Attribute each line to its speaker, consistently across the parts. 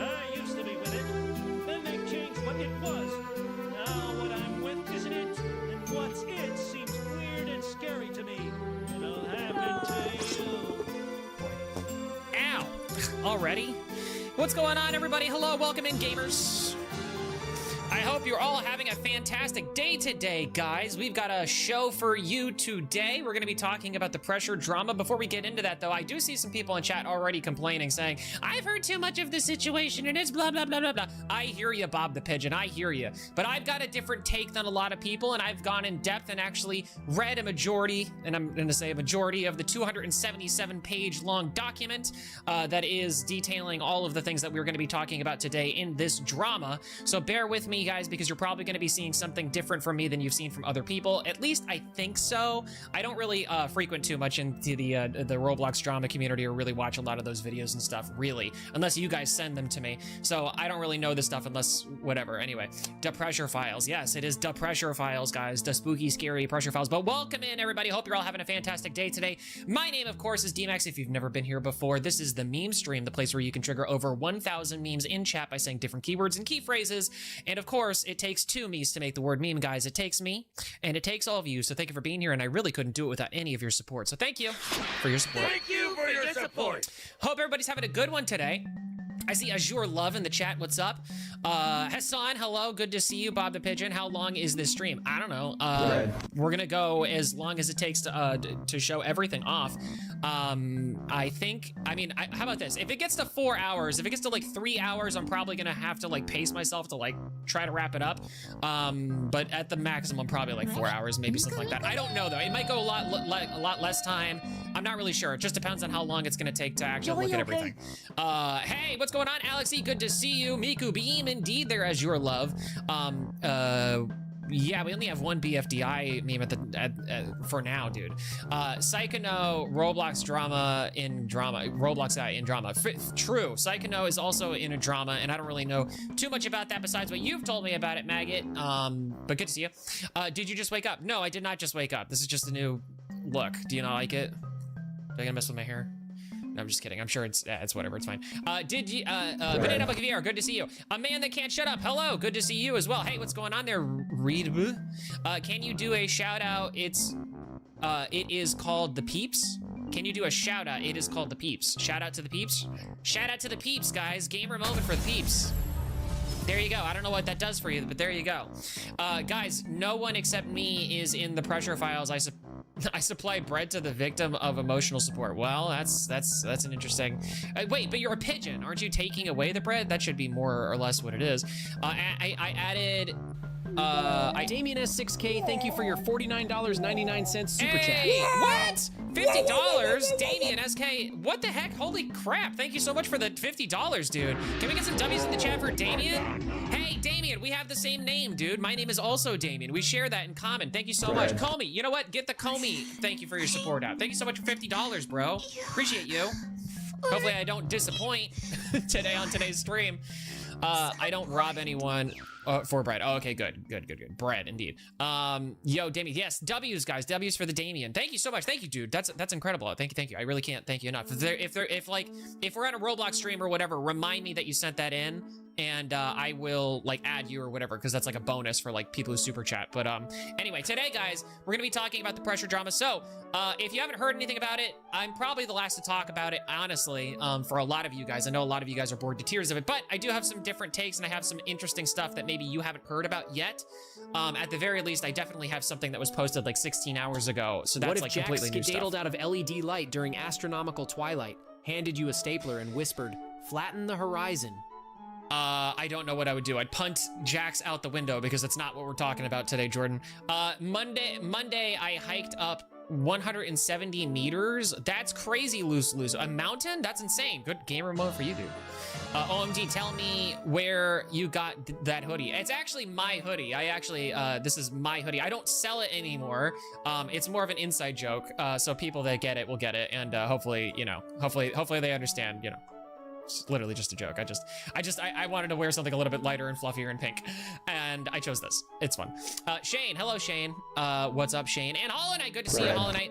Speaker 1: I used to be with it. Then they changed what it was. Now what I'm with isn't it. And what's it seems weird and scary to me. And I'll have to tell you.
Speaker 2: Ow! Already? What's going on, everybody? Hello, welcome in, gamers. I hope you're all having a fantastic day today, guys. We've got a show for you today. We're going to be talking about the pressure drama. Before we get into that, though, I do see some people in chat already complaining, saying, I've heard too much of the situation, and it's blah, blah, blah, blah, blah. I hear you, Bob the Pigeon. I hear you. But I've got a different take than a lot of people, and I've gone in depth and actually read a majority, and I'm going to say a majority, of the 277-page long document that is detailing all of the things that we're going to be talking about today in this drama. So bear with me, guys, because you're probably going to be seeing something different from me than you've seen from other people. At least I think so. I don't really frequent too much into the Roblox drama community or really watch a lot of those videos and stuff, really, unless you guys send them to me. So I don't really know this stuff unless whatever. Anyway, the pressure files. Yes, it is the pressure files, guys. The spooky, scary pressure files. But welcome in, everybody. Hope you're all having a fantastic day today. My name, of course, is DMax. If you've never been here before, this is the meme stream, the place where you can trigger over 1,000 memes in chat by saying different keywords and key phrases. And of course, it takes two me's to make the word meme, guys. It takes me, and it takes all of you. So thank you for being here, and I really couldn't do it without any of your support. So thank you for your support.
Speaker 3: Thank you for your support.
Speaker 2: Hope everybody's having a good one today. I see Azure Love in the chat. What's up? Hassan, hello. Good to see you. Bob the Pigeon. How long is this stream? I don't know. We're gonna go as long as it takes to show everything off. I think, how about this? If it gets to 4 hours, if it gets to like 3 hours, I'm probably gonna have to like pace myself to like try to wrap it up. But at the maximum, probably like 4 hours, maybe something like that. I don't know though. It might go a lot less time. I'm not really sure. It just depends on how long it's gonna take to actually look at everything. Hey, what's going on, Alexi? Good to see you. Miku Beam, indeed, there as your love. Yeah, we only have one BFDI meme for now, dude. Psychono, Roblox drama in drama. Roblox guy in drama. True, Psychono is also in a drama, and I don't really know too much about that besides what you've told me about it, Maggot. But good to see you. Did you just wake up? No, I did not just wake up. This is just a new look. Do you not like it? Am I gonna mess with my hair? No, I'm just kidding. I'm sure it's whatever. It's fine. Banana Bucket VR, good to see you. A man that can't shut up. Hello, good to see you as well. Hey, what's going on there, Reed? Can you do a shout out? It is called the Peeps. Can you do a shout out? It is called the Peeps. Shout out to the Peeps. Shout out to the Peeps, guys. Gamer moment for the Peeps. There you go. I don't know what that does for you, but there you go. Guys, no one except me is in the pressure files. I supply bread to the victim of emotional support. Well, that's an interesting. Wait, but you're a pigeon. Aren't you taking away the bread? That should be more or less what it is. I added.
Speaker 4: Damien S6K, thank you for your $49.99 super chat.
Speaker 2: What? $50? Damien SK. What the heck? Holy crap. Thank you so much for the $50, dude. Can we get some W's in the chat for Damien? Hey, Damien, we have the same name, dude. My name is also Damien. We share that in common. Thank you so much. Comey, you know what? Get the Comey. Thank you for your support out. Thank you so much for $50, bro. Appreciate you. Hopefully I don't disappoint today on today's stream. I don't rob anyone for bread. Oh, okay, good. Bread, indeed. Yo, Damien, yes, W's, guys. W's for the Damien. Thank you so much. Thank you, dude. That's incredible. Thank you. I really can't thank you enough. If we're on a Roblox stream or whatever, remind me that you sent that in, and I will like add you or whatever, because that's like a bonus for like people who super chat. But anyway, today, guys, we're gonna be talking about the pressure drama. So if you haven't heard anything about it, I'm probably the last to talk about it, honestly. For a lot of you guys, I know a lot of you guys are bored to tears of it, but I do have some different takes, and I have some interesting stuff that maybe you haven't heard about yet. At the very least, I definitely have something that was posted like 16 hours ago, so that's like completely new stuff.
Speaker 4: What if Jax skedaddled out of LED light during astronomical twilight, handed you a stapler, and whispered, "Flatten the horizon"?
Speaker 2: I don't know what I would do. I'd punt Jax out the window, because that's not what we're talking about today, Jordan. Monday, I hiked up 170 meters. That's crazy, loose. A mountain? That's insane. Good gamer mode for you, dude. OMG, tell me where you got that hoodie. It's actually my hoodie. This is my hoodie. I don't sell it anymore. It's more of an inside joke. So people that get it will get it. And hopefully they understand, It's literally just a joke. I wanted to wear something a little bit lighter and fluffier and pink, and I chose this. It's fun. Shane, hello Shane. What's up, Shane? And Hollow Knight, good to see you, Hollow Knight.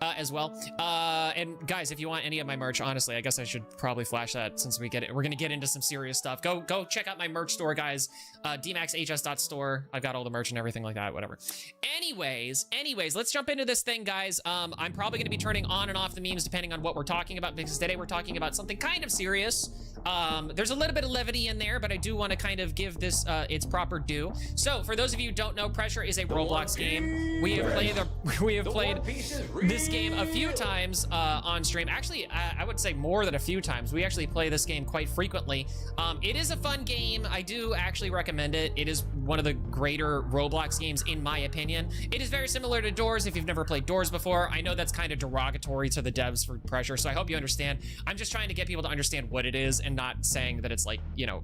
Speaker 2: as well. And guys, if you want any of my merch, honestly, I guess I should probably flash that since we're gonna get into some serious stuff. Go check out my merch store, guys. dmaxhs.store. I've got all the merch and everything like that, whatever. Anyways, let's jump into this thing, guys. I'm probably gonna be turning on and off the memes depending on what we're talking about, because today we're talking about something kind of serious. There's a little bit of levity in there, but I do want to kind of give this its proper due. So, for those of you who don't know, Pressure is a Roblox game. We have played this game a few times on stream. Actually, I would say more than a few times. We actually play this game quite frequently. It is a fun game. I do actually recommend it. It is one of the greater Roblox games, in my opinion. It is very similar to Doors if you've never played Doors before. I know that's kind of derogatory to the devs for Pressure, so I hope you understand. I'm just trying to get people to understand what it is and not saying that it's like, you know,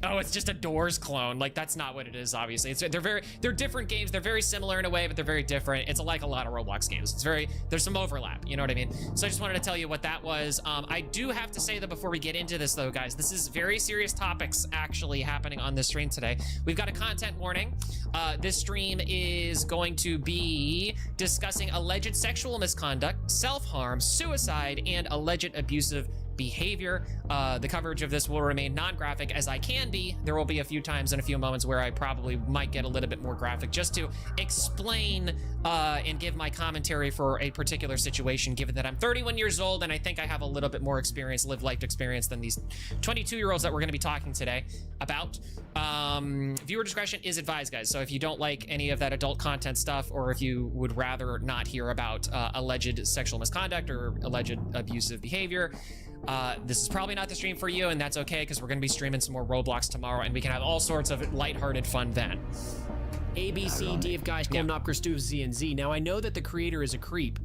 Speaker 2: oh, it's just a Doors clone. Like, that's not what it is, obviously. They're different games. They're very similar in a way, but they're very different. It's like a lot of Roblox games. There's some overlap, you know what I mean? So I just wanted to tell you what that was. I do have to say that before we get into this, though, guys, this is very serious topics actually happening on this stream today. We've got a content warning. This stream is going to be discussing alleged sexual misconduct, self-harm, suicide, and alleged abusive behavior. The coverage of this will remain non-graphic as I can be. There will be a few times and a few moments where I probably might get a little bit more graphic just to explain and give my commentary for a particular situation, given that I'm 31 years old and I think I have a little bit more experience, lived life experience, than these 22-year-olds that we're going to be talking today about. Viewer discretion is advised, guys. So if you don't like any of that adult content stuff, or if you would rather not hear about alleged sexual misconduct or alleged abusive behavior, this is probably not the stream for you, and that's okay, because we're going to be streaming some more Roblox tomorrow, and we can have all sorts of lighthearted fun then.
Speaker 4: A, B, C, D of guys, Golden Opera, Stu, Z, and Z. Now, I know that the creator is a creep.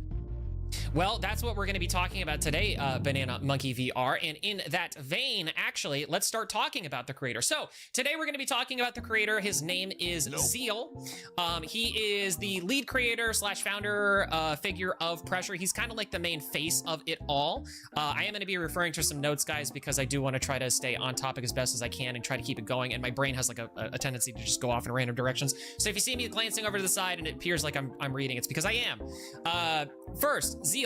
Speaker 2: Well, that's what we're going to be talking about today, Banana Monkey VR. And in that vein, actually, let's start talking about the creator. So today we're going to be talking about the creator. His name is Zeal. He is the lead creator slash founder figure of Pressure. He's kind of like the main face of it all. I am going to be referring to some notes, guys, because I do want to try to stay on topic as best as I can and try to keep it going. And my brain has like a tendency to just go off in random directions. So if you see me glancing over to the side and it appears like I'm reading, it's because I am. First, Zeal.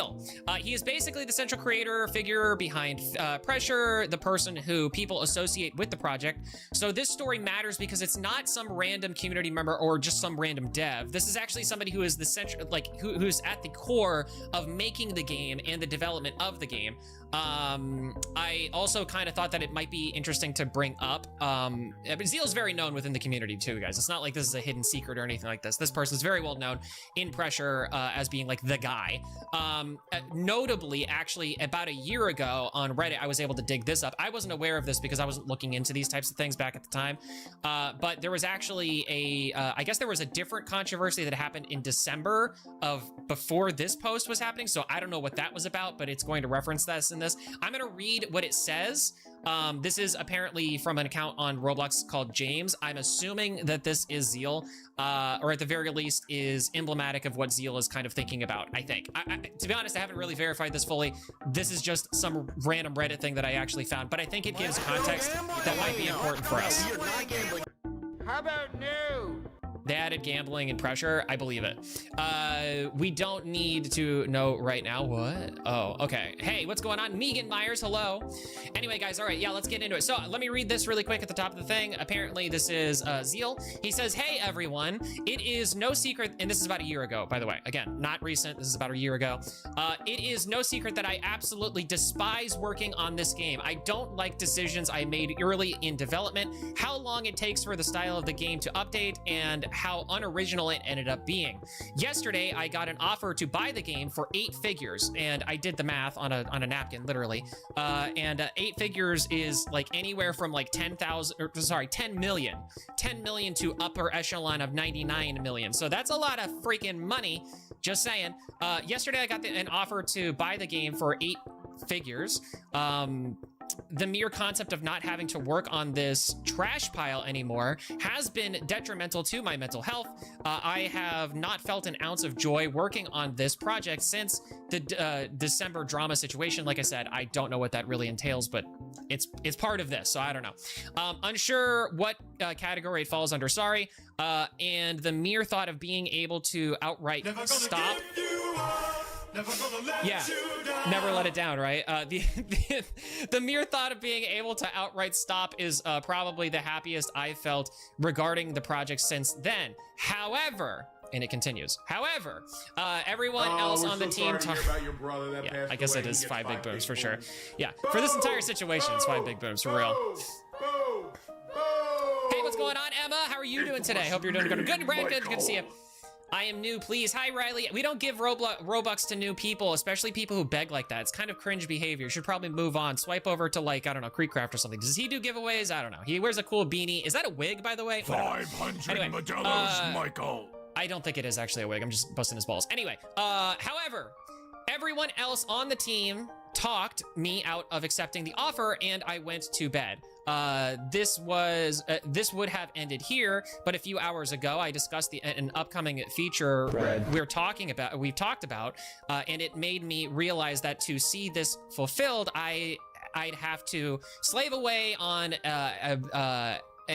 Speaker 2: He is basically the central creator figure behind Pressure, the person who people associate with the project. So this story matters because it's not some random community member or just some random dev. This is actually somebody who is the central, like who's at the core of making the game and the development of the game. I also kind of thought that it might be interesting to bring up. Zeal is very known within the community too, guys. It's not like this is a hidden secret or anything like this. This person is very well known in Pressure as being like the guy. Notably, actually, about a year ago on Reddit, I was able to dig this up. I wasn't aware of this because I wasn't looking into these types of things back at the time. But there was actually I guess there was a different controversy that happened in December of before this post was happening. So I don't know what that was about, but it's going to reference this in this. I'm going to read what it says. This is apparently from an account on Roblox called James. I'm assuming that this is Zeal, or at the very least is emblematic of what Zeal is kind of thinking about, I think. To be honest, I haven't really verified this fully. This is just some random Reddit thing that I actually found, but I think it gives context that might be important for us.
Speaker 3: How about no?
Speaker 2: They added gambling and Pressure. I believe it. We don't need to know right now. What? Oh, okay. Hey, what's going on? Megan Myers, hello. Anyway, guys, all right, yeah, let's get into it. So let me read this really quick at the top of the thing. Apparently, this is Zeal. He says, hey, everyone. It is no secret, and this is about a year ago, by the way. Again, not recent. This is about a year ago. It is no secret that I absolutely despise working on this game. I don't like decisions I made early in development, how long it takes for the style of the game to update, and how unoriginal it ended up being. Yesterday, I got an offer to buy the game for 8 figures, and I did the math on a napkin, literally. And 8 figures is like anywhere from like 10 million. 10 million to upper echelon of 99 million. So that's a lot of freaking money. Just saying. Yesterday, I got an offer to buy the game for 8 figures. The mere concept of not having to work on this trash pile anymore has been detrimental to my mental health. I have not felt an ounce of joy working on this project since the December drama situation. Like I said, I don't know what that really entails, but it's part of this, so I don't know. Unsure what category it falls under, sorry. And the mere thought of being able to outright stop Yeah, never let it down, right? The mere thought of being able to outright stop is probably the happiest I felt regarding the project since then. However, and it continues. However, everyone else on the team
Speaker 5: about your brother that
Speaker 2: yeah,
Speaker 5: passed
Speaker 2: I guess
Speaker 5: away.
Speaker 2: it is
Speaker 5: He gets
Speaker 2: 5 big booms for sure.
Speaker 5: booms.
Speaker 2: Yeah, for this entire situation, it's 5 big booms for real. Hey, what's going on, Emma? How are you doing today? Hope you're doing good. Good, Brad. Good to see you. I am new, please. Hi, Riley. We don't give Robux to new people, especially people who beg like that. It's kind of cringe behavior. You should probably move on. Swipe over to, like, I don't know, Creekcraft or something. Does he do giveaways? I don't know. He wears a cool beanie. Is that a wig, by the way?
Speaker 5: 500
Speaker 2: Anyway,
Speaker 5: Modelo's, Michael.
Speaker 2: I don't think it is actually a wig. I'm just busting his balls. Anyway, however, everyone else on the team talked me out of accepting the offer, and I went to bed. This would have ended here, but a few hours ago, I discussed an upcoming feature we've talked about, and it made me realize that to see this fulfilled, I'd have to slave away on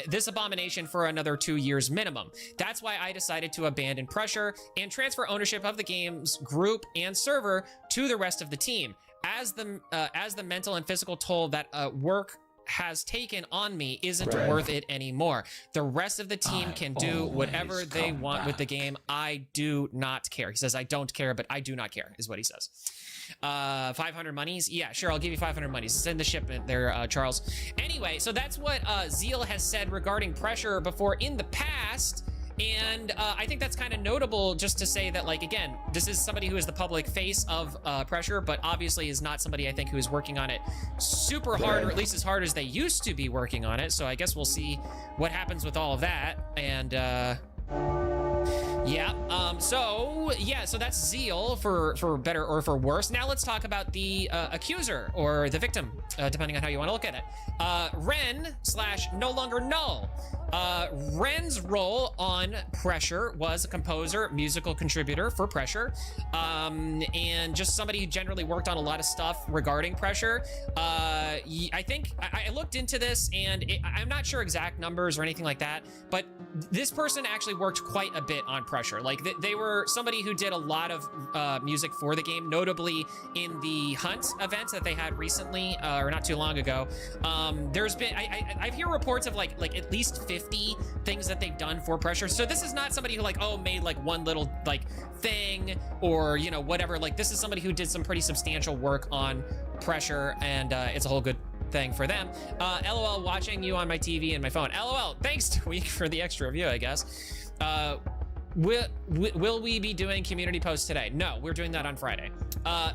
Speaker 2: this abomination for another 2 years minimum. That's why I decided to abandon Pressure and transfer ownership of the game's group and server to the rest of the team. As the mental and physical toll that work has taken on me isn't worth it anymore. The rest of the team can do whatever they want with the game. I do not care. He says, I don't care, but I do not care, is what he says. 500 monies? Yeah, sure, I'll give you 500 monies. Send the shipment there, Charles. Anyway, so that's what Zeal has said regarding Pressure before in the past. And I think that's kind of notable just to say that, like, again, this is somebody who is the public face of Pressure, but obviously is not somebody I think who is working on it super hard, or at least as hard as they used to be working on it. So I guess we'll see what happens with all of that. And so that's Zeal for better or for worse. Now let's talk about the accuser or the victim, depending on how you want to look at it. Ren / no longer null. Ren's role on Pressure was a composer, musical contributor for Pressure, and just somebody who generally worked on a lot of stuff regarding Pressure. I think I looked into this, and I'm not sure exact numbers or anything like that, but this person actually worked quite a bit on Pressure. Like, they were somebody who did a lot of music for the game, notably in the Hunt event that they had recently, or not too long ago. There's been, I hear reports of like at least 50 things that they've done for Pressure. So this is not somebody who made like one little like thing or, you know, whatever. Like, this is somebody who did some pretty substantial work on Pressure, and it's a whole good thing for them. LOL, watching you on my TV and my phone. LOL, thanks Tweak for the extra review, I guess. Will we be doing community posts today? No, we're doing that on Friday.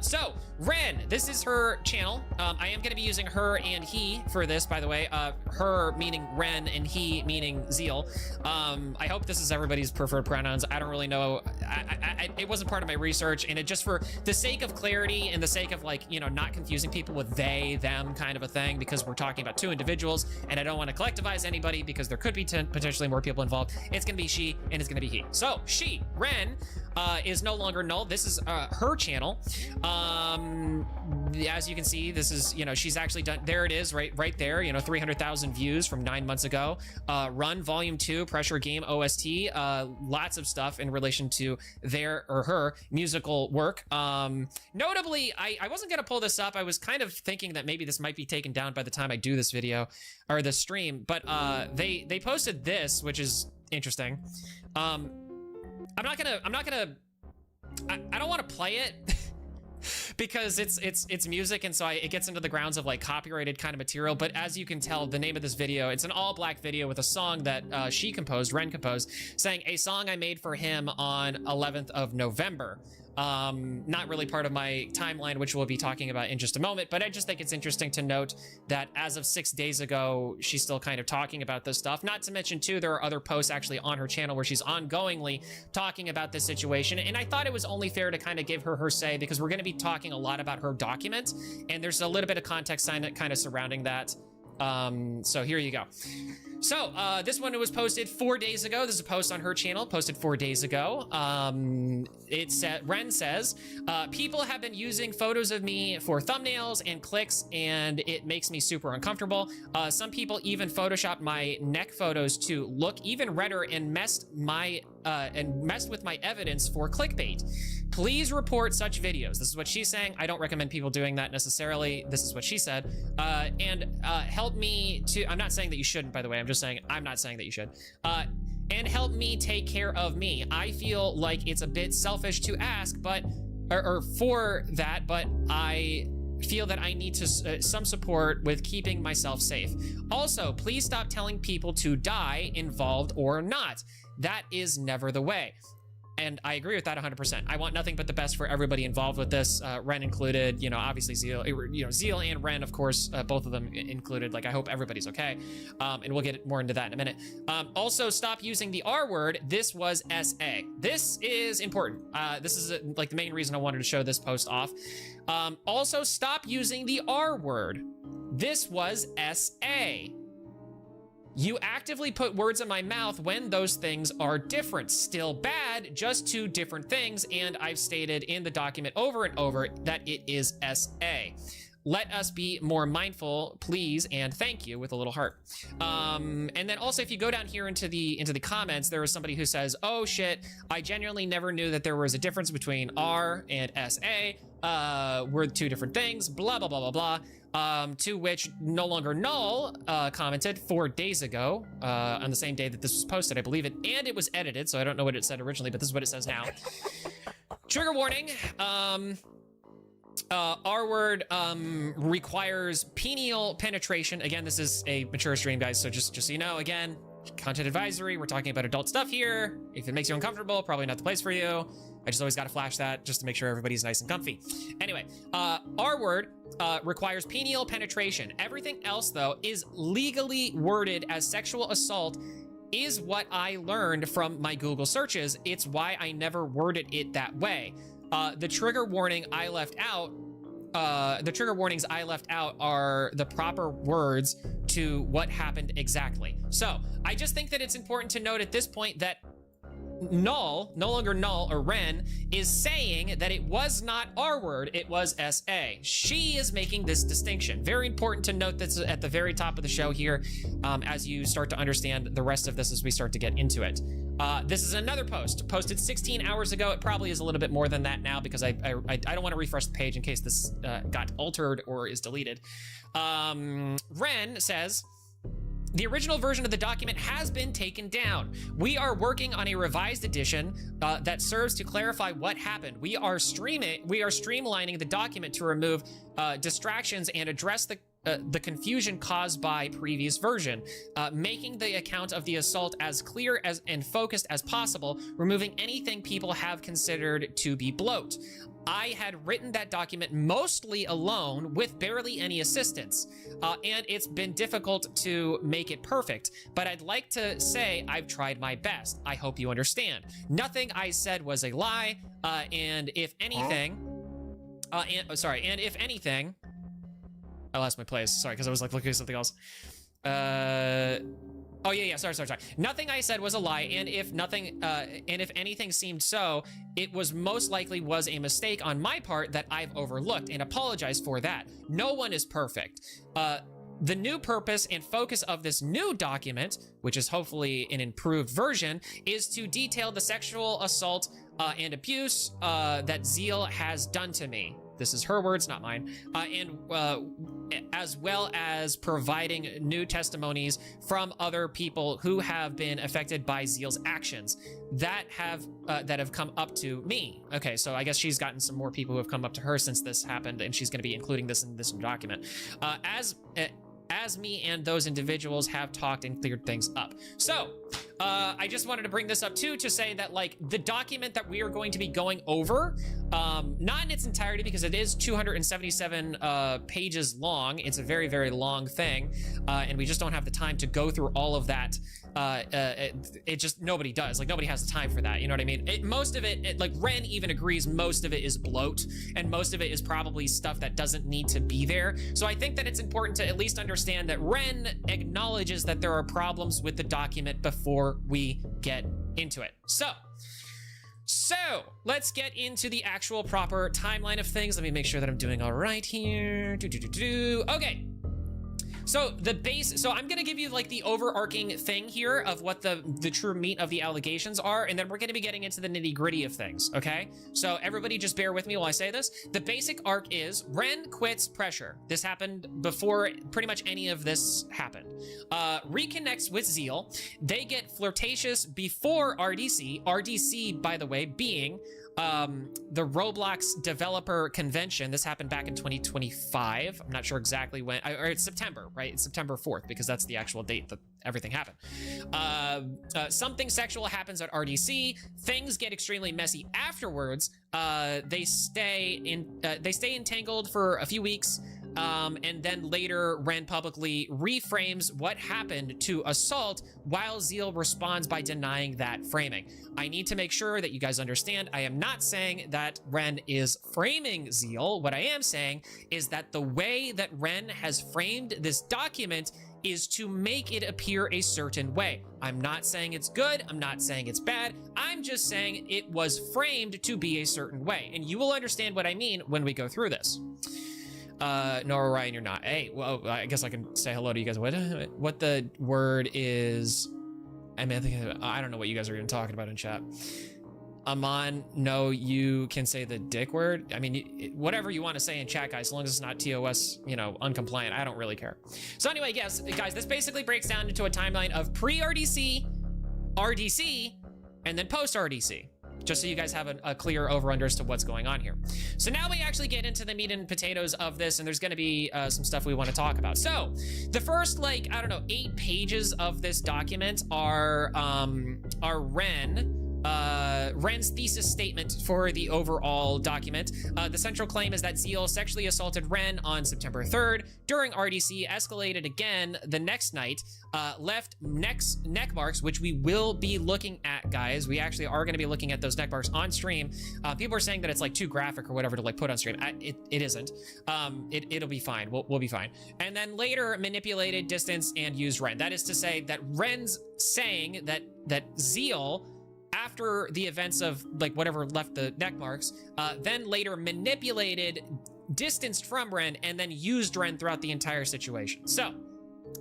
Speaker 2: So Ren, this is her channel. I am going to be using her and he for this, by the way. Her meaning Ren and he meaning Zeal. I hope this is everybody's preferred pronouns. I don't really know. It wasn't part of my research, and it just for the sake of clarity and the sake of, like, you know, not confusing people with they, them kind of a thing, because we're talking about two individuals, and I don't want to collectivize anybody because there could be potentially more people involved. It's going to be she and it's going to be he. So she, Ren, is no longer null. This is her channel. As you can see, this is, you know, she's actually done, there it is, right there, you know, 300,000 views from 9 months ago. Run Volume 2, Pressure Game OST, lots of stuff in relation to their or her musical work. Notably, I wasn't gonna pull this up. I was kind of thinking that maybe this might be taken down by the time I do this video or the stream, but they posted this, which is interesting. I don't want to play it because it's music, and so it gets into the grounds of like copyrighted kind of material. But as you can tell, the name of this video, it's an all-black video with a song that Ren composed, saying a song I made for him on 11th of November. Not really part of my timeline, which we'll be talking about in just a moment, but I just think it's interesting to note that as of 6 days ago, she's still kind of talking about this stuff. Not to mention, too, there are other posts actually on her channel where she's ongoingly talking about this situation, and I thought it was only fair to kind of give her say, because we're going to be talking a lot about her document, and there's a little bit of context kind of surrounding that. So here you go. So this one was posted 4 days ago. This is a post on her channel, posted 4 days ago. Ren says, people have been using photos of me for thumbnails and clicks, and it makes me super uncomfortable. Some people even photoshopped my neck photos to look even redder and messed my and messed with my evidence for clickbait. Please report such videos. This is what she's saying. I don't recommend people doing that necessarily. This is what she said. And help me to, I'm not saying that you shouldn't, by the way. I'm just saying, I'm not saying that you should. And help me take care of me. I feel like it's a bit selfish to ask, but, or for that, but I feel that I need to some support with keeping myself safe. Also, please stop telling people to die, involved or not. That is never the way. And I agree with that 100%. I want nothing but the best for everybody involved with this, Ren included, you know, obviously Zeal, you know, Zeal and Ren, of course, both of them included. Like, I hope everybody's okay. And we'll get more into that in a minute. Also, stop using the R word. This was SA. This is important. This is like the main reason I wanted to show this post off. Also, stop using the R word. This was SA. You actively put words in my mouth when those things are different. Still bad, just two different things, and I've stated in the document over and over that it is SA. Let us be more mindful, please, and thank you, with a little heart. And then also, if you go down here into the comments, there was somebody who says, "Oh shit, I genuinely never knew that there was a difference between R and SA. We're two different things, blah, blah, blah, blah, blah." To which No Longer Null commented 4 days ago, on the same day that this was posted, I believe it, and it was edited, so I don't know what it said originally, but this is what it says now. Trigger warning, R word requires penial penetration. Again, this is a mature stream, guys, so just so you know, again, content advisory, we're talking about adult stuff here. If it makes you uncomfortable, probably not the place for you. I just always gotta flash that just to make sure everybody's nice and comfy. Anyway, R word requires penial penetration. Everything else, though, is legally worded as sexual assault, is what I learned from my Google searches. It's why I never worded it that way. The trigger warning I left out, the trigger warnings I left out are the proper words to what happened exactly. So I just think that it's important to note at this point that Null, No Longer Null, or Ren, is saying that it was not R word, it was SA. She is making this distinction. Very important to note this at the very top of the show here, as you start to understand the rest of this as we start to get into it. This is another post, posted 16 hours ago. It probably is a little bit more than that now because I don't want to refresh the page in case this got altered or is deleted. Ren says, "The original version of the document has been taken down. We are working on a revised edition that serves to clarify what happened. We are streamlining the document to remove distractions and address the confusion caused by previous version, making the account of the assault as clear and focused as possible, removing anything people have considered to be bloat. I had written that document mostly alone with barely any assistance, and it's been difficult to make it perfect, but I'd like to say I've tried my best. I hope you understand. Nothing I said was a lie, and if anything, I lost my place. Sorry, because I was like looking at something else. Oh yeah, sorry. Nothing I said was a lie, and if anything seemed so, it was most likely was a mistake on my part that I've overlooked, and apologize for that. No one is perfect. The new purpose and focus of this new document, which is hopefully an improved version, is to detail the sexual assault and abuse that Zeal has done to me. This is her words, not mine. And as well as providing new testimonies from other people who have been affected by Zeal's actions that have come up to me. Okay, so I guess she's gotten some more people who have come up to her since this happened, and she's going to be including this in this document. As me and those individuals have talked and cleared things up. So, I just wanted to bring this up too to say that, like, the document that we are going to be going over, not in its entirety because it is 277 pages long. It's a very, very long thing, and we just don't have the time to go through all of that. It just, nobody does. Like, nobody has the time for that, you know what I mean? Most of it, like, Ren even agrees most of it is bloat, and most of it is probably stuff that doesn't need to be there. So I think that it's important to at least understand that Ren acknowledges that there are problems with the document before we get into it. So let's get into the actual proper timeline of things. Let me make sure that I'm doing all right here. Okay. So I'm gonna give you like the overarching thing here of what the true meat of the allegations are, and then we're gonna be getting into the nitty-gritty of things, okay? So everybody just bear with me while I say this. The basic arc is Ren quits Pressure. This happened before pretty much any of this happened. Reconnects with Zeal. They get flirtatious before RDC. RDC, by the way, being the Roblox Developer Convention. This happened back in 2025. I'm not sure exactly when, or it's September, right? It's September 4th, because that's the actual date that everything happened. Something sexual happens at RDC. Things get extremely messy afterwards. They stay entangled for a few weeks. And then later, Ren publicly reframes what happened to Assault, while Zeal responds by denying that framing. I need to make sure that you guys understand, I am not saying that Ren is framing Zeal. What I am saying is that the way that Ren has framed this document is to make it appear a certain way. I'm not saying it's good. I'm not saying it's bad. I'm just saying it was framed to be a certain way. And you will understand what I mean when we go through this. No, Ryan, you're not. Hey, well, I guess I can say hello to you guys. What the word is? I mean, I don't know what you guys are even talking about in chat. Amon, no, you can say the dick word. I mean, whatever you want to say in chat, guys, as long as it's not TOS, you know, uncompliant, I don't really care. So anyway, yes, guys, this basically breaks down into a timeline of pre-RDC, RDC, and then post-RDC. Just so you guys have a clear over-under as to what's going on here. So now we actually get into the meat and potatoes of this, and there's going to be some stuff we want to talk about. So the first, like, I don't know, 8 pages of this document are Ren's thesis statement for the overall document. The central claim is that Zeal sexually assaulted Ren on September 3rd during RDC, escalated again the next night, left neck marks, which we will be looking at, guys. We actually are going to be looking at those neck marks on stream. People are saying that it's like too graphic or whatever to like put on stream. It isn't. It'll be fine. We'll be fine. And then later manipulated, distanced, and used Ren. That is to say that Ren's saying that Zeal, after the events of like whatever left the neck marks, then later manipulated, distanced from Ren, and then used Ren throughout the entire situation. So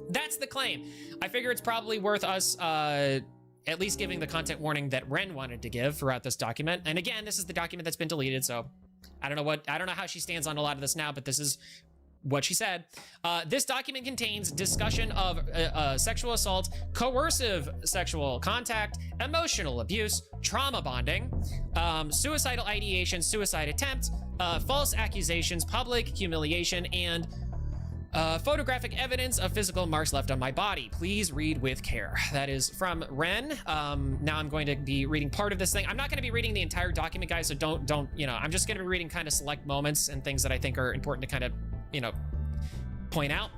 Speaker 2: that's the claim. I figure it's probably worth us at least giving the content warning that Ren wanted to give throughout this document. And again, this is the document that's been deleted, so I don't know how she stands on a lot of this now, but this is what she said. This document contains discussion of sexual assault, coercive sexual contact, emotional abuse, trauma bonding, suicidal ideation, suicide attempt, false accusations, public humiliation, and photographic evidence of physical marks left on my body. Please read with care. That is from Ren. Now I'm going to be reading part of this thing. I'm not going to be reading the entire document, guys, so don't, you know, I'm just going to be reading kind of select moments and things that I think are important to kind of, you know, point out.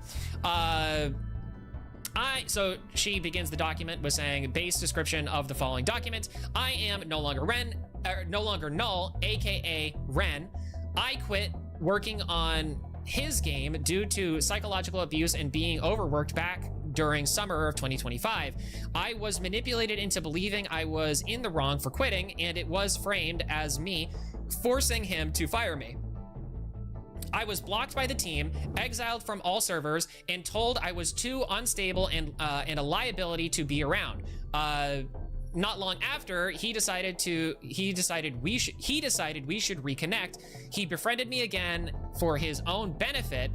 Speaker 2: So she begins the document with saying, base description of the following document. I am no longer null, aka Ren. I quit working on his game due to psychological abuse and being overworked back during summer of 2025. I was manipulated into believing I was in the wrong for quitting, and it was framed as me forcing him to fire me. I was blocked by the team, exiled from all servers, and told I was too unstable and a liability to be around. Not long after, he decided we should reconnect. He befriended me again for his own benefit,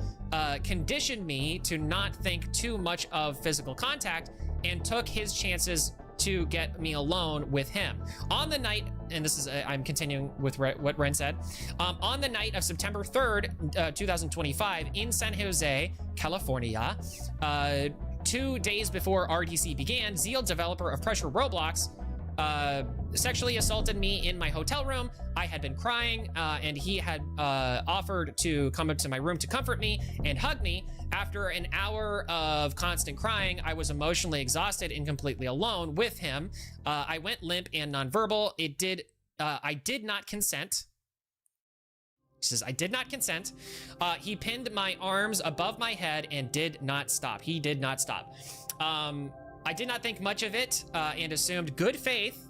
Speaker 2: conditioned me to not think too much of physical contact, and took his chances to get me alone with him. On the night, and this is, I'm continuing with what Ren said, on the night of September 3rd, 2025, in San Jose, California, 2 days before RDC began, Zeal, developer of Pressure Roblox, sexually assaulted me in my hotel room. I had been crying, and he had offered to come up to my room to comfort me and hug me. After an hour of constant crying, I was emotionally exhausted and completely alone with him. I went limp and nonverbal. I did not consent. He says, I did not consent. He pinned my arms above my head and did not stop. He did not stop. I did not think much of it and assumed good faith.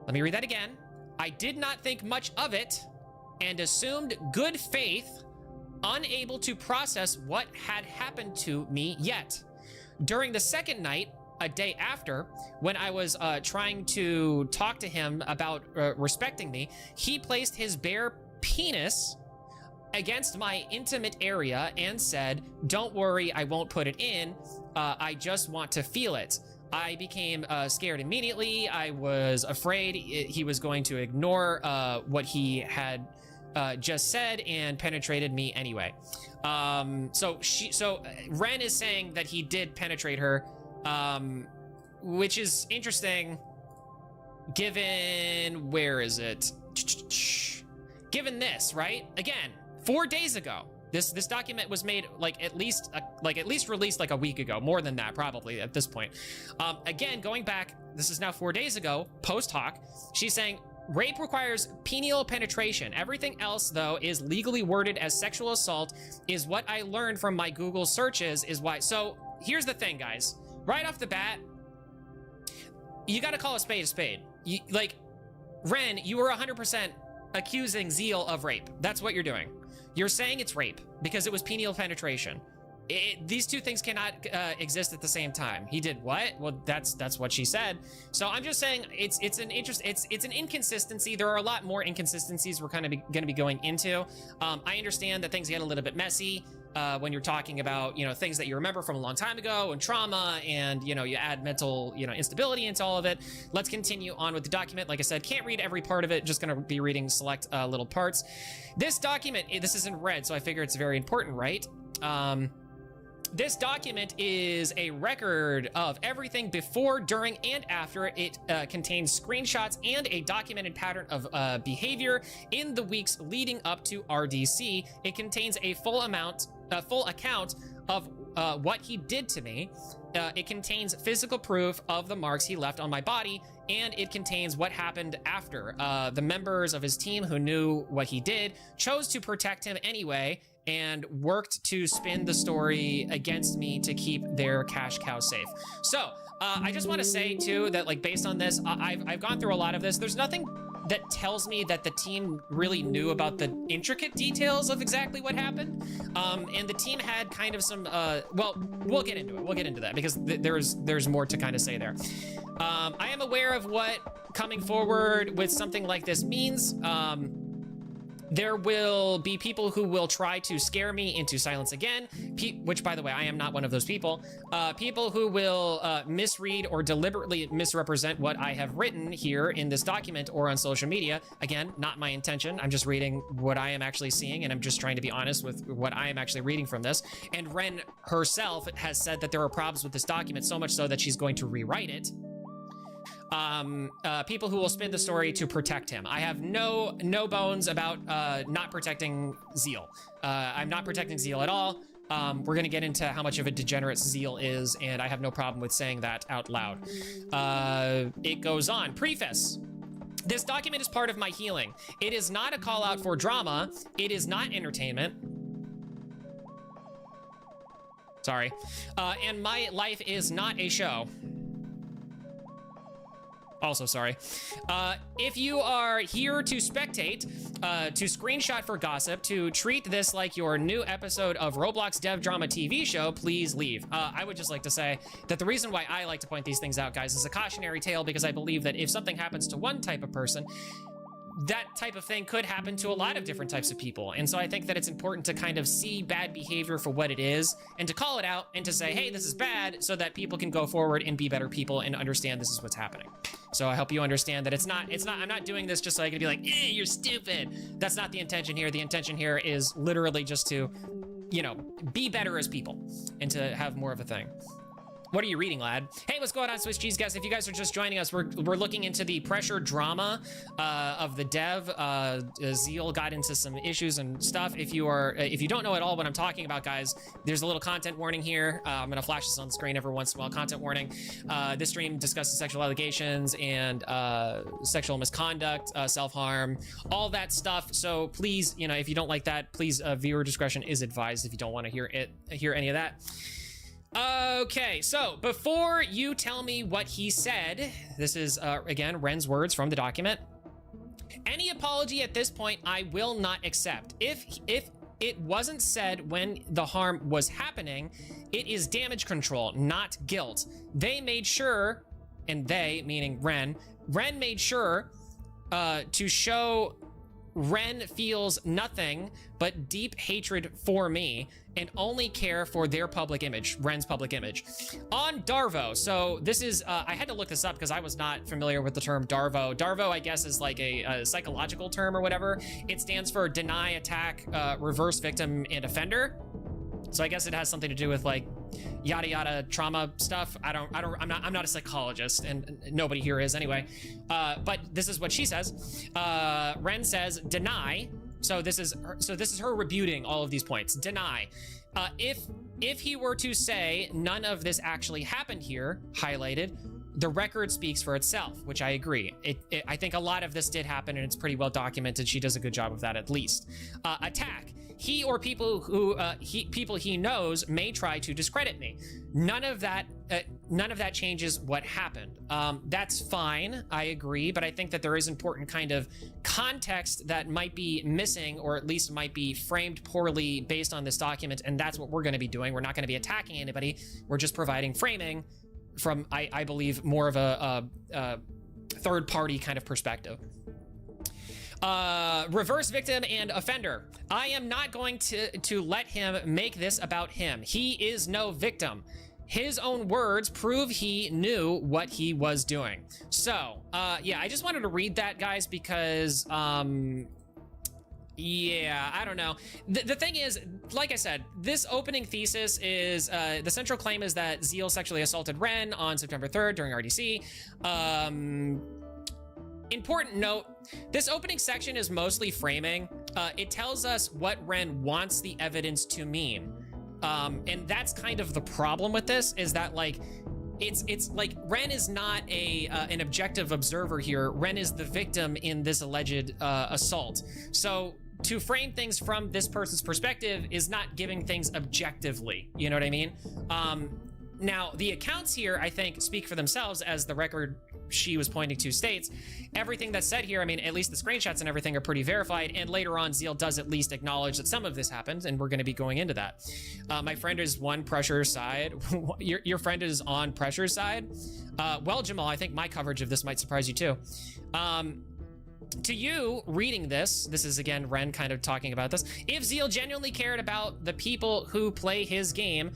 Speaker 2: Let me read that again. I did not think much of it and assumed good faith unable to process what had happened to me yet. During the second night, a day after, when I was trying to talk to him about respecting me, he placed his bare penis against my intimate area and said, "Don't worry, I won't put it in. I just want to feel it." I became scared immediately. I was afraid he was going to ignore what he had just said and penetrated me anyway. So Ren is saying that he did penetrate her, which is interesting given, where is it? Given this, right? Again, 4 days ago. This document was made at least released like a week ago, more than that probably at this point. Again, going back, this is now 4 days ago, post hoc. She's saying rape requires penial penetration. Everything else, though, is legally worded as sexual assault. Is what I learned from my Google searches. Is why. So here's the thing, guys. Right off the bat, you got to call a spade a spade. Ren, you were 100% accusing Zeal of rape. That's what you're doing. You're saying it's rape because it was penial penetration. These two things cannot exist at the same time. He did what? Well, that's what she said. So I'm just saying it's an inconsistency. There are a lot more inconsistencies we're kind of going to be going into. I understand that things get a little bit messy when you're talking about things that you remember from a long time ago and trauma, and you add mental instability into all of it. Let's continue on with the document. Like I said, can't read every part of it. Just going to be reading select little parts. This document, this is in red, so I figure it's very important, right? This document is a record of everything before, during, and after. It contains screenshots and a documented pattern of behavior in the weeks leading up to RDC. It contains a full account of what he did to me. It contains physical proof of the marks he left on my body, and it contains what happened after. The members of his team who knew what he did chose to protect him anyway, and worked to spin the story against me to keep their cash cow safe. So I just want to say too that based on this, I've gone through a lot of this. There's nothing that tells me that the team really knew about the intricate details of exactly what happened. And the team had kind of some, well, we'll get into it. We'll get into that because there's more to kind of say there. I am aware of what coming forward with something like this means. There will be people who will try to scare me into silence again, which, by the way, I am not one of those people. People who will misread or deliberately misrepresent what I have written here in this document or on social media. Again, not my intention. I'm just reading what I am actually seeing, and I'm just trying to be honest with what I am actually reading from this. And Ren herself has said that there are problems with this document, so much so that she's going to rewrite it. People who will spin the story to protect him. I have no bones about not protecting Zeal. I'm not protecting Zeal at all. We're gonna get into how much of a degenerate Zeal is, and I have no problem with saying that out loud. It goes on. Preface. This document is part of my healing. It is not a call out for drama. It is not entertainment. Sorry. And my life is not a show. Also, sorry. If you are here to spectate, to screenshot for gossip, to treat this like your new episode of Roblox Dev Drama TV show, please leave. I would just like to say that the reason why I like to point these things out, guys, is a cautionary tale, because I believe that if something happens to one type of person, that type of thing could happen to a lot of different types of people. And so I think that it's important to kind of see bad behavior for what it is and to call it out and to say, hey, this is bad, so that people can go forward and be better people and understand this is what's happening. So I hope you understand that I'm not doing this just so I can be like, you're stupid. That's not the intention here. The intention here is literally just to, be better as people and to have more of a thing. What are you reading, lad? Hey, what's going on, Swiss cheese guys? If you guys are just joining us, we're looking into the pressure drama of the dev. Zeal got into some issues and stuff. If you don't know at all what I'm talking about, guys, there's a little content warning here. I'm gonna flash this on the screen every once in a while. Content warning. This stream discusses sexual allegations and sexual misconduct, self-harm, all that stuff. So please, if you don't like that, please, viewer discretion is advised if you don't want to hear any of that. Okay, so before you tell me what he said, this is, again, Ren's words from the document. Any apology at this point, I will not accept. If it wasn't said when the harm was happening. It is damage control, not guilt. They made sure, and they, meaning Ren made sure to show Ren feels nothing but deep hatred for me and only care for their public image, Ren's public image. On Darvo, so this is, I had to look this up because I was not familiar with the term Darvo. Darvo, I guess, is like a psychological term or whatever. It stands for deny, attack, reverse victim, and offender. So I guess it has something to do with like yada yada trauma stuff. I'm not a psychologist, and nobody here is anyway. But this is what she says. Ren says deny. So this is her rebuting all of these points. Deny. If he were to say none of this actually happened here, highlighted, the record speaks for itself, which I agree. I think a lot of this did happen, and it's pretty well documented. She does a good job of that, at least. Attack. He or people he knows may try to discredit me. None of that changes what happened. That's fine, I agree, but I think that there is important kind of context that might be missing, or at least might be framed poorly based on this document, and that's what we're going to be doing. We're not going to be attacking anybody. We're just providing framing from, I believe, more of a third-party kind of perspective. Reverse victim and offender. I am not going to let him make this about him. He is no victim. His own words prove he knew what he was doing. So, yeah, I just wanted to read that, guys, because, yeah, I don't know. The thing is, like I said, this opening thesis is, the central claim is that Zeal sexually assaulted Ren on September 3rd during RDC. Important note, this opening section is mostly framing. It tells us what Ren wants the evidence to mean. And that's kind of the problem with this, is that like, it's like Ren is not an objective observer here. Ren is the victim in this alleged assault. So to frame things from this person's perspective is not giving things objectively. You know what I mean? Now, the accounts here, I think, speak for themselves, as the record she was pointing to states. Everything that's said here, I mean, at least the screenshots and everything are pretty verified, and later on, Zeal does at least acknowledge that some of this happened, and we're going to be going into that. My friend is on Pressure's side. Your friend is on Pressure's side? Well, Jamal, I think my coverage of this might surprise you too. To you, reading this is again Ren kind of talking about this. If Zeal genuinely cared about the people who play his game,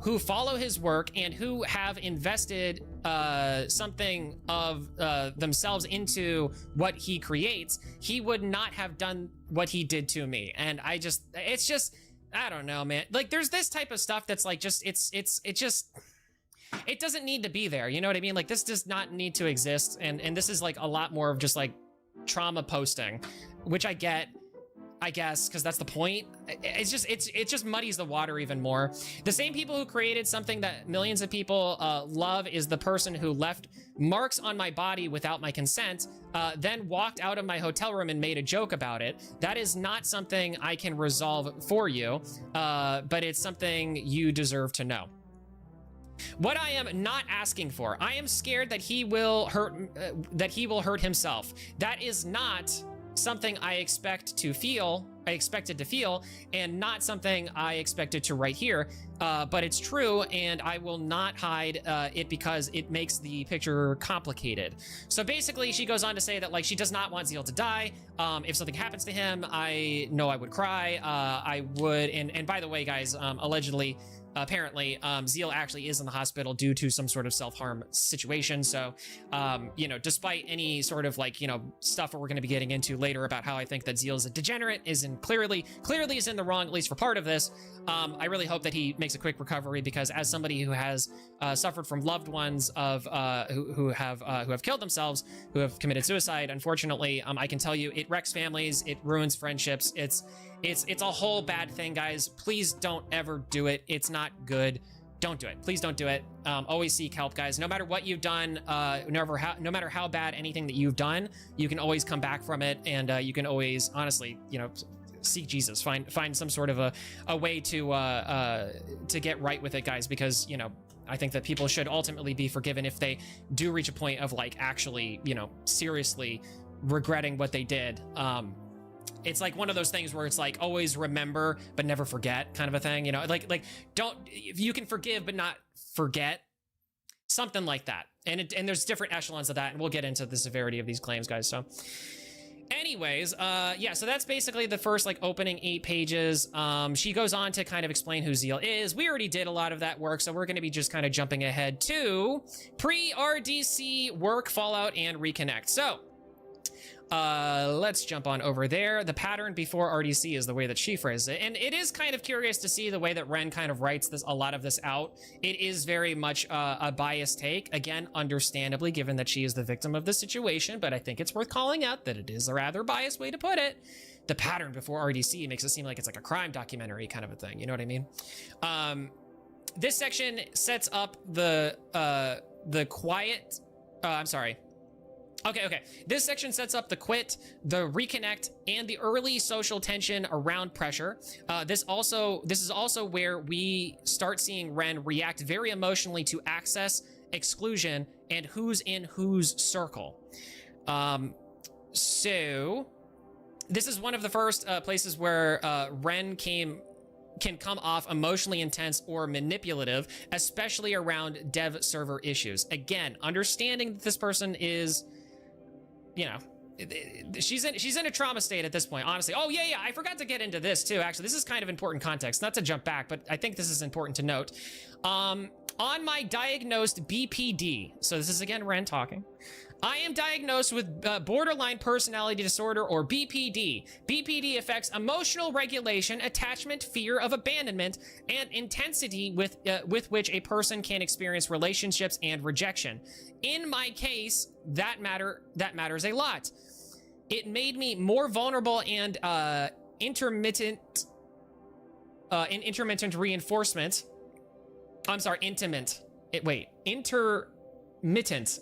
Speaker 2: who follow his work, and who have invested something of themselves into what he creates, he would not have done what he did to me. And it's just, I don't know, man. Like, there's this type of stuff that's like, just, it doesn't need to be there. You know what I mean? Like, this does not need to exist. And this is like a lot more of just like trauma posting, which I get, I guess, because that's the point. It just muddies the water even more. The same people who created something that millions of people love is the person who left marks on my body without my consent, then walked out of my hotel room and made a joke about it. That is not something I can resolve for you, but it's something you deserve to know. What I am not asking for, I am scared that he will hurt himself. That is not something I expected to feel, and not something I expected to write here, but it's true, and I will not hide it because it makes the picture complicated. So basically, she goes on to say that, like, she does not want Zeal to die. If something happens to him, I know I would cry. I would, and by the way, guys, allegedly, apparently, Zeal actually is in the hospital due to some sort of self-harm situation. So, you know, despite any sort of like, you know, stuff that we're going to be getting into later about how I think that Zeal is a degenerate, clearly is in the wrong, at least for part of this. I really hope that he makes a quick recovery, because as somebody who has suffered from loved ones of who have killed themselves, who have committed suicide, unfortunately, I can tell you it wrecks families, it ruins friendships. It's a whole bad thing, guys. Please don't ever do it. It's not good. Don't do it. Please don't do it. Always seek help, guys. No matter what you've done, no matter how bad anything that you've done, you can always come back from it, and you can always, honestly, you know, seek Jesus. Find some sort of a way to get right with it, guys, because, you know, I think that people should ultimately be forgiven if they do reach a point of like actually, you know, seriously regretting what they did. it's like one of those things where it's like always remember but never forget kind of a thing, you know, like don't, if you can forgive but not forget, something like that. And there's different echelons of that, and we'll get into the severity of these claims, guys. So anyways, yeah, so that's basically the first like opening 8 pages. She goes on to kind of explain who Zeal is. We already did a lot of that work, so we're going to be just kind of jumping ahead to pre-RDC work, Fallout, and Reconnect. So let's jump on over there. The pattern before RDC is the way that she phrased it, and it is kind of curious to see the way that Ren kind of writes a lot of this out. It is very much a biased take, again, understandably, given that she is the victim of the situation, but I think it's worth calling out that it is a rather biased way to put it. The pattern before RDC makes it seem like it's like a crime documentary kind of a thing, you know what I mean? This section sets up the quiet, I'm sorry. Okay. This section sets up the quit, the reconnect, and the early social tension around pressure. This is also where we start seeing Ren react very emotionally to access, exclusion, and who's in whose circle. So this is one of the first places where Ren can come off emotionally intense or manipulative, especially around dev server issues. Again, understanding that this person is, you know, she's in a trauma state at this point, honestly. Oh yeah, I forgot to get into this too. Actually, this is kind of important context, not to jump back, but I think this is important to note. On my diagnosed BPD, so this is again Ren talking, I am diagnosed with borderline personality disorder, or BPD. BPD affects emotional regulation, attachment, fear of abandonment, and intensity with which a person can experience relationships and rejection. In my case, that matters a lot. It made me more vulnerable and intermittent reinforcement. I'm sorry, intermittent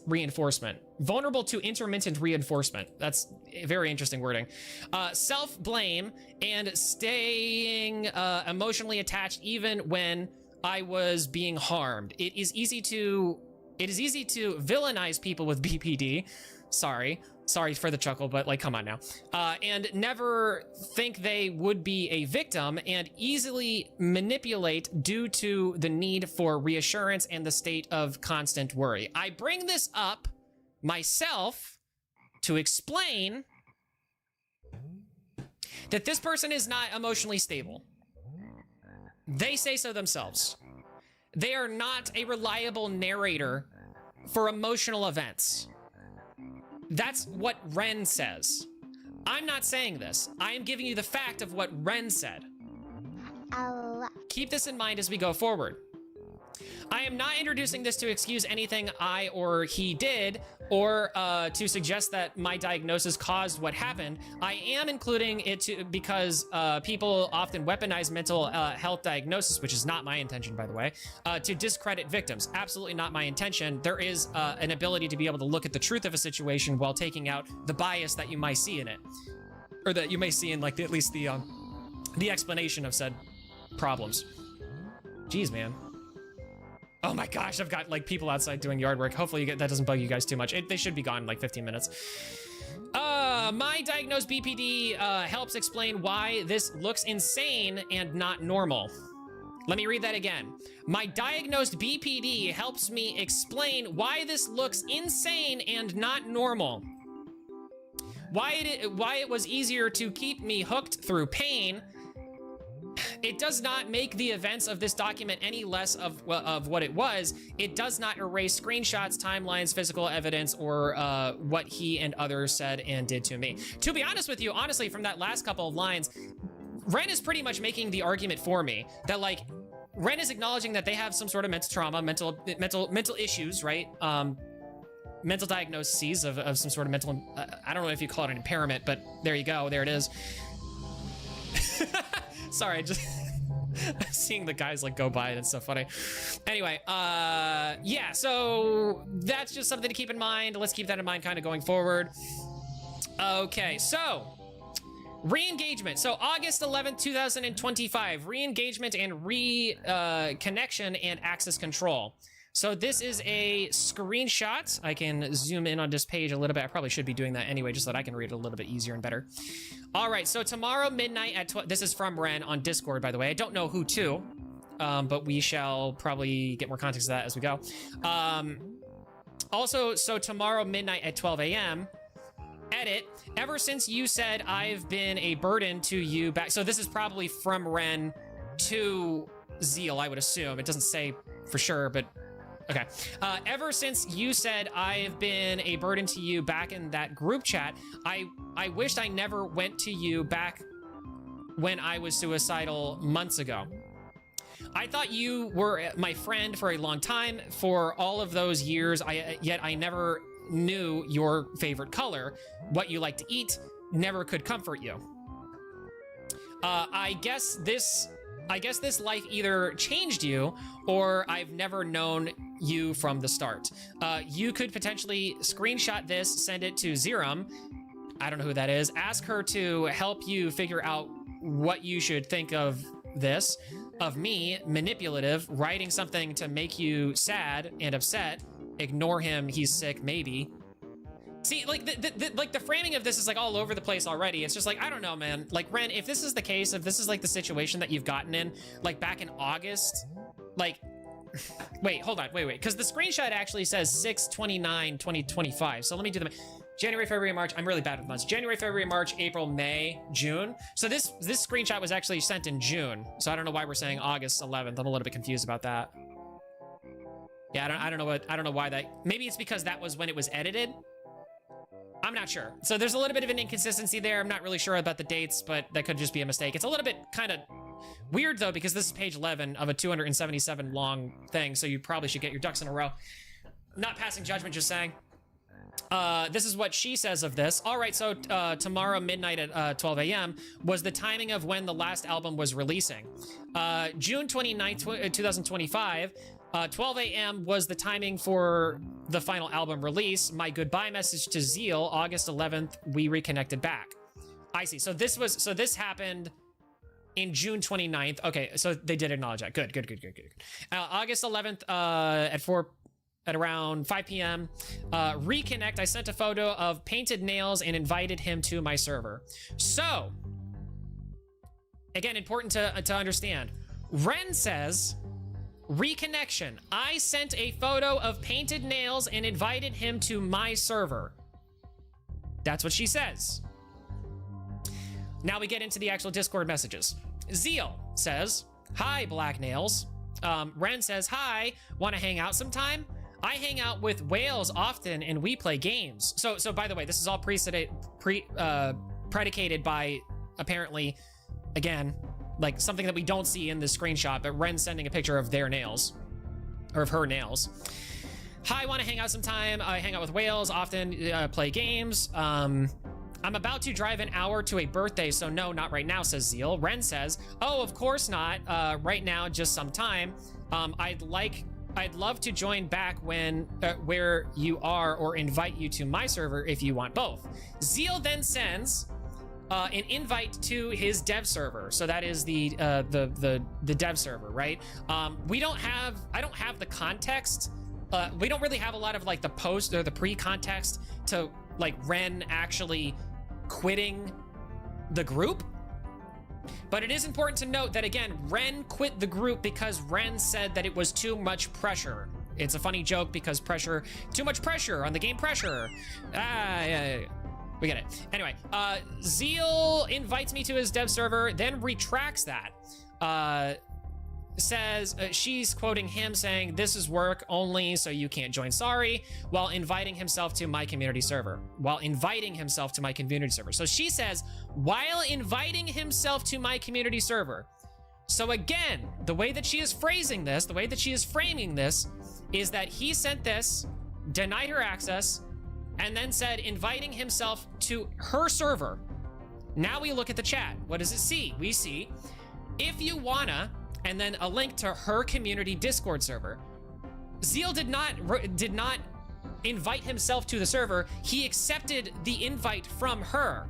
Speaker 2: reinforcement. Vulnerable to intermittent reinforcement. That's very interesting wording. Self-blame and staying emotionally attached even when I was being harmed. It is easy to villainize people with BPD. Sorry for the chuckle, but like, come on now. And never think they would be a victim, and easily manipulate due to the need for reassurance and the state of constant worry. I bring this up myself to explain that this person is not emotionally stable. They say so themselves. They are not a reliable narrator for emotional events. That's what Ren says. I'm not saying this. I am giving you the fact of what Ren said. Keep this in mind as we go forward. I am not introducing this to excuse anything I or he did, or to suggest that my diagnosis caused what happened. I am including it because people often weaponize mental health diagnosis, which is not my intention, by the way, to discredit victims. Absolutely not my intention. There is an ability to be able to look at the truth of a situation while taking out the bias that you might see in it, or that you may see in like at least the explanation of said problems. Jeez, man. Oh my gosh, I've got like people outside doing yard work. Hopefully that doesn't bug you guys too much. They should be gone in like 15 minutes. My diagnosed BPD helps explain why this looks insane and not normal. Let me read that again. My diagnosed BPD helps me explain why this looks insane and not normal. Why it was easier to keep me hooked through pain. It does not make the events of this document any less of what it was. It does not erase screenshots, timelines, physical evidence, or what he and others said and did to me. To be honest with you, honestly, from that last couple of lines, Ren is pretty much making the argument for me that, like, Ren is acknowledging that they have some sort of mental trauma, mental issues, right? Mental diagnoses of some sort of mental, I don't know if you call it an impairment, but there you go, there it is. Sorry, just seeing the guys like go by, it's so funny. Anyway, yeah, so that's just something to keep in mind. Let's keep that in mind kind of going forward. Okay, so re-engagement. So August 11th, 2025, re-engagement and reconnection and access control. So this is a screenshot. I can zoom in on this page a little bit. I probably should be doing that anyway, just so that I can read it a little bit easier and better. All right, so tomorrow midnight at 12, this is from Ren on Discord, by the way. I don't know who to, but we shall probably get more context to that as we go. Also, so tomorrow midnight at 12 a.m., edit, ever since you said I've been a burden to you back. So this is probably from Ren to Zeal, I would assume. It doesn't say for sure, but okay. Ever since you said I've been a burden to you back in that group chat, I wished I never went to you back when I was suicidal months ago. I thought you were my friend for a long time, for all of those years, yet I never knew your favorite color, what you like to eat, never could comfort you. I guess this life either changed you or I've never known you from the start. You could potentially screenshot this, send it to Zerum. I don't know who that is. Ask her to help you figure out what you should think of this, of me, manipulative, writing something to make you sad and upset. Ignore him, he's sick, maybe. See, like the framing of this is like all over the place already. It's just like, I don't know, man. Like, Ren, if this is the case, if this is like the situation that you've gotten in, like back in August, like, wait, hold on, wait, because the screenshot actually says 6/29/2025. So let me do the January, February, March. I'm really bad with months. January, February, March, April, May, June. So this screenshot was actually sent in June. So I don't know why we're saying August 11th. I'm a little bit confused about that. Yeah, I don't know why that. Maybe it's because that was when it was edited. I'm not sure. So there's a little bit of an inconsistency there. I'm not really sure about the dates, but that could just be a mistake. It's a little bit kind of weird though, because this is page 11 of a 277 long thing. So you probably should get your ducks in a row. Not passing judgment, just saying. This is what she says of this. All right, so tomorrow midnight at 12 a.m. was the timing of when the last album was releasing. June 29th, 2025, 12 a.m. was the timing for the final album release. My goodbye message to Zeal, August 11th, we reconnected back. I see. So this happened in June 29th. Okay, so they did acknowledge that. Good. August 11th at around 5 p.m. Reconnect. I sent a photo of painted nails and invited him to my server. So, again, important to understand. Ren says, reconnection. I sent a photo of painted nails and invited him to my server. That's what she says. Now we get into the actual Discord messages. Zeal says, hi, Black Nails. Ren says, hi, want to hang out sometime? I hang out with whales often and we play games. So by the way, this is all predicated by, apparently, again, like something that we don't see in the screenshot, but Ren sending a picture of their nails, or of her nails. Hi, want to hang out sometime? I hang out with whales often, play games. I'm about to drive an hour to a birthday, so no, not right now, says Zeal. Ren says, oh, of course not. Right now, just some time. I'd love to join back when where you are, or invite you to my server if you want both. Zeal then sends an invite to his dev server. So that is the dev server, right? I don't have the context. We don't really have a lot of like the post or the pre-context to like Ren actually quitting the group. But it is important to note that, again, Ren quit the group because Ren said that it was too much pressure. It's a funny joke because too much pressure on the game Pressure. Yeah. We get it. Anyway, Zeal invites me to his dev server, then retracts that. Says, she's quoting him saying, this is work only, so you can't join, sorry, while inviting himself to my community server. So she says, while inviting himself to my community server. So again, the way that she is phrasing this, the way that she is framing this, is that he sent this, denied her access, and then said inviting himself to her server. Now we look at the chat. What does it see? We see, if you wanna, and then a link to her community Discord server. Zeal did not invite himself to the server. He accepted the invite from her.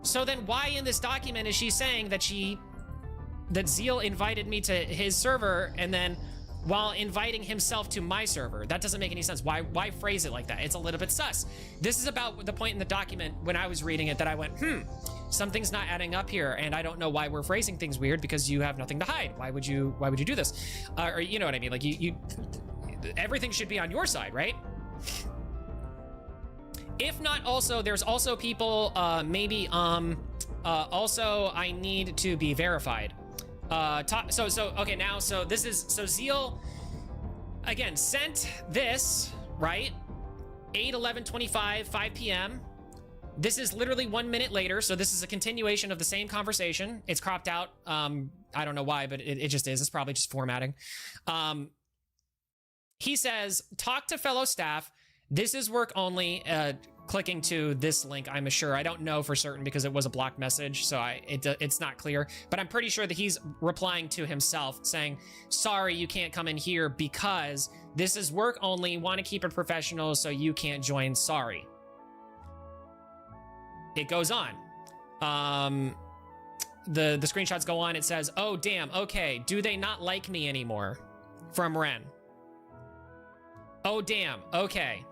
Speaker 2: So then why in this document is she saying that Zeal invited me to his server, and then while inviting himself to my server. That doesn't make any sense. Why phrase it like that? It's a little bit sus. This is about the point in the document when I was reading it that I went, something's not adding up here, and I don't know why we're phrasing things weird because you have nothing to hide. Why would you do this? Or you know what I mean? Like you everything should be on your side, right? If not, also there's also people maybe also I need to be verified. Okay, now so Zeal again sent this, right? 8/11/25 5 p.m. This is literally 1 minute later, so this is a continuation of the same conversation. It's cropped out. I don't know why, but it just is. It's probably just formatting. He says, talk to fellow staff. This is work only. Clicking to this link, I'm sure. I don't know for certain because it was a blocked message, so it's not clear. But I'm pretty sure that he's replying to himself saying, sorry, you can't come in here because this is work only. Want to keep it professional, so you can't join. Sorry. It goes on. The screenshots go on. It says, oh, damn. Okay. Do they not like me anymore? From Ren. Oh, damn. Okay.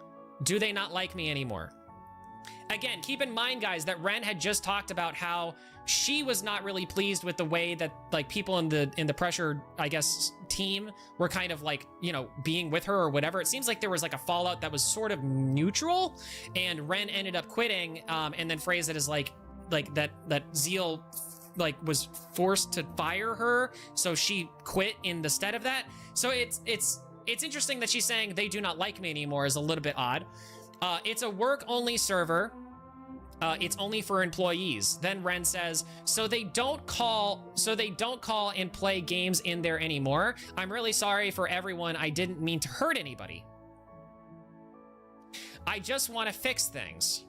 Speaker 2: Do they not like me anymore? Again, keep in mind, guys, that Ren had just talked about how she was not really pleased with the way that like people in the Pressure, I guess, team were kind of like, you know, being with her or whatever. It seems like there was like a fallout that was sort of neutral, and Ren ended up quitting, and then phrased it as like that Zeal like was forced to fire her, so she quit in the stead of that. So it's interesting that she's saying they do not like me anymore is a little bit odd. It's a work-only server. It's only for employees. Then Ren says, so they don't call and play games in there anymore. I'm really sorry for everyone. I didn't mean to hurt anybody. I just want to fix things.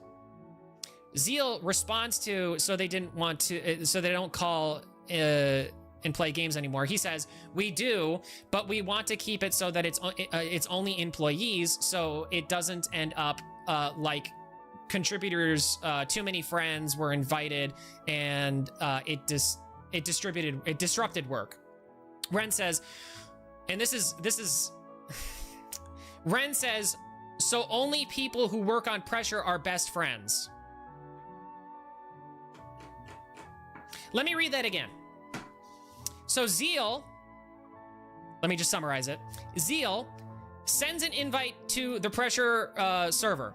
Speaker 2: Zeal responds to, so they didn't want to, so they don't call and play games anymore. He says, we do, but we want to keep it so that it's only employees, so it doesn't end up like contributors, too many friends were invited, and it disrupted work. Ren says, and this is Ren says, so only people who work on Pressure are best friends. Let me read that again. So Zeal, let me just summarize it. Zeal sends an invite to the Pressure server,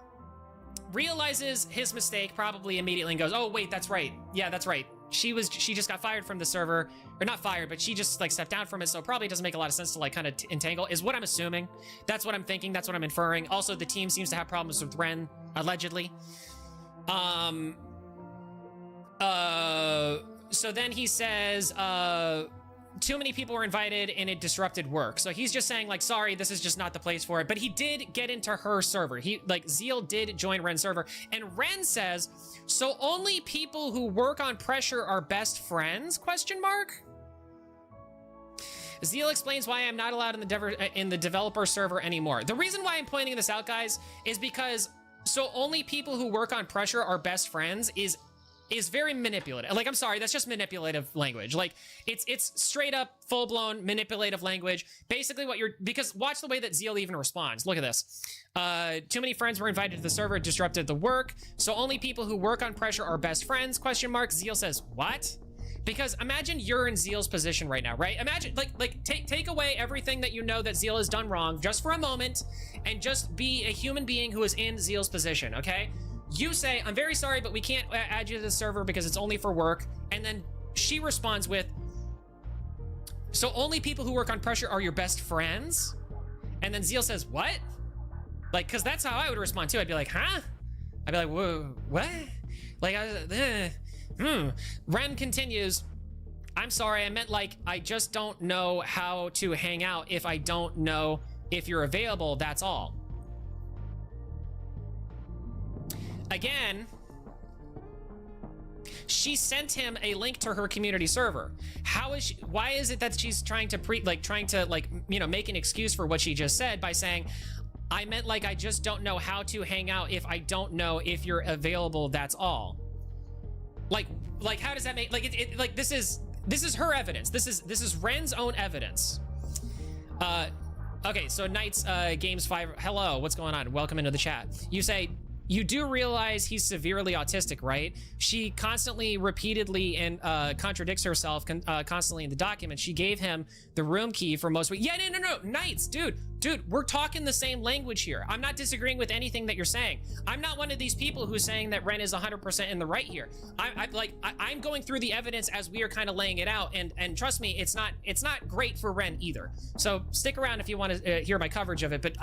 Speaker 2: realizes his mistake probably immediately and goes, oh wait, that's right. Yeah, that's right. She just got fired from the server, or not fired, but she just like stepped down from it. So it probably doesn't make a lot of sense to like kind of entangle, is what I'm assuming. That's what I'm thinking. That's what I'm inferring. Also, the team seems to have problems with Ren, allegedly. So then he says, too many people were invited and it disrupted work. So he's just saying like, sorry, this is just not the place for it. But he did get into her server. Zeal did join Ren's server. And Ren says, so only people who work on Pressure are best friends? Question mark. Zeal explains why I'm not allowed in the developer server anymore. The reason why I'm pointing this out, guys, is because so only people who work on Pressure are best friends is very manipulative. Like, I'm sorry, that's just manipulative language. Like, it's straight up full-blown manipulative language. Basically because watch the way that Zeal even responds. Look at this. Too many friends were invited to the server, disrupted the work. So only people who work on Pressure are best friends, question mark. Zeal says, what? Because imagine you're in Zeal's position right now, right? Imagine, take away everything that you know that Zeal has done wrong just for a moment and just be a human being who is in Zeal's position, okay? You say, I'm very sorry, but we can't add you to the server because it's only for work. And then she responds with, so only people who work on Pressure are your best friends? And then Zeal says, what? Like, because that's how I would respond too. I'd be like, huh? I'd be like, whoa, what? Like, Ren continues, I'm sorry, I meant like, I just don't know how to hang out if I don't know if you're available, that's all. Again, she sent him a link to her community server. Why is it that she's trying to make an excuse for what she just said by saying, I meant like, I just don't know how to hang out if I don't know if you're available, that's all. Like how does that make, this is her evidence. This is Ren's own evidence. Okay, so Knights Games 5. Hello, what's going on? Welcome into the chat. You say, you do realize he's severely autistic, right? She constantly, repeatedly, and contradicts herself constantly in the document. She gave him the room key for most weeks. Yeah, no. Knights, dude, we're talking the same language here. I'm not disagreeing with anything that you're saying. I'm not one of these people who's saying that Ren is 100% in the right here. I'm going through the evidence as we are kind of laying it out, and trust me, it's not great for Ren either. So stick around if you want to hear my coverage of it. But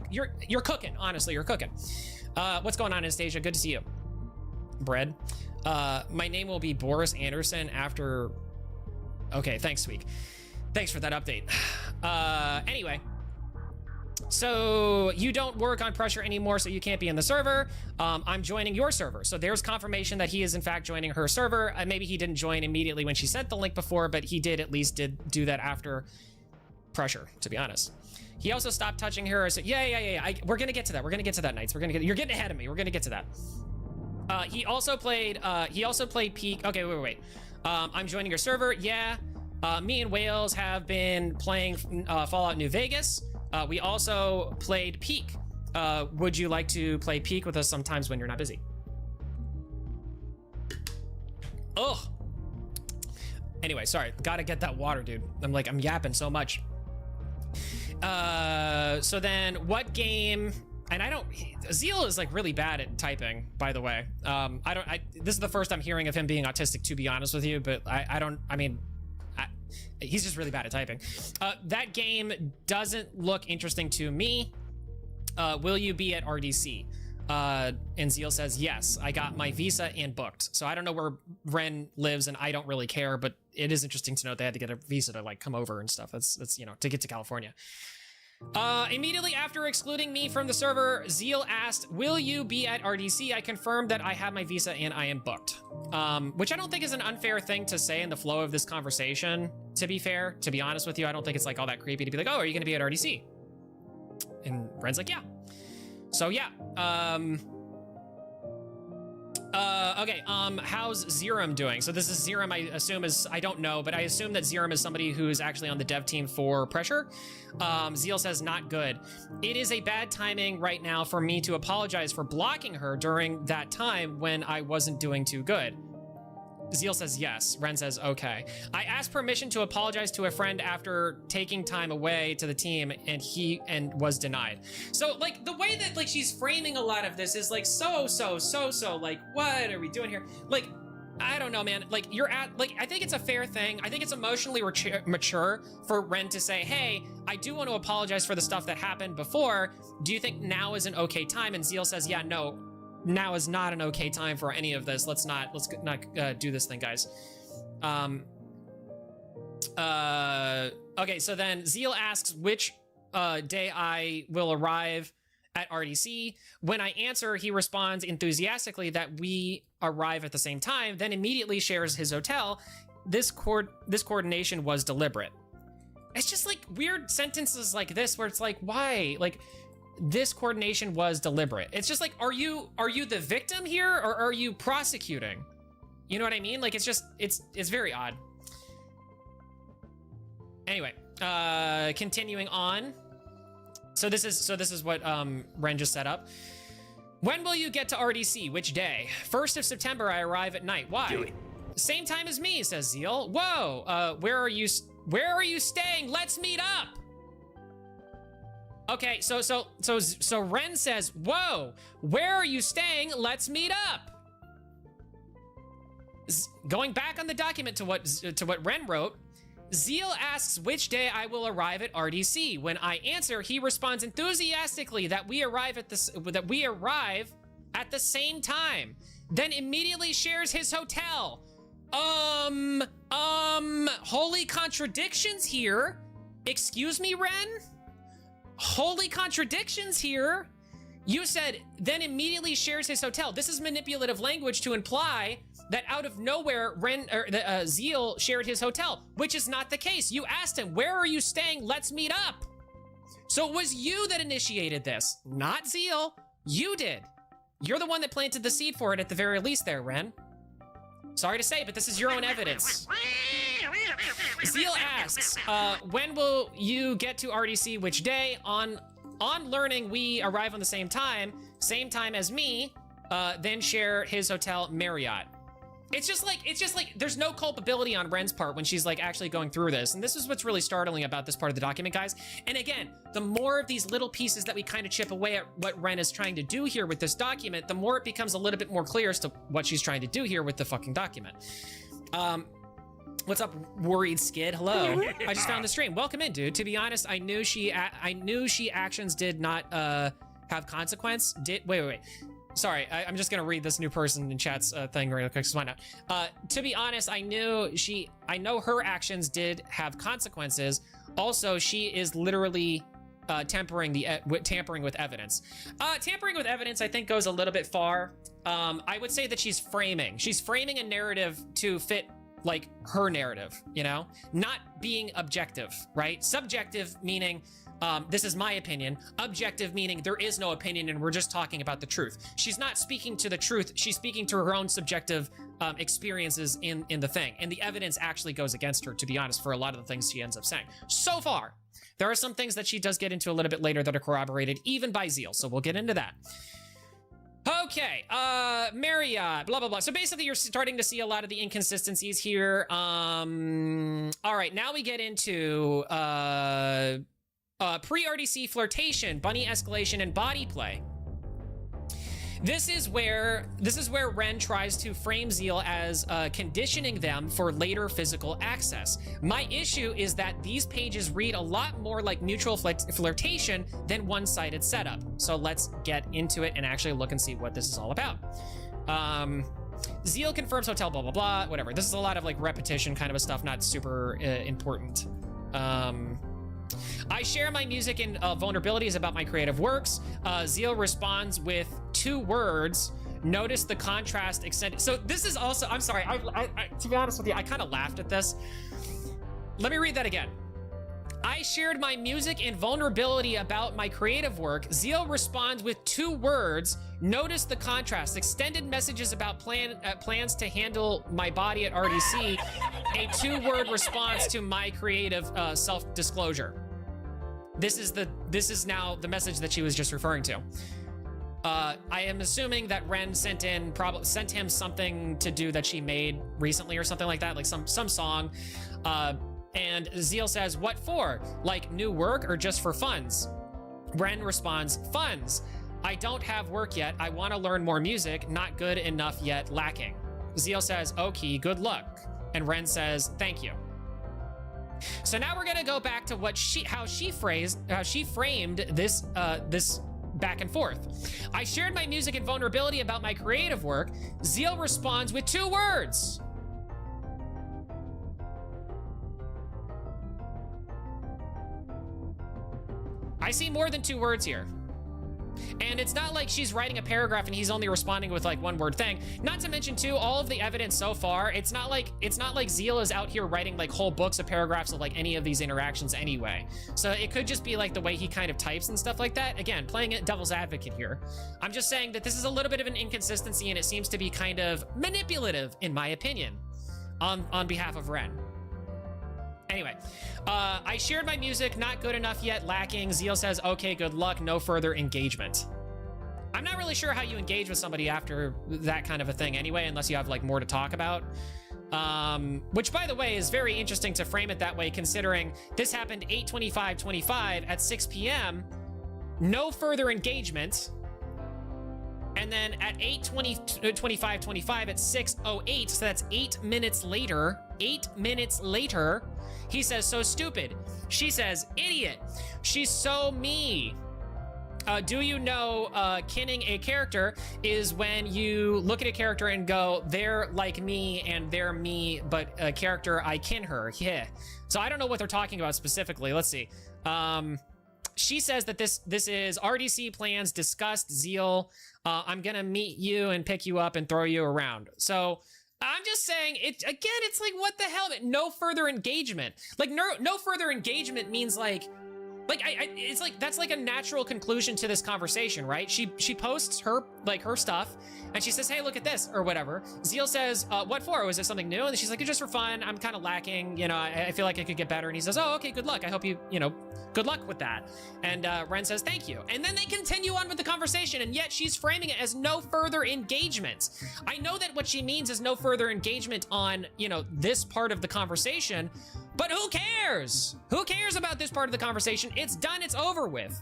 Speaker 2: you're cooking, honestly, you're cooking. What's going on, Anastasia? Good to see you. Bread. My name will be Boris Anderson after... Okay, thanks, Sweek. Thanks for that update. Anyway. So, you don't work on Pressure anymore, so you can't be in the server. I'm joining your server. So there's confirmation that he is, in fact, joining her server. Maybe he didn't join immediately when she sent the link before, but he did at least do that after Pressure, to be honest. He also stopped touching her. So yeah. We're gonna get to that. We're gonna get to that, Knights. You're getting ahead of me. We're gonna get to that. He also played Peak. Okay, wait. I'm joining your server. Yeah. Me and Wales have been playing Fallout New Vegas. We also played Peak. Would you like to play Peak with us sometimes when you're not busy? Ugh. Anyway, sorry. Gotta get that water, dude. I'm yapping so much. So then what game, and Zeal is like really bad at typing, by the way. This is the first I'm hearing of him being autistic, to be honest with you, but he's just really bad at typing. That game doesn't look interesting to me. Will you be at RDC? And Zeal says, yes, I got my visa and booked. So I don't know where Ren lives and I don't really care, but it is interesting to note they had to get a visa to like come over and stuff. That's to get to California. Immediately after excluding me from the server, Zeal asked, will you be at RDC? I confirmed that I have my visa and I am booked. Which I don't think is an unfair thing to say in the flow of this conversation, to be fair. To be honest with you, I don't think it's like all that creepy to be like, oh, are you gonna be at RDC? And Ren's like, yeah. So yeah, okay, how's Zerum doing? So this is Zerum, I assume I don't know, but I assume that Zerum is somebody who is actually on the dev team for Pressure. Zeal says, not good. It is a bad timing right now for me to apologize for blocking her during that time when I wasn't doing too good. Zeal says yes. Ren says okay. I asked permission to apologize to a friend after taking time away to the team, and was denied. So like the way that like she's framing a lot of this is like so like, what are we doing here? Like, I don't know, man. Like I think it's a fair thing. I think it's emotionally mature for Ren to say, hey, I do want to apologize for the stuff that happened before. Do you think now is an okay time? And Zeal says, yeah, no. Now is not an okay time for any of this. Let's not do this thing, guys. Okay, so then Zeal asks which day I will arrive at RDC. When I answer, he responds enthusiastically that we arrive at the same time, then immediately shares his hotel. This coordination was deliberate. It's just like weird sentences like this where it's like, why? Like, this coordination was deliberate. It's just like, are you the victim here or are you prosecuting? You know what I mean? Like, it's very odd. Anyway, continuing on. So this is what Ren just set up. When will you get to RDC? Which day? 1st of September, I arrive at night. Why?
Speaker 3: Do it.
Speaker 2: Same time as me, says Zeal. Whoa, where are you staying? Let's meet up. Okay, so Ren says, whoa, where are you staying? Let's meet up. Going back on the document to what Ren wrote, Zeal asks which day I will arrive at RDC. When I answer, he responds enthusiastically that we arrive at the same time, then immediately shares his hotel. Holy contradictions here. Excuse me, Ren? Holy contradictions here. You said, then immediately shares his hotel. This is manipulative language to imply that out of nowhere, Zeal shared his hotel, which is not the case. You asked him, where are you staying? Let's meet up. So it was you that initiated this, not Zeal. You did. You're the one that planted the seed for it at the very least there, Ren. Sorry to say, but this is your own evidence. Zeal asks, when will you get to RDC? Which day? On learning, we arrive on the same time as me. Then share his hotel Marriott. It's just like there's no culpability on Ren's part when she's like actually going through this. And this is what's really startling about this part of the document, guys. And again, the more of these little pieces that we kind of chip away at what Ren is trying to do here with this document, the more it becomes a little bit more clear as to what she's trying to do here with the fucking document. What's up, Worried Skid? Hello. I just found the stream. Welcome in, dude. To be honest, I knew she actions did not have consequence. Wait. Sorry, I'm just gonna read this new person in chat's thing real quick. Just find out. To be honest, I know her actions did have consequences. Also, she is literally tampering with evidence. Tampering with evidence, I think, goes a little bit far. I would say that she's framing a narrative to fit like her narrative, you know, not being objective, right? Subjective meaning. This is my opinion. Objective meaning there is no opinion and we're just talking about the truth. She's not speaking to the truth. She's speaking to her own subjective experiences in the thing. And the evidence actually goes against her, to be honest, for a lot of the things she ends up saying. So far, there are some things that she does get into a little bit later that are corroborated even by Zeal. So we'll get into that. Okay, Marriott, blah, blah, blah. So basically you're starting to see a lot of the inconsistencies here. All right, now we get into pre-RDC flirtation, bunny escalation, and body play. This is where Ren tries to frame Zeal as conditioning them for later physical access. My issue is that these pages read a lot more like mutual flirtation than one-sided setup. So let's get into it and actually look and see what this is all about. Zeal confirms hotel, blah, blah, blah, whatever. This is a lot of like repetition kind of a stuff, not super important. I share my music and vulnerabilities about my creative works. Zeal responds with 2 words. Notice the contrast extended. So this is also, I'm sorry, I to be honest with you, I kind of laughed at this. Let me read that again. I shared my music and vulnerability about my creative work. Zeal responds with 2 words. Notice the contrast. Extended messages about plans to handle my body at RDC. A 2-word response to my creative self-disclosure. This is now the message that she was just referring to. I am assuming that Ren sent him something to do that she made recently or something like that, like some song. And Zeal says, what for? Like new work or just for funds? Ren responds, funds. I don't have work yet. I want to learn more music. Not good enough yet. Lacking. Zeal says, okay, good luck. And Ren says, thank you. So now we're gonna go back to how she framed this back and forth. I shared my music and vulnerability about my creative work. Zeal responds with 2 words. I see more than 2 words here. And it's not like she's writing a paragraph and he's only responding with like 1-word thing. Not to mention too, all of the evidence so far, it's not like Zeal is out here writing like whole books of paragraphs of like any of these interactions anyway. So it could just be like the way he kind of types and stuff like that. Again, playing it devil's advocate here. I'm just saying that this is a little bit of an inconsistency and it seems to be kind of manipulative in my opinion on behalf of Ren. Anyway, I shared my music, not good enough yet, lacking. Zeal says, okay, good luck, no further engagement. I'm not really sure how you engage with somebody after that kind of a thing anyway, unless you have like more to talk about. Which by the way, is very interesting to frame it that way, considering this happened 8:25:25 at 6 p.m. No further engagement. And then at 8:25:25 at 6:08, so that's 8 minutes later, 8 minutes later, he says, so stupid. She says, idiot. She's so me. Do you know kinning a character is when you look at a character and go, they're like me and they're me, but a character, I kin her. Yeah. So I don't know what they're talking about specifically. Let's see. She says that this is RDC plans discussed. Zeal. I'm gonna meet you and pick you up and throw you around. So I'm just saying, it's like, what the hell? No further engagement. Like, no further engagement means like, Like, it's like, that's like a natural conclusion to this conversation, right? She posts her, like, her stuff, and she says, hey, look at this, or whatever. Zeal says, what for? Was it something new? And she's like, just for fun. I'm kind of lacking, you know, I feel like I could get better. And he says, oh, okay, good luck. I hope you know, good luck with that. And Ren says, thank you. And then they continue on with the conversation, and yet she's framing it as no further engagement. I know that what she means is no further engagement on, you know, this part of the conversation, but who cares? Who cares about this part of the conversation? It's done, it's over with.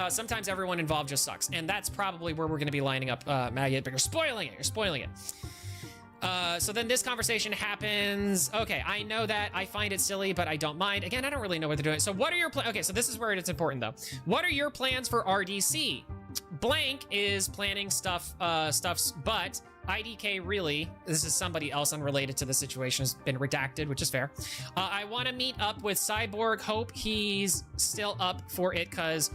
Speaker 2: Sometimes everyone involved just sucks, and that's probably where we're gonna be lining up, Maggot, but you're spoiling it, so then this conversation happens. Okay, I know that, I find it silly, but I don't mind. Again, I don't really know what they're doing. So what are your plans? Okay, so this is where it's important though. What are your plans for RDC? Blank is planning stuffs, but IDK really, this is somebody else unrelated to the situation, has been redacted, which is fair. I want to meet up with Cyborg. Hope he's still up for it, because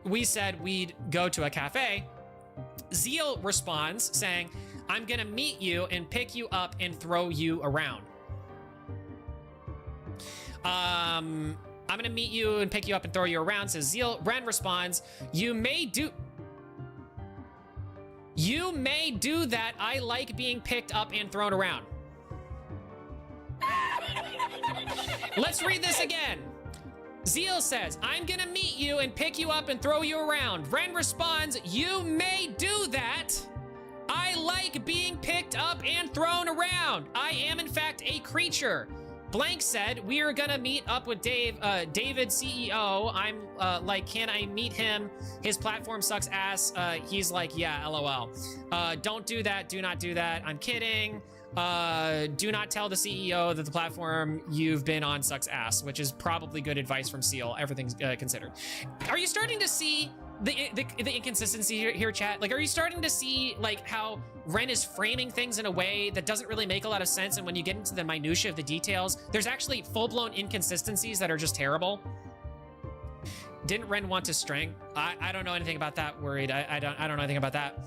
Speaker 2: we said we'd go to a cafe. Zeal responds saying, I'm gonna meet you and pick you up and throw you around. I'm gonna meet you and pick you up and throw you around, says Zeal. Ren responds, you may do that. I like being picked up and thrown around. Let's read this again. Zeal says, I'm gonna meet you and pick you up and throw you around. Ren responds, you may do that. I like being picked up and thrown around. I am in fact a creature. Blank said, we are gonna meet up with David CEO. I'm like, can I meet him? His platform sucks ass. He's like, yeah, LOL. Don't do that, do not do that. I'm kidding. Do not tell the CEO that the platform you've been on sucks ass, which is probably good advice from Zeal, everything's considered. Are you starting to see the inconsistency here, chat? Like, are you starting to see like how Ren is framing things in a way that doesn't really make a lot of sense, and when you get into the minutia of the details, there's actually full-blown inconsistencies that are just terrible? Didn't Ren want to string? I don't know anything about that. Worried. I don't know anything about that.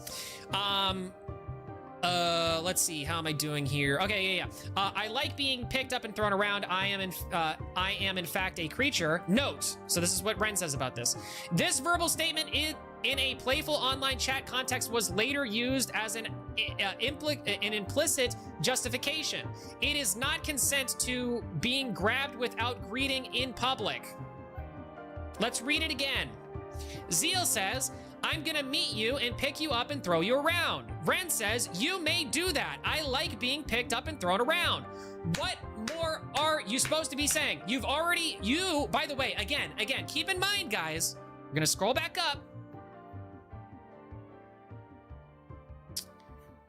Speaker 2: Let's see, how am I doing here? Okay, yeah. I like being picked up and thrown around. I am in fact a creature. Note, so this is what Ren says about this. This verbal statement in a playful online chat context was later used as an implicit justification. It is not consent to being grabbed without greeting in public. Let's read it again. Zeal says, I'm gonna meet you and pick you up and throw you around. Ren says, you may do that. I like being picked up and thrown around. What more are you supposed to be saying? By the way, again, keep in mind, guys, we're gonna scroll back up.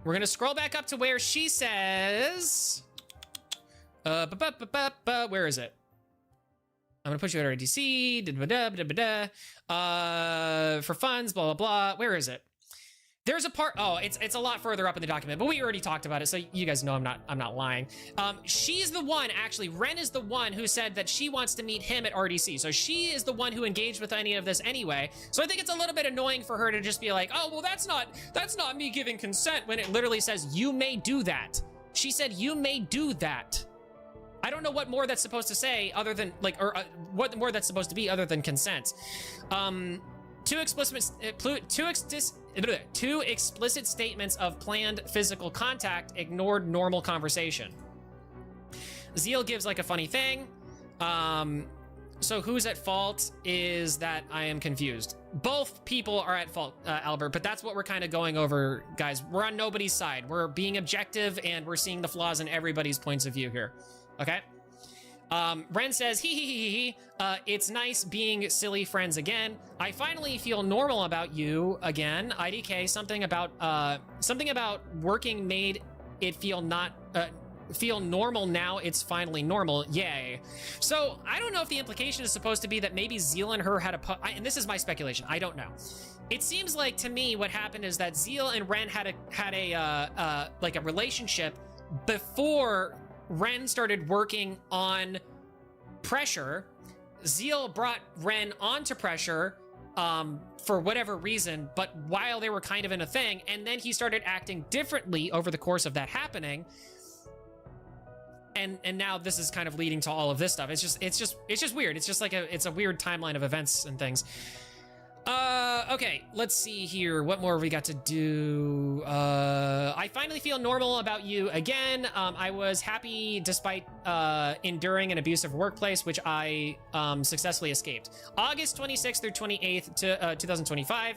Speaker 2: We're gonna scroll back up to where she says, where is it? I'm gonna put you at RDC, for funds, blah, blah, blah. Where is it? There's a part, oh, it's a lot further up in the document, but we already talked about it, so you guys know I'm not lying. She's the one, actually, Ren is the one who said that she wants to meet him at RDC, so she is the one who engaged with any of this anyway, so I think it's a little bit annoying for her to just be like, oh, well, that's not me giving consent, when it literally says, you may do that. She said, you may do that. I don't know what more that's supposed to say other than, like, or what more that's supposed to be other than consent. Two explicit statements of planned physical contact ignored normal conversation. Zeal gives like a funny thing. So who's at fault is that I am confused. Both people are at fault, Albert, but that's what we're kind of going over, guys. We're on nobody's side. We're being objective and we're seeing the flaws in everybody's points of view here. Okay. Ren says, it's nice being silly friends again. I finally feel normal about you again. IDK, something about working made it feel normal now. It's finally normal. Yay. So I don't know if the implication is supposed to be that maybe Zeal and her had and this is my speculation. I don't know. It seems like to me what happened is that Zeal and Ren had a relationship before Ren started working on Pressure. Zeal brought Ren onto Pressure for whatever reason, but while they were kind of in a thing, and then he started acting differently over the course of that happening. and now this is kind of leading to all of this stuff. It's just weird. It's just like it's a weird timeline of events and things. Okay, let's see here. What more have we got to do? I finally feel normal about you again. I was happy despite enduring an abusive workplace, which I successfully escaped. August 26th through 28th to 2025.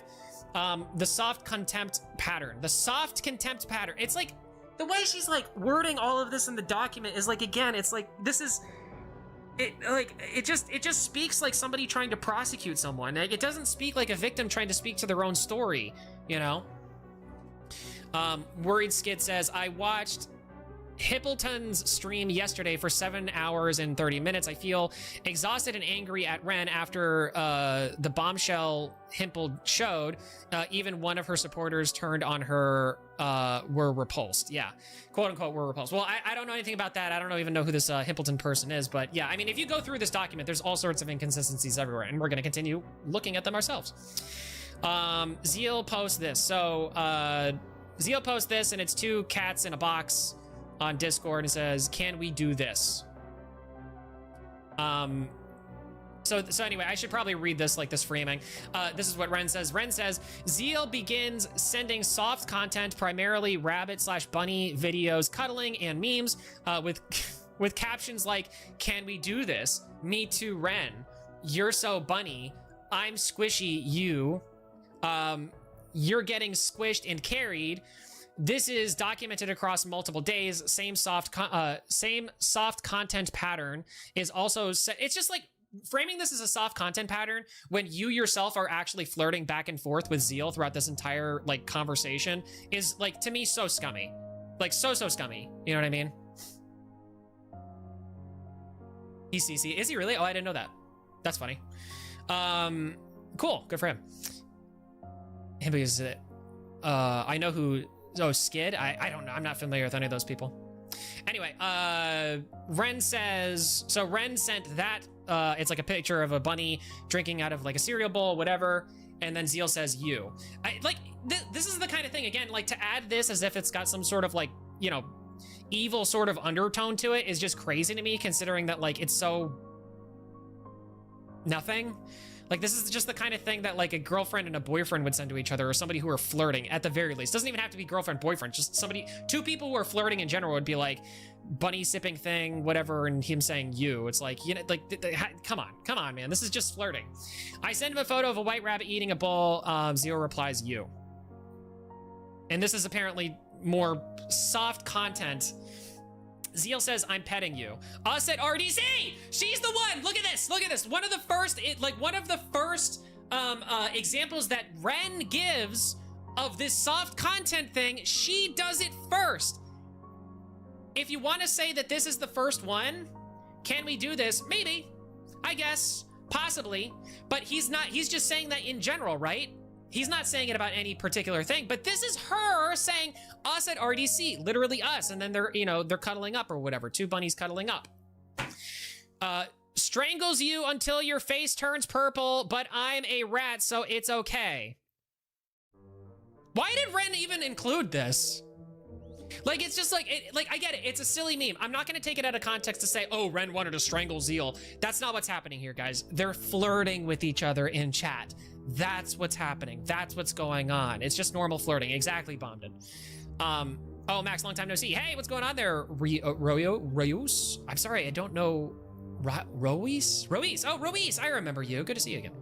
Speaker 2: The soft contempt pattern. The soft contempt pattern. It's like the way she's like wording all of this in the document is like, again, it's like this is. It just speaks like somebody trying to prosecute someone. Like, it doesn't speak like a victim trying to speak to their own story, you know? Worried Skid says, I watched Hippleton's stream yesterday for 7 hours and 30 minutes. I feel exhausted and angry at Ren after the bombshell Himple showed. Even one of her supporters turned on her, were repulsed. Yeah, quote unquote, were repulsed. Well, I don't know anything about that. I don't even know who this Hippleton person is, but yeah, I mean, if you go through this document, there's all sorts of inconsistencies everywhere, and we're going to continue looking at them ourselves. Zeal posts this. So Zeal posts this, and it's 2 cats in a box on Discord, and says, can we do this? So anyway, I should probably read this, like this framing. This is what Ren says. Ren says, Zeal begins sending soft content, primarily rabbit/bunny videos, cuddling, and memes, with captions like, can we do this? Me too, Ren. You're so bunny. I'm squishy, you. You're getting squished and carried. This is documented across multiple days. Same soft content pattern is also it's just like framing this as a soft content pattern when you yourself are actually flirting back and forth with Zeal throughout this entire like conversation is like, to me, so scummy. Like so scummy. You know what I mean? He's CC. Is he really? Oh, I didn't know that. That's funny. Cool. Good for him. Him is it. I know who. Oh, Skid? I don't know. I'm not familiar with any of those people. Anyway, Ren says, so Ren sent that, it's like a picture of a bunny drinking out of like a cereal bowl, whatever. And then Zeal says, you. This is the kind of thing, again, like to add this as if it's got some sort of like, you know, evil sort of undertone to it is just crazy to me, considering that like it's so nothing. Like, this is just the kind of thing that, like, a girlfriend and a boyfriend would send to each other, or somebody who are flirting, at the very least. Doesn't even have to be girlfriend, boyfriend. Just somebody, 2 people who are flirting in general would be like, bunny sipping thing, whatever, and him saying you. It's like, you know, like, come on, man. This is just flirting. I send him a photo of a white rabbit eating a bowl. Zeal replies, you. And this is apparently more soft content. Zeal says, I'm petting you. Us at RDC! She's the one! Look at this! Look at this! One of the first examples that Ren gives of this soft content thing, she does it first. If you want to say that this is the first one, can we do this? Maybe. I guess. Possibly. But he's just saying that in general, right? He's not saying it about any particular thing, but this is her saying us at RDC, literally us. And then they're cuddling up or whatever. 2 bunnies cuddling up. Strangles you until your face turns purple, but I'm a rat, so it's okay. Why did Ren even include this? Like, it's just like, I get it. It's a silly meme. I'm not going to take it out of context to say, oh, Ren wanted to strangle Zeal. That's not what's happening here, guys. They're flirting with each other in chat. That's what's happening. That's what's going on. It's just normal flirting. Exactly, Bombed. Oh, Max, long time no see. Hey, what's going on there? Royos? I'm sorry, I don't know. Rois? Oh, Rois, I remember you. Good to see you again.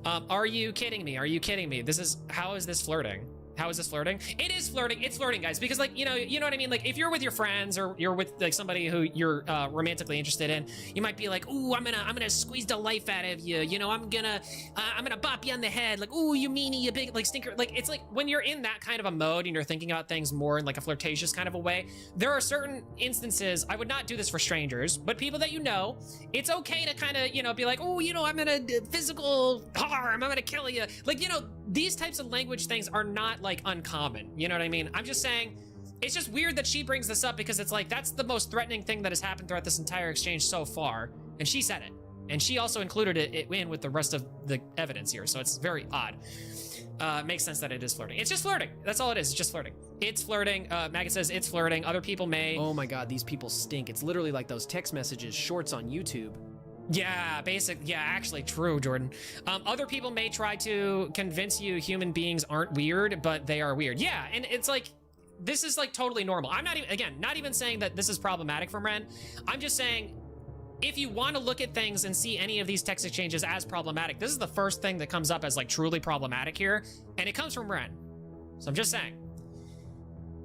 Speaker 2: Are you kidding me? Are you kidding me? How is this flirting? How is this flirting? It is flirting. It's flirting, guys, because like, you know what I mean? Like, if you're with your friends or you're with like somebody who you're romantically interested in, you might be like, ooh, I'm gonna squeeze the life out of you. You know, I'm gonna bop you on the head. Like, ooh, you meanie, you big like stinker. Like, it's like when you're in that kind of a mode and you're thinking about things more in like a flirtatious kind of a way, there are certain instances, I would not do this for strangers, but people that you know, it's okay to kind of, you know, be like, oh, you know, I'm gonna physical harm. I'm gonna kill you. Like, you know, these types of language things are not like uncommon. You know what I mean? I'm just saying, it's just weird that she brings this up because it's like, that's the most threatening thing that has happened throughout this entire exchange so far. And she said it. And she also included it in with the rest of the evidence here. So it's very odd. makes sense that it is flirting. It's just flirting. That's all it is. It's just flirting. It's flirting. Maggot says it's flirting. Other people may.
Speaker 4: Oh my God, these people stink. It's literally like those text messages shorts on YouTube.
Speaker 2: Yeah, actually true, Jordan. Other people may try to convince you human beings aren't weird, but they are weird. Yeah, and it's like, this is like totally normal. I'm not even, again, not even saying that this is problematic from Ren. I'm just saying, if you want to look at things and see any of these text exchanges as problematic, this is the first thing that comes up as like truly problematic here, and it comes from Ren. So I'm just saying.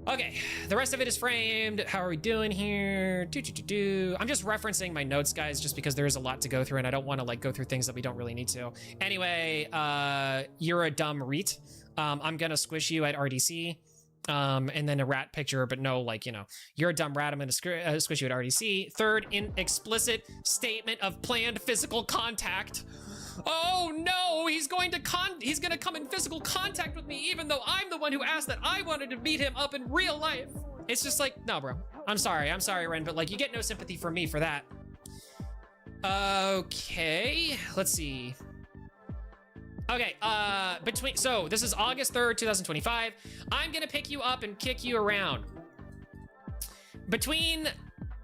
Speaker 2: Okay, the rest of it is framed. How are we doing here? I'm just referencing my notes, guys, just because there is a lot to go through, and I don't want to like go through things that we don't really need to. Anyway, you're a dumb reet. I'm gonna squish you at RDC. And then a rat picture, but no, like, you know, you're a dumb rat. I'm gonna squish you at RDC. Third, in explicit statement of planned physical contact. Oh no, he's gonna come in physical contact with me, even though I'm the one who asked that I wanted to meet him up in real life. It's just like, no, bro. I'm sorry, Ren, but like, you get no sympathy from me for that. Okay, let's see. Okay, so this is August 3rd, 2025. I'm gonna pick you up and kick you around. Between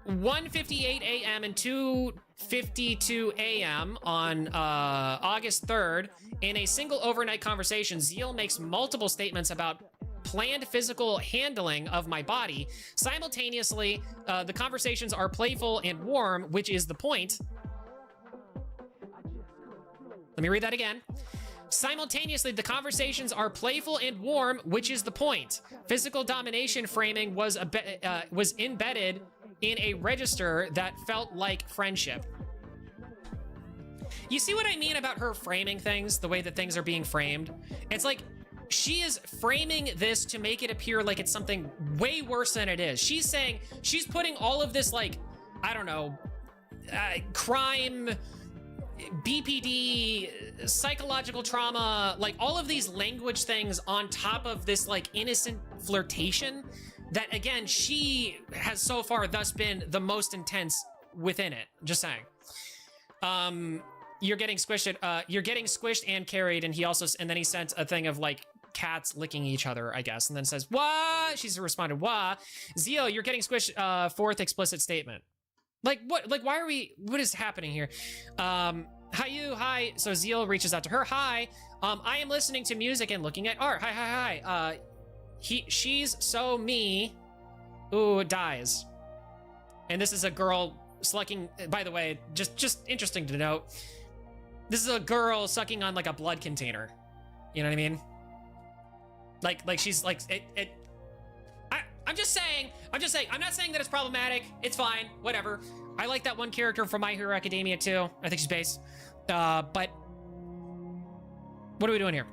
Speaker 2: 1:58 a.m. and 2:52 a.m. on August 3rd, in a single overnight conversation, Zeal makes multiple statements about planned physical handling of my body. Simultaneously, the conversations are playful and warm, which is the point. Let me read that again. Simultaneously, the conversations are playful and warm, which is the point. Physical domination framing was embedded in a register that felt like friendship. You see what I mean about her framing things, the way that things are being framed? It's like, she is framing this to make it appear like it's something way worse than it is. She's saying, she's putting all of this, like, I don't know, crime, BPD, psychological trauma, like all of these language things on top of this like innocent flirtation that, again, she has so far thus been the most intense within it. Just saying. You're getting squished and carried, and then he sent a thing of like cats licking each other, I guess, and then says, "Wah?" She's responded, "Wah." Zeal, you're getting squished. Fourth explicit statement. Like, what? Like, why are we? What is happening here? Hi. So Zeal reaches out to her. Hi. I am listening to music and looking at art. Hi. She's so me. Ooh, dies. And this is a girl sucking. By the way, just interesting to note. This is a girl sucking on like a blood container. You know what I mean? Like she's like it. I'm just saying, I'm not saying that it's problematic. It's fine, whatever. I like that one character from My Hero Academia too. I think she's base. But what are we doing here?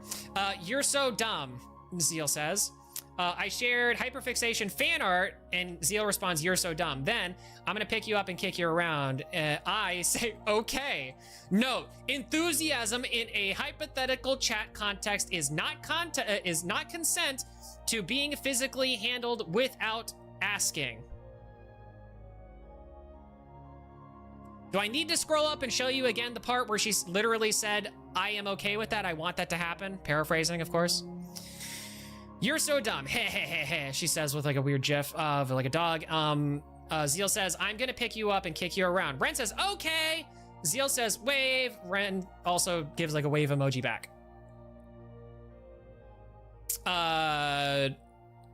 Speaker 2: You're so dumb, Zeal says. I shared hyperfixation fan art, and Zeal responds, "You're so dumb." Then I'm gonna pick you up and kick you around. I say, "Okay." Note: enthusiasm in a hypothetical chat context is not consent to being physically handled without asking. Do I need to scroll up and show you again the part where she literally said, "I am okay with that. I want that to happen"? Paraphrasing, of course. You're so dumb. Heh, she says with like a weird gif of like a dog. Zeal says, "I'm gonna pick you up and kick you around." Ren says, "Okay." Zeal says, "Wave." Ren also gives like a wave emoji back.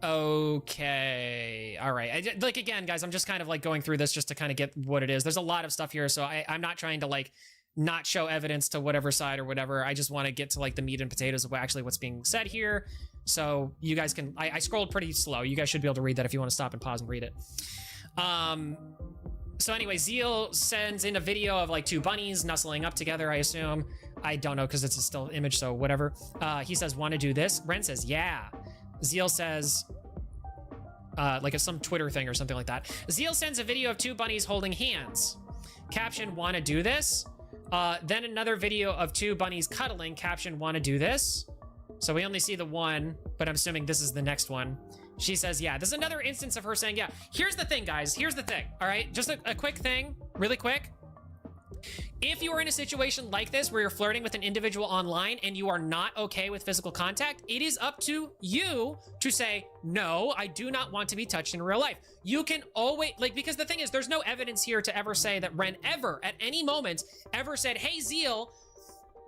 Speaker 2: Okay. All right. Like, again, guys, I'm just kind of like going through this just to kind of get what it is. There's a lot of stuff here, so I'm not trying to like not show evidence to whatever side or whatever. I just want to get to like the meat and potatoes of actually what's being said here. So you guys can, I scrolled pretty slow. You guys should be able to read that if you want to stop and pause and read it. So anyway, Zeal sends in a video of like two bunnies nuzzling up together, I assume. I don't know because it's a still image, so whatever. He says, "Want to do this?" Ren says, "Yeah." Zeal says, like some Twitter thing or something like that. Zeal sends a video of two bunnies holding hands. Caption, "Want to do this?" Then another video of two bunnies cuddling. Caption, "Want to do this?" So we only see the one, but I'm assuming this is the next one. She says, "Yeah." This is another instance of her saying, "Yeah." Here's the thing, guys. Here's the thing. All right, just a quick thing, really quick. If you are in a situation like this where you're flirting with an individual online and you are not okay with physical contact, it is up to you to say, no, I do not want to be touched in real life. You can always, like, because the thing is, there's no evidence here to ever say that Ren ever, at any moment, ever said, hey, Zeal,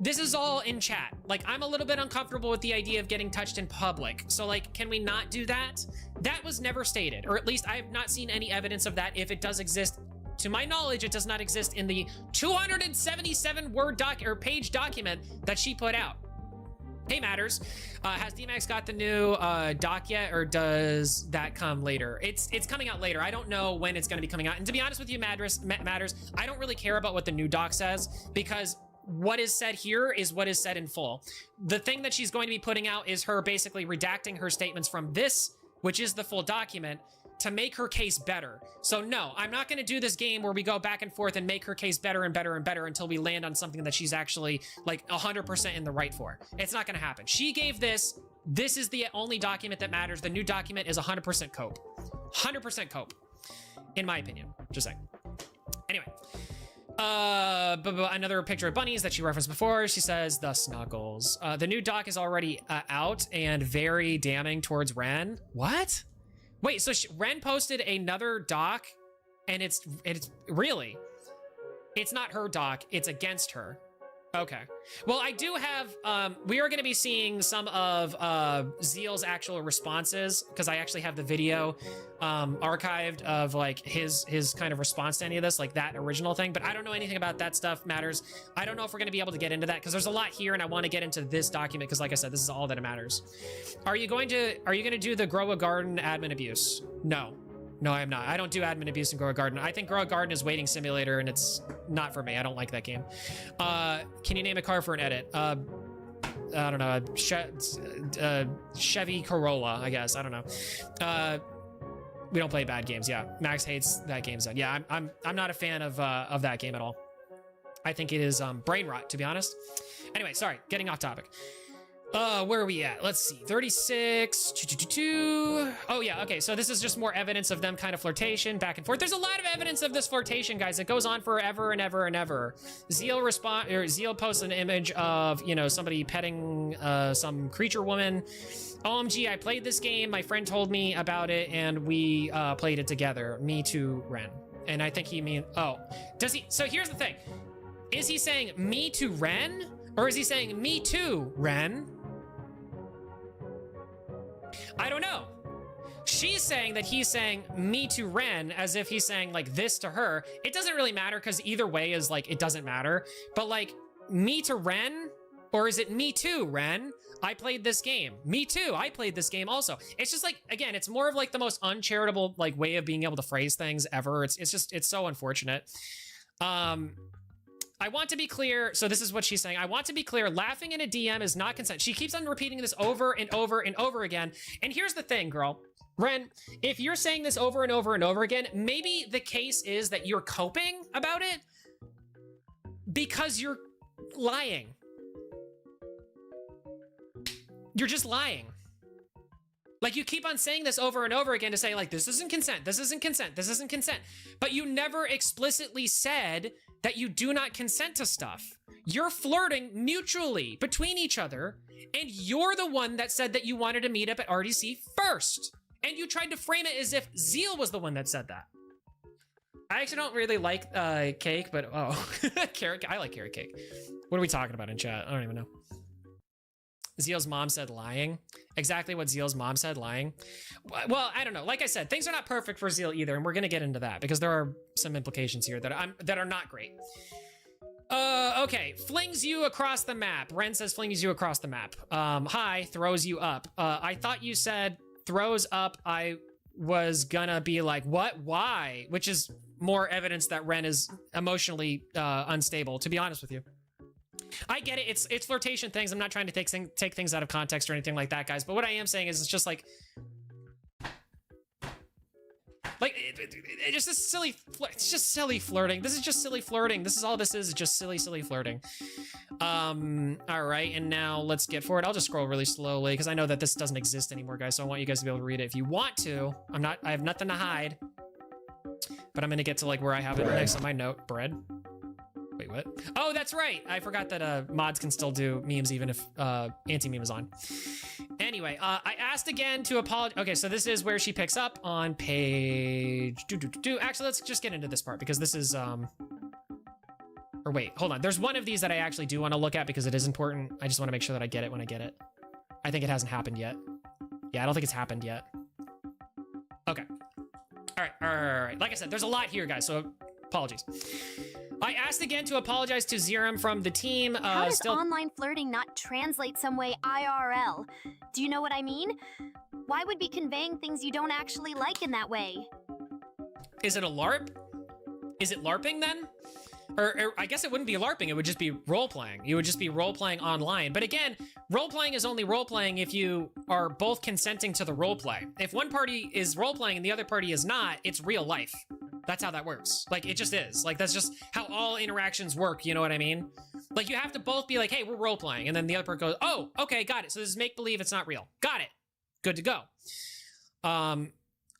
Speaker 2: this is all in chat. Like, I'm a little bit uncomfortable with the idea of getting touched in public. So, like, can we not do that? That was never stated, or at least I have not seen any evidence of that. If it does exist, to my knowledge, it does not exist in the 277 word page document that she put out. Hey, Matters, has DMAX got the new doc yet, or does that come later? It's coming out later. I don't know when it's going to be coming out. And to be honest with you, Matters, I don't really care about what the new doc says, because what is said here is what is said in full. The thing that she's going to be putting out is her basically redacting her statements from this, which is the full document, to make her case better. So no, I'm not going to do this game where we go back and forth and make her case better and better and better until we land on something that she's actually like 100% in the right for. It's not going to happen. She gave this. This is the only document that matters. The new document is 100% cope. 100% cope, in my opinion. Just saying. Anyway. Another picture of bunnies that she referenced before. She says, the snuggles. The new doc is already out and very damning towards Ren. What? Wait, so Ren posted another doc, and it's really, it's not her doc, it's against her. Okay. Well, I do have, we are going to be seeing some of Zeal's actual responses, because I actually have the video archived of like his kind of response to any of this, like that original thing, but I don't know anything about that stuff. Matters. I don't know if we're going to be able to get into that, because there's a lot here, and I want to get into this document, because like I said, this is all that matters. Are you going to do the Grow a Garden admin abuse? No. No, I am not. I don't do admin abuse in Grow a Garden. I think Grow a Garden is waiting simulator, and it's not for me. I don't like that game. Can you name a car for an edit? I don't know. Chevy Corolla, I guess. I don't know. We don't play bad games. Yeah, Max hates that game zone. Yeah, I'm not a fan of that game at all. I think it is brain rot, to be honest. Anyway, sorry, getting off topic. Where are we at? Let's see, 36, 222. Oh yeah, okay, so this is just more evidence of them kind of flirtation back and forth. There's a lot of evidence of this flirtation, guys. It goes on forever and ever and ever. Zeal posts an image of, you know, somebody petting some creature woman. OMG, I played this game. My friend told me about it, and we played it together. Me too, Ren. And I think he mean, oh, does he? So here's the thing. Is he saying me to Ren? Or is he saying me too, Ren? I don't know. She's saying that he's saying me to Ren as if he's saying like this to her. It doesn't really matter, because either way is like, it doesn't matter. But like, me to Ren? Or is it me too, Ren? I played this game. Me too, I played this game also. It's just like, again, it's more of like the most uncharitable like way of being able to phrase things ever. It's so unfortunate. I want to be clear. So this is what she's saying. I want to be clear. Laughing in a DM is not consent. She keeps on repeating this over and over and over again. And here's the thing, girl. Ren, if you're saying this over and over and over again, maybe the case is that you're coping about it because you're lying. You're just lying. Like, you keep on saying this over and over again to say, like, this isn't consent, this isn't consent, this isn't consent. But you never explicitly said that you do not consent to stuff. You're flirting mutually between each other, and you're the one that said that you wanted to meet up at RDC first. And you tried to frame it as if Zeal was the one that said that. I actually don't really like cake, but oh, carrot. I like carrot cake. What are we talking about in chat? I don't even know. Zeal's mom said lying. Exactly what Zeal's mom said, lying. Well, I don't know. Like I said, things are not perfect for Zeal either, and we're gonna get into that because there are some implications here that are not great. Okay, flings you across the map. Ren says flings you across the map. Hi, throws you up. I thought you said throws up. I was gonna be like, what? Why? Which is more evidence that Ren is emotionally unstable, to be honest with you. I get it. It's flirtation things. I'm not trying to take things out of context or anything like that, guys. But what I am saying is it's just like it's just silly. It's just silly flirting. This is just silly flirting. This is all this is just silly flirting. All right, and now let's get forward. I'll just scroll really slowly because I know that this doesn't exist anymore, guys. So I want you guys to be able to read it if you want to. I have nothing to hide. But I'm gonna get to like where I have it next on my note. Bread. Wait, what? Oh, that's right. I forgot that mods can still do memes even if anti-meme is on. Anyway, I asked again to apologize. Okay, so this is where she picks up on page... Actually, let's just get into this part because this is... Or wait, hold on. There's one of these that I actually do want to look at because it is important. I just want to make sure that I get it when I get it. I think it hasn't happened yet. Yeah, I don't think it's happened yet. Okay. All right. Like I said, there's a lot here, guys, so apologies. I asked again to apologize to Zerum from the team.
Speaker 6: How does online flirting not translate some way IRL? Do you know what I mean? Why would be conveying things you don't actually like in that way?
Speaker 2: Is it a LARP? Is it LARPing then? Or I guess it wouldn't be LARPing, it would just be role-playing. You would just be role-playing online. But again, role-playing is only role-playing if you are both consenting to the role-play. If one party is role-playing and the other party is not, it's real life. That's how that works. Like, it just is. Like, that's just how all interactions work, you know what I mean? Like, you have to both be like, hey, we're role-playing. And then the other person goes, oh, okay, got it. So this is make-believe, it's not real. Got it. Good to go.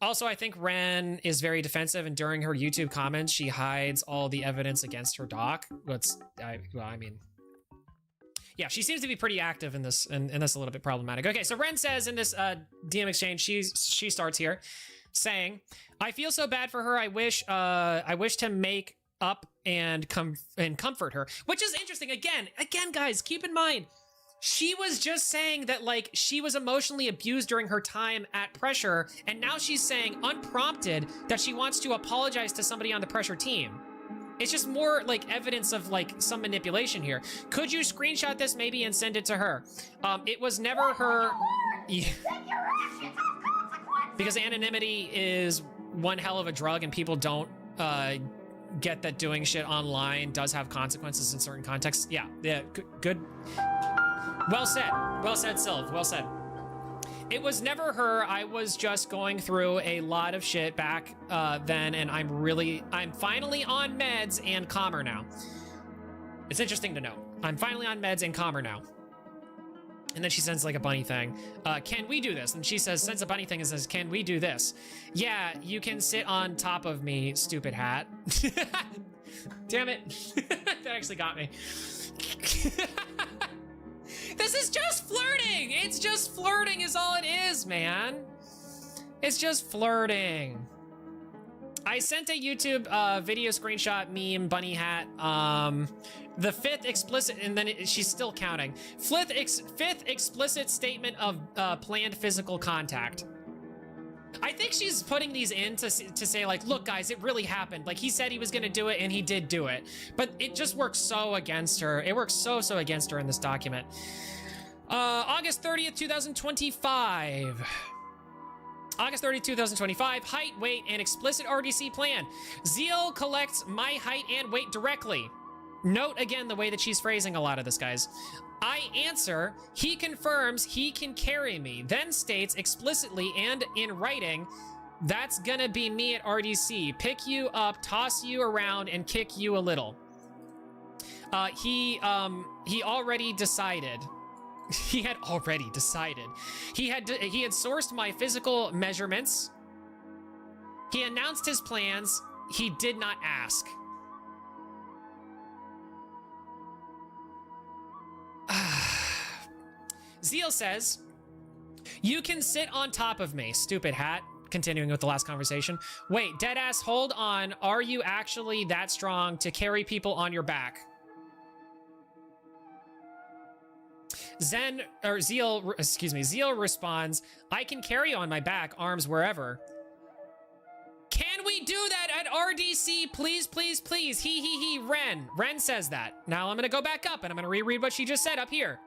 Speaker 2: Also, I think Ren is very defensive, and during her YouTube comments, she hides all the evidence against her doc. Yeah, she seems to be pretty active in this, and that's a little bit problematic. Okay, so Ren says in this DM exchange, she starts here, saying, "I feel so bad for her. I wish to make up and comfort her," which is interesting. Again, guys, keep in mind. She was just saying that, like, she was emotionally abused during her time at Pressure, and now she's saying, unprompted, that she wants to apologize to somebody on the Pressure team. It's just more, like, evidence of, like, some manipulation here. Could you screenshot this, maybe, and send it to her? It was never her... Yeah. Because anonymity is one hell of a drug, and people don't, get that doing shit online does have consequences in certain contexts. Yeah, good... Well said, Sylv, well said. It was never her. I was just going through a lot of shit back then, and I'm finally on meds and calmer now. It's interesting to know. I'm finally on meds and calmer now. And then she sends like a bunny thing. Can we do this? And she sends a bunny thing and says, can we do this? Yeah, you can sit on top of me, stupid hat. Damn it. That actually got me. This is just flirting! It's just flirting is all it is, man. It's just flirting. I sent a YouTube video screenshot meme bunny hat. The fifth explicit, and then she's still counting. Fifth explicit statement of planned physical contact. I think she's putting these in to say, like, look, guys, it really happened. Like, he said he was gonna do it, and he did do it. But it just works so against her. It works so against her in this document. August 30th, 2025. August 30th, 2025. Height, weight, and explicit RDC plan. Zeal collects my height and weight directly. Note again the way that she's phrasing a lot of this, guys. I answer, he confirms he can carry me, then states explicitly and in writing, that's gonna be me at RDC. Pick you up, toss you around, and kick you a little. He already decided. He had already decided. He had sourced my physical measurements. He announced his plans. He did not ask. Zeal says, you can sit on top of me, stupid hat. Continuing with the last conversation. Wait, deadass, hold on. Are you actually that strong to carry people on your back? Zeal responds, I can carry on my back, arms wherever. Can we do that at RDC? Please, please, please. He, Ren. Ren says that. Now I'm gonna go back up and I'm gonna reread what she just said up here.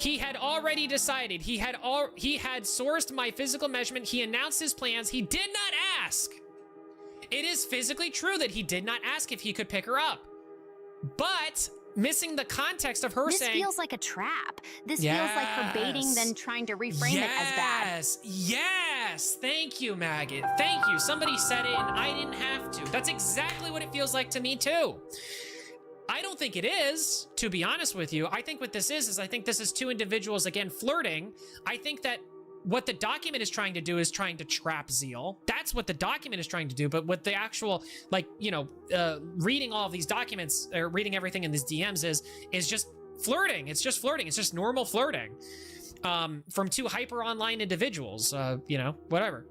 Speaker 2: He had already decided. He had sourced my physical measurement. He announced his plans. He did not ask. It is physically true that he did not ask if he could pick her up. But missing the context of her saying...
Speaker 6: This feels like a trap. This feels like her baiting, then trying to reframe it as bad.
Speaker 2: Yes. Thank you, Maggot. Thank you. Somebody said it and I didn't have to. That's exactly what it feels like to me too. I don't think it is, to be honest with you. I think what this is I think this is two individuals, again, flirting. I think that what the document is trying to do is trying to trap Zeal. That's what the document is trying to do. But what the actual, like, you know, reading all of these documents or reading everything in these DMs is just flirting. It's just flirting. It's just normal flirting from two hyper online individuals. You know, whatever.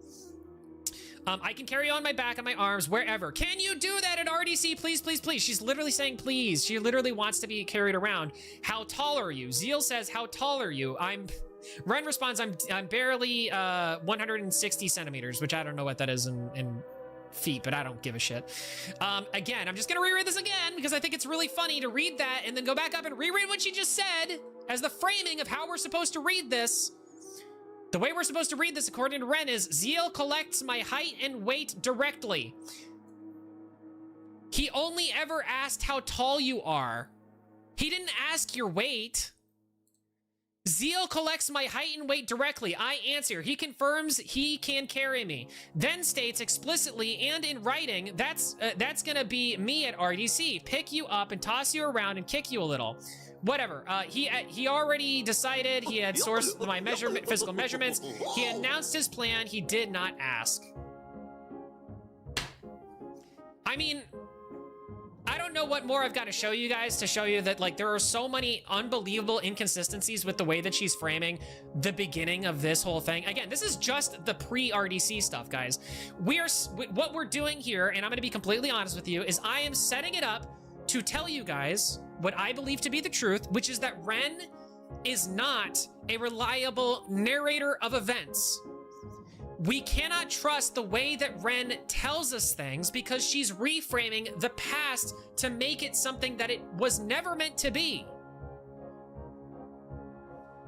Speaker 2: I can carry you on my back, on my arms, wherever. Can you do that at RDC? Please, please, please. She's literally saying please. She literally wants to be carried around. How tall are you? Zeal says, how tall are you? Ren responds, I'm barely 160 centimeters, which I don't know what that is in feet, but I don't give a shit. Again, I'm just gonna reread this again because I think it's really funny to read that and then go back up and reread what she just said as the framing of how we're supposed to read this. The way we're supposed to read this, according to Ren, is Zeal collects my height and weight directly. He only ever asked how tall you are. He didn't ask your weight. Zeal collects my height and weight directly. I answer. He confirms he can carry me. Then states explicitly and in writing, that's gonna be me at RDC. Pick you up and toss you around and kick you a little. Whatever. He already decided. He had sourced my physical measurements. He announced his plan. He did not ask. I mean, I don't know what more I've got to show you guys to show you that, like, there are so many unbelievable inconsistencies with the way that she's framing the beginning of this whole thing. Again, this is just the pre-RDC stuff, guys. What we're doing here, and I'm going to be completely honest with you, is I am setting it up to tell you guys what I believe to be the truth, which is that Ren is not a reliable narrator of events. We cannot trust the way that Ren tells us things because she's reframing the past to make it something that it was never meant to be.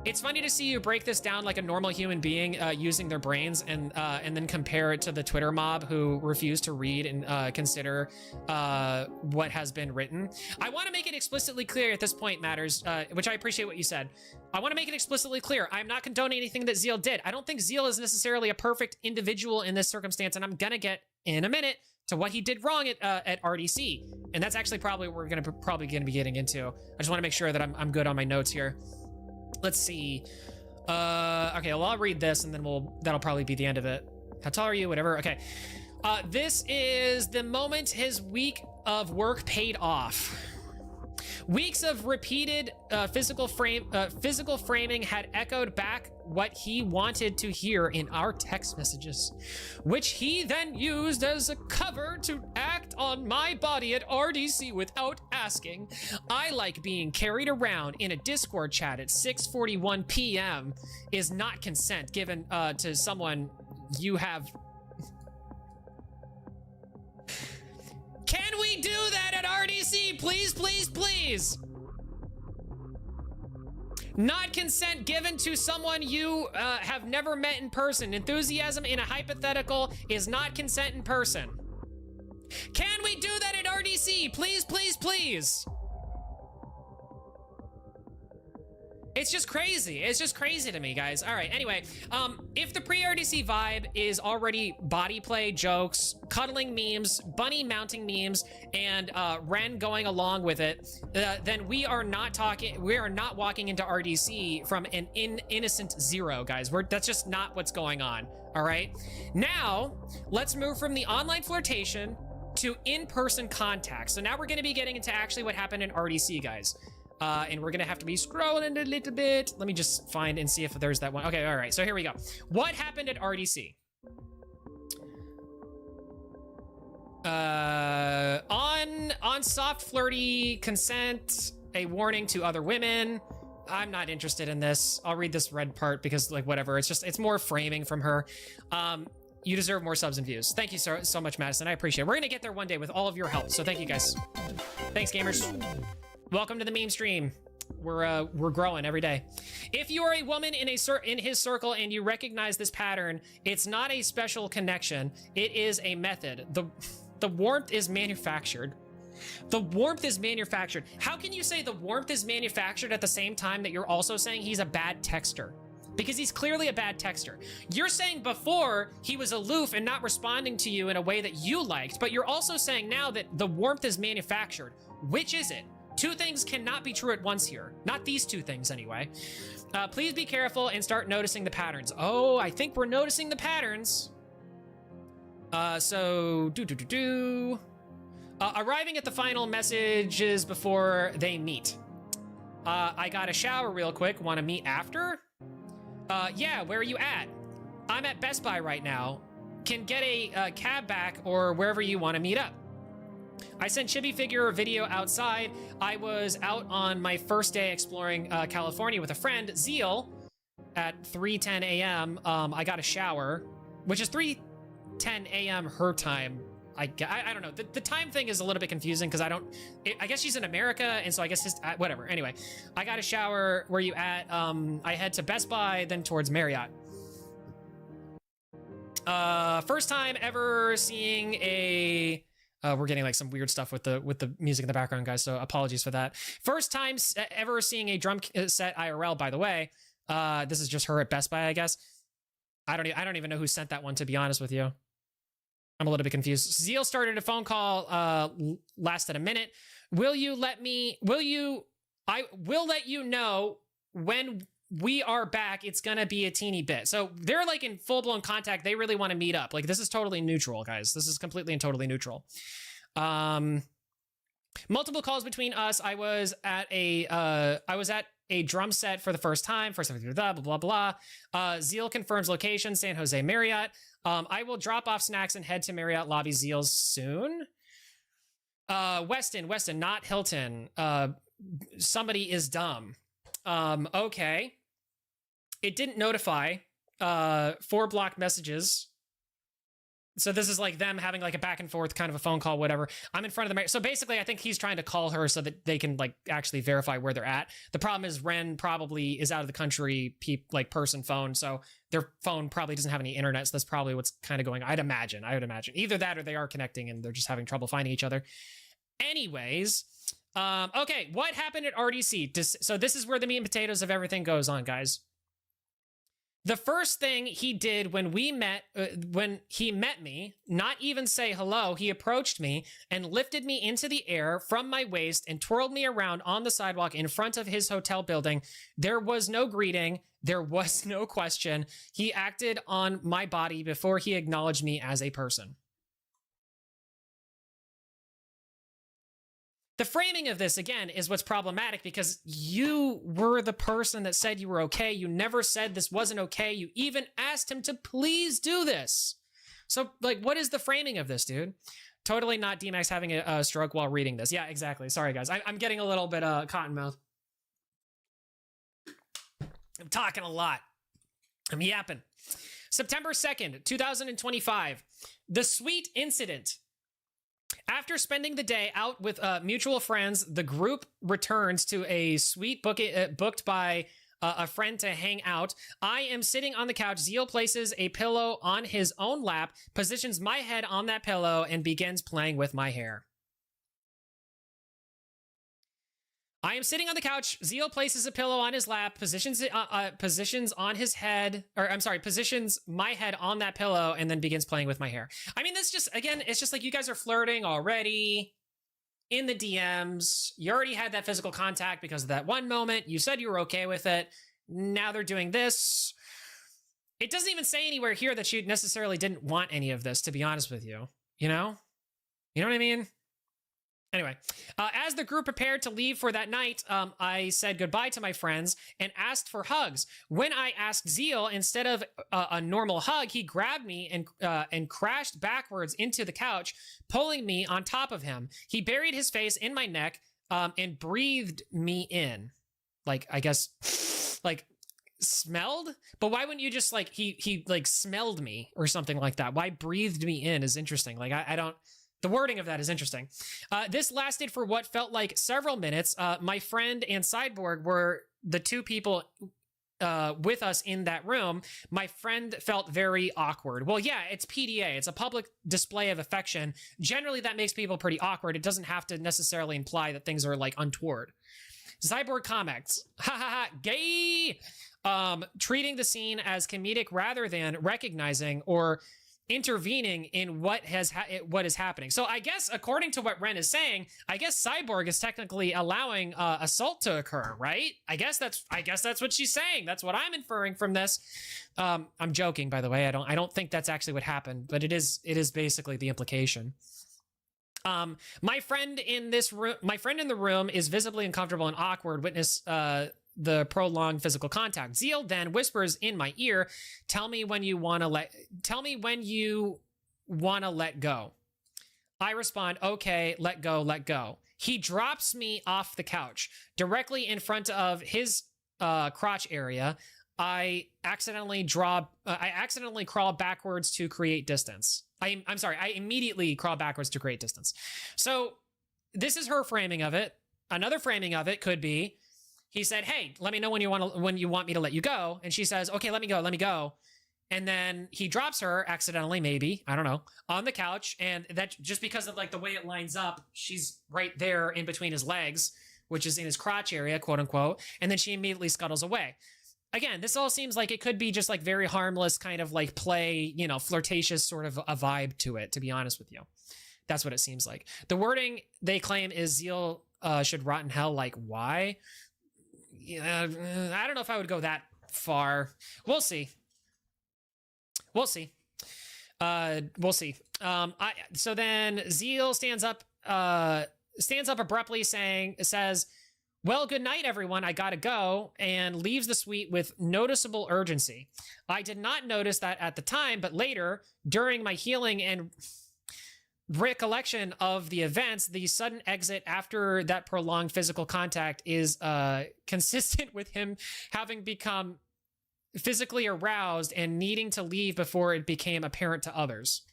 Speaker 2: It's funny to see you break this down like a normal human being using their brains and then compare it to the Twitter mob who refuse to read and consider what has been written. I want to make it explicitly clear at this point, Matters, which I appreciate what you said. I want to make it explicitly clear. I'm not condoning anything that Zeal did. I don't think Zeal is necessarily a perfect individual in this circumstance, and I'm going to get in a minute to what he did wrong at RDC. And that's actually probably what we're going to be getting into. I just want to make sure that I'm good on my notes here. Let's see. Okay, well, I'll read this and then that'll probably be the end of it. How tall are you? Whatever. Okay. This is the moment his week of work paid off. Weeks of repeated physical framing had echoed back what he wanted to hear in our text messages, which he then used as a cover to act on my body at RDC without asking. I like being carried around in a Discord chat at 6:41 p.m. is not consent given to someone you have. Can we do that at RDC? Please, please, please. Not consent given to someone you have never met in person. Enthusiasm in a hypothetical is not consent in person. Can we do that at RDC? Please, please, please. It's just crazy. It's just crazy to me, guys. All right, anyway, if the pre-RDC vibe is already body play, jokes, cuddling memes, bunny mounting memes, and Ren going along with it, then we are not walking into RDC from an innocent zero, guys. That's just not what's going on, all right? Now, let's move from the online flirtation to in-person contact. So now we're gonna be getting into actually what happened in RDC, guys. And we're gonna have to be scrolling a little bit. Let me just find and see if there's that one. Okay, all right, so here we go. What happened at RDC? On soft flirty consent, a warning to other women. I'm not interested in this. I'll read this red part because, like, whatever. It's more framing from her. You deserve more subs and views. Thank you so much, Madison. I appreciate it. We're gonna get there one day with all of your help. So thank you, guys. Thanks, gamers. Welcome to the meme stream. We're growing every day. If you are a woman in his circle and you recognize this pattern, it's not a special connection. It is a method. The warmth is manufactured. The warmth is manufactured. How can you say the warmth is manufactured at the same time that you're also saying he's a bad texter? Because he's clearly a bad texter. You're saying before he was aloof and not responding to you in a way that you liked, but you're also saying now that the warmth is manufactured. Which is it? Two things cannot be true at once here. Not these two things, anyway. Please be careful and start noticing the patterns. Oh, I think we're noticing the patterns. Arriving at the final messages before they meet. I got a shower real quick. Want to meet after? Yeah, where are you at? I'm at Best Buy right now. Can get a cab back or wherever you want to meet up. I sent Chibi Figure video outside. I was out on my first day exploring California with a friend, Zeal, at 3:10 a.m. I got a shower, which is 3:10 a.m. her time. I don't know. The time thing is a little bit confusing because I guess she's in America, and so I guess whatever. Anyway, I got a shower. Where you at? I head to Best Buy, then towards Marriott. First time ever seeing a. We're getting like some weird stuff with the music in the background, guys. So apologies for that. First time ever seeing a drum set IRL. By the way, this is just her at Best Buy, I guess. I don't even know who sent that one, to be honest with you. I'm a little bit confused. Zeal started a phone call, lasted a minute. I will let you know when we are back. It's gonna be a teeny bit. So they're like in full-blown contact. They really want to meet up. Like, this is totally neutral, guys. This is completely and totally neutral. Multiple calls between us. I was at a drum set for the first time. Blah, blah, blah, blah. Zeal confirms location, San Jose Marriott. I will drop off snacks and head to Marriott lobby Zeal soon. Weston, not Hilton. Somebody is dumb. Okay. It didn't notify 4 block messages. So this is like them having like a back and forth kind of a phone call, whatever. I'm in front of the Marriott. So basically, I think he's trying to call her so that they can like actually verify where they're at. The problem is Ren probably is out of the country, person phone. So their phone probably doesn't have any internet. So that's probably what's kind of going on. I would imagine. Either that or they are connecting and they're just having trouble finding each other. Anyways, okay, what happened at RDC? So this is where the meat and potatoes of everything goes on, guys. The first thing he did when he met me, not even say hello, he approached me and lifted me into the air from my waist and twirled me around on the sidewalk in front of his hotel building. There was no greeting. There was no question. He acted on my body before he acknowledged me as a person. The framing of this, again, is what's problematic because you were the person that said you were okay. You never said this wasn't okay. You even asked him to please do this. So, like, what is the framing of this, dude? Totally not D-Max having a stroke while reading this. Yeah, exactly. Sorry, guys. I'm getting a little bit cotton mouth. I'm talking a lot. I'm yapping. September 2nd, 2025. The Sweet Incident. After spending the day out with mutual friends, the group returns to a suite booked by a friend to hang out. I am sitting on the couch. Zeal places a pillow on his own lap, positions my head on that pillow, and begins playing with my hair. I am sitting on the couch. Zeal places a pillow on his lap, positions my head on that pillow, and then begins playing with my hair. I mean, that's just, again, it's just like you guys are flirting already in the DMs. You already had that physical contact because of that one moment. You said you were okay with it. Now they're doing this. It doesn't even say anywhere here that she necessarily didn't want any of this, to be honest with you. You know? You know what I mean? Anyway, as the group prepared to leave for that night, I said goodbye to my friends and asked for hugs. When I asked Zeal, instead of a normal hug, he grabbed me and crashed backwards into the couch, pulling me on top of him. He buried his face in my neck and breathed me in. Like, I guess, like, smelled? But why wouldn't you just, like, he like, smelled me or something like that? Why breathed me in is interesting. Like, I don't... The wording of that is interesting. This lasted for what felt like several minutes. My friend and Cyborg were the two people with us in that room. My friend felt very awkward. Well, yeah, it's PDA. It's a public display of affection. Generally, that makes people pretty awkward. It doesn't have to necessarily imply that things are, like, untoward. Cyborg comments, ha ha ha, gay! Treating the scene as comedic rather than recognizing or intervening in what is happening. So I guess according to what Ren is saying, I guess Cyborg is technically allowing assault to occur, right? I guess that's what she's saying. That's what I'm inferring from this. I'm joking, by the way. I don't think that's actually what happened, but it is basically the implication. My friend in the room is visibly uncomfortable and awkward. Witness the prolonged physical contact. Zeal then whispers in my ear, tell me when you want to let go. I respond, okay, let go. He drops me off the couch directly in front of his crotch area. I accidentally crawl backwards to create distance. I'm sorry, I immediately crawl backwards to create distance. So this is her framing of it. Another framing of it could be, he said, hey, let me know when you want me to let you go. And she says, okay, let me go. And then he drops her accidentally, maybe, I don't know, on the couch. And that just because of like the way it lines up, she's right there in between his legs, which is in his crotch area, quote unquote. And then she immediately scuttles away. Again, this all seems like it could be just like very harmless kind of like play, flirtatious sort of a vibe to it, to be honest with you. That's what it seems like. The wording they claim is Zeal should rot in hell. Like, why? I don't know if I would go that far. We'll see. So then Zeal stands up abruptly says, well, good night, everyone. I gotta go, and leaves the suite with noticeable urgency. I did not notice that at the time, but later, during my healing and recollection of the events, the sudden exit after that prolonged physical contact is consistent with him having become physically aroused and needing to leave before it became apparent to others.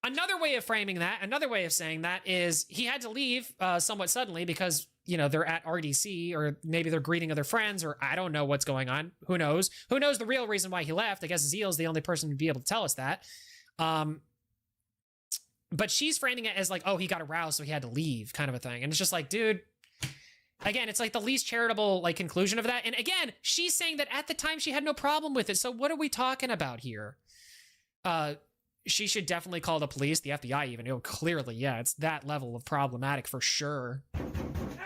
Speaker 2: Another way of saying that is he had to leave somewhat suddenly because, they're at RDC, or maybe they're greeting other friends, or I don't know what's going on. Who knows? Who knows the real reason why he left? I guess Zeal's the only person to be able to tell us that. But she's framing it as like, oh, he got aroused, so he had to leave, kind of a thing. And it's just like, dude, again, it's like the least charitable like conclusion of that. And again, she's saying that at the time she had no problem with it. So what are we talking about here? She should definitely call the police, the FBI even. Clearly, yeah, it's that level of problematic for sure.
Speaker 5: FBI,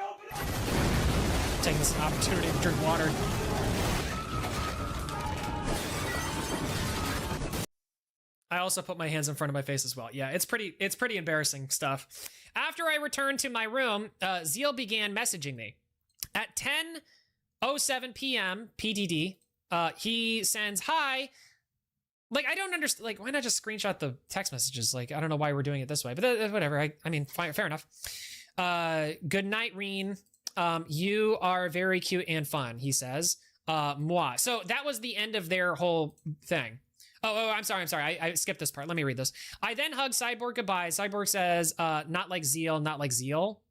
Speaker 5: open up!
Speaker 2: Taking this as an opportunity to drink water. I also put my hands in front of my face as well. Yeah, it's pretty embarrassing stuff. After I returned to my room, Zeal began messaging me. At 10:07 p.m. PDD, he sends, hi. Like, I don't understand. Like, why not just screenshot the text messages? Like, I don't know why we're doing it this way, but whatever. I mean, fine, fair enough. Good night, Reen. You are very cute and fun, he says. Moi. So that was the end of their whole thing. Oh, I'm sorry. I skipped this part. Let me read this. I then hug Cyborg goodbye. Cyborg says, not like Zeal, not like Zeal.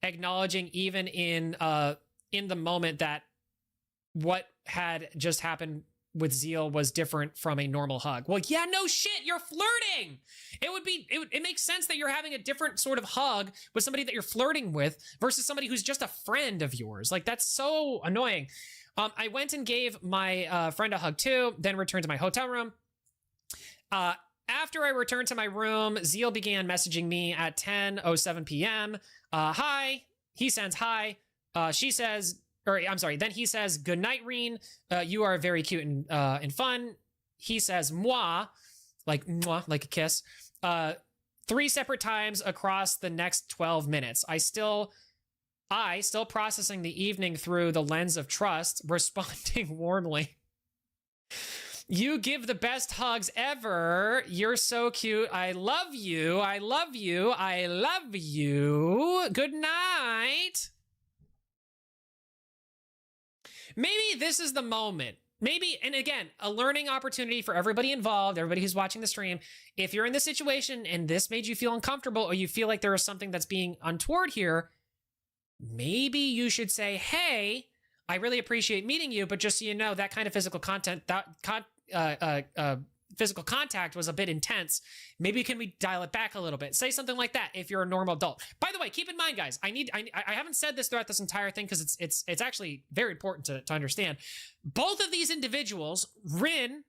Speaker 2: Acknowledging even in the moment that what had just happened with Zeal was different from a normal hug. Well, yeah, no shit, you're flirting. It makes sense that you're having a different sort of hug with somebody that you're flirting with versus somebody who's just a friend of yours. Like, that's so annoying. I went and gave my friend a hug too, then returned to my hotel room. After I returned to my room, Zeal began messaging me at 10:07 p.m. Hi. He sends hi. She says, then he says, good night, Reen. You are very cute and fun. He says, moi, like a kiss, 3 separate times across the next 12 minutes. I still processing the evening through the lens of trust, responding warmly. You give the best hugs ever. You're so cute. I love you. I love you. I love you. Good night. Maybe this is the moment. Maybe, and again, a learning opportunity for everybody involved, everybody who's watching the stream. If you're in this situation and this made you feel uncomfortable, or you feel like there is something that's being untoward here, maybe you should say, hey, I really appreciate meeting you, but just so you know, that kind of physical contact physical contact was a bit intense. Maybe can we dial it back a little bit? Say something like that if you're a normal adult. By the way, keep in mind, guys, I haven't said this throughout this entire thing because it's actually very important to understand. Both of these individuals, Ren.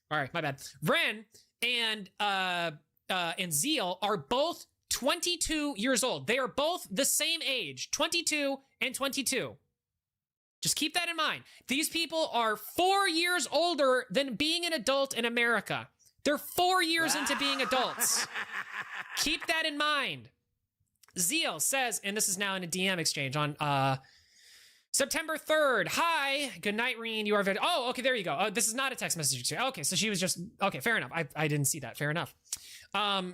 Speaker 2: All right, my bad. Ren and Zeal are both 22 years old. They are both the same age, 22 and 22. Just keep that in mind. These people are 4 years older than being an adult in America. They're 4 years into being adults. Keep that in mind. Zeal says, and this is now in a DM exchange on September 3rd. Hi, good night, Reen. You are very. Oh, okay, there you go. Oh, this is not a text message. Okay, so she was just. Okay, fair enough. I didn't see that. Fair enough.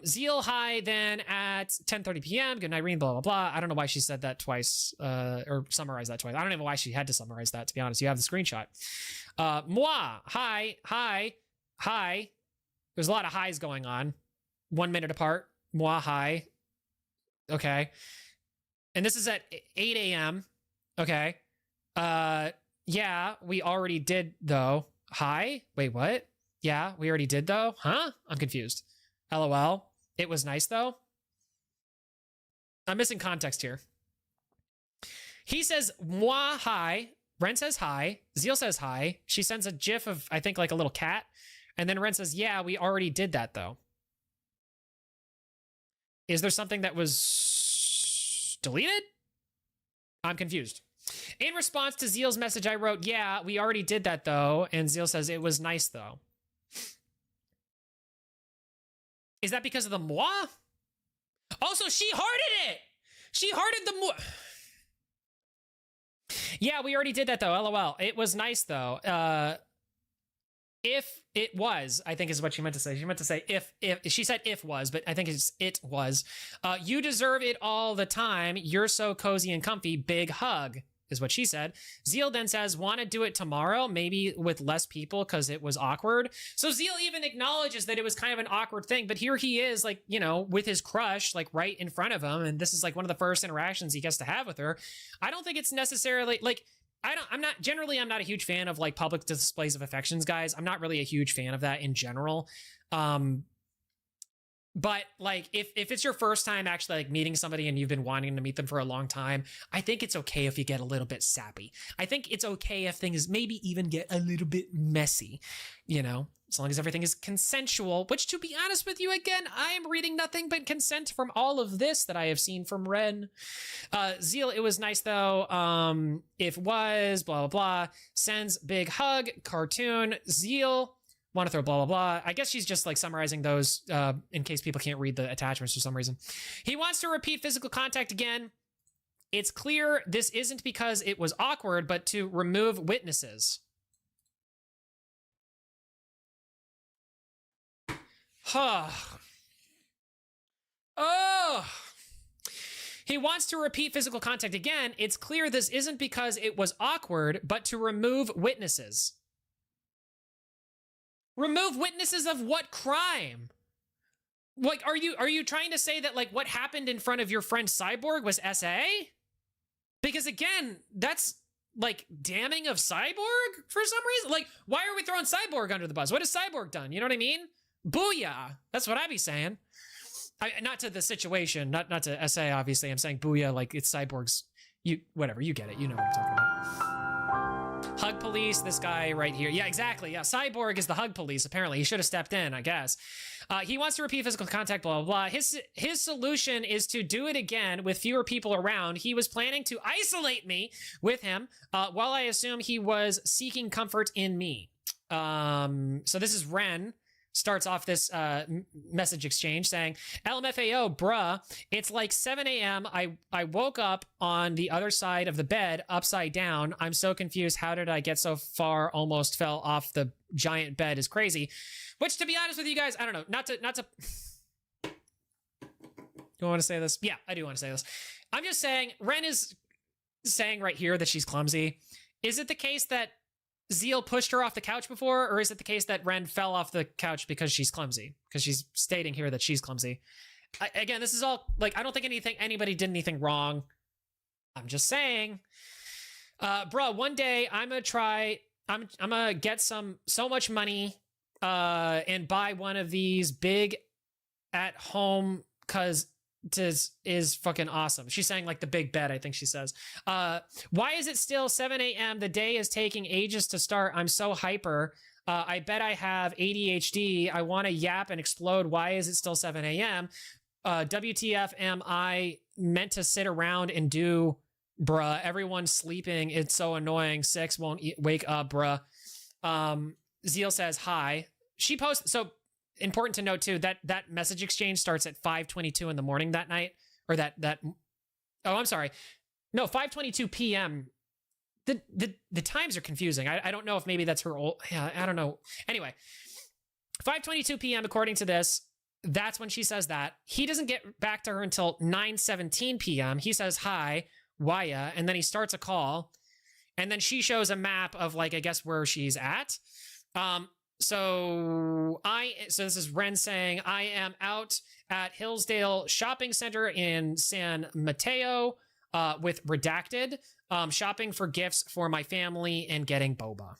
Speaker 2: Zeal, hi, then at 10:30 p.m. Good night, Reen. Blah blah blah. I don't know why she said that twice, or summarized that twice. I don't even know why she had to summarize that. To be honest, you have the screenshot. Moi, hi. There's a lot of highs going on. 1 minute apart. Moi, hi. Okay, and this is at 8 a.m. Okay. Yeah, we already did though. Hi? Wait, what? Yeah, we already did though? Huh? I'm confused. LOL. It was nice though? I'm missing context here. He says, moi, hi. Ren says hi. Zeal says hi. She sends a gif of, I think, like a little cat. And then Ren says, yeah, we already did that though. Is there something that was deleted? I'm confused. In response to Zeal's message, I wrote, yeah, we already did that though. And Zeal says, it was nice though. Is that because of the moi? Also, she hearted it. She hearted the moi. Yeah, we already did that though. LOL. It was nice though. If it was, I think is what she meant to say. She meant to say if she said if was, but I think it was. You deserve it all the time. You're so cozy and comfy. Big hug is what she said. Zeal then says, want to do it tomorrow, maybe with less people because it was awkward. So Zeal even acknowledges that it was kind of an awkward thing, but here he is, like, you know, with his crush, like right in front of him. And this is like one of the first interactions he gets to have with her. I don't think it's necessarily like, I'm not a huge fan of like public displays of affections, guys. I'm not really a huge fan of that in general. But like if it's your first time actually like meeting somebody and you've been wanting to meet them for a long time, I think it's okay if you get a little bit sappy. I think it's okay if things maybe even get a little bit messy, you know, as long as everything is consensual, which to be honest with you, again, I am reading nothing but consent from all of this that I have seen from Ren. Zeal, it was nice though. If was, blah, blah, blah. Sends big hug, cartoon. Zeal, want to throw blah, blah, blah. I guess she's just like summarizing those in case people can't read the attachments for some reason. He wants to repeat physical contact again. It's clear this isn't because it was awkward, but to remove witnesses. Huh. Oh. He wants to repeat physical contact again. It's clear this isn't because it was awkward, but to remove witnesses. Remove witnesses of what crime? Like, are you trying to say that like what happened in front of your friend Cyborg was SA? Because again, that's like damning of Cyborg for some reason. Like, why are we throwing Cyborg under the bus? What has Cyborg done? You know what I mean? Booyah. That's what I be saying. Not to the situation, not to SA, obviously. I'm saying booyah like it's Cyborg's, whatever, you get it. You know what I'm talking about. Hug police, this guy right here. Yeah, exactly. Yeah, Cyborg is the hug police, apparently. He should have stepped in, I guess. He wants to repeat physical contact, blah, blah, blah. His solution is to do it again with fewer people around. He was planning to isolate me with him, while I assume he was seeking comfort in me. So this is Ren. Starts off this message exchange saying, LMFAO, bruh, it's like 7 a.m. I woke up on the other side of the bed, upside down. I'm so confused. How did I get so far? Almost fell off the giant bed is crazy. Which, to be honest with you guys, I don't know. Not to... Do you want to say this? Yeah, I do want to say this. I'm just saying, Ren is saying right here that she's clumsy. Is it the case that Zeal pushed her off the couch before, or is it the case that Ren fell off the couch because she's clumsy? Because she's stating here that she's clumsy. Again, this is all, like, I don't think anybody did anything wrong. I'm just saying. Bruh, one day I'm gonna try
Speaker 4: I'm gonna get so much money and buy one of these big at home cuz is fucking awesome. She's saying like the big bed, I think she says. Why is it still 7 a.m.? The day is taking ages to start. I'm so hyper. I bet I have ADHD. I want to yap and explode. Why is it still 7 a.m.? WTF am I meant to sit around and do, bruh? Everyone's sleeping. It's so annoying. 6 won't wake up, bruh. Zeal says hi. She posts, so important to note too, that message exchange starts at 5:22 in the morning that night, or oh, I'm sorry. No, 5:22 p.m. The times are confusing. I don't know if maybe that's her old, yeah, I don't know. Anyway, 5:22 p.m. according to this, that's when she says that. He doesn't get back to her until 9:17 p.m. He says hi, Waya, and then he starts a call, and then she shows a map of like, I guess where she's at. So this is Ren saying, I am out at Hillsdale Shopping Center in San Mateo with Redacted, shopping for gifts for my family and getting boba.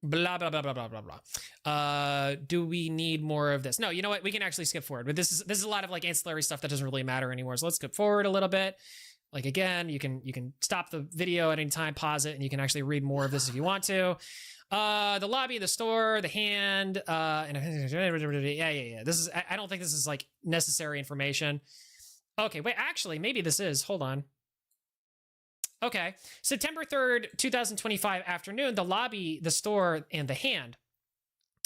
Speaker 4: Blah, blah, blah, blah, blah, blah, blah. Do we need more of this? No, you know what? We can actually skip forward. But this is a lot of like ancillary stuff that doesn't really matter anymore. So let's skip forward a little bit. Like again, you can stop the video at any time, pause it, and you can actually read more of this if you want to. The lobby, the store, the hand, and yeah. This is, I don't think this is like necessary information. Okay, wait, actually, maybe this is. Hold on. Okay, September 3rd, 2025 afternoon, the lobby, the store, and the hand.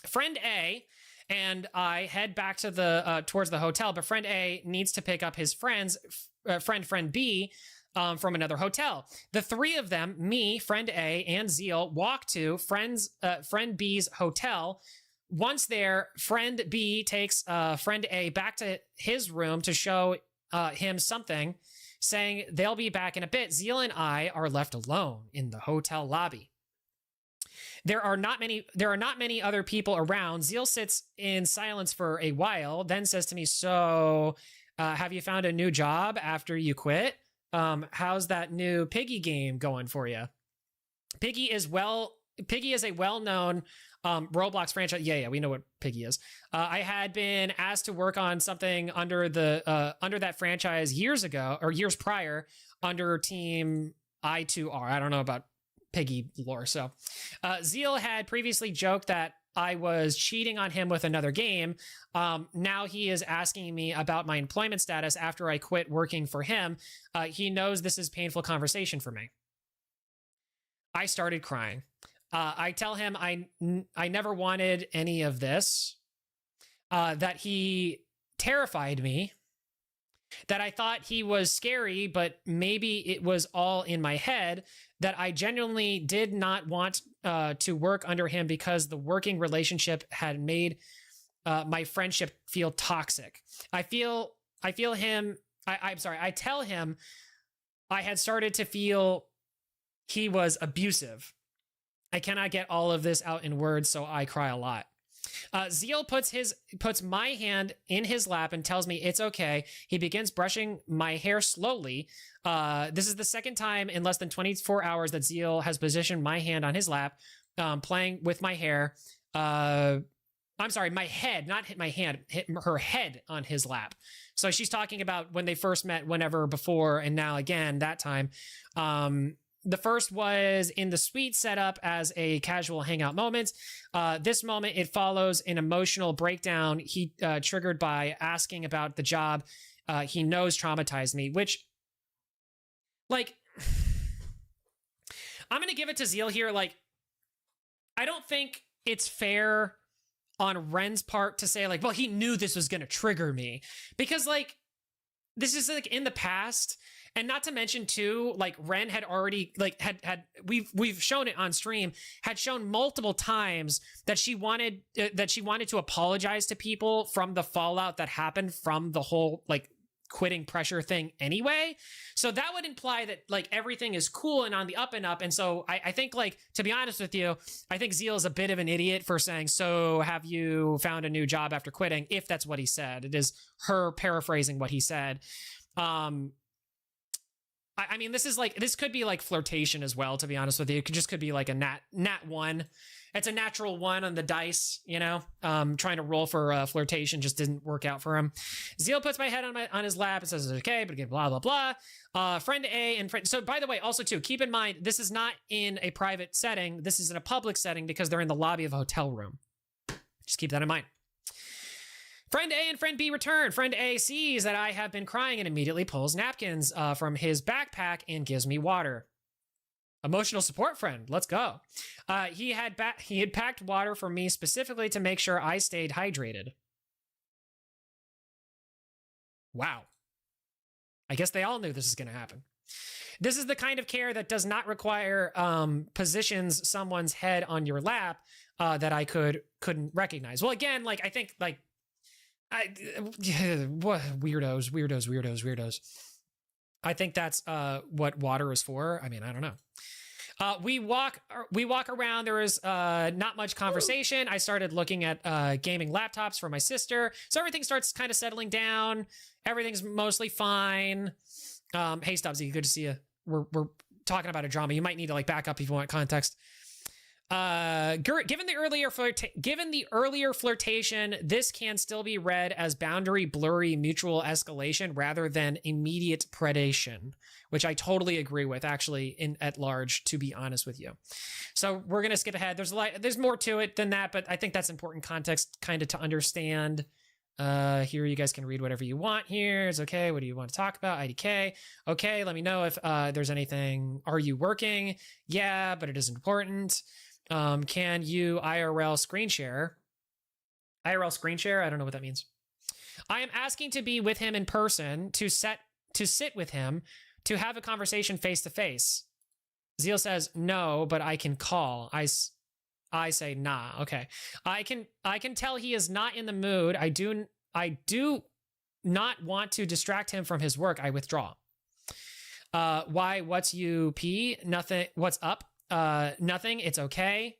Speaker 4: Friend A and I head back to the towards the hotel, but friend A needs to pick up his friend B from another hotel. The three of them, me, friend A, and Zeal, walk to friend B's hotel. Once there, friend B takes friend A back to his room to show him something, saying they'll be back in a bit. Zeal and I are left alone in the hotel lobby. There are not many other people around. Zeal sits in silence for a while, then says to me, "So, have you found a new job after you quit? How's that new Piggy game going for you?" Piggy is a well-known Roblox franchise. Yeah, we know what Piggy is. I had been asked to work on something under that franchise years prior under Team I2R. I don't know about Piggy lore. So Zeal had previously joked that I was cheating on him with another game. Now he is asking me about my employment status after I quit working for him. He knows this is painful conversation for me. I started crying. I tell him I never wanted any of this, that he terrified me, that I thought he was scary, but maybe it was all in my head, that I genuinely did not want to work under him because the working relationship had made my friendship feel toxic. I tell him I had started to feel he was abusive. I cannot get all of this out in words, so I cry a lot. Zeal puts my hand in his lap and tells me it's okay. He begins brushing my hair slowly. This is the second time in less than 24 hours that Zeal has positioned my hand on his lap, playing with my hair. I'm sorry, my head, not hit my hand, hit her head on his lap. So she's talking about when they first met, whenever before, and now again, that time. The first was in the suite setup as a casual hangout moment. This moment, it follows an emotional breakdown he triggered by asking about the job he knows traumatized me, which, like, I'm going to give it to Zeal here. Like, I don't think it's fair on Ren's part to say, like, well, he knew this was going to trigger me. Because, like, this is, like, in the past. And not to mention too, like Ren had already we've shown it on stream, had shown multiple times that she wanted to apologize to people from the fallout that happened from the whole like quitting pressure thing anyway. So that would imply that like everything is cool and on the up and up. And so I think, like, to be honest with you, I think Zeal is a bit of an idiot for saying, "So have you found a new job after quitting?" If that's what he said. It is her paraphrasing what he said. I mean, this could be like flirtation as well, to be honest with you. It could be like a nat 1. It's a natural 1 on the dice, you know. Trying to roll for flirtation just didn't work out for him. Zeal puts my head on his lap and says, okay, but again, blah, blah, blah. Friend A and friend. So by the way, also too, keep in mind, this is not in a private setting. This is in a public setting because they're in the lobby of a hotel room. Just keep that in mind. Friend A and friend B return. Friend A sees that I have been crying and immediately pulls napkins from his backpack and gives me water. Emotional support friend. Let's go. He had packed water for me specifically to make sure I stayed hydrated. Wow. I guess they all knew this is going to happen. This is the kind of care that does not require positions someone's head on your lap that I couldn't recognize. Well, again, like I think like what weirdos. I think that's what water is for. I mean, I don't know. We walk around. There was not much conversation. I started looking at gaming laptops for my sister. So everything starts kind of settling down. Everything's mostly fine. Hey, Stubbsy, good to see you. We're talking about a drama. You might need to like back up if you want context. Given the earlier flirtation, this can still be read as boundary blurry mutual escalation rather than immediate predation, which I totally agree with, actually, at large, to be honest with you. So we're gonna skip ahead. There's more to it than that, but I think that's important context kind of to understand. Here you guys can read whatever you want here. It's okay. What do you want to talk about? IDK. Okay, let me know if there's anything. Are you working? Yeah, but it isn't important. Can you IRL screen share? IRL screen share? I don't know what that means. I am asking to be with him in person, to sit with him, to have a conversation face to face. Zeal says no, but I can call. I say nah. Okay. I can tell he is not in the mood. I do not want to distract him from his work. I withdraw. Why? What's UP? Nothing. What's up? Nothing. It's okay.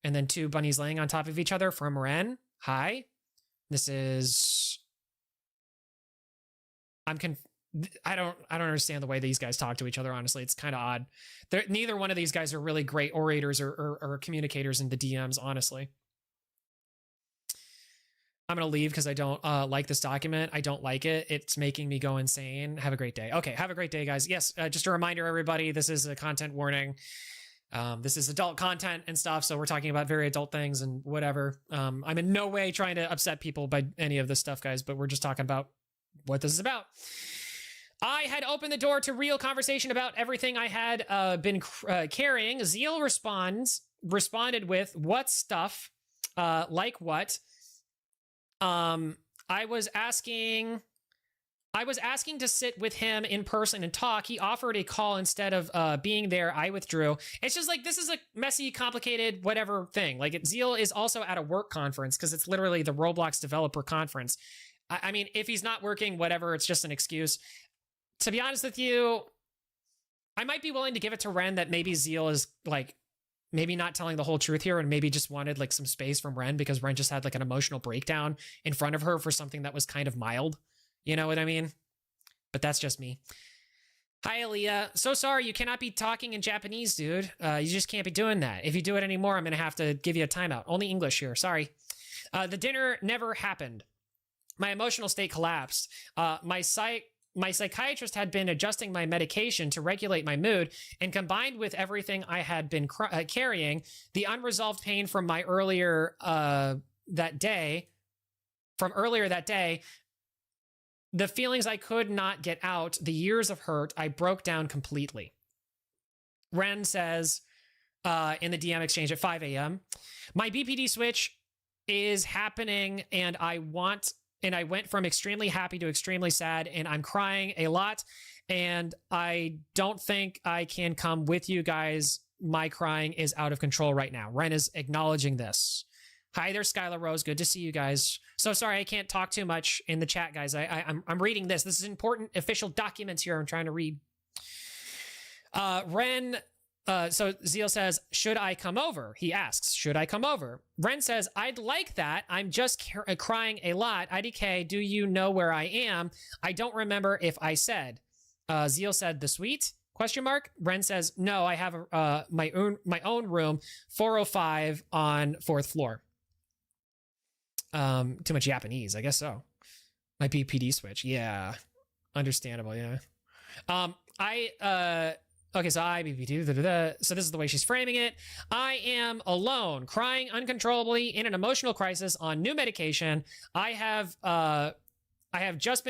Speaker 4: And then 2 bunnies laying on top of each other from Ren. Hi. This is. I don't understand the way these guys talk to each other. Honestly, it's kind of odd. Neither one of these guys are really great orators or communicators in the DMs. Honestly, I'm gonna leave because I don't like this document. I don't like it. It's making me go insane. Have a great day. Okay, have a great day, guys. Yes, just a reminder, everybody. This is a content warning. This is adult content and stuff, so we're talking about very adult things and whatever. I'm in no way trying to upset people by any of this stuff, guys, but we're just talking about what this is about. I had opened the door to real conversation about everything I had been carrying. Zeal responded with, what stuff? Like what? I was asking to sit with him in person and talk. He offered a call instead of being there. I withdrew. It's just like, this is a messy, complicated, whatever thing. Like, Zeal is also at a work conference because it's literally the Roblox developer conference. I mean, if he's not working, whatever, it's just an excuse. To be honest with you, I might be willing to give it to Ren that maybe Zeal is like, maybe not telling the whole truth here and maybe just wanted like some space from Ren because Ren just had like an emotional breakdown in front of her for something that was kind of mild. You know what I mean? But that's just me. Hi, Aaliyah. So sorry, you cannot be talking in Japanese, dude. You just can't be doing that. If you do it anymore, I'm going to have to give you a timeout. Only English here. Sorry. The dinner never happened. My emotional state collapsed. My psychiatrist had been adjusting my medication to regulate my mood, and combined with everything I had been carrying, the unresolved pain from my earlier that day, the feelings I could not get out, the years of hurt, I broke down completely. Ren says in the DM exchange at 5 a.m., my BPD switch is happening, and I went from extremely happy to extremely sad, and I'm crying a lot, and I don't think I can come with you guys. My crying is out of control right now. Ren is acknowledging this. Hi there, Skylar Rose. Good to see you guys. So sorry I can't talk too much in the chat, guys. I'm reading this. This is important official documents here I'm trying to read. So Zeal says, should I come over? He asks, should I come over? Ren says, I'd like that. I'm just crying a lot. IDK, do you know where I am? I don't remember if I said. Zeal said the suite? Question mark. Ren says no. I have my own room, 405 on 4th floor. Too much Japanese, I guess so. My BPD switch. Yeah, understandable. Yeah. Okay, so I BPD. So this is the way she's framing it. I am alone, crying uncontrollably in an emotional crisis on new medication. I have just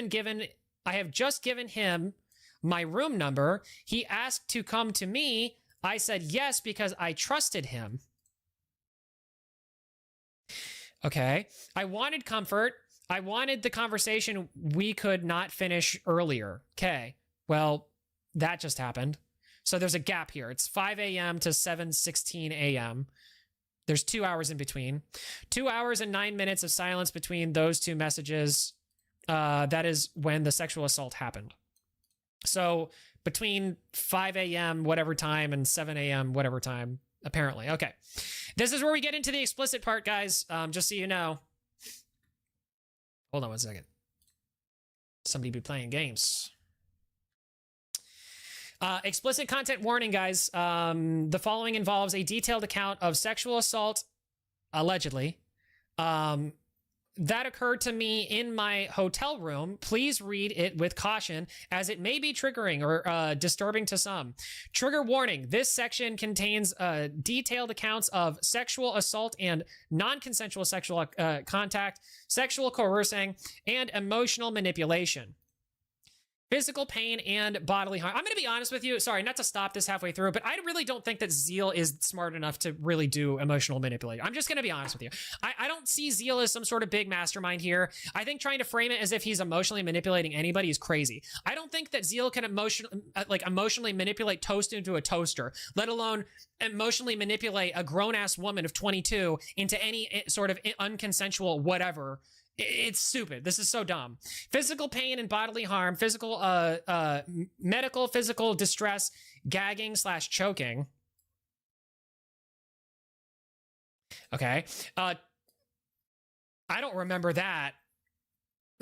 Speaker 4: given him my room number. He asked to come to me. I said yes because I trusted him. Okay. I wanted comfort. I wanted the conversation we could not finish earlier. Okay. Well, that just happened. So there's a gap here. It's 5 a.m. to 7:16 a.m. There's 2 hours in between. 2 hours and 9 minutes of silence between those two messages. That is when the sexual assault happened. So between 5 a.m. whatever time and 7 a.m. whatever time, apparently. Okay. This is where we get into the explicit part, guys. Just so you know. Hold on one second. Somebody be playing games. Explicit content warning, guys. The following involves a detailed account of sexual assault, allegedly, that occurred to me in my hotel room. Please read it with caution, as it may be triggering or disturbing to some. Trigger warning. This section contains detailed accounts of sexual assault and non-consensual sexual contact, sexual coercing, and emotional manipulation. Physical pain and bodily harm. I'm going to be honest with you. Sorry, not to stop this halfway through, but I really don't think that Zeal is smart enough to really do emotional manipulation. I'm just going to be honest with you. I don't see Zeal as some sort of big mastermind here. I think trying to frame it as if he's emotionally manipulating anybody is crazy. I don't think that Zeal can emotionally manipulate toast into a toaster, let alone emotionally manipulate a grown-ass woman of 22 into any sort of unconsensual whatever. It's stupid. This is so dumb. Physical pain and bodily harm, medical, physical distress, gagging / choking. Okay. I don't remember that.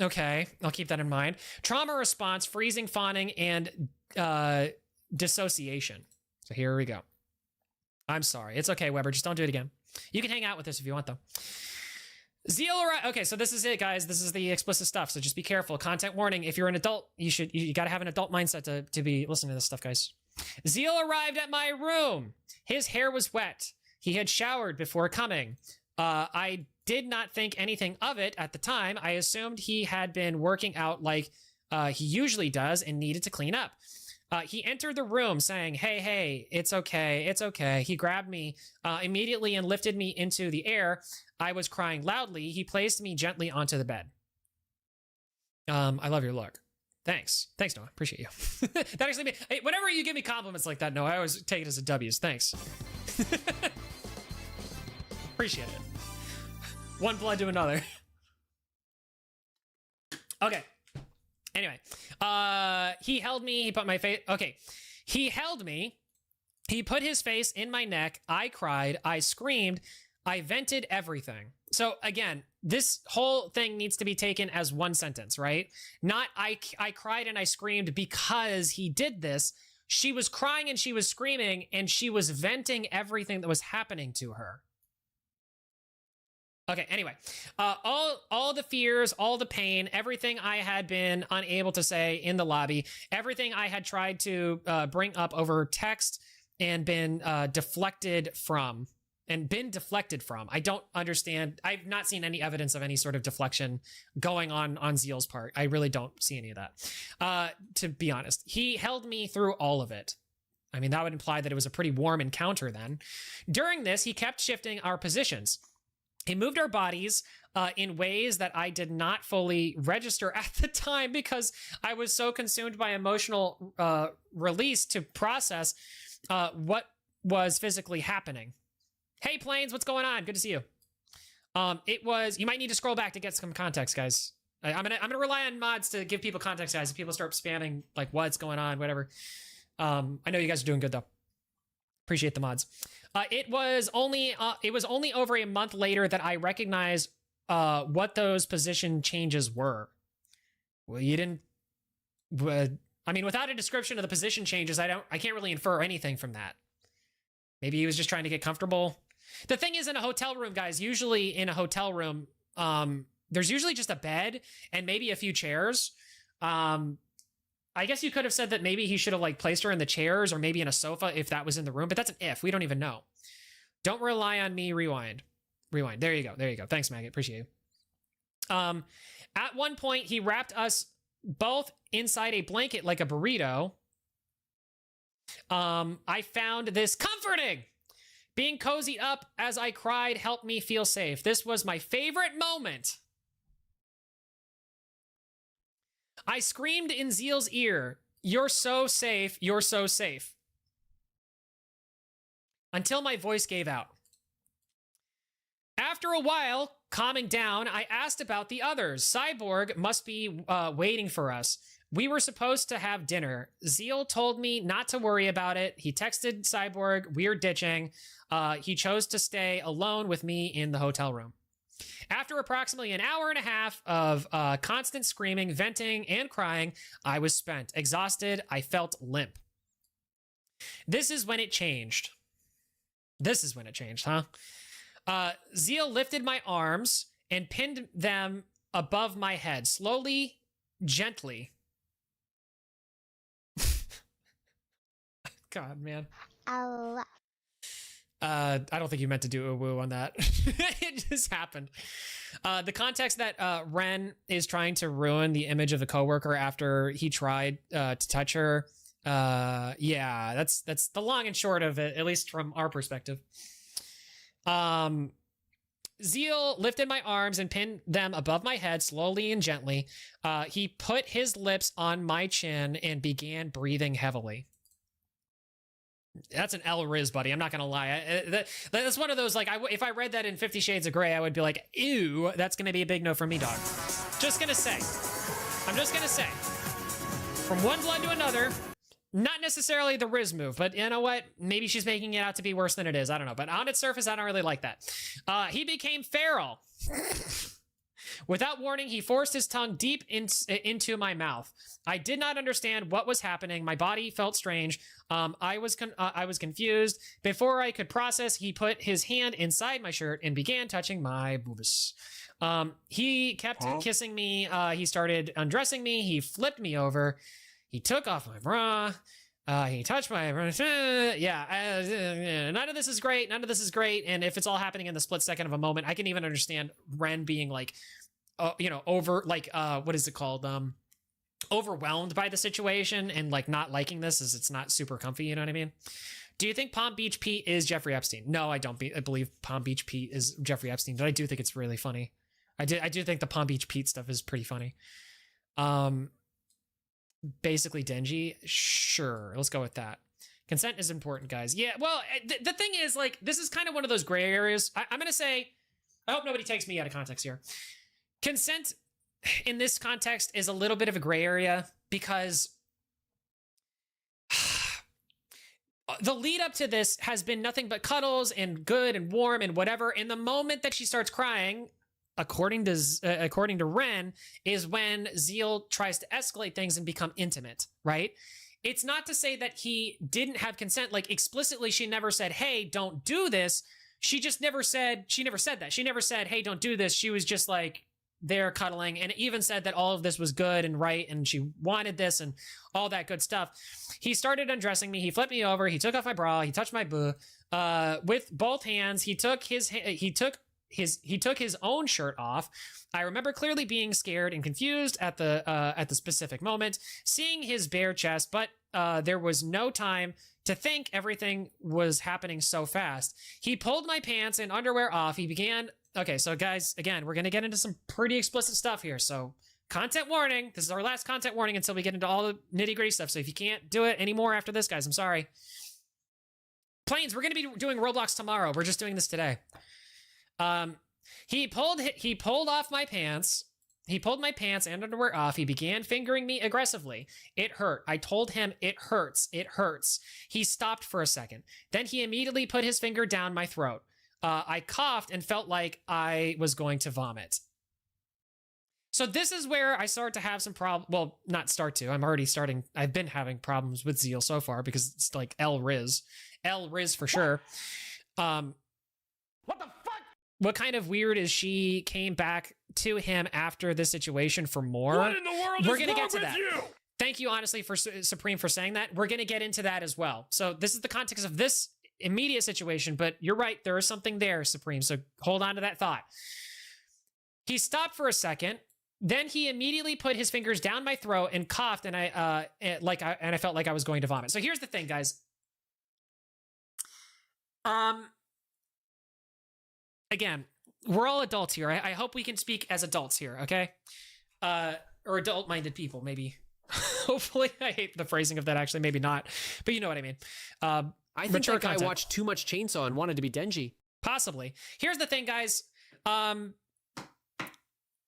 Speaker 4: Okay. I'll keep that in mind. Trauma response, freezing, fawning, and dissociation. So here we go. I'm sorry. It's okay, Weber. Just don't do it again. You can hang out with us if you want, though. Zeal, okay, so this is it, guys. This is the explicit stuff, so just be careful. Content warning. If you're an adult, you gotta have an adult mindset to be listening to this stuff, guys. Zeal arrived at my room. His hair was wet. He had showered before coming. I did not think anything of it at the time. I assumed he had been working out like he usually does and needed to clean up. He entered the room saying, hey, it's okay. He grabbed me immediately and lifted me into the air. I was crying loudly. He placed me gently onto the bed. I love your look. Thanks, Noah. Appreciate you. That actually, hey, whenever you give me compliments like that, Noah, I always take it as a W's. Thanks. Appreciate it. One blood to another. Okay. Anyway, he held me. He put my face. Okay. He held me. He put his face in my neck. I cried. I screamed. I vented everything. So again, this whole thing needs to be taken as one sentence, right? Not I cried and I screamed because he did this. She was crying and she was screaming and she was venting everything that was happening to her. Okay, anyway, all the fears, all the pain, everything I had been unable to say in the lobby, everything I had tried to bring up over text and been deflected from. I don't understand. I've not seen any evidence of any sort of deflection going on Zeal's part. I really don't see any of that. To be honest, he held me through all of it. I mean, that would imply that it was a pretty warm encounter then. During this, he kept shifting our positions. He moved our bodies in ways that I did not fully register at the time because I was so consumed by emotional release to process what was physically happening. Hey, Plains, what's going on? Good to see you. You might need to scroll back to get some context, guys. I'm gonna rely on mods to give people context, guys. If people start spamming like what's going on, whatever. I know you guys are doing good though. Appreciate the mods. It was only over a month later that I recognized what those position changes were. Well, you didn't. I mean, without a description of the position changes, I can't really infer anything from that. Maybe he was just trying to get comfortable. The thing is, in a hotel room, guys, usually in a hotel room, there's usually just a bed and maybe a few chairs. I guess you could have said that maybe he should have like placed her in the chairs or maybe in a sofa if that was in the room, but that's an if. We don't even know. Don't rely on me. Rewind. There you go. Thanks, Maggot. Appreciate you. At one point, he wrapped us both inside a blanket like a burrito. I found this comforting. Being cozied up as I cried helped me feel safe. This was my favorite moment. I screamed in Zeal's ear, "You're so safe, you're so safe." Until my voice gave out. After a while, calming down, I asked about the others. Cyborg must be waiting for us. We were supposed to have dinner. Zeal told me not to worry about it. He texted Cyborg, we're ditching. He chose to stay alone with me in the hotel room. After approximately an hour and a half of constant screaming, venting, and crying, I was spent. Exhausted, I felt limp. This is when it changed. Huh? Zeal lifted my arms and pinned them above my head, slowly, gently. God, man. I don't think you meant to do a woo on that. It just happened. The context that Ren is trying to ruin the image of the coworker after he tried to touch her. Yeah, that's the long and short of it, at least from our perspective. Zeal lifted my arms and pinned them above my head slowly and gently. He put his lips on my chin and began breathing heavily. That's an L Riz, buddy. I'm not gonna lie. That's one of those, like, if I read that in 50 Shades of Grey, I would be like, ew, that's gonna be a big no for me, dog. Just gonna say. I'm just gonna say. From one blood to another, not necessarily the Riz move, but you know what? Maybe she's making it out to be worse than it is. I don't know. But on its surface, I don't really like that. He became feral. Without warning, he forced his tongue deep into my mouth. I did not understand what was happening. My body felt strange. I was confused. Before I could process, he put his hand inside my shirt and began touching my boobs. He kept kissing me. He started undressing me. He flipped me over. He took off my bra. He touched my... yeah, none of this is great. And if it's all happening in the split second of a moment, I can even understand Ren being like, what is it called? Overwhelmed by the situation and like not liking this as it's not super comfy. You know what I mean? Do you think Palm Beach Pete is Jeffrey Epstein? No, I don't. I believe Palm Beach Pete is Jeffrey Epstein, but I do think it's really funny. I do think the Palm Beach Pete stuff is pretty funny. Basically dingy. Sure, let's go with that. Consent is important, guys. Yeah, well, the thing is, like, this is kind of one of those gray areas. I'm gonna say, I hope nobody takes me out of context here. Consent in this context is a little bit of a gray area because the lead up to this has been nothing but cuddles and good and warm and whatever. And the moment that she starts crying, according to Ren, is when Zeal tries to escalate things and become intimate, right? It's not to say that he didn't have consent. Like, explicitly, she never said, hey, don't do this. She just never said that. She never said, hey, don't do this. She was just like there cuddling, and even said that all of this was good and right and she wanted this and all that good stuff. He started undressing me. He flipped me over. He took off my bra. He touched my boo. With both hands, he took his own shirt off. I remember clearly being scared and confused at the specific moment, seeing his bare chest, but there was no time to think. Everything was happening so fast. He pulled my pants and underwear off. He began... Okay, so guys, again, we're going to get into some pretty explicit stuff here. So content warning. This is our last content warning until we get into all the nitty-gritty stuff. So if you can't do it anymore after this, guys, I'm sorry. Planes, we're going to be doing Roblox tomorrow. We're just doing this today. He pulled off my pants. He pulled my pants and underwear off. He began fingering me aggressively. It hurt. I told him it hurts. It hurts. He stopped for a second. Then he immediately put his finger down my throat. I coughed and felt like I was going to vomit. So this is where I start to have some problem. Well, not start to. I'm already starting. I've been having problems with Zeal so far because it's like L Riz for sure.
Speaker 3: What the fuck?
Speaker 4: What kind of weird is she came back to him after this situation for more?
Speaker 5: What in the world
Speaker 4: We're
Speaker 5: is
Speaker 4: gonna
Speaker 5: wrong
Speaker 4: get to
Speaker 5: with
Speaker 4: that.
Speaker 5: you?
Speaker 4: Thank you, honestly, for Supreme for saying that. We're gonna get into that as well. So this is the context of this immediate situation, but you're right. There is something there, Supreme. So hold on to that thought. He stopped for a second. Then he immediately put his fingers down my throat and coughed, and I felt like I was going to vomit. So here's the thing, guys. Again, we're all adults here. I hope we can speak as adults here, okay? Or adult-minded people, maybe. Hopefully, I hate the phrasing of that. Actually, maybe not, but you know what I mean.
Speaker 7: I think
Speaker 4: Mature
Speaker 7: that guy
Speaker 4: content.
Speaker 7: watched too much Chainsaw and wanted to be Denji.
Speaker 4: Possibly. Here's the thing, guys.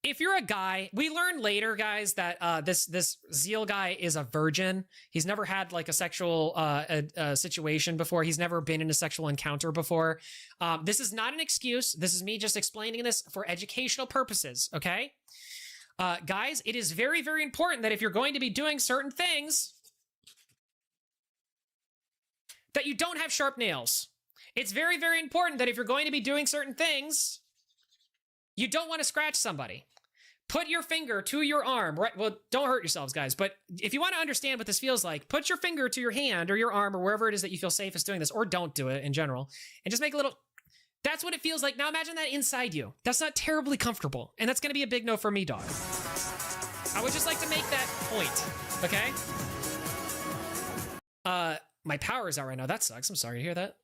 Speaker 4: If you're a guy, we learn later, guys, that this Zeal guy is a virgin. He's never had like a sexual situation before. He's never been in a sexual encounter before. This is not an excuse. This is me just explaining this for educational purposes, okay? Guys, it is very, very important that if you're going to be doing certain things, that you don't have sharp nails. It's very, very important that if you're going to be doing certain things, you don't want to scratch somebody. Put your finger to your arm, right? Well, don't hurt yourselves, guys. But if you want to understand what this feels like, put your finger to your hand or your arm or wherever it is that you feel safest doing this, or don't do it in general, and just make a little... That's what it feels like. Now imagine that inside you. That's not terribly comfortable. And that's going to be a big no for me, dog. I would just like to make that point, okay? My power is out right now. That sucks. I'm sorry to hear that.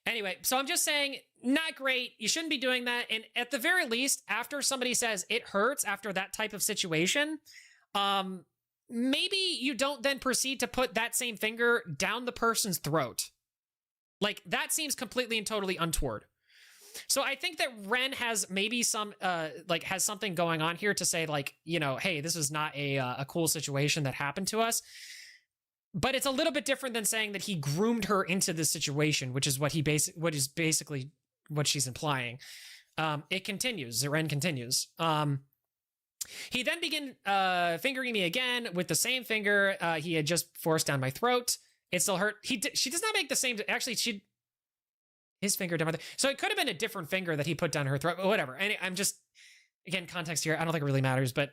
Speaker 4: Anyway, so I'm just saying, not great. You shouldn't be doing that. And at the very least, after somebody says it hurts after that type of situation, maybe you don't then proceed to put that same finger down the person's throat. Like, that seems completely and totally untoward. So I think that Ren has maybe some, has something going on here to say, like, you know, hey, this is not a cool situation that happened to us. But it's a little bit different than saying that he groomed her into this situation, which is what basically what she's implying. It continues. Ren continues. He then began fingering me again with the same finger he had just forced down my throat. It still hurt. She does not make the same. Actually, his finger down my throat. So it could have been a different finger that he put down her throat. But whatever. And I'm just, again, context here. I don't think it really matters, but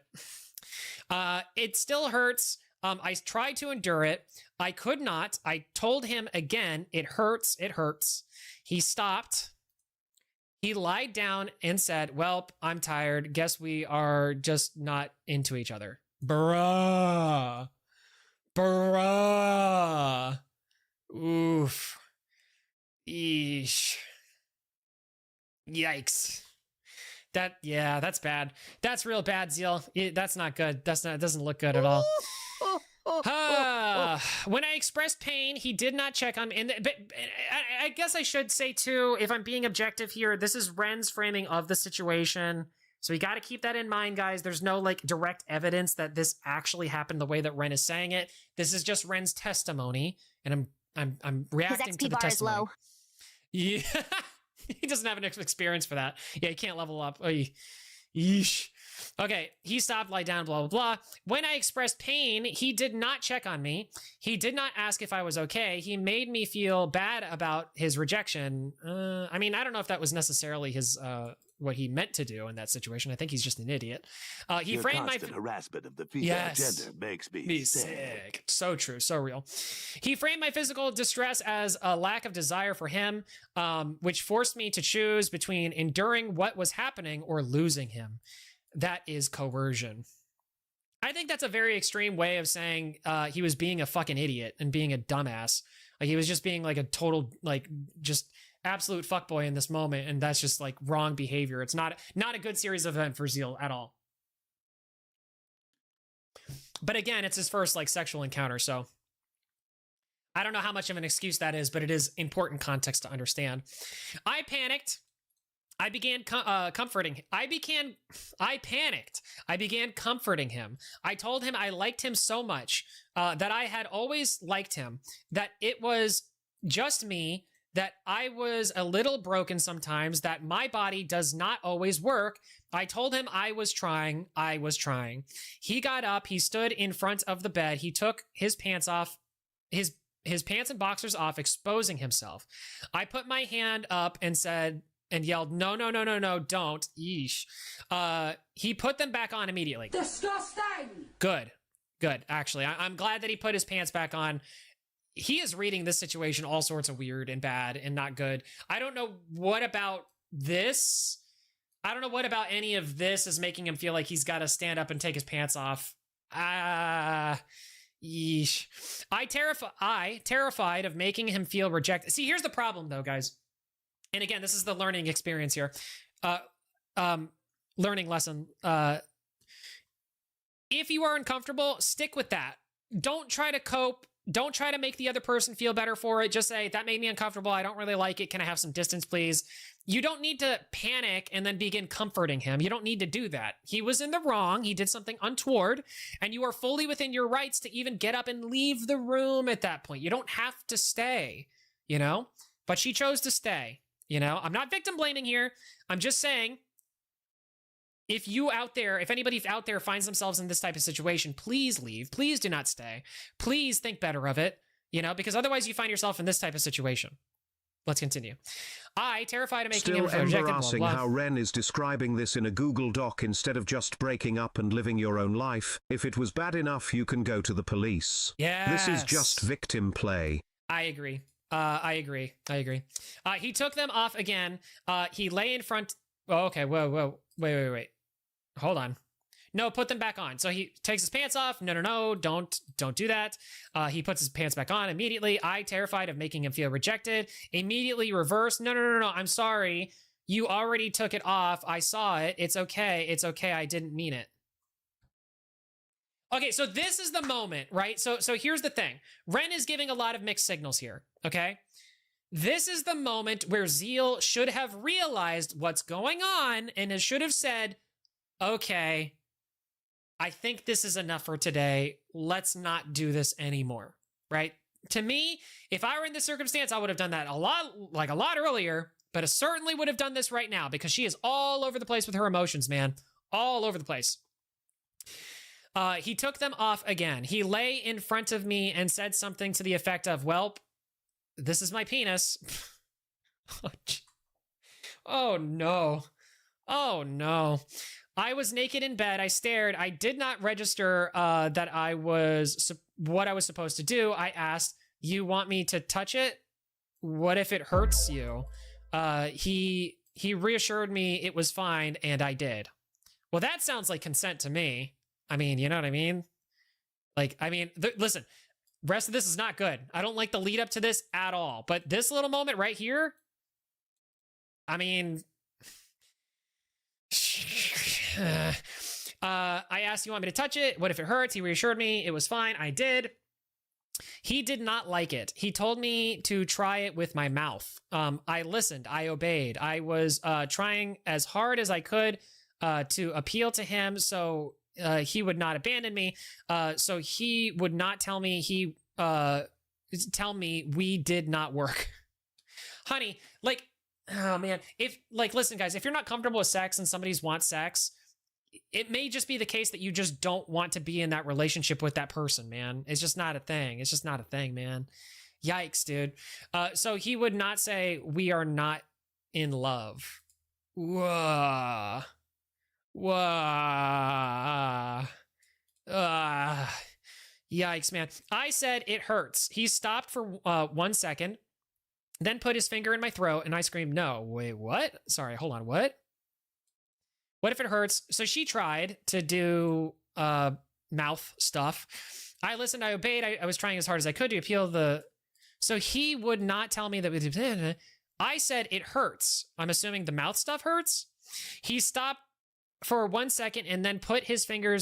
Speaker 4: it still hurts. I tried to endure it. I could not. I told him again, it hurts. It hurts. He stopped. He lied down and said, well, I'm tired. Guess we are just not into each other. Bruh. Oof. Eesh. Yikes. That's bad. That's real bad, Zeal. That's not good. It doesn't look good at all. When I expressed pain, he did not check on me. But I guess I should say, too, if I'm being objective here, this is Ren's framing of the situation. So you got to keep that in mind, guys. There's no, like, direct evidence that this actually happened the way that Ren is saying it. This is just Ren's testimony, and I'm reacting to the testimony. His XP bar is low. Yeah. He doesn't have enough experience for that. Yeah, he can't level up. Yeesh. Okay, he stopped, lie down, blah, blah, blah. When I expressed pain, he did not check on me. He did not ask if I was okay. He made me feel bad about his rejection. I mean, I don't know if that was necessarily his what he meant to do in that situation. I think he's just an idiot. He
Speaker 8: Your
Speaker 4: framed
Speaker 8: constant harassment of the female
Speaker 4: Yes.
Speaker 8: gender makes me sick.
Speaker 4: So true, so real. He framed my physical distress as a lack of desire for him, which forced me to choose between enduring what was happening or losing him. That is coercion. I think that's a very extreme way of saying he was being a fucking idiot and being a dumbass. Like, he was just being like a total, like, just absolute fuckboy in this moment, and that's just like wrong behavior. It's not a good series of event for Zeal at all. But again, it's his first like sexual encounter, so I don't know how much of an excuse that is, but it is important context to understand. I panicked. I began comforting him. I panicked. I began comforting him. I told him I liked him so much, that I had always liked him, that it was just me, that I was a little broken sometimes, that my body does not always work. I told him I was trying. He got up, he stood in front of the bed, he took his pants off, his pants and boxers off, exposing himself. I put my hand up and said, and yelled, no, don't. Yeesh. He put them back on immediately.
Speaker 5: Disgusting!
Speaker 4: Good. Actually, I'm glad that he put his pants back on. He is reading this situation all sorts of weird and bad and not good. I don't know what about this. I don't know what about any of this is making him feel like he's got to stand up and take his pants off. Yeesh. Terrified of making him feel rejected. See, here's the problem though, guys. And again, this is the learning experience here. Learning lesson. If you are uncomfortable, stick with that. Don't try to cope. Don't try to make the other person feel better for it. Just say, that made me uncomfortable. I don't really like it. Can I have some distance, please? You don't need to panic and then begin comforting him. You don't need to do that. He was in the wrong. He did something untoward, and you are fully within your rights to even get up and leave the room at that point. You don't have to stay, you know? But she chose to stay, you know? I'm not victim blaming here. I'm just saying, if anybody out there finds themselves in this type of situation, please leave. Please do not stay. Please think better of it, you know, because otherwise you find yourself in this type of situation. Let's continue. Terrified of making him
Speaker 9: Still
Speaker 4: rejected.
Speaker 9: embarrassing
Speaker 4: Blah, blah.
Speaker 9: how Ren is describing this in a Google Doc instead of just breaking up and living your own life. If it was bad enough, you can go to the police.
Speaker 4: Yes.
Speaker 9: This is just victim play.
Speaker 4: I agree. I agree. He took them off again. He lay in front. Oh, okay. Whoa. Wait. Hold on. No, put them back on. So he takes his pants off. No, don't do that. He puts his pants back on immediately. Terrified of making him feel rejected. Immediately reverse. No. I'm sorry. You already took it off. I saw it. It's okay. I didn't mean it. Okay, so this is the moment, right? So here's the thing. Ren is giving a lot of mixed signals here, okay? This is the moment where Zeal should have realized what's going on and should have said, okay, I think this is enough for today. Let's not do this anymore, right? To me, if I were in this circumstance, I would have done that a lot earlier, but I certainly would have done this right now because she is all over the place with her emotions, man. All over the place. He took them off again. He lay in front of me and said something to the effect of, "Welp, this is my penis." Oh no. I was naked in bed. I stared. I did not register that I was what I was supposed to do. I asked, "You want me to touch it? What if it hurts you?" He reassured me it was fine, and I did. Well, that sounds like consent to me. I mean, you know what I mean? Listen, rest of this is not good. I don't like the lead up to this at all. But this little moment right here, I mean, I asked, "You want me to touch it? What if it hurts?" He reassured me it was fine. I did. He did not like it. He told me to try it with my mouth. I listened. I obeyed. I was trying as hard as I could to appeal to him so he would not abandon me. So he would not tell me we did not work. Honey, oh man, listen guys, if you're not comfortable with sex and somebody wants sex, it may just be the case that you just don't want to be in that relationship with that person, man. It's just not a thing. It's just not a thing, man. Yikes, dude. So he would not say we are not in love. Whoa. Yikes, man. I said it hurts. He stopped for 1 second, then put his finger in my throat, and I screamed, "No, wait, what? Sorry, hold on, what? What if it hurts?" So she tried to do mouth stuff. I listened, I obeyed, I was trying as hard as I could to appeal So he would not tell me that. I said it hurts. I'm assuming the mouth stuff hurts. He stopped for 1 second and then put his finger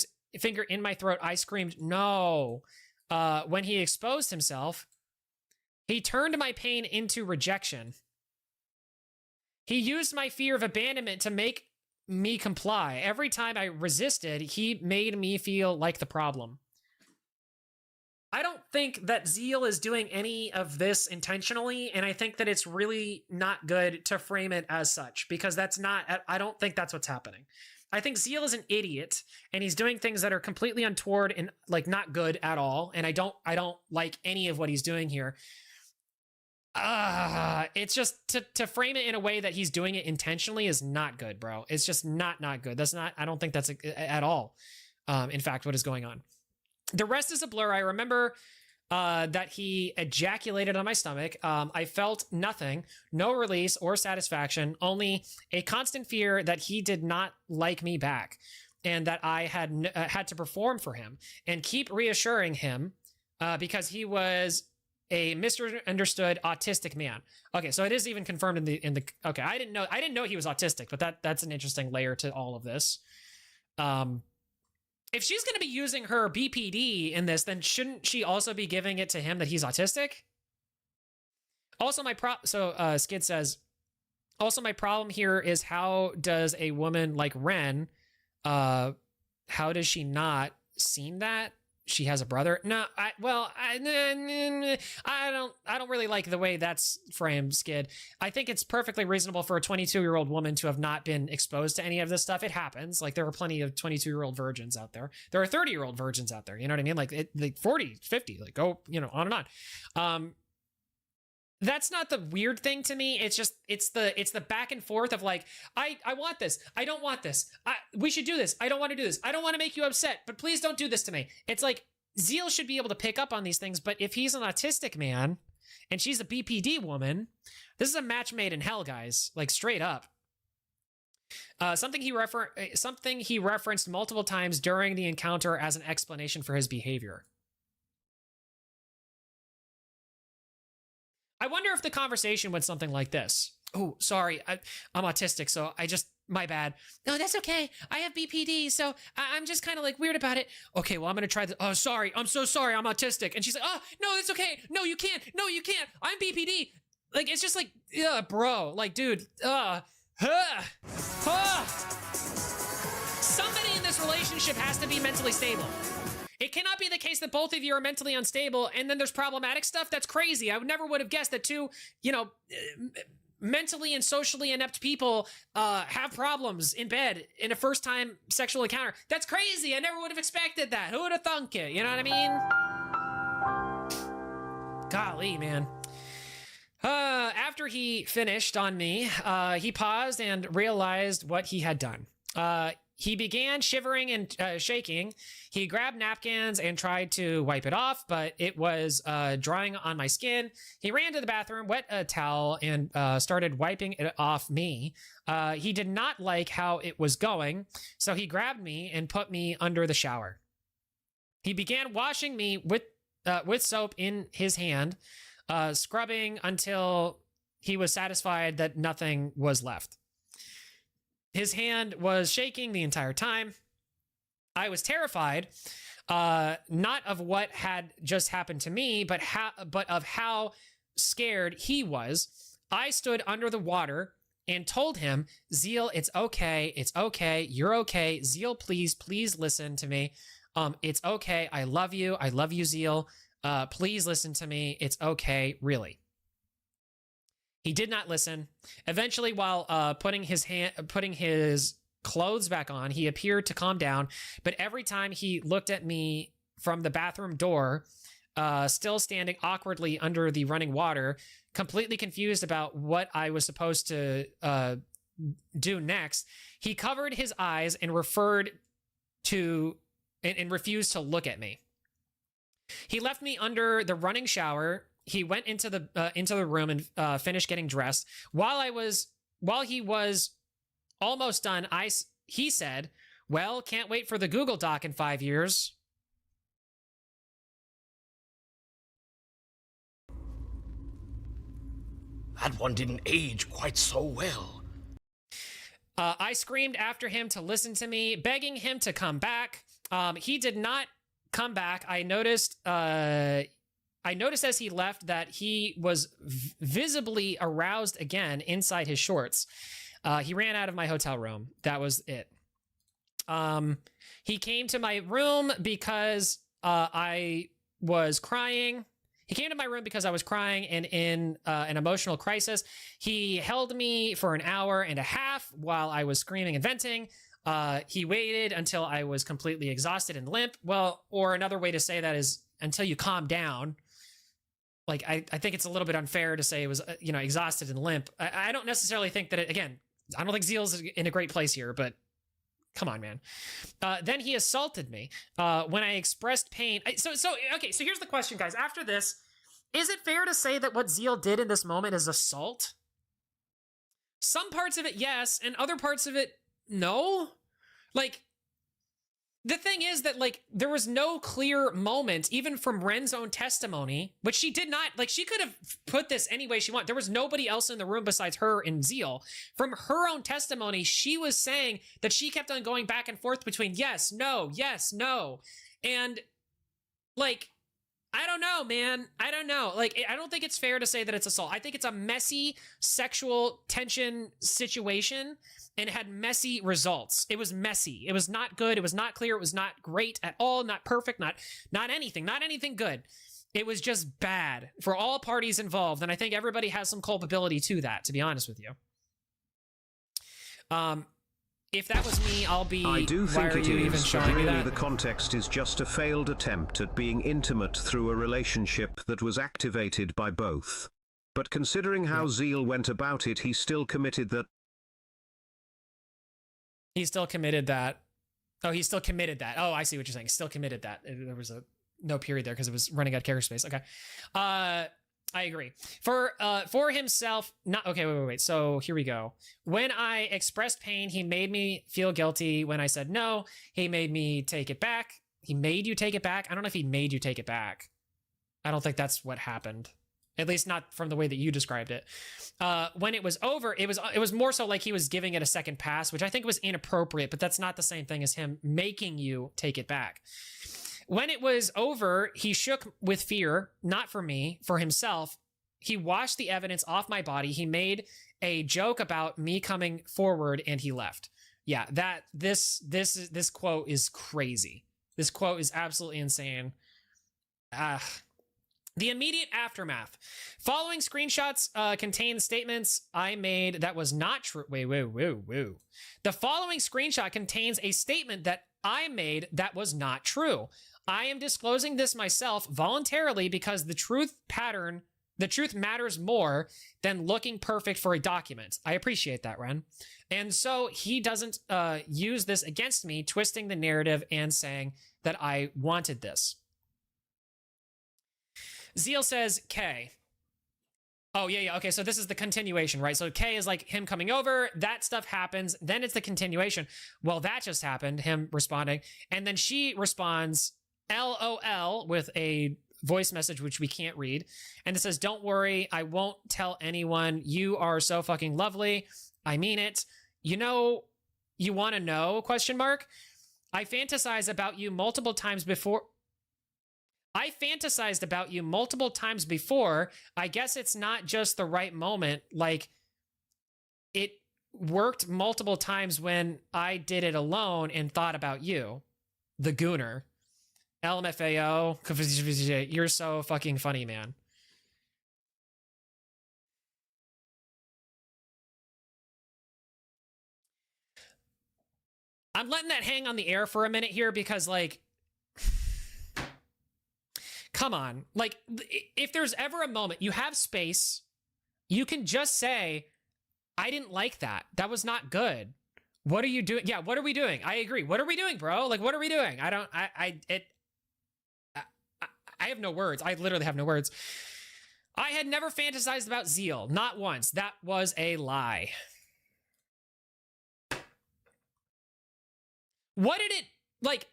Speaker 4: in my throat. I screamed, "No." When he exposed himself, he turned my pain into rejection. He used my fear of abandonment to make me comply. Every time I resisted, he made me feel like the problem. I don't think that Zeal is doing any of this intentionally, and I think that it's really not good to frame it as such, because that's not, I don't think that's what's happening. I think Zeal is an idiot, and he's doing things that are completely untoward and like not good at all, and I don't like any of what he's doing here. It's just to frame it in a way that he's doing it intentionally is not good, bro. It's just not good. That's not, I don't think that's at all, in fact, what is going on. The rest is a blur. I remember that he ejaculated on my stomach. I felt nothing, no release or satisfaction, only a constant fear that he did not like me back, and that I had to perform for him and keep reassuring him because he was a misunderstood autistic man. Okay, so it is even confirmed in the okay. I didn't know he was autistic, but that's an interesting layer to all of this. If she's going to be using her BPD in this, then shouldn't she also be giving it to him that he's autistic? Also, Skid says, also my problem here is, how does a woman like Ren, how does she not seen that? She has a brother? No, I don't really like the way that's framed, Skid. I think it's perfectly reasonable for a 22-year-old woman to have not been exposed to any of this stuff. It happens. Like, there are plenty of 22-year-old virgins out there. There are 30-year-old virgins out there. You know what I mean? Like 40, 50, like go, on and on. That's not the weird thing to me. It's just, it's the back and forth of like, I want this. I don't want this. We should do this. I don't want to do this. I don't want to make you upset, but please don't do this to me. It's like, Zeal should be able to pick up on these things, but if he's an autistic man and she's a BPD woman, this is a match made in hell, guys. Like, straight up. Something he referenced multiple times during the encounter as an explanation for his behavior. I wonder if the conversation went something like this. Oh, sorry, I'm autistic, so my bad. No, that's okay. I have BPD, so I'm just kind of like weird about it. Okay, well, I'm going to try this. Oh, sorry. I'm so sorry. I'm autistic. And she's like, oh, no, it's okay. No, you can't. No, you can't. I'm BPD. Like, it's just like, bro. Like, dude, Somebody in this relationship has to be mentally stable. It cannot be the case that both of you are mentally unstable and then there's problematic stuff. That's crazy. I would have guessed that two, mentally and socially inept people have problems in bed in a first-time sexual encounter. That's crazy. I never would have expected that. Who would have thunk it? You know what I mean? Golly, man. After he finished on me, he paused and realized what he had done. He began shivering and shaking. He grabbed napkins and tried to wipe it off, but it was drying on my skin. He ran to the bathroom, wet a towel, and started wiping it off me. He did not like how it was going, so he grabbed me and put me under the shower. He began washing me with soap in his hand, scrubbing until he was satisfied that nothing was left. His hand was shaking the entire time. I was terrified, not of what had just happened to me, but of how scared he was. I stood under the water and told him, Zeal, it's okay. It's okay. You're okay. Zeal, please listen to me. It's okay. I love you. I love you, Zeal. Please listen to me. It's okay. Really. He did not listen. Eventually, while putting his clothes back on, he appeared to calm down. But every time he looked at me from the bathroom door, still standing awkwardly under the running water, completely confused about what I was supposed to do next, he covered his eyes and refused to look at me. He left me under the running shower. He went into the room and finished getting dressed. While he was almost done, he said, "Well, can't wait for the Google Doc in 5 years."
Speaker 3: That one didn't age quite so well.
Speaker 4: I screamed after him to listen to me, begging him to come back. He did not come back. I noticed as he left that he was visibly aroused again inside his shorts. He ran out of my hotel room. That was it. He came to my room because I was crying. He came to my room because I was crying and in an emotional crisis. He held me for an hour and a half while I was screaming and venting. He waited until I was completely exhausted and limp. Well, or another way to say that is until you calm down. Like, I think it's a little bit unfair to say it was, exhausted and limp. I don't necessarily think that again, I don't think Zeal's in a great place here, but come on, man. Then he assaulted me when I expressed pain. So here's the question, guys. After this, is it fair to say that what Zeal did in this moment is assault? Some parts of it, yes, and other parts of it, no. Like, the thing is that, like, there was no clear moment, even from Ren's own testimony, which she did not, like, she could have put this any way she wanted. There was nobody else in the room besides her and Zeal. From her own testimony, she was saying that she kept on going back and forth between yes, no. And, like, I don't know, man. I don't know. Like, I don't think it's fair to say that it's assault. I think it's a messy sexual tension situation, and it had messy results. It was messy. It was not good. It was not clear. It was not great at all. Not perfect. Not anything good. It was just bad for all parties involved, and I think everybody has some culpability to that, to be honest with you. If that was me, I'll be.
Speaker 9: I do think it is, but
Speaker 4: me
Speaker 9: really
Speaker 4: that?
Speaker 9: the context is just a failed attempt at being intimate through a relationship that was activated by both. But considering how Zeal went about it, he still committed that.
Speaker 4: He still committed that. Oh, he still committed that. Oh, I see what you're saying. Still committed that. There was no period there because it was running out of character space. Okay. I agree. For himself, not okay. Wait. So here we go. When I expressed pain, he made me feel guilty. When I said no, he made me take it back. He made you take it back. I don't know if he made you take it back. I don't think that's what happened. At least not from the way that you described it. When it was over, it was more so like he was giving it a second pass, which I think was inappropriate. But that's not the same thing as him making you take it back. When it was over, he shook with fear, not for me, for himself. He washed the evidence off my body. He made a joke about me coming forward, and he left. Yeah, this quote is crazy. This quote is absolutely insane. The immediate aftermath. Following screenshots contain statements I made that was not true. Wait. The following screenshot contains a statement that I made that was not true. I am disclosing this myself voluntarily because the truth matters more than looking perfect for a document. I appreciate that, Ren. And so he doesn't use this against me, twisting the narrative and saying that I wanted this. Zeal says, K. Oh, yeah. Okay, so this is the continuation, right? So K is like him coming over. That stuff happens. Then it's the continuation. Well, that just happened, him responding. And then she responds, LOL, with a voice message, which we can't read. And it says, don't worry, I won't tell anyone. You are so fucking lovely. I mean it. You know, you want to know, ? I fantasized about you multiple times before. I guess it's not just the right moment. Like, it worked multiple times when I did it alone and thought about you. The Gooner. LMFAO. You're so fucking funny, man. I'm letting that hang on the air for a minute here because, like, come on. Like, if there's ever a moment, you have space, you can just say, I didn't like that. That was not good. What are you doing? Yeah, what are we doing? I agree. What are we doing, bro? Like, what are we doing? I have no words. I literally have no words. I had never fantasized about Zeal. Not once. That was a lie. What did it, like,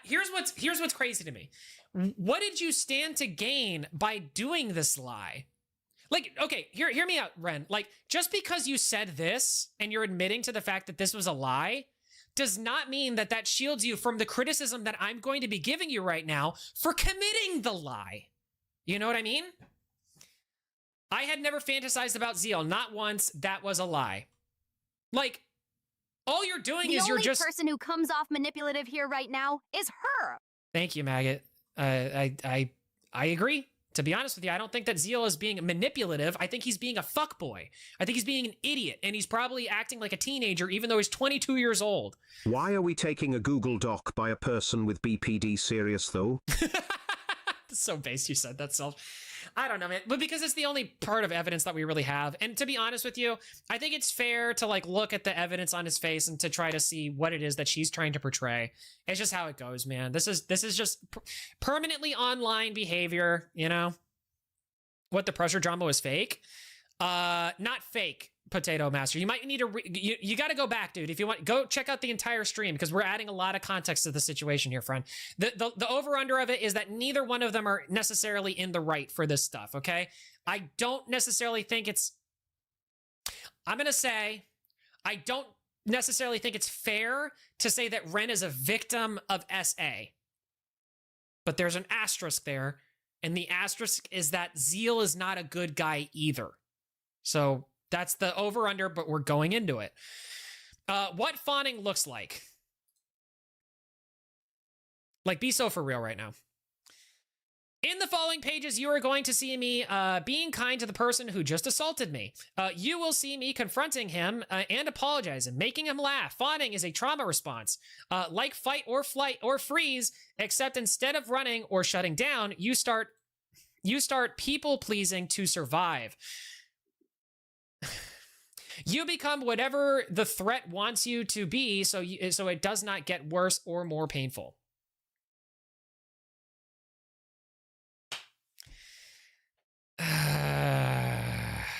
Speaker 4: here's what's crazy to me. What did you stand to gain by doing this lie? Like, okay, hear me out, Ren. Like, just because you said this and you're admitting to the fact that this was a lie does not mean that that shields you from the criticism that I'm going to be giving you right now for committing the lie. You know what I mean? I had never fantasized about Zeal. Not once. That was a lie. Like, all you're doing is you're just...
Speaker 6: The only person who comes off manipulative here right now is her.
Speaker 4: Thank you, Maggot. I agree. To be honest with you, I don't think that Zeal is being manipulative. I think he's being a fuckboy. I think he's being an idiot, and he's probably acting like a teenager, even though he's 22 years old.
Speaker 9: Why are we taking a Google Doc by a person with BPD serious, though?
Speaker 4: That's so base you said that, Self. I don't know, man. But because it's the only part of evidence that we really have. And to be honest with you, I think it's fair to like look at the evidence on his face and to try to see what it is that she's trying to portray. It's just how it goes, man. This is just permanently online behavior, you know? What, the pressure drama was fake? Not fake, Potato Master. You might need to you got to go back, dude. If you want, go check out the entire stream because we're adding a lot of context to the situation here, friend. The over under of it is that neither one of them are necessarily in the right for this stuff. Okay, I don't necessarily think it's. I'm gonna say, I don't necessarily think it's fair to say that Ren is a victim of SA. But there's an asterisk there, and the asterisk is that Zeal is not a good guy either. So that's the over-under, but we're going into it. What fawning looks like. Like, be so for real right now. In the following pages, you are going to see me being kind to the person who just assaulted me. You will see me confronting him and apologizing, making him laugh. Fawning is a trauma response. Like fight or flight or freeze, except instead of running or shutting down, you start people-pleasing to survive. You become whatever the threat wants you to be, so it does not get worse or more painful.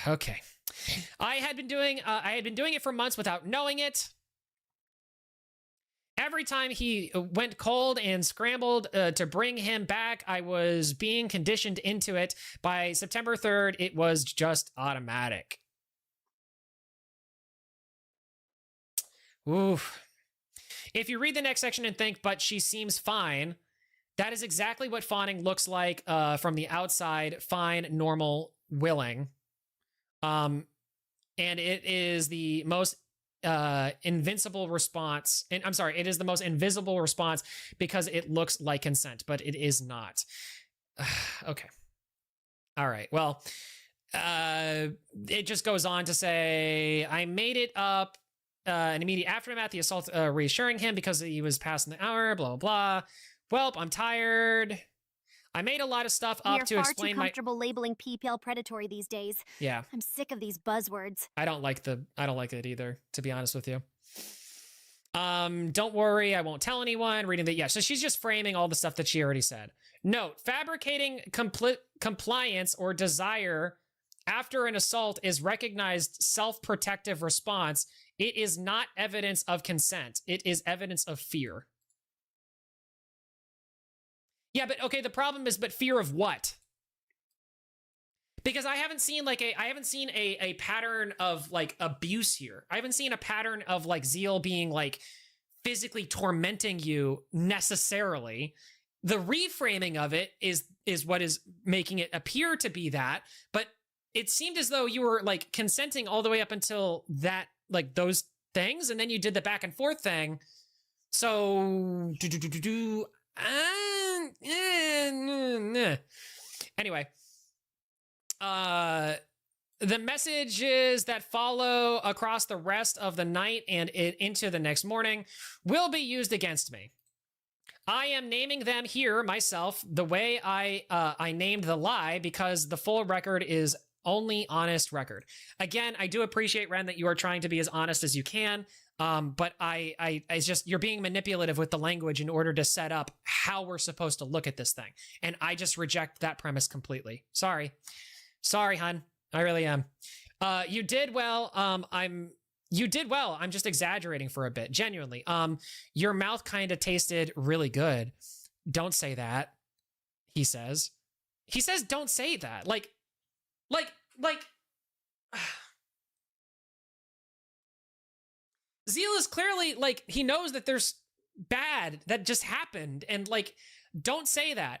Speaker 4: Okay. I had been doing it for months without knowing it. Every time he went cold and scrambled to bring him back, I was being conditioned into it. By September 3rd, it was just automatic. Oof. If you read the next section and think, but she seems fine, that is exactly what fawning looks like from the outside. Fine, normal, willing. And it is the most invincible response. And I'm sorry, it is the most invisible response because it looks like consent, but it is not. Okay. All right. Well, it just goes on to say, I made it up. An immediate aftermath, the assault reassuring him because he was passing the hour, blah, blah, blah. Welp, I'm tired. I made a lot of stuff up to explain my...
Speaker 6: We are far too comfortable labeling PPL predatory these days.
Speaker 4: Yeah.
Speaker 6: I'm sick of these buzzwords.
Speaker 4: I don't like it either, to be honest with you. Don't worry, I won't tell anyone. Reading that, yeah. So she's just framing all the stuff that she already said. Note, fabricating compliance or desire after an assault is recognized self-protective response. It is not evidence of consent. It is evidence of fear. Yeah, but okay, the problem is, but fear of what? Because I haven't seen a pattern of like abuse here. I haven't seen a pattern of like Zeal being like physically tormenting you necessarily. The reframing of it is what is making it appear to be that, but it seemed as though you were like consenting all the way up until that, like those things, and then you did the back and forth thing. So anyway, the messages that follow across the rest of the night and into the next morning will be used against me. I am naming them here myself the way I named the lie because the full record is only honest record. Again, I do appreciate, Ren, that you are trying to be as honest as you can. But it's just, you're being manipulative with the language in order to set up how we're supposed to look at this thing. And I just reject that premise completely. Sorry, hun. I really am. You did well. You did well. I'm just exaggerating for a bit. Genuinely. Your mouth kind of tasted really good. Don't say that. He says, don't say that. Like, Zeal is clearly like, he knows that there's bad that just happened. And like, don't say that.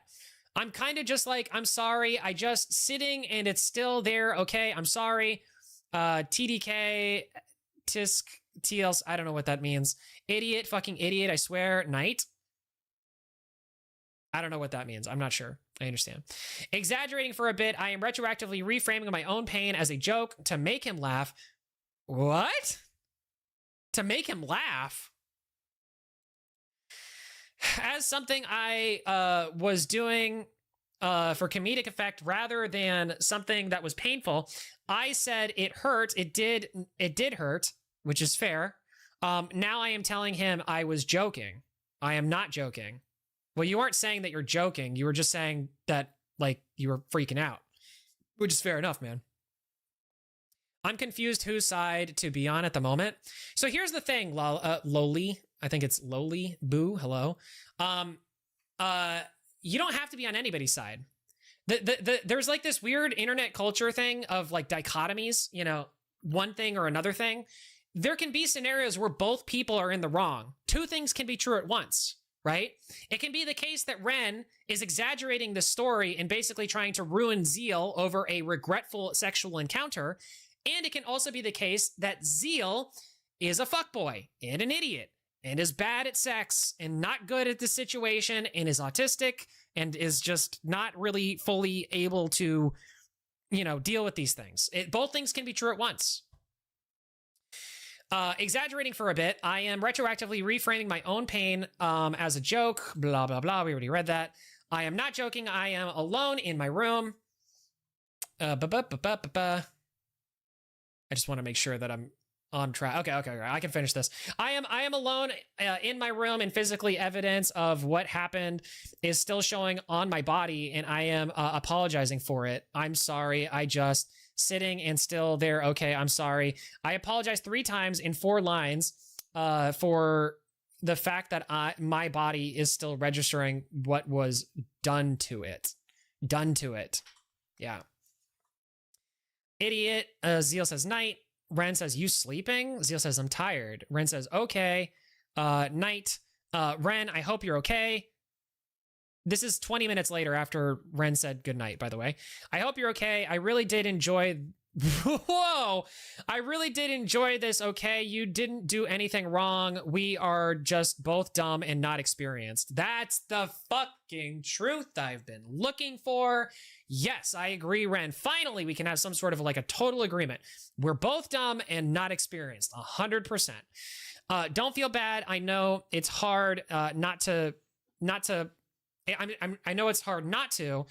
Speaker 4: I'm kind of just like, I'm sorry. I just sitting and it's still there. Okay. I'm sorry. TDK, tisk, TLs. I don't know what that means. Idiot, fucking idiot. I swear. Night. I don't know what that means. I'm not sure. I understand. Exaggerating for a bit, I am retroactively reframing my own pain as a joke to make him laugh. What? To make him laugh? As something I was doing for comedic effect rather than something that was painful, I said it hurt. It did hurt, which is fair. Now I am telling him I was joking. I am not joking. Well, you weren't saying that you're joking. You were just saying that, like, you were freaking out, which is fair enough, man. I'm confused whose side to be on at the moment. So here's the thing, Loli. I think it's Loli. Boo. Hello. You don't have to be on anybody's side. There's like this weird internet culture thing of like dichotomies, you know, one thing or another thing. There can be scenarios where both people are in the wrong. Two things can be true at once, right? It can be the case that Ren is exaggerating the story and basically trying to ruin Zeal over a regretful sexual encounter. And it can also be the case that Zeal is a fuckboy and an idiot and is bad at sex and not good at the situation and is autistic and is just not really fully able to, you know, deal with these things. Both things can be true at once. Exaggerating for a bit, I am retroactively reframing my own pain as a joke, blah, blah, blah. We already read that. I am not joking. I am alone in my room. I just want to make sure that I'm on track. Okay, I can finish this. I am alone in my room, and physically evidence of what happened is still showing on my body, and I am apologizing for it. I'm sorry. I just sitting and still there. Okay, I'm sorry. I apologize 3 times in 4 lines for the fact that my body is still registering what was done to it. Yeah. Idiot. Zeal says night. Ren says, you sleeping? Zeal says, I'm tired. Ren says, okay. Night. Ren, I hope you're okay. This is 20 minutes later after Ren said good night, by the way. I hope you're okay. I really did enjoy... Whoa! I really did enjoy this, okay? You didn't do anything wrong. We are just both dumb and not experienced. That's the fucking truth I've been looking for. Yes, I agree, Ren. Finally, we can have some sort of like a total agreement. We're both dumb and not experienced. 100%. Don't feel bad. I know it's hard not to... I know it's hard not to,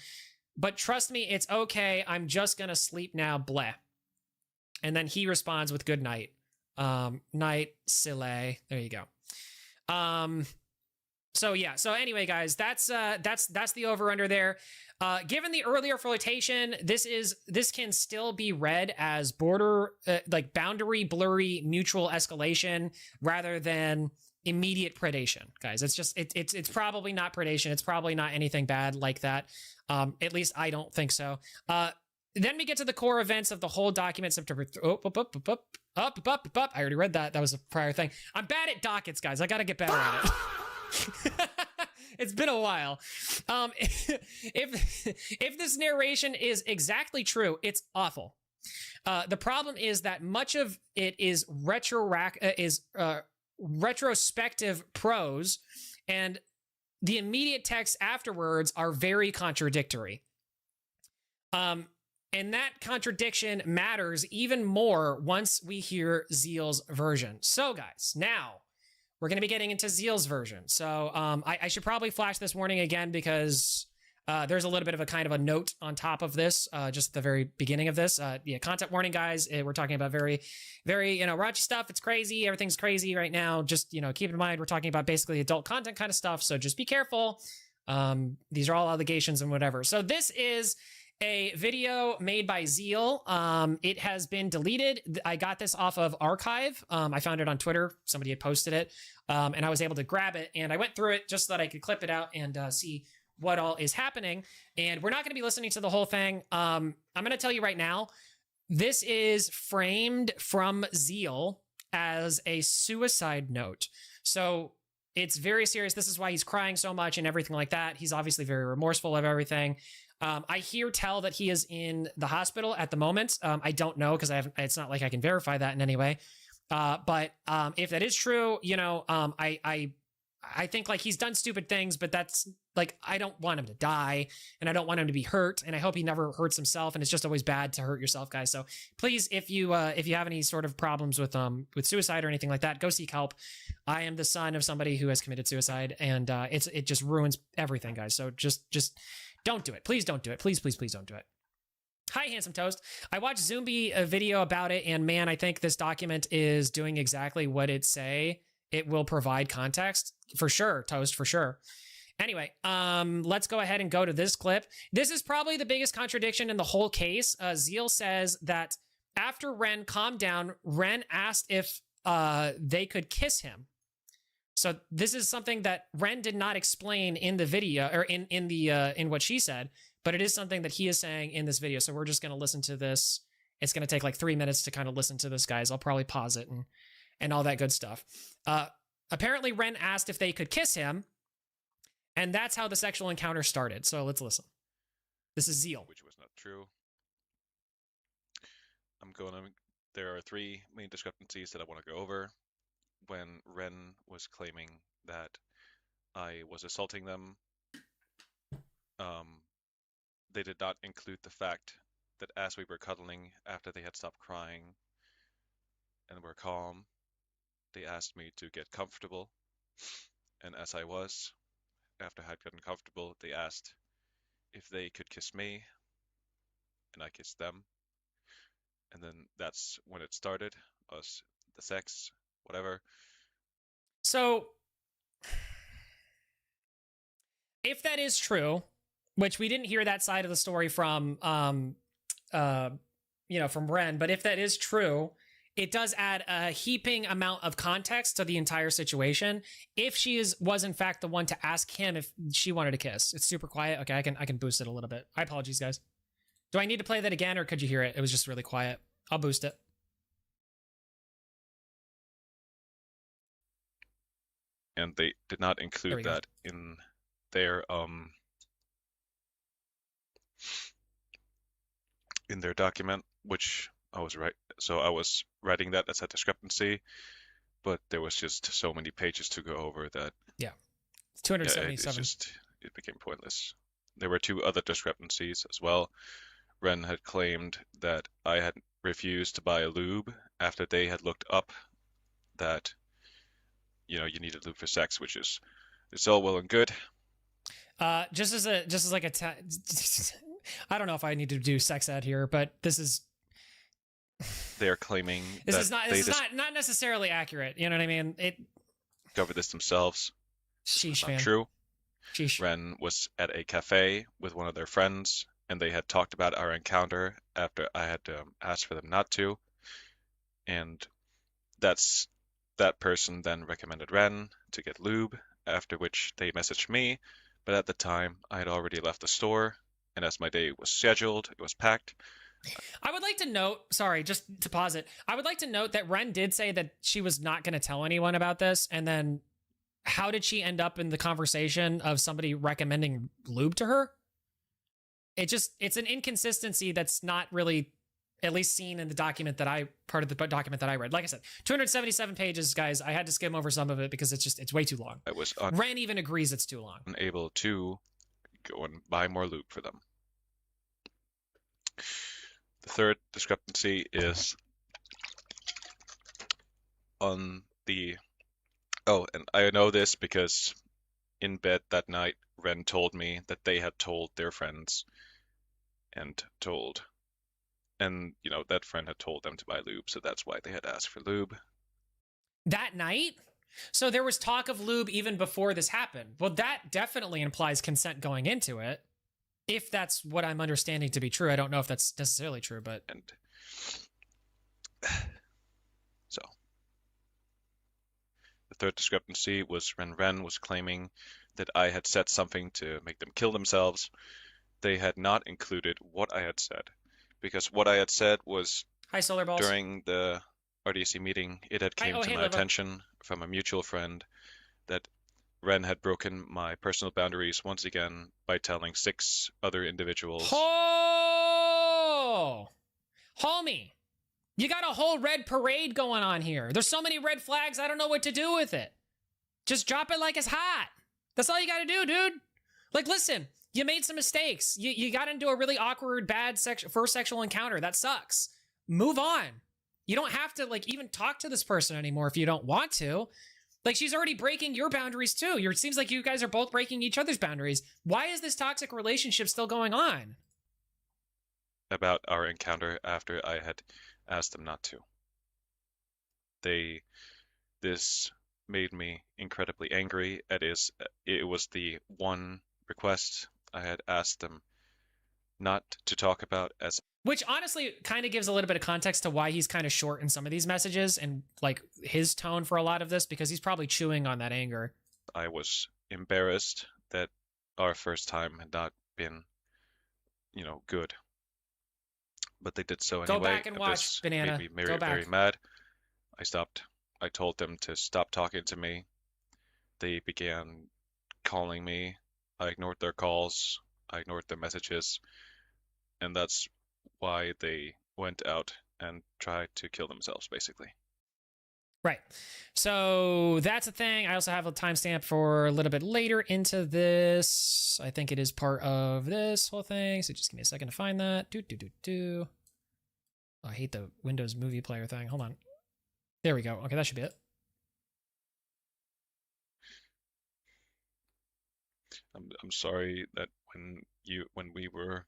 Speaker 4: but trust me, it's okay. I'm just gonna sleep now, bleh. And then he responds with good night. Night, Sile. There you go. So yeah. So anyway, guys, that's the over under there. Given the earlier flirtation, this can still be read as like boundary blurry mutual escalation rather than immediate predation, guys. It's just it's probably not predation. It's probably not anything bad like that. At least I don't think so. Then we get to the core events of the whole document. September. I already read that. That was a prior thing. I'm bad at dockets, guys. I got to get better at it. It's been a while. If this narration is exactly true, it's awful. The problem is that much of it is retrospective prose, and the immediate texts afterwards are very contradictory. And that contradiction matters even more once we hear Zeal's version. So guys, now we're going to be getting into Zeal's version. So I should probably flash this warning again because there's a little bit of a kind of a note on top of this, just at the very beginning of this. Yeah, content warning, guys. We're talking about very, very, raunchy stuff. It's crazy. Everything's crazy right now. Just, keep in mind, we're talking about basically adult content kind of stuff. So just be careful. These are all allegations and whatever. So this is a video made by Zeal. It has been deleted. I got this off of Archive. I found it on Twitter. Somebody had posted it, and I was able to grab it. And I went through it just so that I could clip it out and see what all is happening. And we're not going to be listening to the whole thing. I'm going to tell you right now, this is framed from Zeal as a suicide note. So it's very serious. This is why he's crying so much and everything like that. He's obviously very remorseful of everything. I hear tell that he is in the hospital at the moment. I don't know because it's not like I can verify that in any way. But if that is true, I think like he's done stupid things, but that's like, I don't want him to die and I don't want him to be hurt. And I hope he never hurts himself. And it's just always bad to hurt yourself, guys. So please, if you have any sort of problems with suicide or anything like that, go seek help. I am the son of somebody who has committed suicide, and it just ruins everything, guys. So just don't do it. Please don't do it. Please, please, please don't do it. Hi, Handsome Toast. I watched Zombie a video about it, and man, I think this document is doing exactly what it say. It will provide context for sure, Toast, for sure. Anyway, let's go ahead and go to this clip. This is probably the biggest contradiction in the whole case. Zeal says that after Ren calmed down, Ren asked if they could kiss him. So this is something that Ren did not explain in the video, or in what she said, but it is something that he is saying in this video. So we're just going to listen to this. It's going to take like 3 minutes to kind of listen to this, guys. I'll probably pause it and all that good stuff. Apparently, Ren asked if they could kiss him, and that's how the sexual encounter started. So let's listen. This is Zeal.
Speaker 10: Which was not true. There are 3 main discrepancies that I want to go over. When Ren was claiming that I was assaulting them, they did not include the fact that as we were cuddling after they had stopped crying and were calm, they asked me to get comfortable, and as I was, after I had gotten comfortable, they asked if they could kiss me, and I kissed them, and then that's when it started, us, the sex, whatever.
Speaker 4: So, if that is true, which we didn't hear that side of the story from, from Ren, but if that is true, it does add a heaping amount of context to the entire situation. If she was in fact the one to ask him if she wanted to kiss. It's super quiet. Okay, I can boost it a little bit. I apologize, guys. Do I need to play that again, or could you hear it? It was just really quiet. I'll boost it.
Speaker 10: And they did not include that in their document, which I was right. So I was writing that as a discrepancy, but there was just so many pages to go over that.
Speaker 4: Yeah, it's 277.
Speaker 10: It became pointless. There were 2 other discrepancies as well. Ren had claimed that I had refused to buy a lube after they had looked up that, you needed lube for sex, which is, it's all well and good.
Speaker 4: Just as like a I don't know if I need to do sex ed here, but this is.
Speaker 10: They are claiming
Speaker 4: this is not necessarily accurate. You know what I mean? It
Speaker 10: covered this themselves.
Speaker 4: Sheesh,
Speaker 10: not
Speaker 4: man.
Speaker 10: True.
Speaker 4: Sheesh.
Speaker 10: Ren was at a cafe with one of their friends, and they had talked about our encounter after I had asked for them not to, and that person then recommended Ren to get lube, after which they messaged me, but at the time I had already left the store, and as my day was scheduled, it was packed.
Speaker 4: I would like to note, sorry, just to pause it, I would like to note that Ren did say that she was not going to tell anyone about this, and then how did she end up in the conversation of somebody recommending lube to her? It's an inconsistency that's not really at least seen in the document that part of the document that I read. Like I said, 277 pages, guys. I had to skim over some of it because it's way too long. Ren even agrees it's too long.
Speaker 10: Unable to go and buy more lube for them. The third discrepancy is on the... Oh, and I know this because in bed that night, Ren told me that they had told their friends and that friend had told them to buy lube, so that's why they had asked for lube.
Speaker 4: That night? So there was talk of lube even before this happened. Well, that definitely implies consent going into it. If that's what I'm understanding to be true. I don't know if that's necessarily true, but...
Speaker 10: And so, the third discrepancy was when Ren was claiming that I had said something to make them kill themselves. They had not included what I had said, because what I had said was...
Speaker 4: Hi, Solar Balls.
Speaker 10: During the RDC meeting, it had came to my attention from a mutual friend that Ren had broken my personal boundaries once again by telling 6 other individuals.
Speaker 4: Oh! Homie, you got a whole red parade going on here. There's so many red flags, I don't know what to do with it. Just drop it like it's hot. That's all you got to do, dude. Like, listen, you made some mistakes. You got into a really awkward, bad first sexual encounter. That sucks. Move on. You don't have to, like, even talk to this person anymore if you don't want to. Like, she's already breaking your boundaries, too. It seems like you guys are both breaking each other's boundaries. Why is this toxic relationship still going on?
Speaker 10: About our encounter after I had asked them not to. This made me incredibly angry. It was the one request I had asked them not to talk about, as
Speaker 4: which honestly kind of gives a little bit of context to why he's kind of short in some of these messages and like his tone for a lot of this, because he's probably chewing on that anger.
Speaker 10: I was embarrassed that our first time had not been, good. But they did so anyway.
Speaker 4: Go back and watch,
Speaker 10: this
Speaker 4: Banana.
Speaker 10: made me
Speaker 4: Go back.
Speaker 10: very mad. I told them to stop talking to me. They began calling me. I ignored their calls. I ignored their messages. And that's why they went out and tried to kill themselves, basically.
Speaker 4: Right. So that's a thing. I also have a timestamp for a little bit later into this. I think it is part of this whole thing. So just give me a second to find that. Oh, I hate the Windows movie player thing. Hold on. There we go. Okay, that should be it.
Speaker 10: I'm sorry that when we were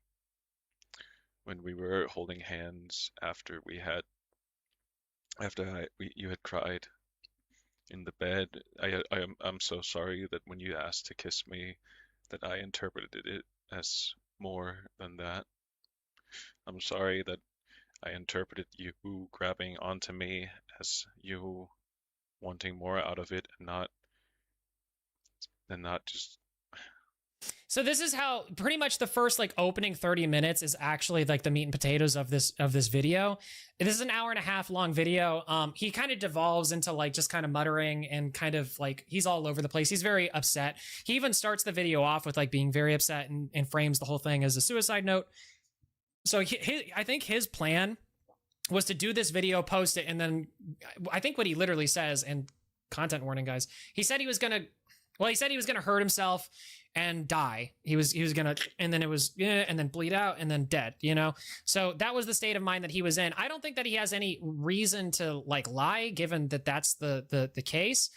Speaker 10: holding hands after you had cried in the bed, I'm so sorry that when you asked to kiss me, that I interpreted it as more than that. I'm sorry that I interpreted you grabbing onto me as you wanting more out of it and not just.
Speaker 4: So this is how pretty much the first like opening 30 minutes is actually like the meat and potatoes of this video. This is an hour and a half long video. He kind of devolves into like just kind of muttering and kind of like he's all over the place. He's very upset. He even starts the video off with like being very upset and frames the whole thing as a suicide note. So I think his plan was to do this video, post it, and then I think what he literally says, and content warning, guys, he said he was gonna hurt himself and die. He was gonna, and then it was, and then bleed out and then dead, So that was the state of mind that he was in. I don't think that he has any reason to like lie, given that that's the case.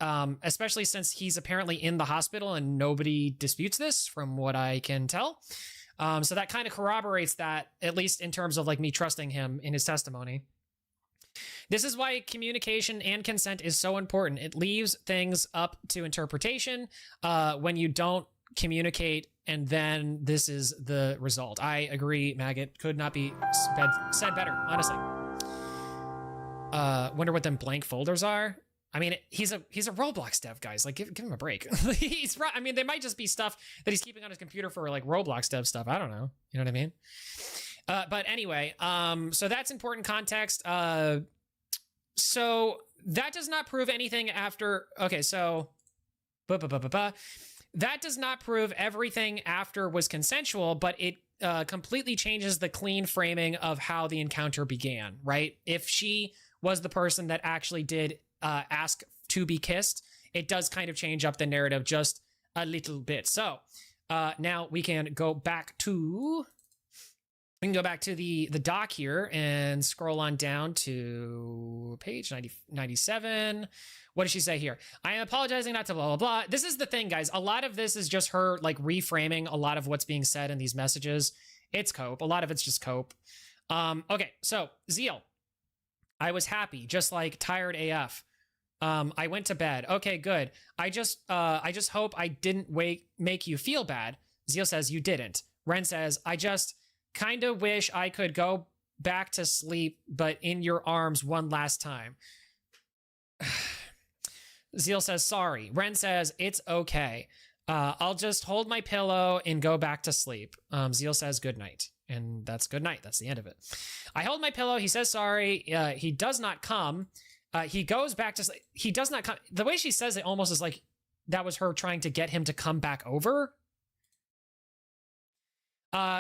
Speaker 4: Especially since he's apparently in the hospital and nobody disputes this from what I can tell. So that kind of corroborates that, at least in terms of like me trusting him in his testimony. This is why communication and consent is so important. It leaves things up to interpretation when you don't communicate, and then this is the result. I agree, Maggot. Could not be said better, honestly. Wonder what them blank folders are. I mean, he's a Roblox dev, guys. Like, give him a break. They might just be stuff that he's keeping on his computer for like Roblox dev stuff. I don't know. You know what I mean? But anyway, so that's important context. So that does not prove anything after. Okay, so that does not prove everything after was consensual, but it completely changes the clean framing of how the encounter began, right? If she was the person that actually did ask to be kissed, it does kind of change up the narrative just a little bit. So now we can go back to the doc here and scroll on down to page 97. What does she say here? I am apologizing not to blah, blah, blah. This is the thing, guys. A lot of this is just her like reframing a lot of what's being said in these messages. It's cope. A lot of it's just cope. Okay, so Zeal. I was happy, just like tired AF. I went to bed. Okay, good. I just hope I didn't make you feel bad. Zeal says you didn't. Ren says, I just kind of wish I could go back to sleep, but in your arms one last time. Zeal says, sorry. Ren says, it's okay. I'll just hold my pillow and go back to sleep. Zeal says, good night. And that's good night. That's the end of it. I hold my pillow. He says, sorry. He does not come. He goes back to sleep. He does not come. The way she says it almost is like that was her trying to get him to come back over.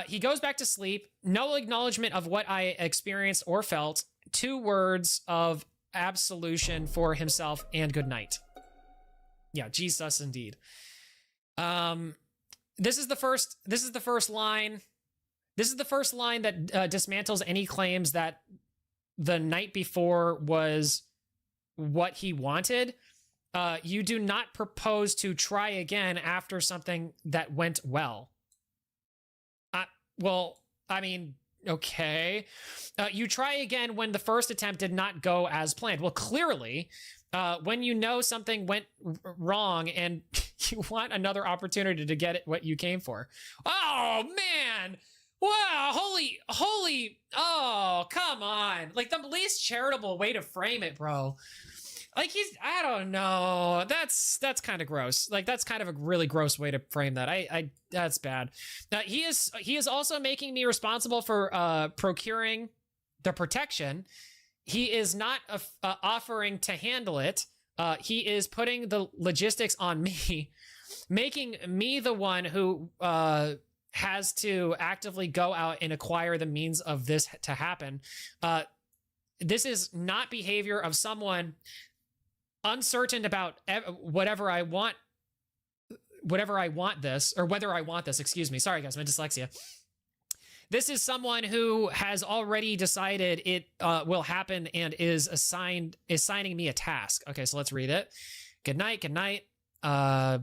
Speaker 4: He goes back to sleep. No acknowledgement of what I experienced or felt. 2 words of absolution for himself and good night. Yeah, Jesus indeed. This is the first line. This is the first line that dismantles any claims that the night before was what he wanted. You do not propose to try again after something that went well. Well, I mean, okay. You try again when the first attempt did not go as planned. Well, clearly, when you know something went wrong and you want another opportunity to get it what you came for. Oh, man. Wow, holy, oh, come on. Like, the least charitable way to frame it, bro. Like, I don't know. That's kind of gross. Like, that's kind of a really gross way to frame that. That's bad. He is also making me responsible for procuring the protection. He is not offering to handle it. He is putting the logistics on me, making me the one who has to actively go out and acquire the means of this to happen. This is not behavior of someone uncertain about whether I want this, excuse me. Sorry, guys, my dyslexia. This is someone who has already decided it will happen and is assigning me a task. Okay, so let's read it. Good night. I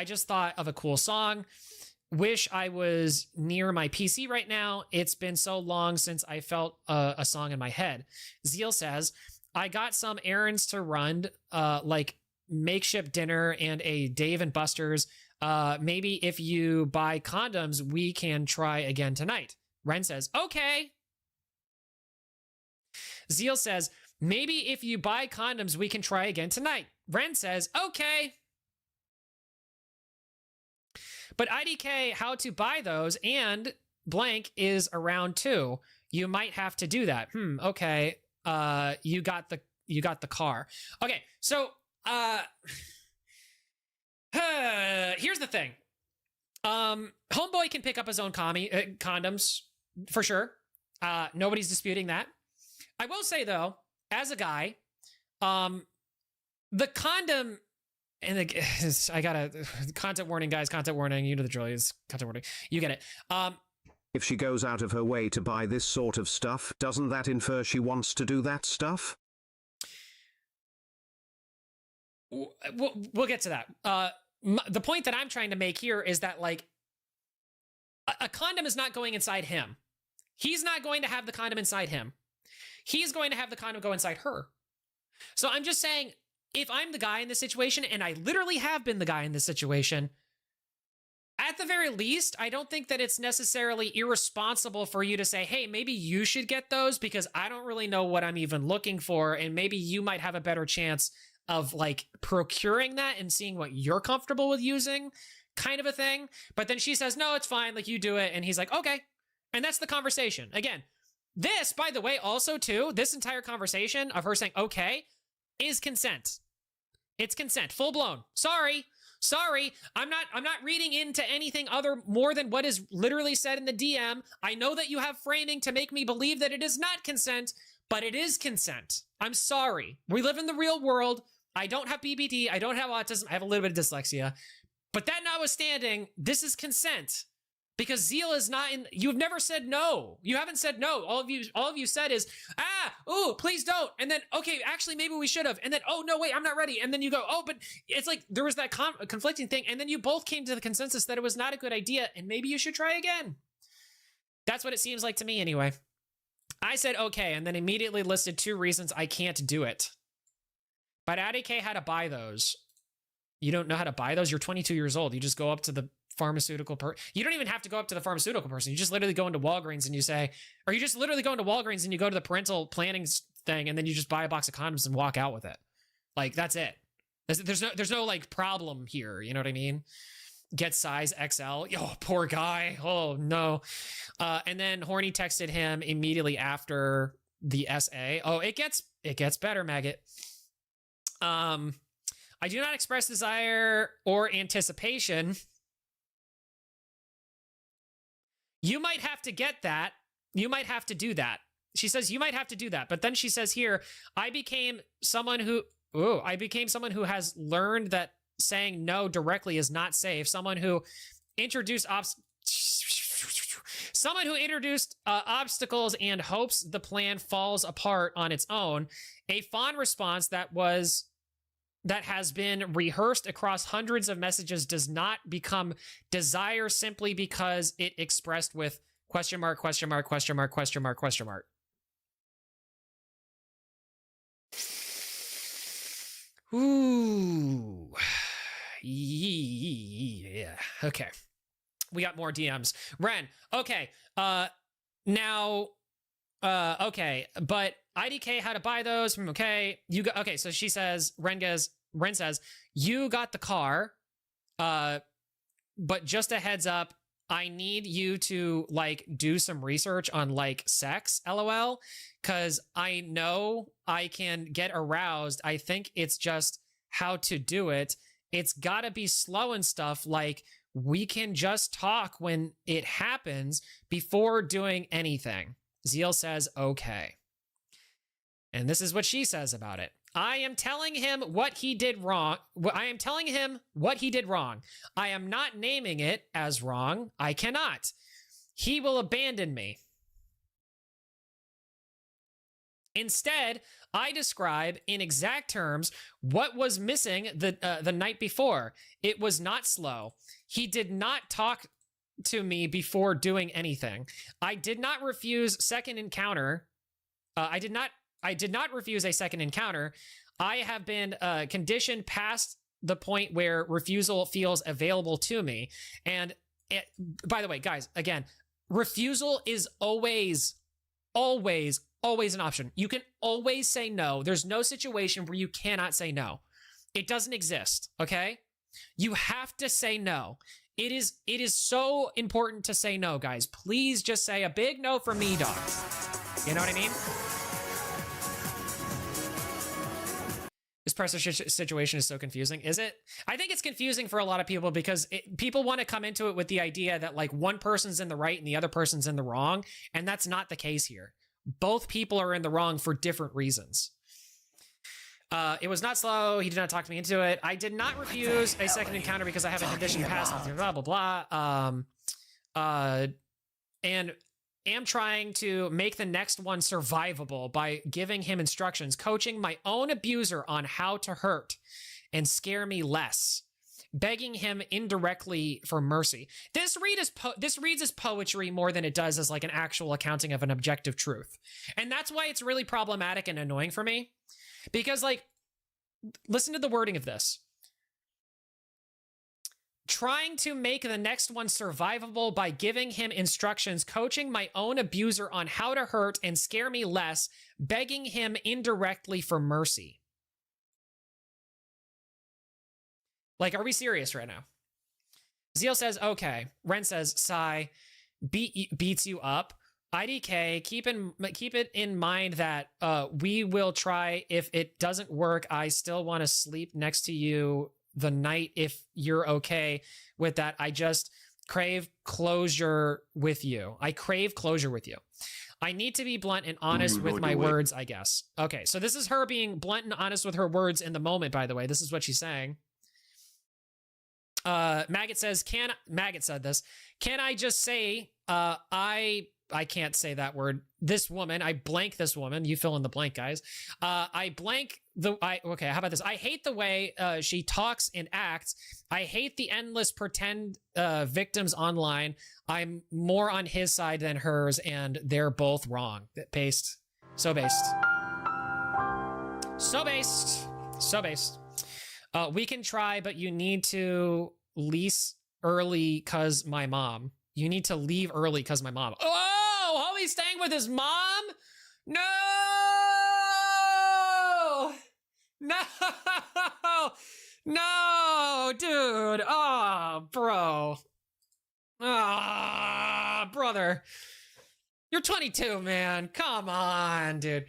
Speaker 4: just thought of a cool song. Wish I was near my PC right now. It's been so long since I felt a song in my head. Zeal says, I got some errands to run, like makeshift dinner and a Dave and Buster's. Maybe if you buy condoms, we can try again tonight. Ren says, okay. Zeal says, maybe if you buy condoms, we can try again tonight. Ren says, okay. But IDK, how to buy those, and blank is around too. You might have to do that. Okay. You got the car. Okay, so here's the thing. Homeboy can pick up his own condoms for sure. Nobody's disputing that. I will say though, as a guy, the condom and I gotta content warning, guys. Content warning. You know the drill. It's content warning. You get it.
Speaker 9: If she goes out of her way to buy this sort of stuff, doesn't that infer she wants to do that stuff?
Speaker 4: We'll get to that. The point that I'm trying to make here is that, like, a condom is not going inside him. He's not going to have the condom inside him. He's going to have the condom go inside her. So I'm just saying, if I'm the guy in this situation, and I literally have been the guy in this situation, at the very least, I don't think that it's necessarily irresponsible for you to say, hey, maybe you should get those because I don't really know what I'm even looking for. And maybe you might have a better chance of like procuring that and seeing what you're comfortable with using, kind of a thing. But then she says, no, it's fine. Like, you do it. And he's like, okay. And that's the conversation. Again, this, by the way, also too, this entire conversation of her saying, okay, is consent. It's consent. Full blown. Sorry. I'm not reading into anything more than what is literally said in the DM. I know that you have framing to make me believe that it is not consent, but it is consent. I'm sorry. We live in the real world. I don't have BBD. I don't have autism. I have a little bit of dyslexia. But that notwithstanding, this is consent. Because Zeal is not in. You've never said no. You haven't said no. All of you said is, ooh, please don't. And then, okay, actually, maybe we should have. And then, oh, no, wait, I'm not ready. And then you go, oh, but it's like there was that conflicting thing. And then you both came to the consensus that it was not a good idea. And maybe you should try again. That's what it seems like to me anyway. I said, okay, and then immediately listed 2 reasons I can't do it. But ADK had to buy those. You don't know how to buy those? You're 22 years old. You just go up to the pharmaceutical you don't even have to go up to the pharmaceutical person. You just literally go into Walgreens and you say, or you just literally go into Walgreens and you go to the parental planning thing and then you just buy a box of condoms and walk out with it. Like, that's it. There's no like problem here. You know what I mean? Get size XL. Oh, poor guy. Oh no. And then Horny texted him immediately after the SA. Oh, it gets better, maggot. I do not express desire or anticipation. You might have to get that. You might have to do that. She says, you might have to do that. But then she says here, I became someone who Ooh, I became someone who has learned that saying no directly is not safe. Someone who introduced obstacles and hopes the plan falls apart on its own. A fond response that has been rehearsed across hundreds of messages does not become desire simply because it expressed with question mark, question mark, question mark, question mark, question mark. Ooh. Yeah. Okay. We got more DMs. Ren. Okay. Okay. But IDK had to buy those from okay. Okay. So she says, Ren says, you got the car. But just a heads up, I need you to like do some research on like sex, LOL, because I know I can get aroused. I think it's just how to do it. It's got to be slow and stuff. Like we can just talk when it happens before doing anything. Zeal says, okay. And this is what she says about it. I am telling him what he did wrong. I am telling him what he did wrong. I am not naming it as wrong. I cannot. He will abandon me. Instead, I describe in exact terms what was missing the night before. It was not slow. He did not talk to me before doing anything. I did not refuse second encounter. I did not refuse a second encounter. I have been conditioned past the point where refusal feels available to me. And by the way, guys, again, refusal is always an option. You can always say no. There's no situation where you cannot say no. It doesn't exist, okay? You have to say no. It is so important to say no, guys. Please just say a big no for me, dog. You know what I mean? This pressure situation is so confusing, is it? I think it's confusing for a lot of people because people want to come into it with the idea that like one person's in the right and the other person's in the wrong, and that's not the case here. Both people are in the wrong for different reasons. It was not slow. He did not talk me into it. I did not refuse a second encounter because I have a condition past, blah, blah, blah. And am trying to make the next one survivable by giving him instructions, coaching my own abuser on how to hurt and scare me less, begging him indirectly for mercy. This reads as poetry more than it does as like an actual accounting of an objective truth. And that's why it's really problematic and annoying for me. Because like, listen to the wording of this. Trying to make the next one survivable by giving him instructions, coaching my own abuser on how to hurt and scare me less, begging him indirectly for mercy. Like, are we serious right now? Zeal says, okay. Ren says, sigh, beats you up. IDK, keep it in mind that we will try. If it doesn't work, I still want to sleep next to you the night if you're okay with that. I just crave closure with you. I crave closure with you. I need to be blunt and honest with my words, I guess. Okay, so this is her being blunt and honest with her words in the moment, by the way. This is what she's saying. Maggot says, Maggot said this. Can I just say, I can't say that word. This woman, I blank this woman. You fill in the blank, guys. Okay, how about this? I hate the way she talks and acts. I hate the endless pretend victims online. I'm more on his side than hers, and they're both wrong. Based. So based. So based. So based. We can try, but you need to lease early because my mom. You need to leave early because my mom. Oh, homie's staying with his mom? No! No! No, dude. Oh, bro. Ah, brother. You're 22, man. Come on, dude.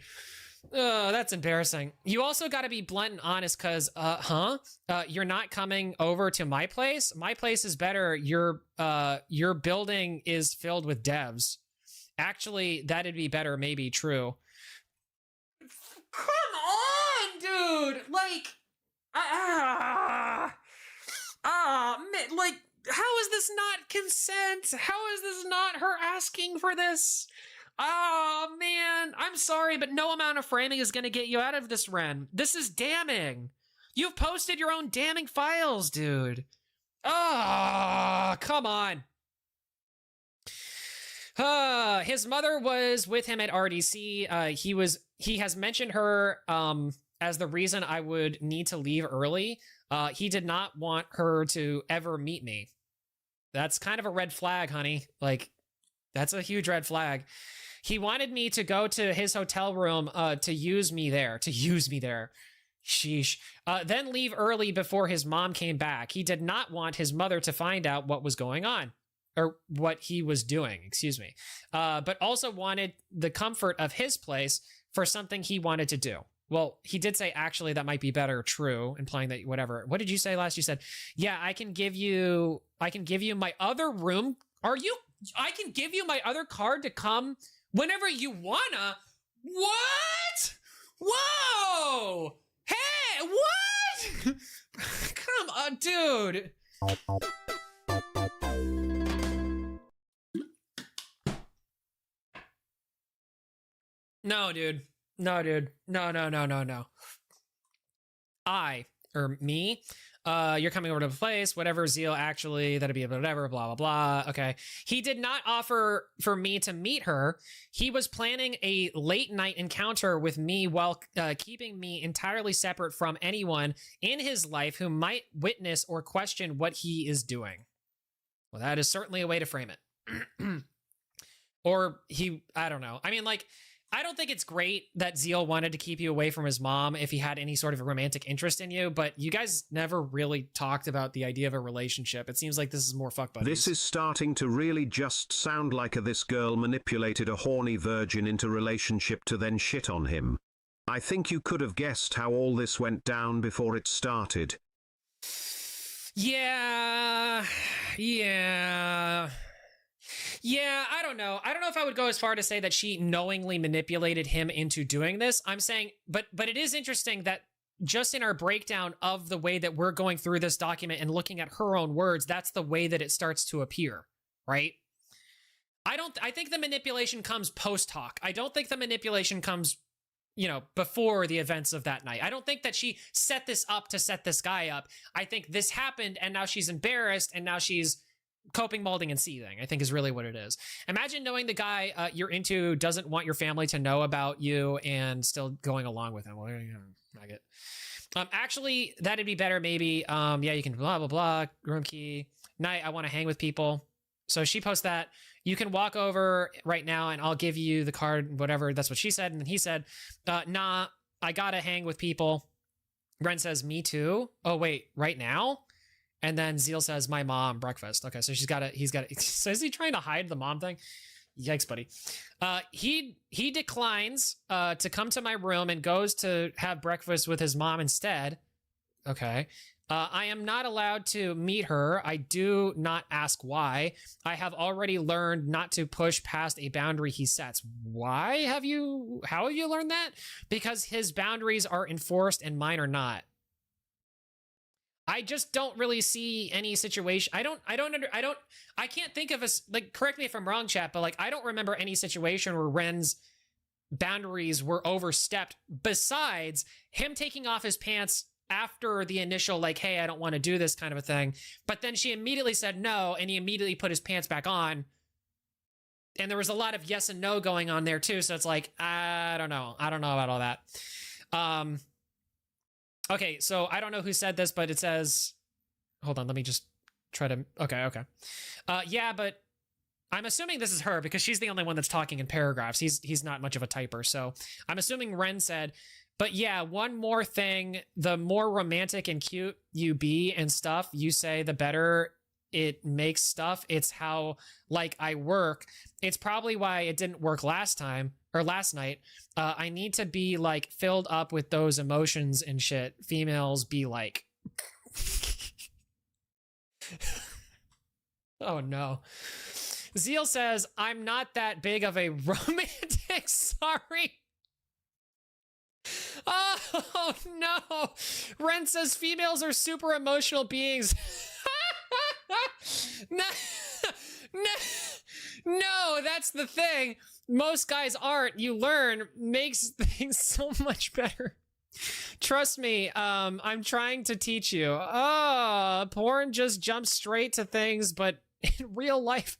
Speaker 4: Oh, that's embarrassing. You also got to be blunt and honest because, you're not coming over to my place? My place is better. Your building is filled with devs. Actually, that'd be better, maybe true. Come on, dude! dude, like, man, like, how is this not consent? How is this not her asking for this? Oh, man, I'm sorry, but no amount of framing is going to get you out of this, Ren. This is damning. You've posted your own damning files, dude. Oh, come on. His mother was with him at RDC. He has mentioned her as the reason I would need to leave early. He did not want her to ever meet me. That's kind of a red flag, honey. Like, that's a huge red flag. He wanted me to go to his hotel room to use me there. Sheesh. Then leave early before his mom came back. He did not want his mother to find out what was going on. Or what he was doing, excuse me. But also wanted the comfort of his place for something he wanted to do. Well, he did say, actually, that might be better, true, implying that whatever. What did you say last? You said, yeah, I can give you my other room. I can give you my other card to come whenever you wanna. What? Whoa! Hey, what? Come on, dude. No, dude. No. Me, you're coming over to the place, whatever, Zeal, actually, that'd be whatever, blah, blah, blah. Okay. He did not offer for me to meet her. He was planning a late night encounter with me while keeping me entirely separate from anyone in his life who might witness or question what he is doing. Well, that is certainly a way to frame it. Or I don't know. I mean, like, I don't think it's great that Zeal wanted to keep you away from his mom if he had any sort of a romantic interest in you, but you guys never really talked about the idea of a relationship. It seems like this is more fuck buddies.
Speaker 9: This is starting to really just sound like this girl manipulated a horny virgin into relationship to then shit on him. I think you could have guessed how all this went down before it started.
Speaker 4: Yeah, I don't know. I don't know if I would go as far to say that she knowingly manipulated him into doing this. I'm saying, but it is interesting that just in our breakdown of the way that we're going through this document and looking at her own words, that's the way that it starts to appear, right? I think the manipulation comes post hoc. I don't think the manipulation comes, before the events of that night. I don't think that she set this up to set this guy up. I think this happened and now she's embarrassed and now she's coping, molding, and seething, I think is really what it is. Imagine knowing the guy you're into doesn't want your family to know about you and still going along with him. Well, I get. Actually, that'd be better maybe. Yeah, you can blah, blah, blah, room key. Night, I want to hang with people. So she posts that. You can walk over right now and I'll give you the card, whatever. That's what she said. And then he said, nah, I gotta hang with people. Ren says, me too. Oh, wait, right now? And then Zeal says, my mom, breakfast. Okay, so he's got it. So is he trying to hide the mom thing? Yikes, buddy. He declines to come to my room and goes to have breakfast with his mom instead. Okay. I am not allowed to meet her. I do not ask why. I have already learned not to push past a boundary he sets. How have you learned that? Because his boundaries are enforced and mine are not. I just don't really see any situation. I can't think of correct me if I'm wrong, chat, but I don't remember any situation where Ren's boundaries were overstepped besides him taking off his pants after the initial, hey, I don't want to do this kind of a thing. But then she immediately said no, and he immediately put his pants back on. And there was a lot of yes and no going on there too. So it's I don't know. I don't know about all that. Okay, so I don't know who said this, but it says, hold on, let me just try to, okay. Yeah, but I'm assuming this is her because she's the only one that's talking in paragraphs. He's not much of a typer, so I'm assuming Ren said, but yeah, one more thing, the more romantic and cute you be and stuff, you say, the better it makes stuff. It's how, I work. It's probably why it didn't work last night. I need to be filled up with those emotions and shit. Females be like. Oh no. Zeal says, I'm not that big of a romantic. Sorry. Oh no! Ren says females are super emotional beings. No, no, no, that's the thing. Most guys aren't. You learn makes things so much better. Trust me, I'm trying to teach you. Oh, porn just jumps straight to things, but in real life,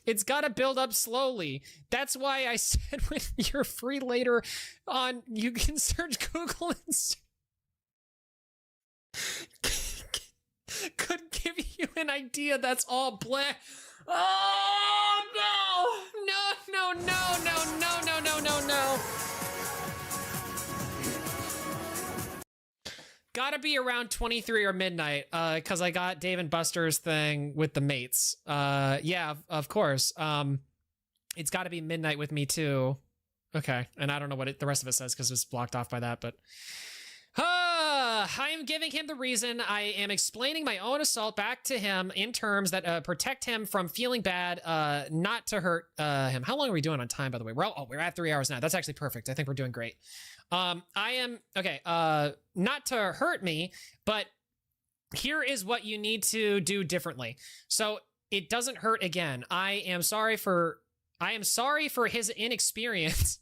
Speaker 4: it's got to build up slowly. That's why I said when you're free later on, you can search Google and could give you an idea. That's all black. Oh no! No! Gotta be around 23 or midnight, because I got Dave and Buster's thing with the mates. Yeah, of course. It's gotta be midnight with me too. Okay, and I don't know what the rest of it says because it's blocked off by that, but... I am giving him the reason. I am explaining my own assault back to him in terms that protect him from feeling bad, not to hurt him. How long are we doing on time, by the way? We're at 3 hours now. That's actually perfect. I think we're doing great. I am, okay, not to hurt me, but here is what you need to do differently. So it doesn't hurt again. I am sorry for his inexperience.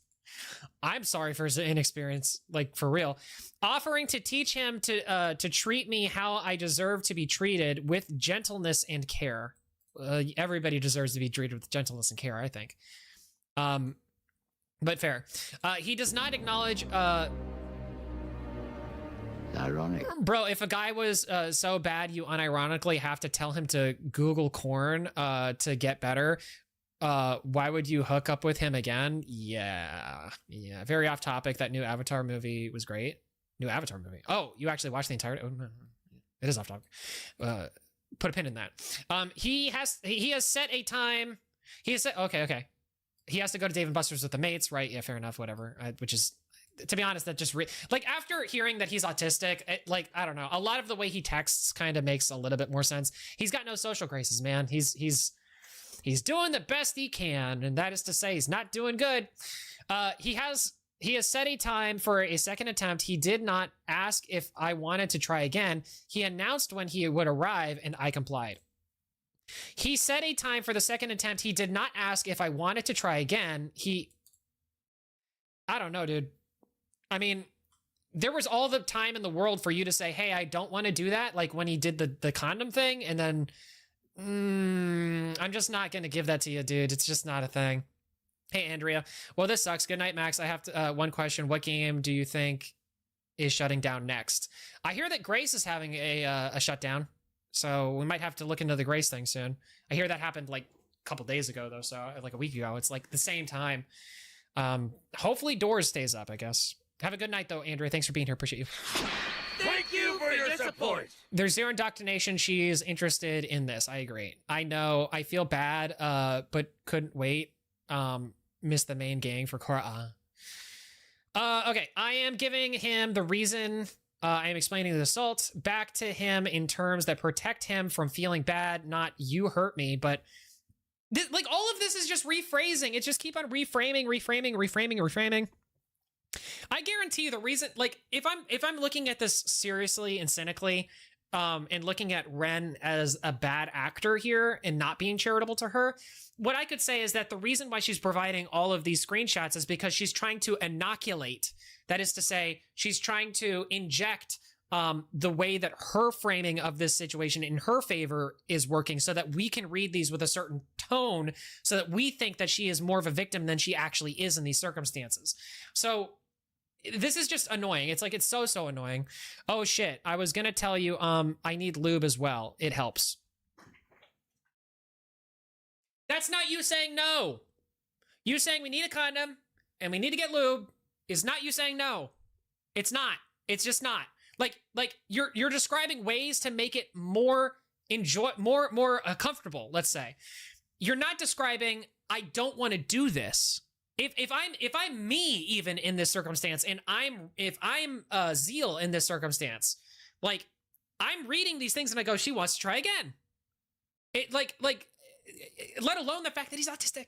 Speaker 4: I'm sorry for his inexperience, like for real. Offering to teach him to treat me how I deserve to be treated with gentleness and care. Everybody deserves to be treated with gentleness and care, I think. But fair. He does not acknowledge...
Speaker 11: Ironic.
Speaker 4: Bro, if a guy was so bad, you unironically have to tell him to Google corn to get better. Why would you hook up with him again? Yeah. Very off topic. That new Avatar movie was great. New Avatar movie. Oh, you actually watched the entire... Oh, no. It is off topic. Put a pin in that. He has set a time. He has set... Okay. He has to go to Dave and Buster's with the mates, right? Yeah, fair enough, whatever. Which is... To be honest, that just... like, after hearing that he's autistic, I don't know. A lot of the way he texts kind of makes a little bit more sense. He's got no social graces, man. He's doing the best he can, and that is to say he's not doing good. He has set a time for a second attempt. He did not ask if I wanted to try again. He announced when he would arrive, and I complied. He set a time for the second attempt. He did not ask if I wanted to try again. I don't know, dude. I mean, there was all the time in the world for you to say, hey, I don't want to do that, like when he did the condom thing, and then... I'm just not gonna give that to you, dude. It's just not a thing. Hey, Andrea. Well, this sucks. Good night, Max. I have to, one question. What game do you think is shutting down next? I hear that Grace is having a shutdown, so we might have to look into the Grace thing soon. I hear that happened like a couple days ago, though, so like a week ago. It's like the same time. Hopefully Doors stays up, I guess. Have a good night, though, Andrea. Thanks for being here. Appreciate you.
Speaker 5: Thank you for your support.
Speaker 4: There's zero indoctrination. She's interested in this. I agree. I know. I feel bad, but couldn't wait. Missed the main gang for Cora. Okay. I am giving him the reason. I am explaining the assault back to him in terms that protect him from feeling bad. Not you hurt me, but like all of this is just rephrasing. It's just keep on reframing. I guarantee you the reason, like, if I'm looking at this seriously and cynically, and looking at Ren as a bad actor here and not being charitable to her, what I could say is that the reason why she's providing all of these screenshots is because she's trying to inoculate. That is to say, she's trying to inject the way that her framing of this situation in her favor is working so that we can read these with a certain tone so that we think that she is more of a victim than she actually is in these circumstances. So this is just annoying. It's like, it's so annoying. Oh shit. I was going to tell you, I need lube as well. It helps. That's not you saying no. You saying we need a condom and we need to get lube is not you saying no. It's not. It's just not. Like you're describing ways to make it more comfortable, let's say. You're not describing, I don't want to do this. If I'm me even in this circumstance, and if I'm Zeal in this circumstance, like I'm reading these things and I go, she wants to try again. It like let alone the fact that he's autistic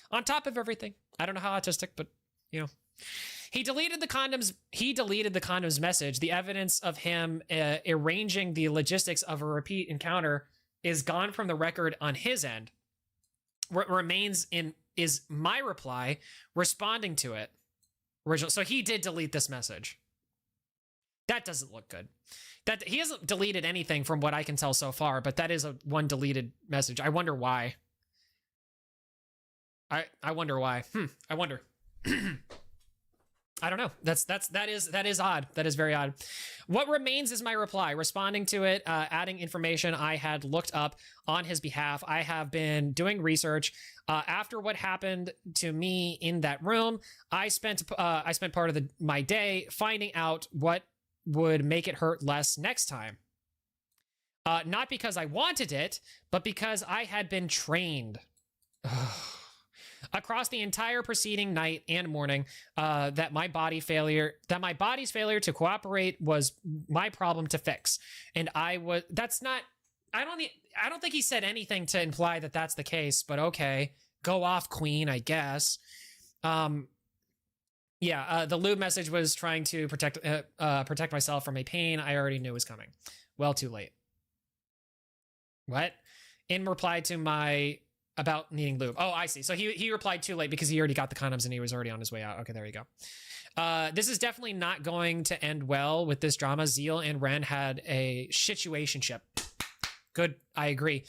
Speaker 4: on top of everything. I don't know how autistic, but you know, He deleted the condoms message. The evidence of him arranging the logistics of a repeat encounter is gone from the record on his end. What remains is my reply responding to it. Original. So he did delete this message. That doesn't look good. That he hasn't deleted anything from what I can tell so far, but that is one deleted message. I wonder why. I wonder why. I wonder. I don't know. That is odd. That is very odd. What remains is my reply, responding to it, adding information I had looked up on his behalf. I have been doing research. After what happened to me in that room, I spent part of my day finding out what would make it hurt less next time. Not because I wanted it, but because I had been trained. Across the entire preceding night and morning, that my body's failure to cooperate was my problem to fix, and I don't think he said anything to imply that that's the case, but okay, go off, Queen, I guess. The lube message was trying to protect myself from a pain I already knew was coming. Well, too late. What? In reply to my about needing lube. Oh, I see. So he replied too late because he already got the condoms and he was already on his way out. Okay, there you go. This is definitely not going to end well with this drama. Zeal and Ren had a situationship. Good, I agree.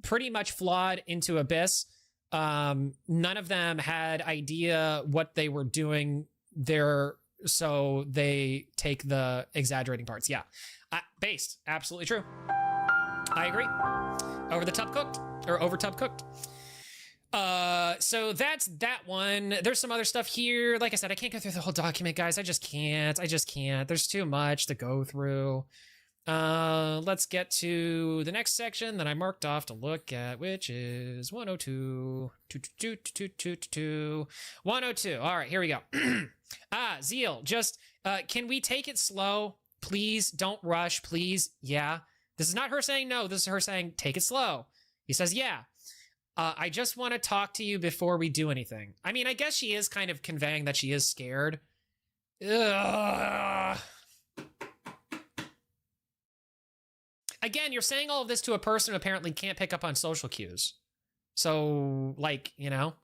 Speaker 4: Pretty much flawed into abyss. None of them had idea what they were doing there, so they take the exaggerating parts. Yeah, based. Absolutely true. I agree. Over the tub cooked. Or over tub cooked. So that's that one. There's some other stuff here. Like I said, I can't go through the whole document, guys. I just can't. There's too much to go through. Let's get to the next section that I marked off to look at, which is 102. 102. All right, here we go. Zeal, just, can we take it slow? Please don't rush, please. Yeah. This is not her saying no. This is her saying, take it slow. He says, yeah, I just want to talk to you before we do anything. I mean, I guess she is kind of conveying that she is scared. Ugh. Again, you're saying all of this to a person who apparently can't pick up on social cues. So, like, you know,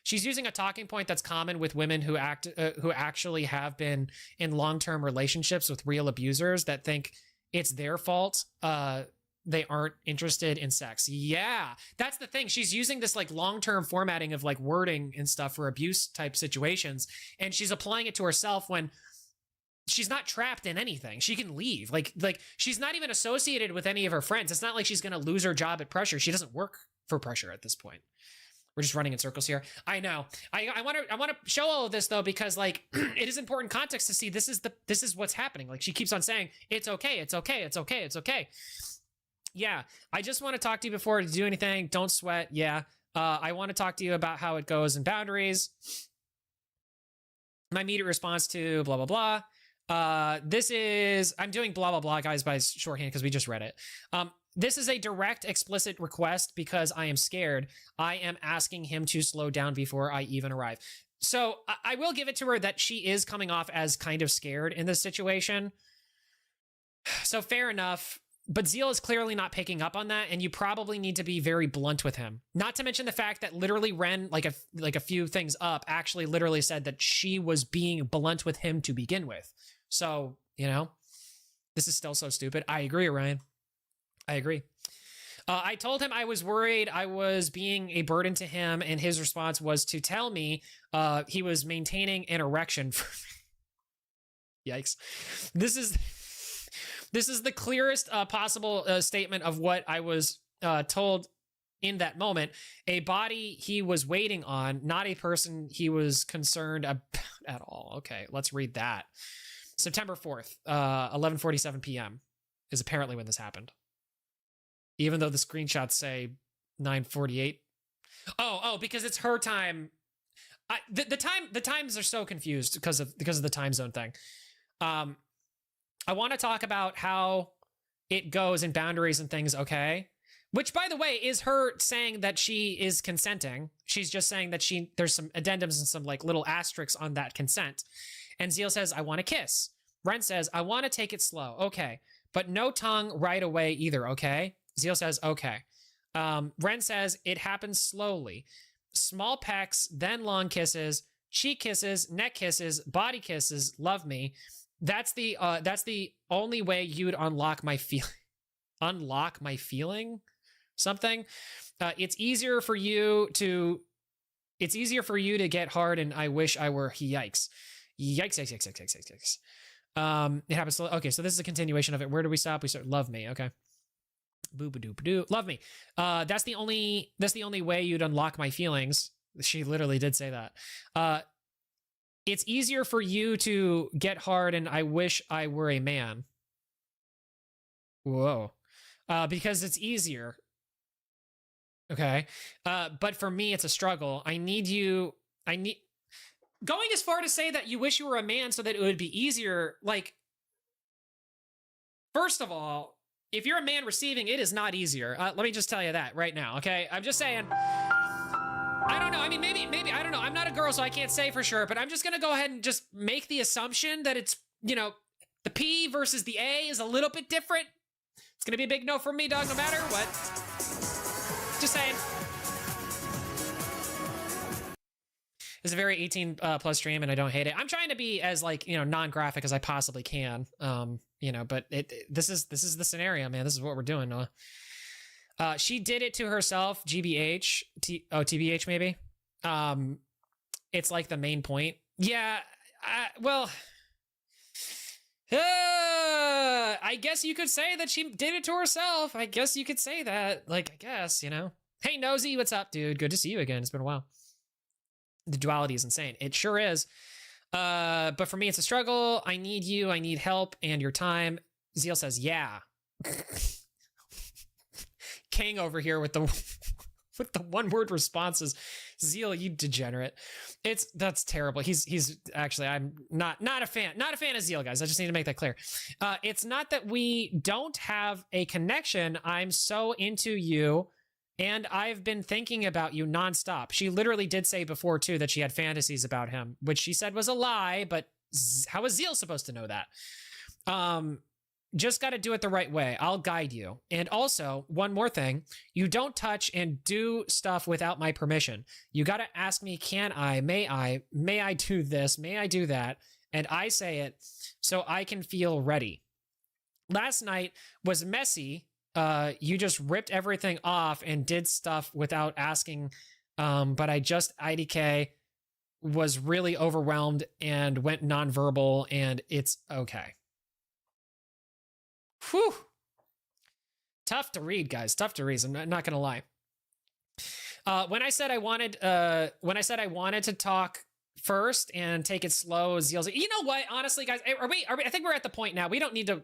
Speaker 4: she's using a talking point that's common with women who actually have been in long-term relationships with real abusers that think it's their fault. They aren't interested in sex. Yeah, that's the thing. She's using this like long-term formatting of like wording and stuff for abuse type situations. And she's applying it to herself when she's not trapped in anything. She can leave. Like she's not even associated with any of her friends. It's not like she's going to lose her job at Pressure. She doesn't work for Pressure at this point. We're just running in circles here. I know. I want to show all of this though, because like it is important context to see this is what's happening. Like she keeps on saying, it's okay. It's okay. It's okay. It's okay. Yeah, I just want to talk to you before to do anything. Don't sweat. Yeah, I want to talk to you about how it goes in boundaries. My immediate response to blah, blah, blah. I'm doing blah, blah, blah, guys, by shorthand because we just read it. This is a direct, explicit request because I am scared. I am asking him to slow down before I even arrive. So I will give it to her that she is coming off as kind of scared in this situation. So fair enough. But Zeal is clearly not picking up on that, and you probably need to be very blunt with him. Not to mention the fact that literally Ren, like a few things up, actually literally said that she was being blunt with him to begin with. So, you know, this is still so stupid. I agree, Ryan. I agree. I told him I was worried I was being a burden to him, and his response was to tell me he was maintaining an erection for me. Yikes. This is the clearest possible statement of what I was told in that moment. A body he was waiting on, not a person he was concerned about at all. Okay, let's read that. September 4th, 11:47 p.m. is apparently when this happened. Even though the screenshots say 9:48. Oh, because it's her time. The times are so confused because of the time zone thing. I want to talk about how it goes in boundaries and things, okay? Which, by the way, is her saying that she is consenting. She's just saying that there's some addendums and some like little asterisks on that consent. And Zeal says, I want to kiss. Ren says, I want to take it slow. Okay. But no tongue right away either. Okay. Zeal says, okay. Ren says, it happens slowly. Small pecks, then long kisses, cheek kisses, neck kisses, body kisses, love me. That's the only way you'd unlock my feeling? Something. It's easier for you to get hard, and I wish I were. Yikes. Yikes. It happens slowly. Okay, so this is a continuation of it. Where do we stop? We start love me. Okay. Boo-ba-doo-ba-doo. Love me. That's the only way you'd unlock my feelings. She literally did say that. It's easier for you to get hard, and I wish I were a man. Whoa. Because it's easier. Okay. But for me, it's a struggle. Going as far to say that you wish you were a man so that it would be easier. Like, first of all, if you're a man receiving, it is not easier. Let me just tell you that right now. Okay. I'm just saying, I don't know. I mean, maybe, I don't know. I'm not a girl, so I can't say for sure, but I'm just going to go ahead and just make the assumption that it's, the P versus the A is a little bit different. It's going to be a big no from me, dog, no matter what. Just saying. It's a very 18 plus stream, and I don't hate it. I'm trying to be as non-graphic as I possibly can. But this is the scenario, man. This is what we're doing. She did it to herself. GBH, TBH maybe. It's like the main point. Yeah. I guess you could say that she did it to herself. I guess you could say that. Hey, Nosy, what's up, dude? Good to see you again. It's been a while. The duality is insane. It sure is. But for me, it's a struggle. I need you. I need help and your time. Zeal says, yeah. King over here with the one-word responses. Zeal, you degenerate. That's terrible. He's actually, I'm not a fan. Not a fan of Zeal, guys. I just need to make that clear. It's not that we don't have a connection. I'm so into you, and I've been thinking about you nonstop. She literally did say before, too, that she had fantasies about him, which she said was a lie, but how is Zeal supposed to know that? Just got to do it the right way. I'll guide you. And also, one more thing, you don't touch and do stuff without my permission. You got to ask me, may I do this? May I do that? And I say it so I can feel ready. Last night was messy. You just ripped everything off and did stuff without asking. But IDK was really overwhelmed and went nonverbal, and it's okay. Whew. Tough to read, guys. Tough to read. I'm not gonna lie. When I said I wanted to talk first and take it slow, Zeal's like, you know what? Honestly, guys, are we? I think we're at the point now. We don't need to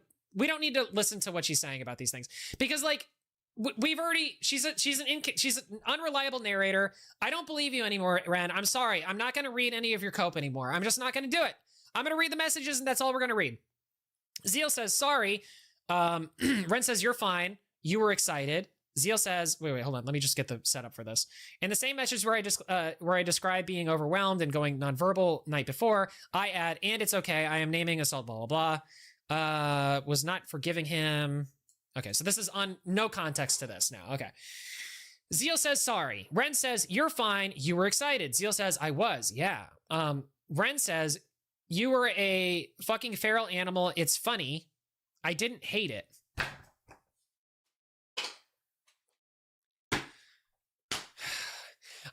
Speaker 4: listen to what she's saying about these things, because we've already. She's an unreliable narrator. I don't believe you anymore, Ren. I'm sorry. I'm not gonna read any of your cope anymore. I'm just not gonna do it. I'm gonna read the messages, and that's all we're gonna read. Zeal says sorry. Ren says, you're fine. You were excited. Zeal says, wait, hold on. Let me just get the setup for this. In the same message where I describe being overwhelmed and going nonverbal night before, I add, and it's okay. I am naming assault, blah, blah, blah. Was not forgiving him. Okay. So this is on no context to this now. Okay. Zeal says, sorry. Ren says, you're fine. You were excited. Zeal says, I was. Yeah. Ren says, you were a fucking feral animal. It's funny. I didn't hate it.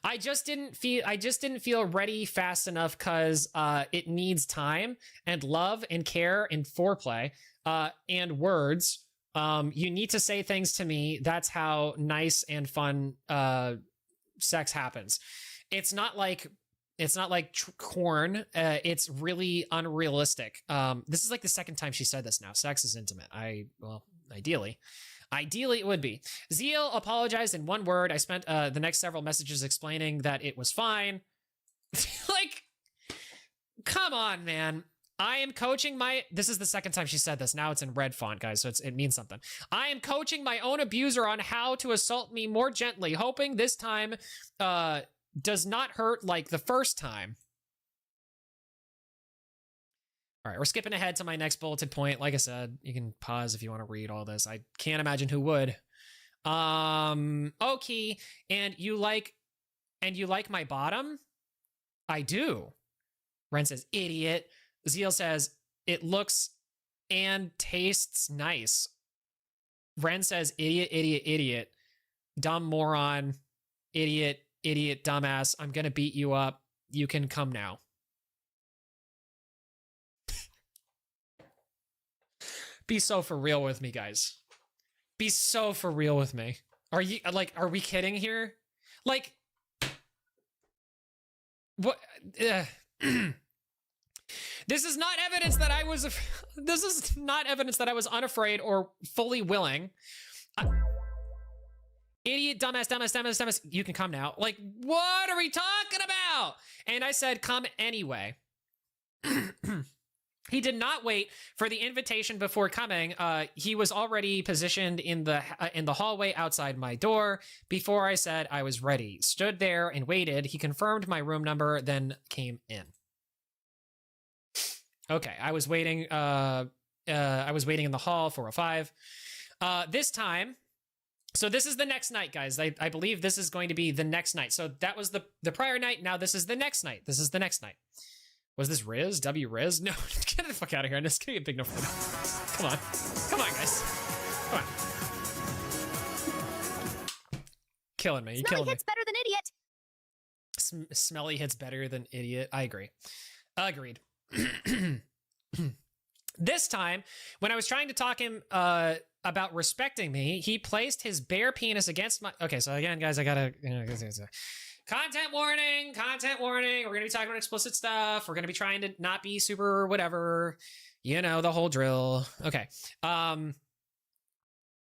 Speaker 4: I just didn't feel ready fast enough, because it needs time and love and care and foreplay and words. You need to say things to me. That's how nice and fun sex happens. It's not like corn. It's really unrealistic. This is like the second time she said this now. Sex is intimate. Ideally it would be. Zeal apologized in one word. I spent the next several messages explaining that it was fine. Come on, man. I am coaching my, this is the second time she said this. Now it's in red font, guys, so it means something. I am coaching my own abuser on how to assault me more gently, hoping this time does not hurt like the first time. All right, we're skipping ahead to my next bulleted point. Like I said, you can pause if you want to read all this. I can't imagine who would. Okay, and you like my bottom? I do. Ren says, idiot. Zeal says, it looks and tastes nice. Ren says, idiot, idiot, idiot. Dumb moron. Idiot, idiot, dumbass. I'm gonna beat you up. You can come now. Be so for real with me, guys. Be so for real with me. Are you, like, are we kidding here? Like, what? This is not evidence that I was, this is not evidence that I was unafraid or fully willing. Idiot, dumbass, dumbass, dumbass, dumbass, you can come now. Like, what are we talking about? And I said, come anyway. He did not wait for the invitation before coming. He was already positioned in the hallway outside my door before I said I was ready. Stood there and waited. He confirmed my room number, then came in. Okay, I was waiting. I was waiting in the hall, 405. This time. So this is the next night, guys. I believe this is going to be the next night. So that was the prior night. Now this is the next night. This is the next night. Was this Riz? W Riz? No, get the fuck out of here. This is gonna be a big no for me. Come on. Come on, guys. Come on. Killing me. You're killing me.
Speaker 6: Smelly hits better than idiot.
Speaker 4: Smelly hits better than idiot. I agree. Agreed. This time, when I was trying to talk him about respecting me, he placed his bare penis against my... Okay, so again, guys, I gotta... Content warning, content warning. We're going to be talking about explicit stuff. We're going to be trying to not be super whatever. You know, the whole drill. Okay.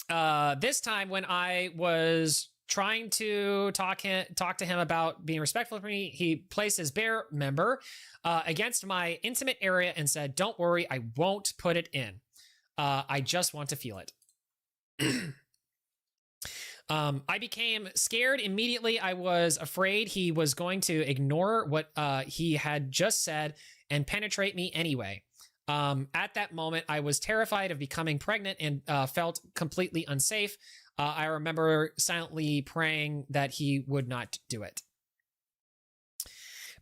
Speaker 4: This time when I was trying to talk to him about being respectful of me, he placed his bare member against my intimate area and said, don't worry, I won't put it in. I just want to feel it. I became scared immediately. I was afraid he was going to ignore what he had just said and penetrate me anyway. At that moment, I was terrified of becoming pregnant and felt completely unsafe. I remember silently praying that he would not do it.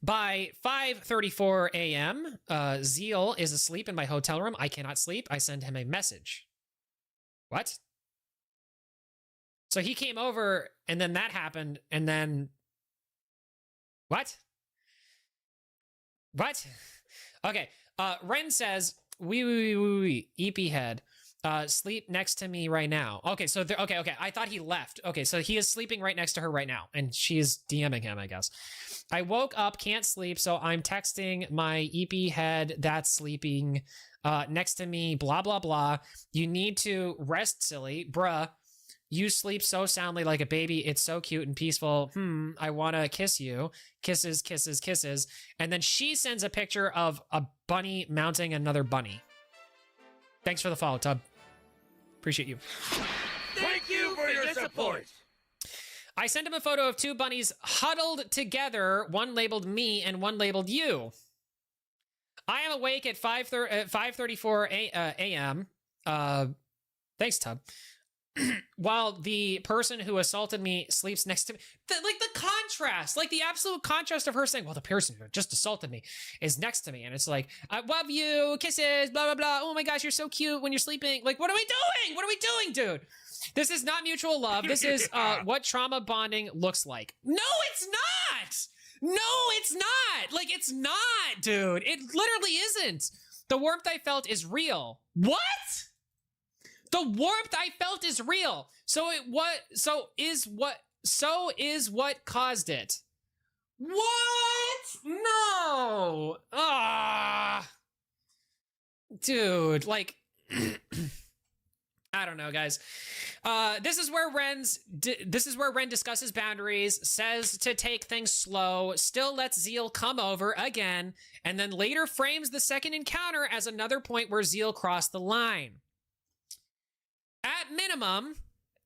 Speaker 4: By 5:34 a.m., Zeal is asleep in my hotel room. I cannot sleep. I send him a message. What? So he came over, and then that happened, and then... What? What? Okay, Ren says, EP head, sleep next to me right now. Okay, so, okay, I thought he left. Okay, so he is sleeping right next to her right now, and she is DMing him, I guess. I woke up, can't sleep, so I'm texting my EP head that's sleeping next to me, blah, blah, blah. You need to rest, silly, bruh. You sleep so soundly like a baby. It's so cute and peaceful. I want to kiss you. Kisses, kisses, kisses. And then she sends a picture of a bunny mounting another bunny. Thanks for the follow, Tub. Appreciate you.
Speaker 5: Thank you for your support.
Speaker 4: I sent him a photo of two bunnies huddled together, one labeled me and one labeled you. I am awake at 5:34 a.m. Thanks, Tub. While the person who assaulted me sleeps next to me. Like the contrast, like the absolute contrast of her saying, well, the person who just assaulted me is next to me. And it's like, I love you, kisses, blah, blah, blah. Oh my gosh, you're so cute when you're sleeping. Like, what are we doing? What are we doing, dude? This is not mutual love. This is what trauma bonding looks like. No, it's not. No, it's not. Like, it's not, dude. It literally isn't. The warmth I felt is real. What? The warmth I felt is real. So is what caused it. What? No. Ah. Dude, like I don't know, guys. This is where Ren discusses boundaries, says to take things slow, still lets Zeal come over again, and then later frames the second encounter as another point where Zeal crossed the line. At minimum,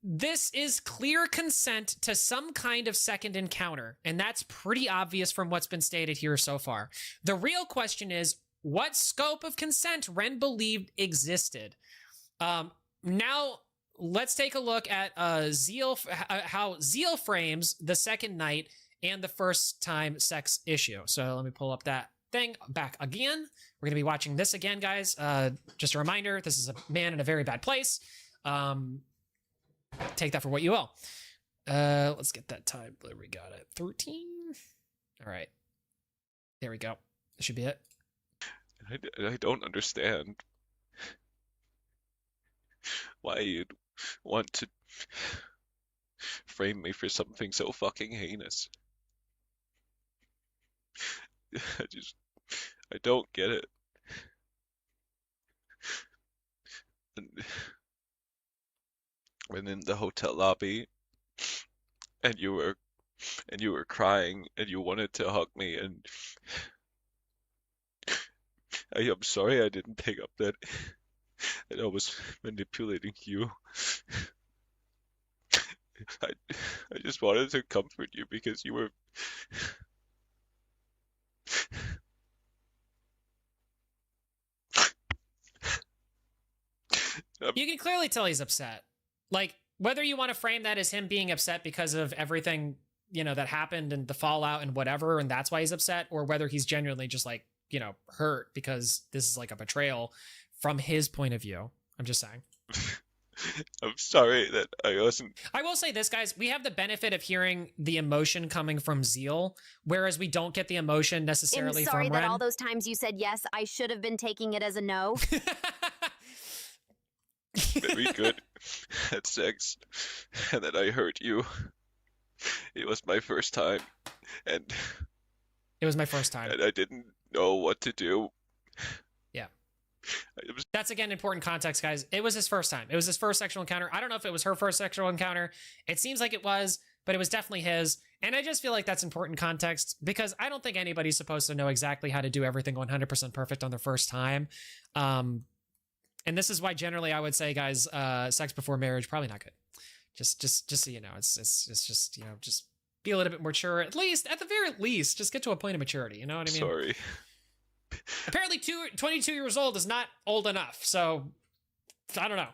Speaker 4: this is clear consent to some kind of second encounter, and that's pretty obvious from what's been stated here so far. The real question is, what scope of consent Ren believed existed? Now, let's take a look at Zeal, how Zeal frames the second night and the first time sex issue. So let me pull up that thing back again. We're going to be watching this again, guys. Just a reminder, this is a man in a very bad place. Take that for what you will. Let's get that time. There we got it. 13. All right. There we go. That should be it.
Speaker 10: I don't understand why you'd want to frame me for something so fucking heinous. I don't get it. And when in the hotel lobby, and you were crying, and you wanted to hug me, and I'm sorry I didn't pick up that I was manipulating you. I just wanted to comfort you because you were...
Speaker 4: You can clearly tell he's upset. Like, whether you want to frame that as him being upset because of everything, that happened and the fallout and whatever, and that's why he's upset, or whether he's genuinely just like, hurt because this is like a betrayal from his point of view. I'm just saying.
Speaker 10: I'm sorry that I wasn't...
Speaker 4: I will say this, guys. We have the benefit of hearing the emotion coming from Zeal, whereas we don't get the emotion necessarily
Speaker 6: I'm
Speaker 4: from
Speaker 6: sorry
Speaker 4: Ren.
Speaker 6: that all those times you said yes, I should have been taking it as a no.
Speaker 10: Very good at sex, and that I hurt you. It was my first time, and...
Speaker 4: It was my first time.
Speaker 10: And I didn't know what to do.
Speaker 4: Yeah. That's, again, important context, guys. It was his first time. It was his first sexual encounter. I don't know if it was her first sexual encounter. It seems like it was, but it was definitely his. And I just feel like that's important context because I don't think anybody's supposed to know exactly how to do everything 100% perfect on their first time. And this is why generally I would say, guys, sex before marriage, probably not good. Just so you know, it's just, just be a little bit mature, at the very least, just get to a point of maturity. You know what I mean?
Speaker 10: Sorry.
Speaker 4: Apparently 22 years old is not old enough, so I don't know.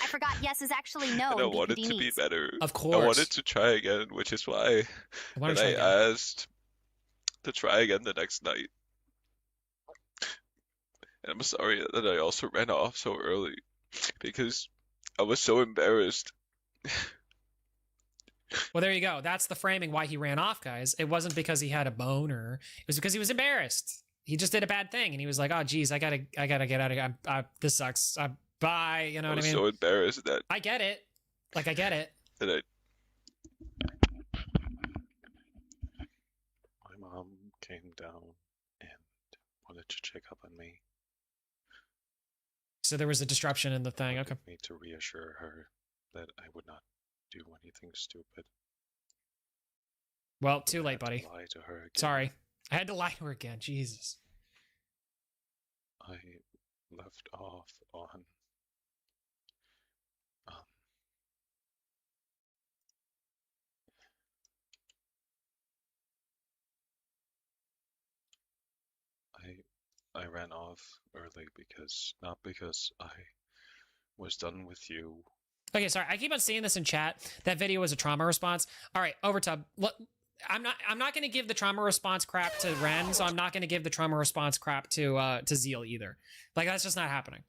Speaker 6: I forgot yes is actually no.
Speaker 10: And I wanted to be better.
Speaker 4: Of course.
Speaker 10: I wanted to try again, which is why I asked to try again the next night. And I'm sorry that I also ran off so early because I was so embarrassed.
Speaker 4: Well, there you go. That's the framing why he ran off, guys. It wasn't because he had a boner. It was because he was embarrassed. He just did a bad thing, and he was like, "Oh, geez, I gotta get out of here. This sucks. Bye." You know what I mean?
Speaker 10: I was so embarrassed that
Speaker 4: I get it. Like, I get it.
Speaker 10: That my mom came down and wanted to check up on me.
Speaker 4: So there was a disruption in the thing. Okay.
Speaker 10: Me to reassure her that I would not do anything stupid.
Speaker 4: Well, too late, buddy.
Speaker 10: Lie to her again.
Speaker 4: Sorry. I had to lie to her again. Jesus.
Speaker 10: I left off on I ran off early not because I was done with you.
Speaker 4: Okay, sorry. I keep on seeing this in chat. That video was a trauma response. All right, Overtub. I'm not going to give the trauma response crap to Ren, so I'm not going to give the trauma response crap to Zeal either. Like, that's just not happening.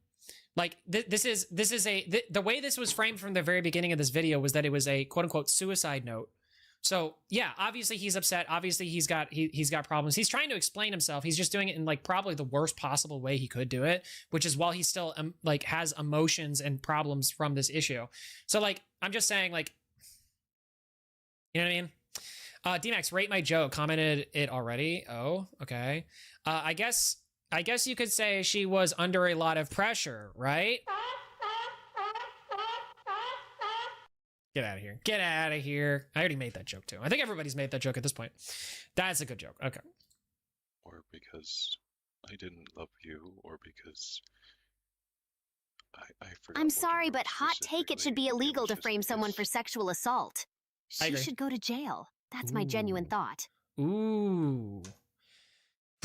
Speaker 4: Like, the way this was framed from the very beginning of this video was that it was a quote unquote suicide note. So yeah, obviously he's upset. Obviously he's got problems. He's trying to explain himself. He's just doing it in like probably the worst possible way he could do it, which is while he still like has emotions and problems from this issue. So like, I'm just saying, like, you know what I mean? D-Max, rate my joke. Commented it already. Oh, okay. I guess I guess you could say she was under a lot of pressure, right? Get out of here. Get out of here. I already made that joke too. I think everybody's made that joke at this point. That's a good joke. Okay.
Speaker 10: Or because I didn't love you, or because I forgot.
Speaker 6: I'm
Speaker 10: what
Speaker 6: sorry,
Speaker 10: you
Speaker 6: but hot take, it should be
Speaker 10: specifically-
Speaker 6: illegal
Speaker 10: was
Speaker 6: to
Speaker 10: just
Speaker 6: frame someone for
Speaker 10: because-
Speaker 6: sexual assault.
Speaker 4: I
Speaker 6: She
Speaker 4: agree.
Speaker 6: should go to jail. That's my genuine
Speaker 4: Ooh.
Speaker 6: thought.
Speaker 4: Ooh.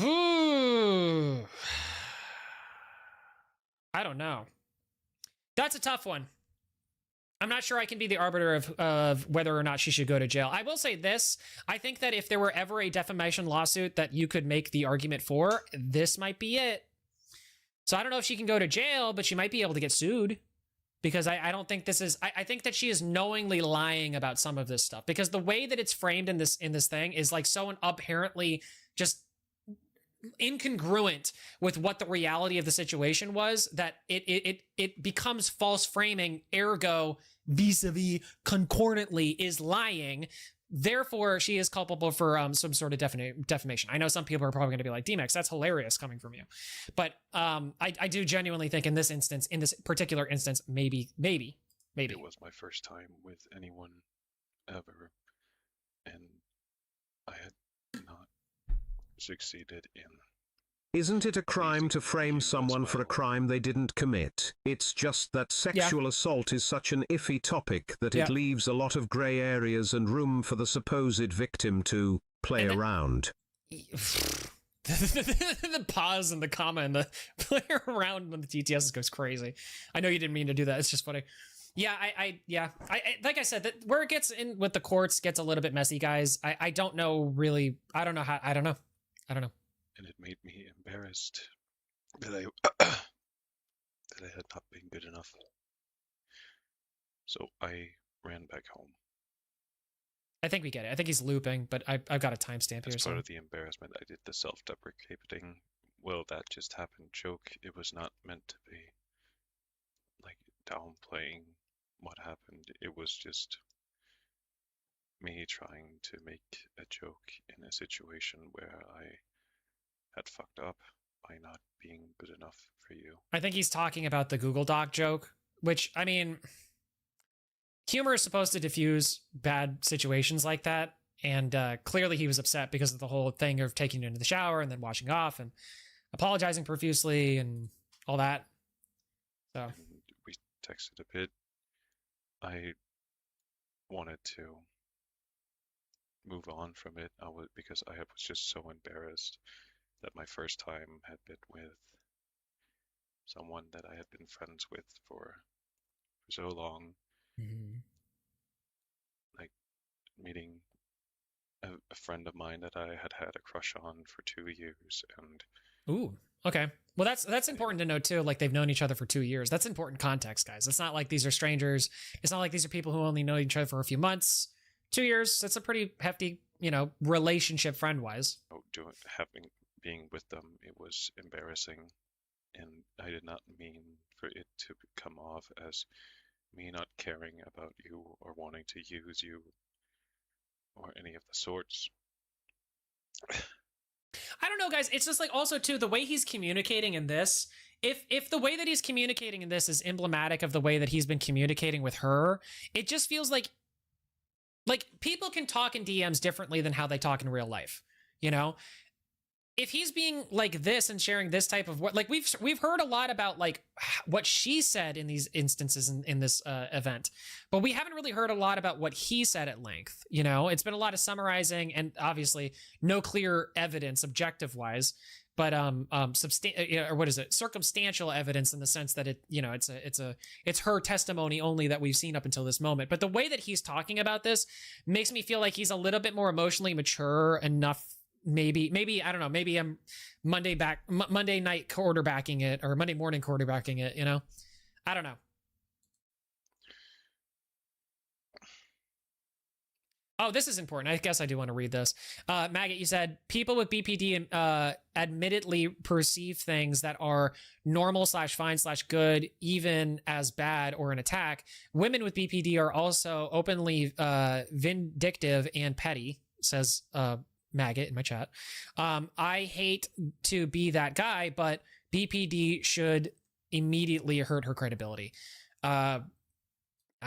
Speaker 4: Ooh. I don't know. That's a tough one. I'm not sure I can be the arbiter of whether or not she should go to jail. I will say this. I think that if there were ever a defamation lawsuit that you could make the argument for, this might be it. So I don't know if she can go to jail, but she might be able to get sued. Because I don't think this is... I think that she is knowingly lying about some of this stuff. Because the way that it's framed in this thing is like so apparently just incongruent with what the reality of the situation was, that it becomes false framing, ergo vis-a-vis concordantly is lying. Therefore, she is culpable for some sort of defamation. I know some people are probably going to be like, D-Max, that's hilarious coming from you. But I do genuinely think in this instance, in this particular instance, maybe.
Speaker 10: It was my first time with anyone ever, and I had not succeeded in...
Speaker 9: Isn't it a crime to frame someone for a crime they didn't commit? It's just that sexual assault is such an iffy topic that it leaves a lot of grey areas and room for the supposed victim to play around.
Speaker 4: The pause and the comma and the play around when the TTS goes crazy. I know you didn't mean to do that. It's just funny. Yeah, I like I said, that where it gets in with the courts gets a little bit messy, guys. I don't know really. I don't know.
Speaker 10: And it made me embarrassed that I that I had not been good enough. So I ran back home.
Speaker 4: I think we get it. I think he's looping, but I've got a timestamp here.
Speaker 10: As
Speaker 4: So
Speaker 10: part of the embarrassment, I did the self-deprecating, well, that just happened joke. It was not meant to be like downplaying what happened. It was just me trying to make a joke in a situation where I had fucked up by not being good enough for you.
Speaker 4: I think he's talking about the Google Doc joke, which, I mean, humor is supposed to diffuse bad situations like that. And clearly he was upset because of the whole thing of taking it into the shower and then washing off and apologizing profusely and all that. So
Speaker 10: And we texted a bit. I wanted to move on from it because I was just so embarrassed that my first time had been with someone that I had been friends with for so long. Like meeting a friend of mine that I had had a crush on for 2 years, and
Speaker 4: ooh, okay. Well, that's important to know too. Like they've known each other for 2 years. That's important context, guys. It's not like these are strangers. It's not like these are people who only know each other for a few months. 2 years. That's a pretty hefty, relationship friend wise.
Speaker 10: being with them, it was embarrassing, and I did not mean for it to come off as me not caring about you or wanting to use you or any of the sorts.
Speaker 4: I don't know, guys. It's just like also too the way he's communicating in this. If the way that he's communicating in this is emblematic of the way that he's been communicating with her, it just feels like people can talk in DMs differently than how they talk in real life. If he's being like this and sharing this type of what, like we've heard a lot about like what she said in these instances in this event, but we haven't really heard a lot about what he said at length. It's been a lot of summarizing and obviously no clear evidence objective wise, but circumstantial evidence in the sense that it's her testimony only that we've seen up until this moment. But the way that he's talking about this makes me feel like he's a little bit more emotionally mature enough. Maybe I don't know. Maybe I'm Monday night quarterbacking it or Monday morning quarterbacking it. I don't know. Oh, this is important. I guess I do want to read this. Maggot, you said people with BPD admittedly perceive things that are normal / fine / good, even as bad or an attack. Women with BPD are also openly vindictive and petty, says maggot in my chat. I hate to be that guy, but BPD should immediately hurt her credibility. I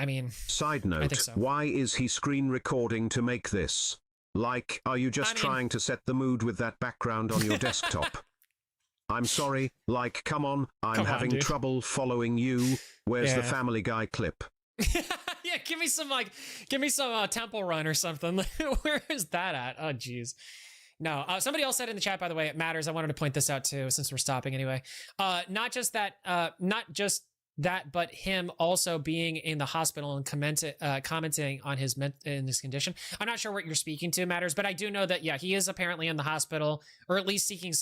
Speaker 4: mean,
Speaker 9: Side
Speaker 4: I
Speaker 9: note,
Speaker 4: think so.
Speaker 9: why is he screen recording to make this? Like, are you just trying to set the mood with that background on your desktop? I'm sorry, like, come on, I'm having trouble following you. Where's the Family Guy clip?
Speaker 4: Yeah, give me some Temple Run or something. Where is that at? Oh, geez. No, somebody else said in the chat, by the way, it matters. I wanted to point this out too, since we're stopping anyway. Not just that, but him also being in the hospital and commenting on his condition. I'm not sure what you're speaking to, matters, but I do know that he is apparently in the hospital, or at least seeking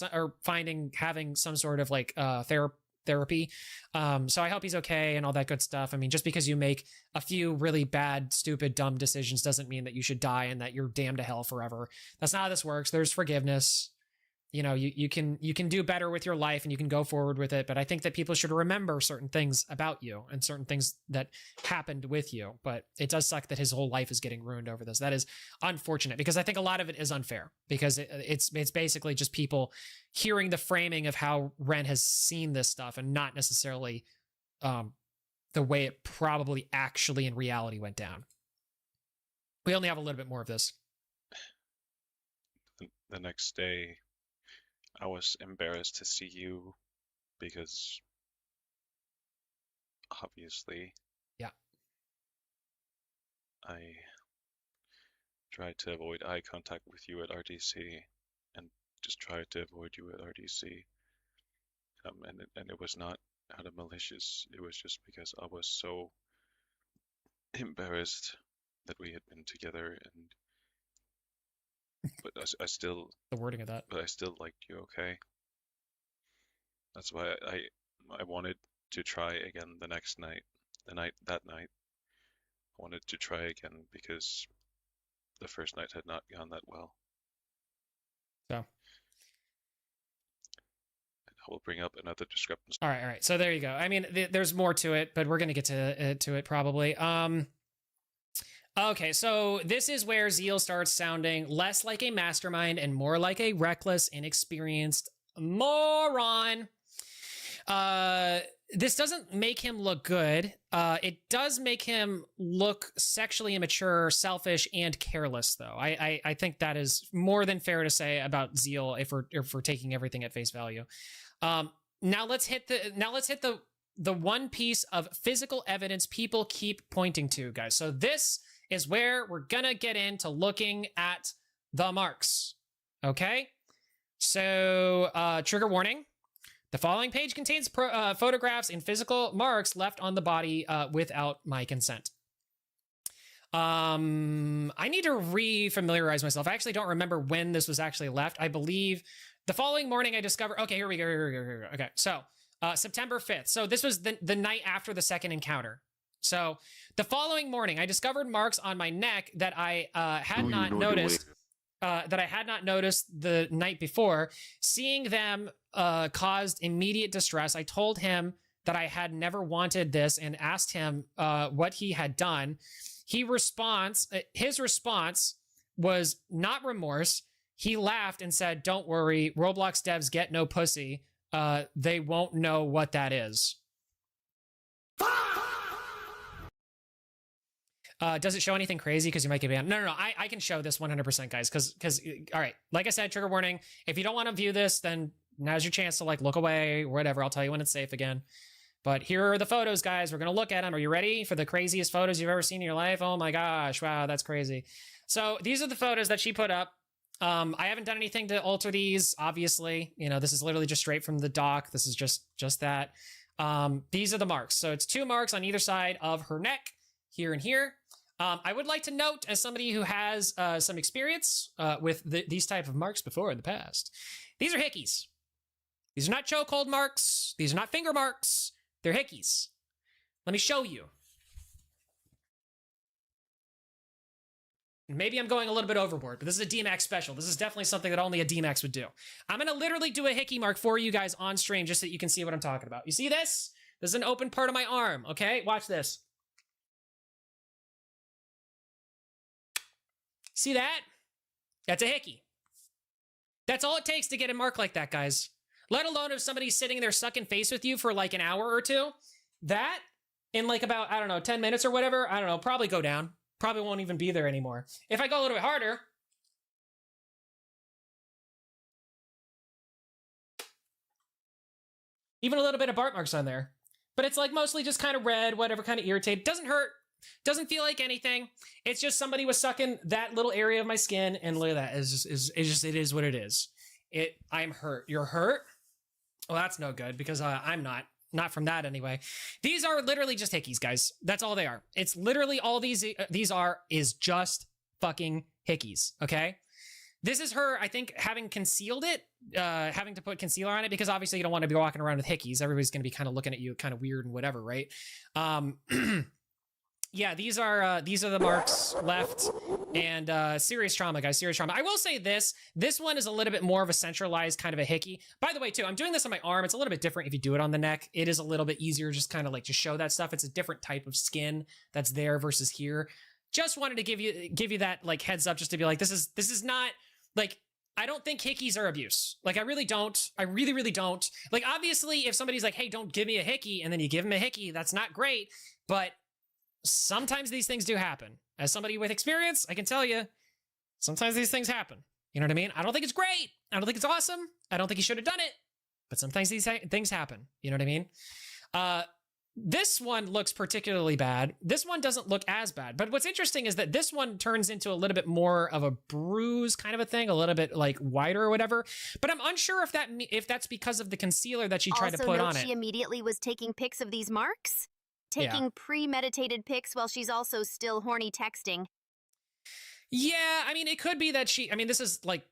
Speaker 4: having some sort of like therapy. So I hope he's okay and all that good stuff. I mean, just because you make a few really bad, stupid, dumb decisions doesn't mean that you should die and that you're damned to hell forever. That's not how this works. There's forgiveness. You know, you can do better with your life and you can go forward with it. But I think that people should remember certain things about you and certain things that happened with you. But it does suck that his whole life is getting ruined over this. That is unfortunate, because I think a lot of it is unfair, because it's basically just people hearing the framing of how Ren has seen this stuff and not necessarily the way it probably actually in reality went down. We only have a little bit more of this.
Speaker 10: The next day, I was embarrassed to see you because obviously, I tried to avoid eye contact with you at RDC and just tried to avoid you at RDC. And it was not out of malicious, it was just because I was so embarrassed that we had been together, but I still,
Speaker 4: the wording of that,
Speaker 10: but I still liked you, okay? That's why I wanted to try again the next night, that night. I wanted to try again because the first night had not gone that well.
Speaker 4: So
Speaker 10: I will bring up another discrepancy.
Speaker 4: All right. So there you go. I mean, there's more to it, but we're going to get to it probably. Okay, so this is where Zeal starts sounding less like a mastermind and more like a reckless, inexperienced moron. This doesn't make him look good. It does make him look sexually immature, selfish, and careless, though. I think that is more than fair to say about Zeal if we're taking everything at face value. Now let's hit the one piece of physical evidence people keep pointing to, guys. So this is where we're gonna get into looking at the marks. Okay? So, trigger warning. The following page contains photographs and physical marks left on the body without my consent. I need to re-familiarize myself. I actually don't remember when this was actually left. I believe the following morning I discovered... Okay, here we go. Okay, so September 5th. So this was the night after the second encounter. So the following morning, I discovered marks on my neck that I had not noticed. That I had not noticed the night before. Seeing them caused immediate distress. I told him that I had never wanted this and asked him what he had done. His response was not remorse. He laughed and said, "Don't worry, Roblox devs get no pussy. They won't know what that is." Does it show anything crazy? Because you might get banned. No. I can show this 100%, guys. Because, all right, like I said, trigger warning. If you don't want to view this, then now's your chance to like look away or whatever. I'll tell you when it's safe again. But here are the photos, guys. We're going to look at them. Are you ready for the craziest photos you've ever seen in your life? Oh my gosh. Wow, that's crazy. So these are the photos that she put up. I haven't done anything to alter these, obviously. You know, this is literally just straight from the doc. This is just that. These are the marks. So it's 2 marks on either side of her neck, here and here. I would like to note, as somebody who has some experience with these type of marks before in the past, these are hickeys. These are not chokehold marks. These are not finger marks. They're hickeys. Let me show you. Maybe I'm going a little bit overboard, but this is a DMAX special. This is definitely something that only a DMAX would do. I'm going to literally do a hickey mark for you guys on stream just so that you can see what I'm talking about. You see this? This is an open part of my arm, okay? Watch this. See that? That's a hickey. That's all it takes to get a mark like that, guys. Let alone if somebody's sitting there sucking face with you for like an hour or two. That, in like about, I don't know, 10 minutes or whatever, I don't know, probably go down. Probably won't even be there anymore. If I go a little bit harder, even a little bit of Bart marks on there. But it's like mostly just kind of red, whatever, kind of irritated. Doesn't hurt. Doesn't feel like anything. It's just somebody was sucking that little area of my skin, and look at that. It is what it is. I'm hurt. You're hurt? Well, that's no good because I'm not from that anyway. These are literally just hickeys, guys. That's all they are. It's literally all these are is just fucking hickeys. Okay. This is her, I think, having concealed it, having to put concealer on it because obviously you don't want to be walking around with hickeys. Everybody's going to be kind of looking at you kind of weird and whatever, right? Yeah, these are the marks left, and serious trauma, guys, serious trauma. I will say this one is a little bit more of a centralized kind of a hickey. By the way, too, I'm doing this on my arm. It's a little bit different if you do it on the neck. It is a little bit easier just kind of like to show that stuff. It's a different type of skin that's there versus here. Just wanted to give you that like heads up just to be like, this is not like, I don't think hickeys are abuse. Like, I really don't. I really, really don't. Like, obviously, if somebody's like, hey, don't give me a hickey, and then you give them a hickey, that's not great. But sometimes these things do happen. As somebody with experience, I can tell you, sometimes these things happen. You know what I mean? I don't think it's great. I don't think it's awesome. I don't think you should have done it. But sometimes these things happen. You know what I mean? This one looks particularly bad. This one doesn't look as bad. But what's interesting is that this one turns into a little bit more of a bruise kind of a thing, a little bit like wider or whatever. But I'm unsure if that's because of the concealer that she tried to put on it.
Speaker 6: She immediately was taking pics of these marks? Taking premeditated pics while she's also still horny texting.
Speaker 4: Yeah, I mean, it could be that this is like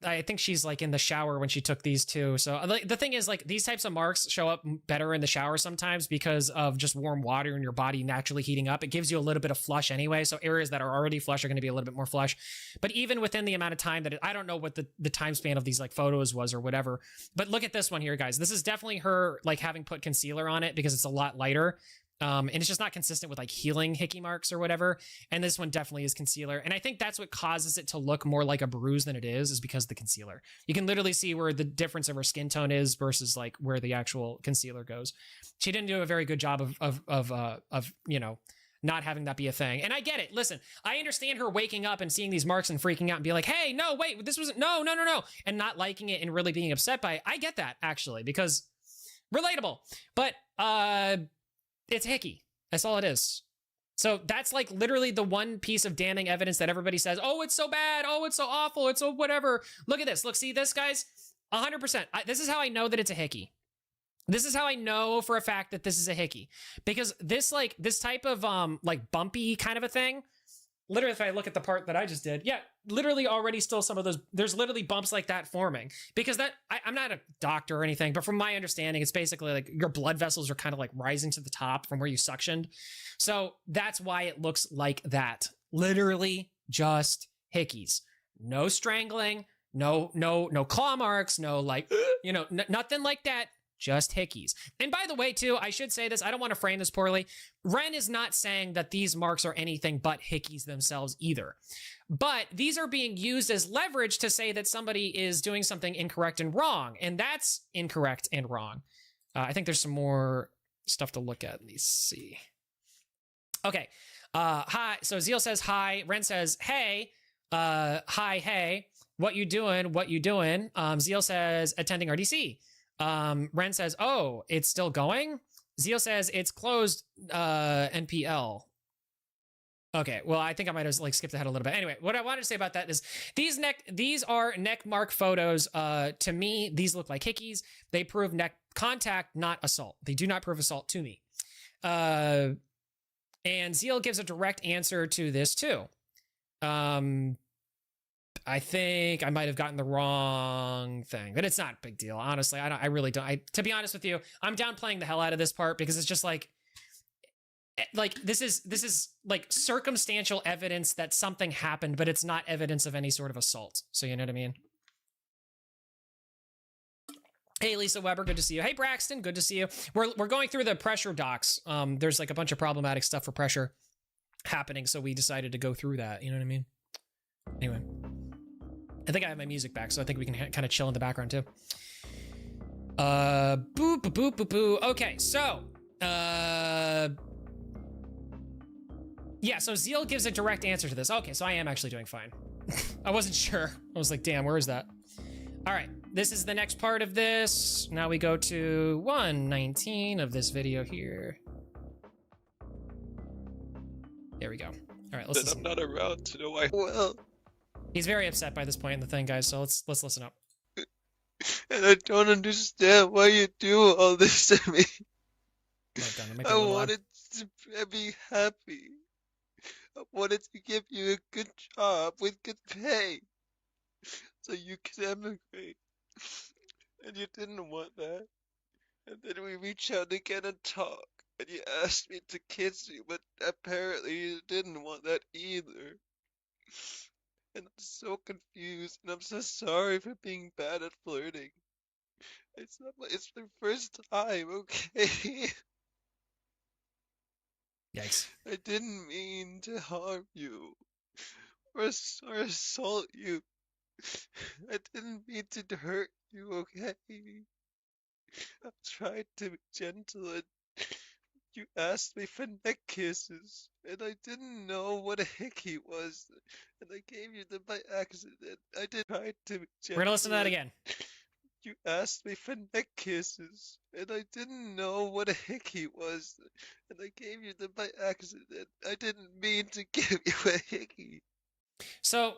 Speaker 4: I think she's like in the shower when she took these too. So like, the thing is like these types of marks show up better in the shower sometimes because of just warm water and your body naturally heating up. It gives you a little bit of flush anyway. So areas that are already flush are going to be a little bit more flush. But even within the amount of time that I don't know what the time span of these like photos was or whatever. But look at this one here, guys. This is definitely her like having put concealer on it because it's a lot lighter. And it's just not consistent with like healing hickey marks or whatever. And this one definitely is concealer. And I think that's what causes it to look more like a bruise than it is because of the concealer. You can literally see where the difference of her skin tone is versus like where the actual concealer goes. She didn't do a very good job of you know, not having that be a thing. And I get it. Listen, I understand her waking up and seeing these marks and freaking out and be like, hey, no, wait, this wasn't, no. And not liking it and really being upset by it. I get that actually, because relatable, but, it's hickey. That's all it is. So that's like literally the one piece of damning evidence that everybody says, oh, it's so bad. Oh, it's so awful. It's so whatever. Look at this. Look, see this, guys? 100%. This is how I know that it's a hickey. This is how I know for a fact that this is a hickey. Because this type of like bumpy kind of a thing, literally if I look at the part that I just did, yeah, literally already still some of those, there's literally bumps like that forming. Because I'm not a doctor or anything, but from my understanding, it's basically like your blood vessels are kind of like rising to the top from where you suctioned. So that's why it looks like that. Literally just hickeys. No strangling, no claw marks, no like, you know, nothing like that. Just hickeys. And by the way, too, I should say this. I don't want to frame this poorly. Ren is not saying that these marks are anything but hickeys themselves either. But these are being used as leverage to say that somebody is doing something incorrect and wrong. And that's incorrect and wrong. I think there's some more stuff to look at. Let's see. Okay. Hi. So Zeal says hi. Ren says, hey. Hi, hey. What you doing? What you doing? Zeal says, attending RDC. Ren says, oh, it's still going? Zeal says it's closed, NPL. Okay, well, I think I might have like skipped ahead a little bit. Anyway, what I wanted to say about that is these are neck mark photos. To me, these look like hickeys. They prove neck contact, not assault. They do not prove assault to me. And Zeal gives a direct answer to this too. I think I might have gotten the wrong thing, but it's not a big deal. Honestly, I really don't. To be honest with you, I'm downplaying the hell out of this part because it's just like this is like circumstantial evidence that something happened, but it's not evidence of any sort of assault. So you know what I mean? Hey, Lisa Weber, good to see you. Hey, Braxton, good to see you. We're going through the pressure docs. There's like a bunch of problematic stuff for pressure happening, so we decided to go through that. You know what I mean? Anyway. I think I have my music back, so I think we can kind of chill in the background too. Boop, boop, boop, boop, boop. Okay, so, yeah, so Zeal gives a direct answer to this. Okay, so I am actually doing fine. I wasn't sure. I was like, damn, where is that? All right, this is the next part of this. Now we go to 119 of this video here. There we go. All right, let's listen.
Speaker 10: I'm not around to know why. Well,
Speaker 4: he's very upset by this point in the thing, guys, so let's listen up.
Speaker 10: And I don't understand why you do all this to me. I wanted to be happy. I wanted to give you a good job with good pay, so you could emigrate. And you didn't want that. And then we reach out again and talk. And you asked me to kiss you, but apparently you didn't want that either. And I'm so confused, and I'm so sorry for being bad at flirting. It's the first time, okay?
Speaker 4: Yikes.
Speaker 10: I didn't mean to harm you or assault you. I didn't mean to hurt you, okay? I tried to be gentle, and you asked me for neck kisses, and I didn't know what a hickey was, and I gave you them by accident. I did try to be gentle.
Speaker 4: We're gonna listen to that again.
Speaker 10: You asked me for neck kisses, and I didn't know what a hickey was, and I gave you them by accident. I didn't mean to give you a hickey.
Speaker 4: So,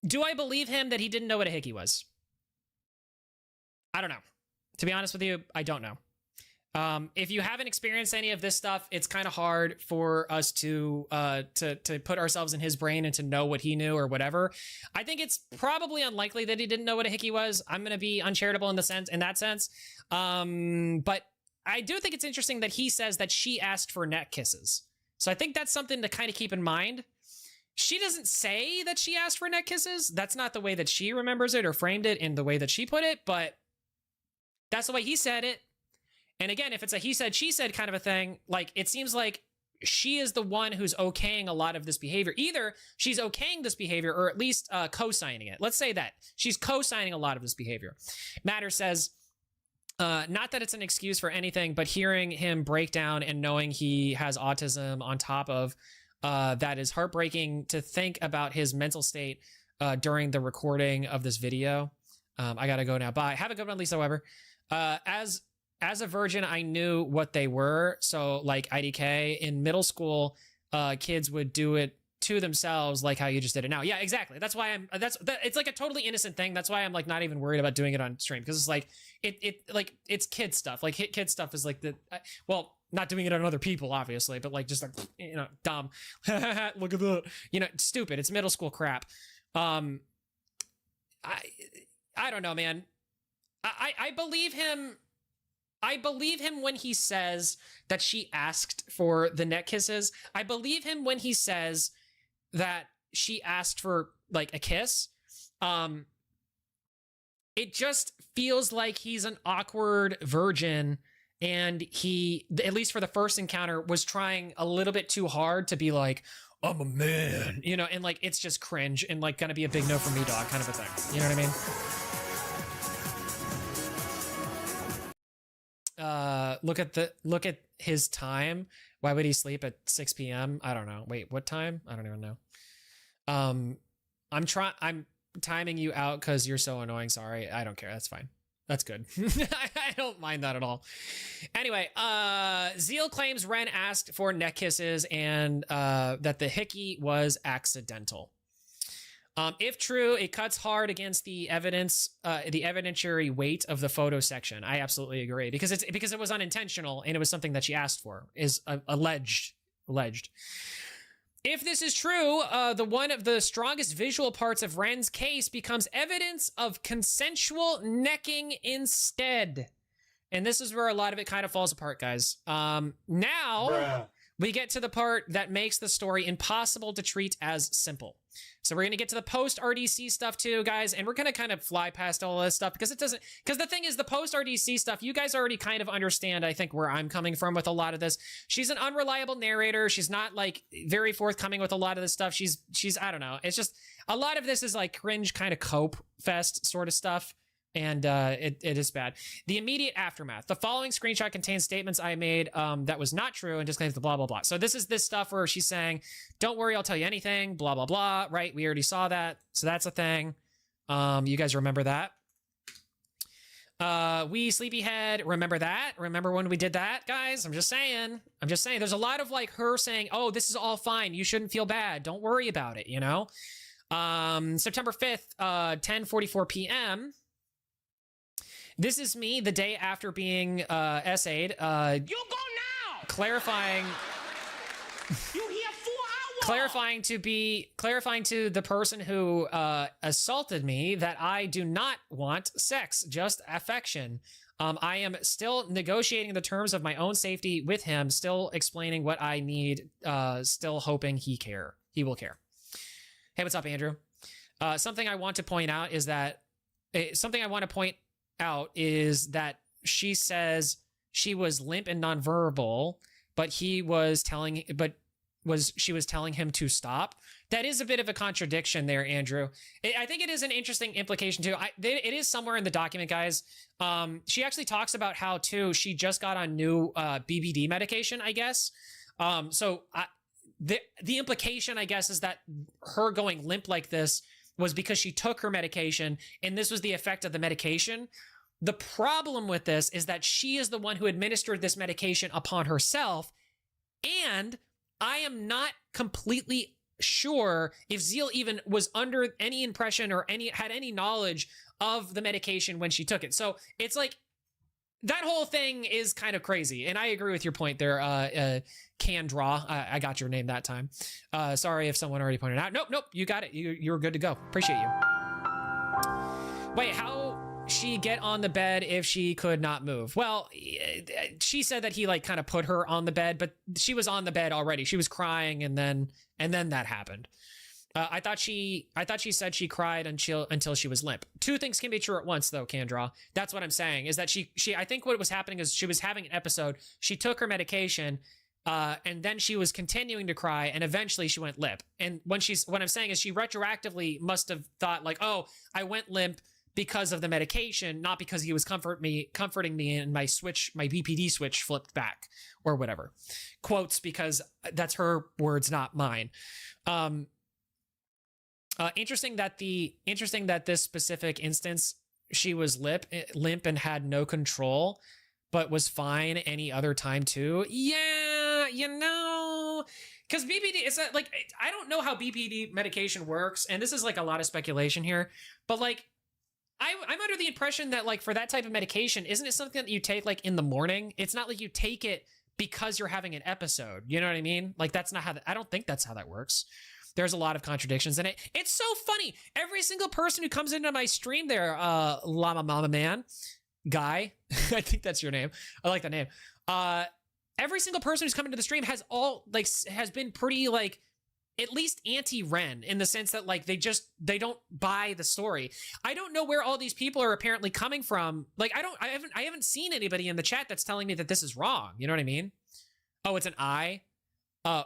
Speaker 4: do I believe him that he didn't know what a hickey was? I don't know. To be honest with you, I don't know. If you haven't experienced any of this stuff, it's kind of hard for us to put ourselves in his brain and to know what he knew or whatever. I think it's probably unlikely that he didn't know what a hickey was. I'm going to be uncharitable in that sense. But I do think it's interesting that he says that she asked for neck kisses. So I think that's something to kind of keep in mind. She doesn't say that she asked for neck kisses. That's not the way that she remembers it or framed it in the way that she put it, but that's the way he said it. And again, if it's a he said, she said kind of a thing, like it seems like she is the one who's okaying a lot of this behavior. Either she's okaying this behavior or at least co-signing it. Let's say that. She's co-signing a lot of this behavior. Matter says, not that it's an excuse for anything, but hearing him break down and knowing he has autism on top of that is heartbreaking to think about his mental state during the recording of this video. I gotta go now. Bye. Have a good one, Lisa Weber. As a virgin, I knew what they were. So like IDK in middle school, kids would do it to themselves like how you just did it now. Yeah, exactly. That's why it's like a totally innocent thing. That's why I'm like not even worried about doing it on stream, because it's like it's kid stuff. Like kid stuff is like well, not doing it on other people obviously, but like just like, you know, dumb. Look at that. You know, stupid. It's middle school crap. I don't know, man. I believe him. I believe him when he says that she asked for the neck kisses. I believe him when he says that she asked for like a kiss. It just feels like he's an awkward virgin, and he, at least for the first encounter, was trying a little bit too hard to be like, I'm a man, you know, and like it's just cringe and like gonna be a big no for me, dog, kind of a thing. You know what I mean? Look at his time. Why would he sleep at 6 p.m.? I don't know. Wait, what time? I don't even know. I'm timing you out because you're so annoying. Sorry. I don't care. That's fine. That's good. I don't mind that at all. Anyway, Zeal claims Ren asked for neck kisses and that the hickey was accidental. If true, it cuts hard against the evidence, the evidentiary weight of the photo section. I absolutely agree, because it was unintentional and it was something that she asked for, is alleged. If this is true, the one of the strongest visual parts of Ren's case becomes evidence of consensual necking instead. And this is where a lot of it kind of falls apart, guys. Now we get to the part that makes the story impossible to treat as simple. So we're going to get to the post RDC stuff too, guys, and we're going to kind of fly past all this stuff because the thing is, the post RDC stuff, you guys already kind of understand, I think, where I'm coming from with a lot of this. She's an unreliable narrator. She's not like very forthcoming with a lot of this stuff. She's I don't know. It's just a lot of this is like cringe kind of cope fest sort of stuff. And it is bad. The immediate aftermath. The following screenshot contains statements I made that was not true and just claims the blah, blah, blah. So this is this stuff where she's saying, don't worry, I'll tell you anything, blah, blah, blah, right? We already saw that. So that's a thing. You guys remember that? We Sleepyhead, remember that? Remember when we did that, guys? I'm just saying. There's a lot of like her saying, oh, this is all fine. You shouldn't feel bad. Don't worry about it, you know? September 5th, 10:44 p.m., this is me the day after being essayed. You go now. Clarifying. You here 4 hours. Clarifying to the person who assaulted me that I do not want sex, just affection. I am still negotiating the terms of my own safety with him. Still explaining what I need. Still hoping he will care. Hey, what's up, Andrew? Something I want to point out is that she says she was limp and nonverbal, but she was telling him to stop. That is a bit of a contradiction there, Andrew. I think it is an interesting implication too. It is somewhere in the document, guys. She actually talks about how too she just got on new BBD medication, I guess. The implication, I guess, is that her going limp like this was because she took her medication, and this was the effect of the medication. The problem with this is that she is the one who administered this medication upon herself, and I am not completely sure if Zeal even was under any impression or had any knowledge of the medication when she took it. So it's like, that whole thing is kind of crazy, and I agree with your point there, Can Draw. I got your name that time. Sorry if someone already pointed out. Nope, you got it. You were good to go. Appreciate you. Wait, how she get on the bed if she could not move? Well, she said that he like kind of put her on the bed, but she was on the bed already. She was crying, and then that happened. I thought she said she cried until she was limp. Two things can be true at once, though, Candraw. That's what I'm saying, is that she I think what was happening is she was having an episode. She took her medication, and then she was continuing to cry, and eventually she went limp. And what I'm saying is she retroactively must have thought like, oh, I went limp because of the medication, not because he was comforting me, and my BPD switch flipped back or whatever. Quotes, because that's her words, not mine. Interesting that this specific instance, she was limp and had no control, but was fine any other time too. Yeah, you know, because BPD, it's not like, I don't know how BPD medication works, and this is like a lot of speculation here, but like, I'm under the impression that like for that type of medication, isn't it something that you take like in the morning? It's not like you take it because you're having an episode. You know what I mean? Like that's not how I don't think that's how that works. There's a lot of contradictions in it. It's so funny. Every single person who comes into my stream there, Llama Mama Man, Guy, I think that's your name. I like that name. Every single person who's come into the stream has been pretty like, at least anti-Ren, in the sense that like they don't buy the story. I don't know where all these people are apparently coming from. Like I haven't seen anybody in the chat that's telling me that this is wrong. You know what I mean? Oh, it's an I. Oh,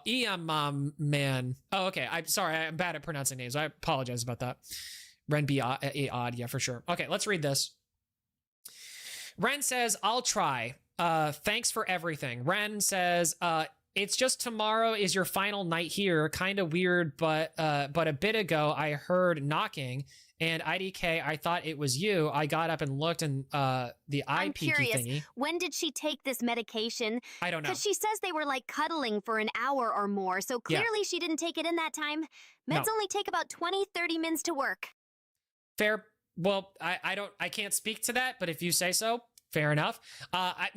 Speaker 4: man. Oh, okay. I'm sorry. I'm bad at pronouncing names. I apologize about that. Ren be odd. Yeah, for sure. Okay, let's read this. Ren says, I'll try. Thanks for everything. Ren says, it's just tomorrow is your final night here. Kind of weird, but a bit ago I heard knocking, and IDK, I thought it was you. I got up and looked, and the eye peeky thingy.
Speaker 6: When did she take this medication?
Speaker 4: I don't know.
Speaker 6: Because she says they were like cuddling for an hour or more, so clearly she didn't take it in that time. Meds only take about 20-30 minutes to work.
Speaker 4: Fair. Well, I can't speak to that, but if you say so, fair enough. I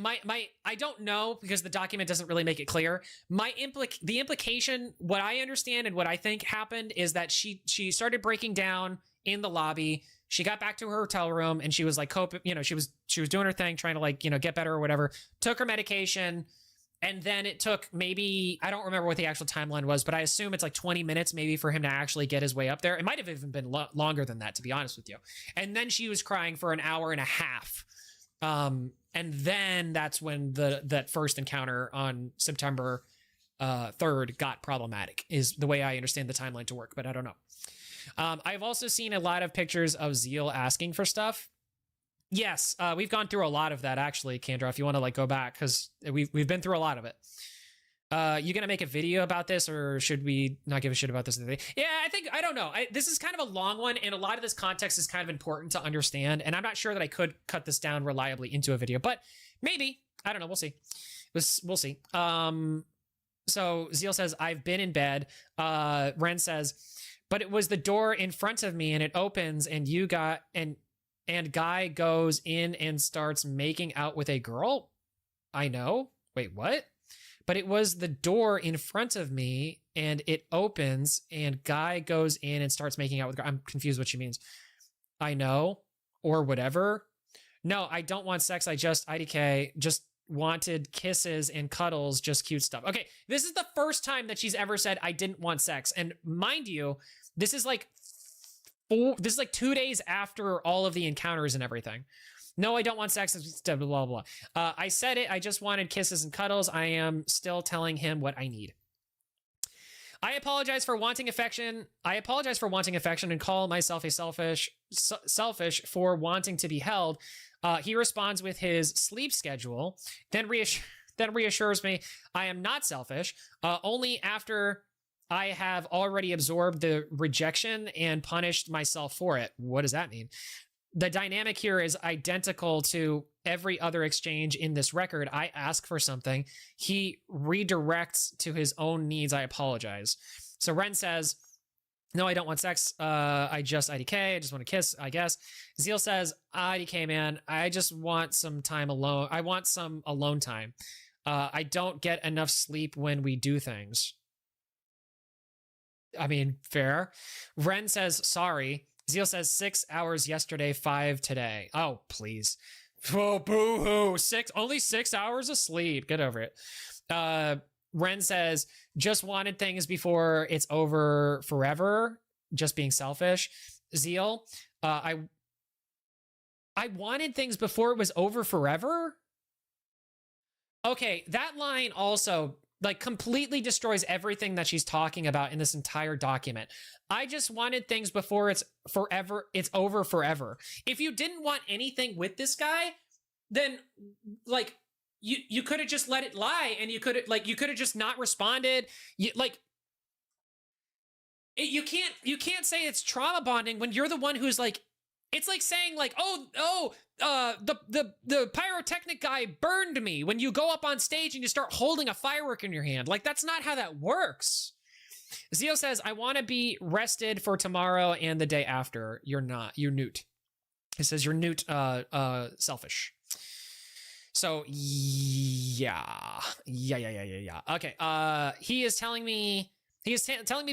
Speaker 4: don't know, because the document doesn't really make it clear. The implication, what I understand and what I think happened, is that she started breaking down in the lobby. She got back to her hotel room, and she was like she was doing her thing, trying to like, get better or whatever. Took her medication, And then it took maybe, I don't remember what the actual timeline was, but I assume it's like 20 minutes maybe for him to actually get his way up there. It might have even been longer than that, to be honest with you. And then she was crying for an hour and a half. And then that's when that first encounter on September 3rd got problematic, is the way I understand the timeline to work, but I don't know. I've also seen a lot of pictures of Zeal asking for stuff. Yes, we've gone through a lot of that, actually, Kendra, if you want to like go back, because we've been through a lot of it. You gonna make a video about this, or should we not give a shit about this? Yeah, I don't know. This is kind of a long one, and a lot of this context is kind of important to understand, and I'm not sure that I could cut this down reliably into a video, but maybe. I don't know. We'll see. We'll see. So Zeal says, I've been in bed. Ren says, but it was the door in front of me, and it opens, and and guy goes in and starts making out with a girl. I know. Wait, what? But it was the door in front of me, and it opens, and guy goes in and starts making out with girl. I'm confused what she means. I know, or whatever. No, I don't want sex. IDK, just wanted kisses and cuddles, just cute stuff. Okay, this is the first time that she's ever said, I didn't want sex. And mind you, this is like 2 days after all of the encounters and everything. No, I don't want sex, blah, blah, blah. I said it. I just wanted kisses and cuddles. I am still telling him what I need. I apologize for wanting affection. And call myself a selfish for wanting to be held. He responds with his sleep schedule, then reassures me I am not selfish, only after I have already absorbed the rejection and punished myself for it. What does that mean? The dynamic here is identical to every other exchange in this record. I ask for something. He redirects to his own needs. I apologize. So Ren says, no, I don't want sex. I just IDK. I just want to kiss, I guess. Zeal says, IDK, man, I just want some time alone. I want some alone time. I don't get enough sleep when we do things. I mean, fair. Ren says, sorry. Zeal says 6 hours yesterday, 5 today. Oh, please. Oh, boo-hoo. Only 6 hours of sleep. Get over it. Ren says, just wanted things before it's over forever. Just being selfish. Zeal, I wanted things before it was over forever? Okay, that line also like completely destroys everything that she's talking about in this entire document. I just wanted things before it's over forever. If you didn't want anything with this guy, then like you could have just let it lie, and you could have just not responded. You can't say it's trauma bonding when you're the one who's like, it's like saying like, the pyrotechnic guy burned me, when you go up on stage and you start holding a firework in your hand. Like, that's not how that works. Zeal says, I want to be rested for tomorrow and the day after. You're not. You're newt. He says you're newt, selfish. So yeah. Okay. He is telling me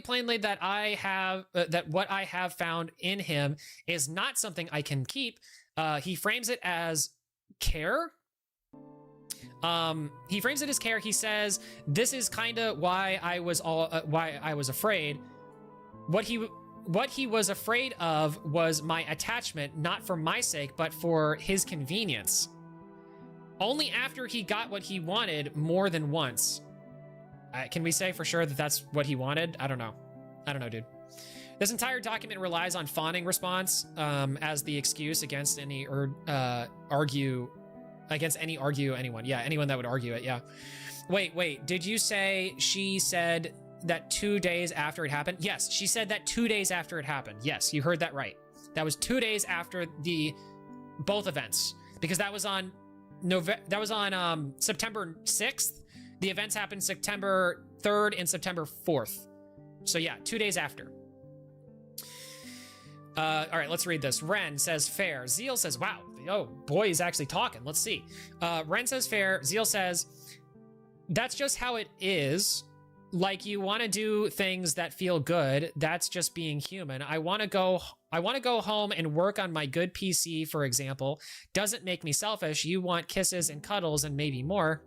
Speaker 4: plainly that I have that what I have found in him is not something I can keep. He frames it as care. He says, this is kind of why I was afraid. What he was afraid of was my attachment, not for my sake, but for his convenience. Only after he got what he wanted more than once. Can we say for sure that that's what he wanted? I don't know, dude. This entire document relies on fawning response as the excuse against any anyone. Yeah, anyone that would argue it. Yeah. Wait. Did you say she said that 2 days after it happened? Yes, she said that 2 days after it happened. Yes, you heard that right. That was 2 days after both events, because that was on September 6th. The events happened September 3rd and September 4th. So yeah, 2 days after. All right, let's read this. Ren says fair. Zeal says, wow, oh boy, he's actually talking. Let's see. Ren says fair. Zeal says, that's just how it is. Like, you want to do things that feel good. That's just being human. I want to go home and work on my good PC, for example. Doesn't make me selfish. You want kisses and cuddles and maybe more.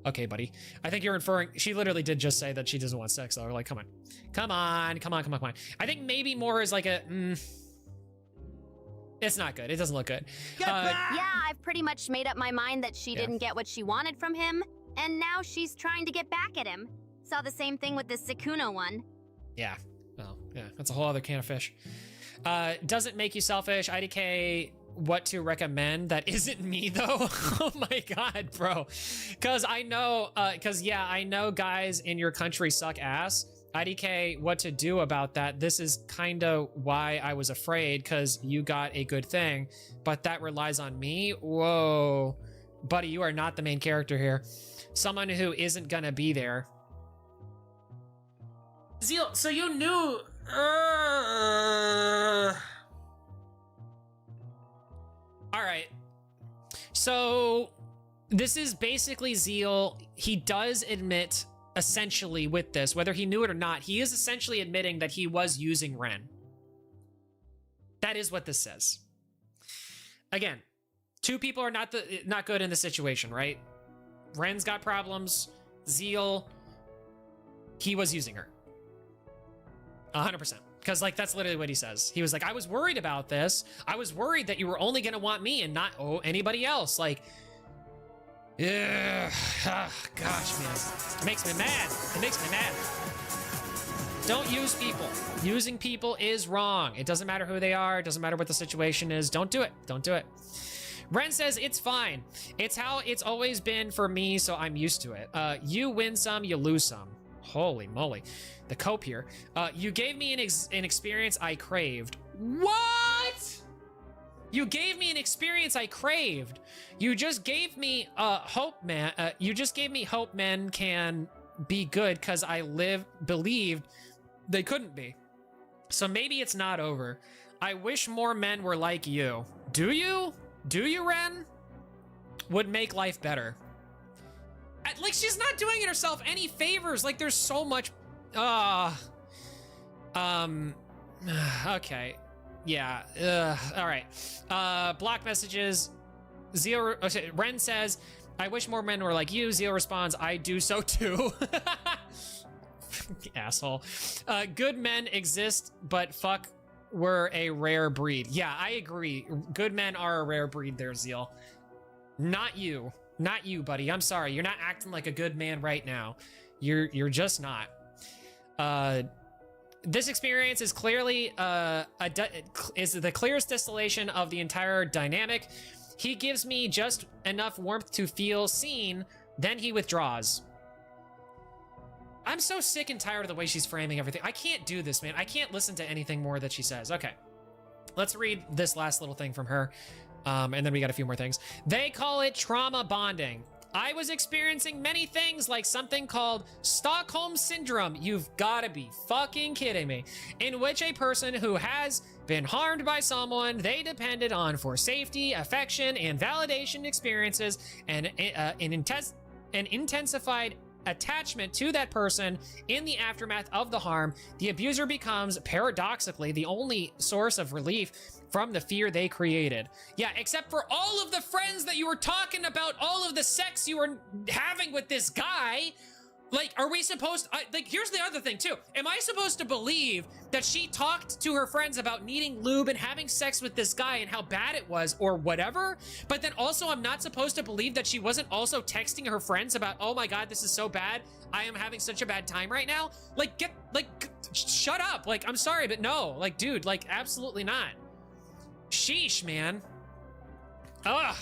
Speaker 4: Okay, buddy. I think you're inferring, she literally did just say that she doesn't want sex, though. We're like, come on. Come on, come on, come on, come on. I think maybe more is like a, it's not good. It doesn't look good.
Speaker 6: Yeah, I've pretty much made up my mind that she didn't get what she wanted from him, and now she's trying to get back at him. Saw the same thing with the Sukuna one.
Speaker 4: Yeah. Well, yeah, that's a whole other can of fish. Doesn't make you selfish. IDK, what to recommend that isn't me, though? Oh my god, bro. Because I know, I know guys in your country suck ass. IDK, what to do about that? This is kind of why I was afraid, because you got a good thing, but that relies on me? Whoa. Buddy, you are not the main character here. Someone who isn't gonna be there. Zeal, so you knew... Alright. So, this is basically Zeal. He does admit, essentially, with this, whether he knew it or not, he is essentially admitting that he was using Ren. That is what this says. Again, two people are not good in the situation, right? Ren's got problems. Zeal, he was using her. 100%. Because, like, that's literally what he says. He was like, I was worried about this. I was worried that you were only going to want me and not anybody else. Like, yeah. Oh, gosh, man. It makes me mad. It makes me mad. Don't use people. Using people is wrong. It doesn't matter who they are. It doesn't matter what the situation is. Don't do it. Don't do it. Ren says, it's fine. It's how it's always been for me, so I'm used to it. You win some, you lose some. Holy moly. The cope here. You gave me an experience I craved. What? You gave me an experience I craved. You just gave me hope, man. You just gave me hope men can be good because I believed they couldn't be. So maybe it's not over. I wish more men were like you. Do you? Do you, Ren? Would make life better. Like, she's not doing herself any favors. Like, there's so much. Okay. Yeah. All right. Block messages. Zeal. Okay, Ren says, I wish more men were like you. Zeal responds, I do so too. Asshole. Good men exist, but fuck, we're a rare breed. Yeah, I agree. Good men are a rare breed there, Zeal. Not you. Not you, buddy. I'm sorry. You're not acting like a good man right now. You're just not. This experience is clearly is the clearest distillation of the entire dynamic. He gives me just enough warmth to feel seen, then he withdraws. I'm so sick and tired of the way she's framing everything. I can't do this, man. I can't listen to anything more that she says. Okay. Let's read this last little thing from her. And then we got a few more things. They call it trauma bonding. I was experiencing many things like something called Stockholm Syndrome. You've got to be fucking kidding me. In which a person who has been harmed by someone they depended on for safety, affection, and validation experiences and an intensified attachment to that person in the aftermath of the harm, the abuser becomes paradoxically the only source of relief from the fear they created. Yeah, except for all of the friends that you were talking about, all of the sex you were having with this guy. Like, are we supposed to, like, here's the other thing too. Am I supposed to believe that she talked to her friends about needing lube and having sex with this guy and how bad it was or whatever? But then also I'm not supposed to believe that she wasn't also texting her friends about, oh my God, this is so bad. I am having such a bad time right now. Like, shut up. Like, I'm sorry, but no. Like, dude, like, absolutely not. Sheesh, man. Ugh.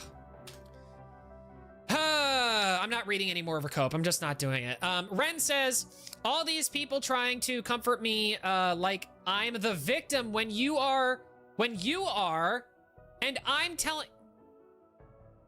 Speaker 4: I'm not reading any more of her cope. I'm just not doing it. Ren says, all these people trying to comfort me like I'm the victim when you are, and I'm telling...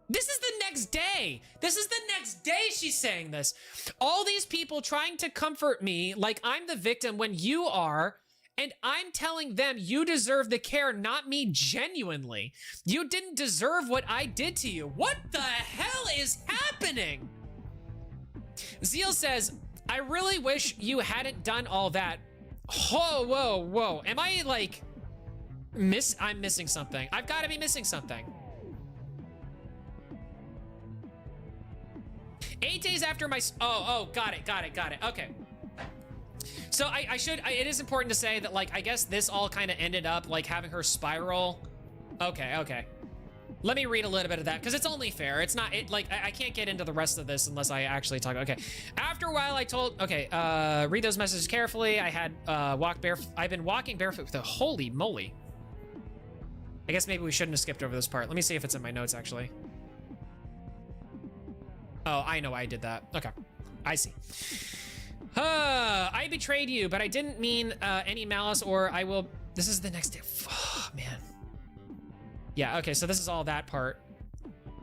Speaker 4: This is the next day. This is the next day she's saying this. All these people trying to comfort me like I'm the victim when you are, and I'm telling them you deserve the care, not me genuinely. You didn't deserve what I did to you. What the hell is happening? Zeal says, I really wish you hadn't done all that. Whoa, whoa, whoa. Am I like, I'm missing something. I've got to be missing something. 8 days after my... Oh, got it. Okay. So it is important to say that, like, I guess this all kind of ended up, like, having her spiral. Okay. Let me read a little bit of that, because it's only fair. It's not, I can't get into the rest of this unless I actually talk. Okay. After a while, I told, read those messages carefully. I had I've been walking barefoot with holy moly. I guess maybe we shouldn't have skipped over this part. Let me see if it's in my notes, actually. Oh, I know why I did that. Okay. I see. I betrayed you, but I didn't mean any malice, or I will... This is the next day. Oh, man. Yeah, okay, so this is all that part.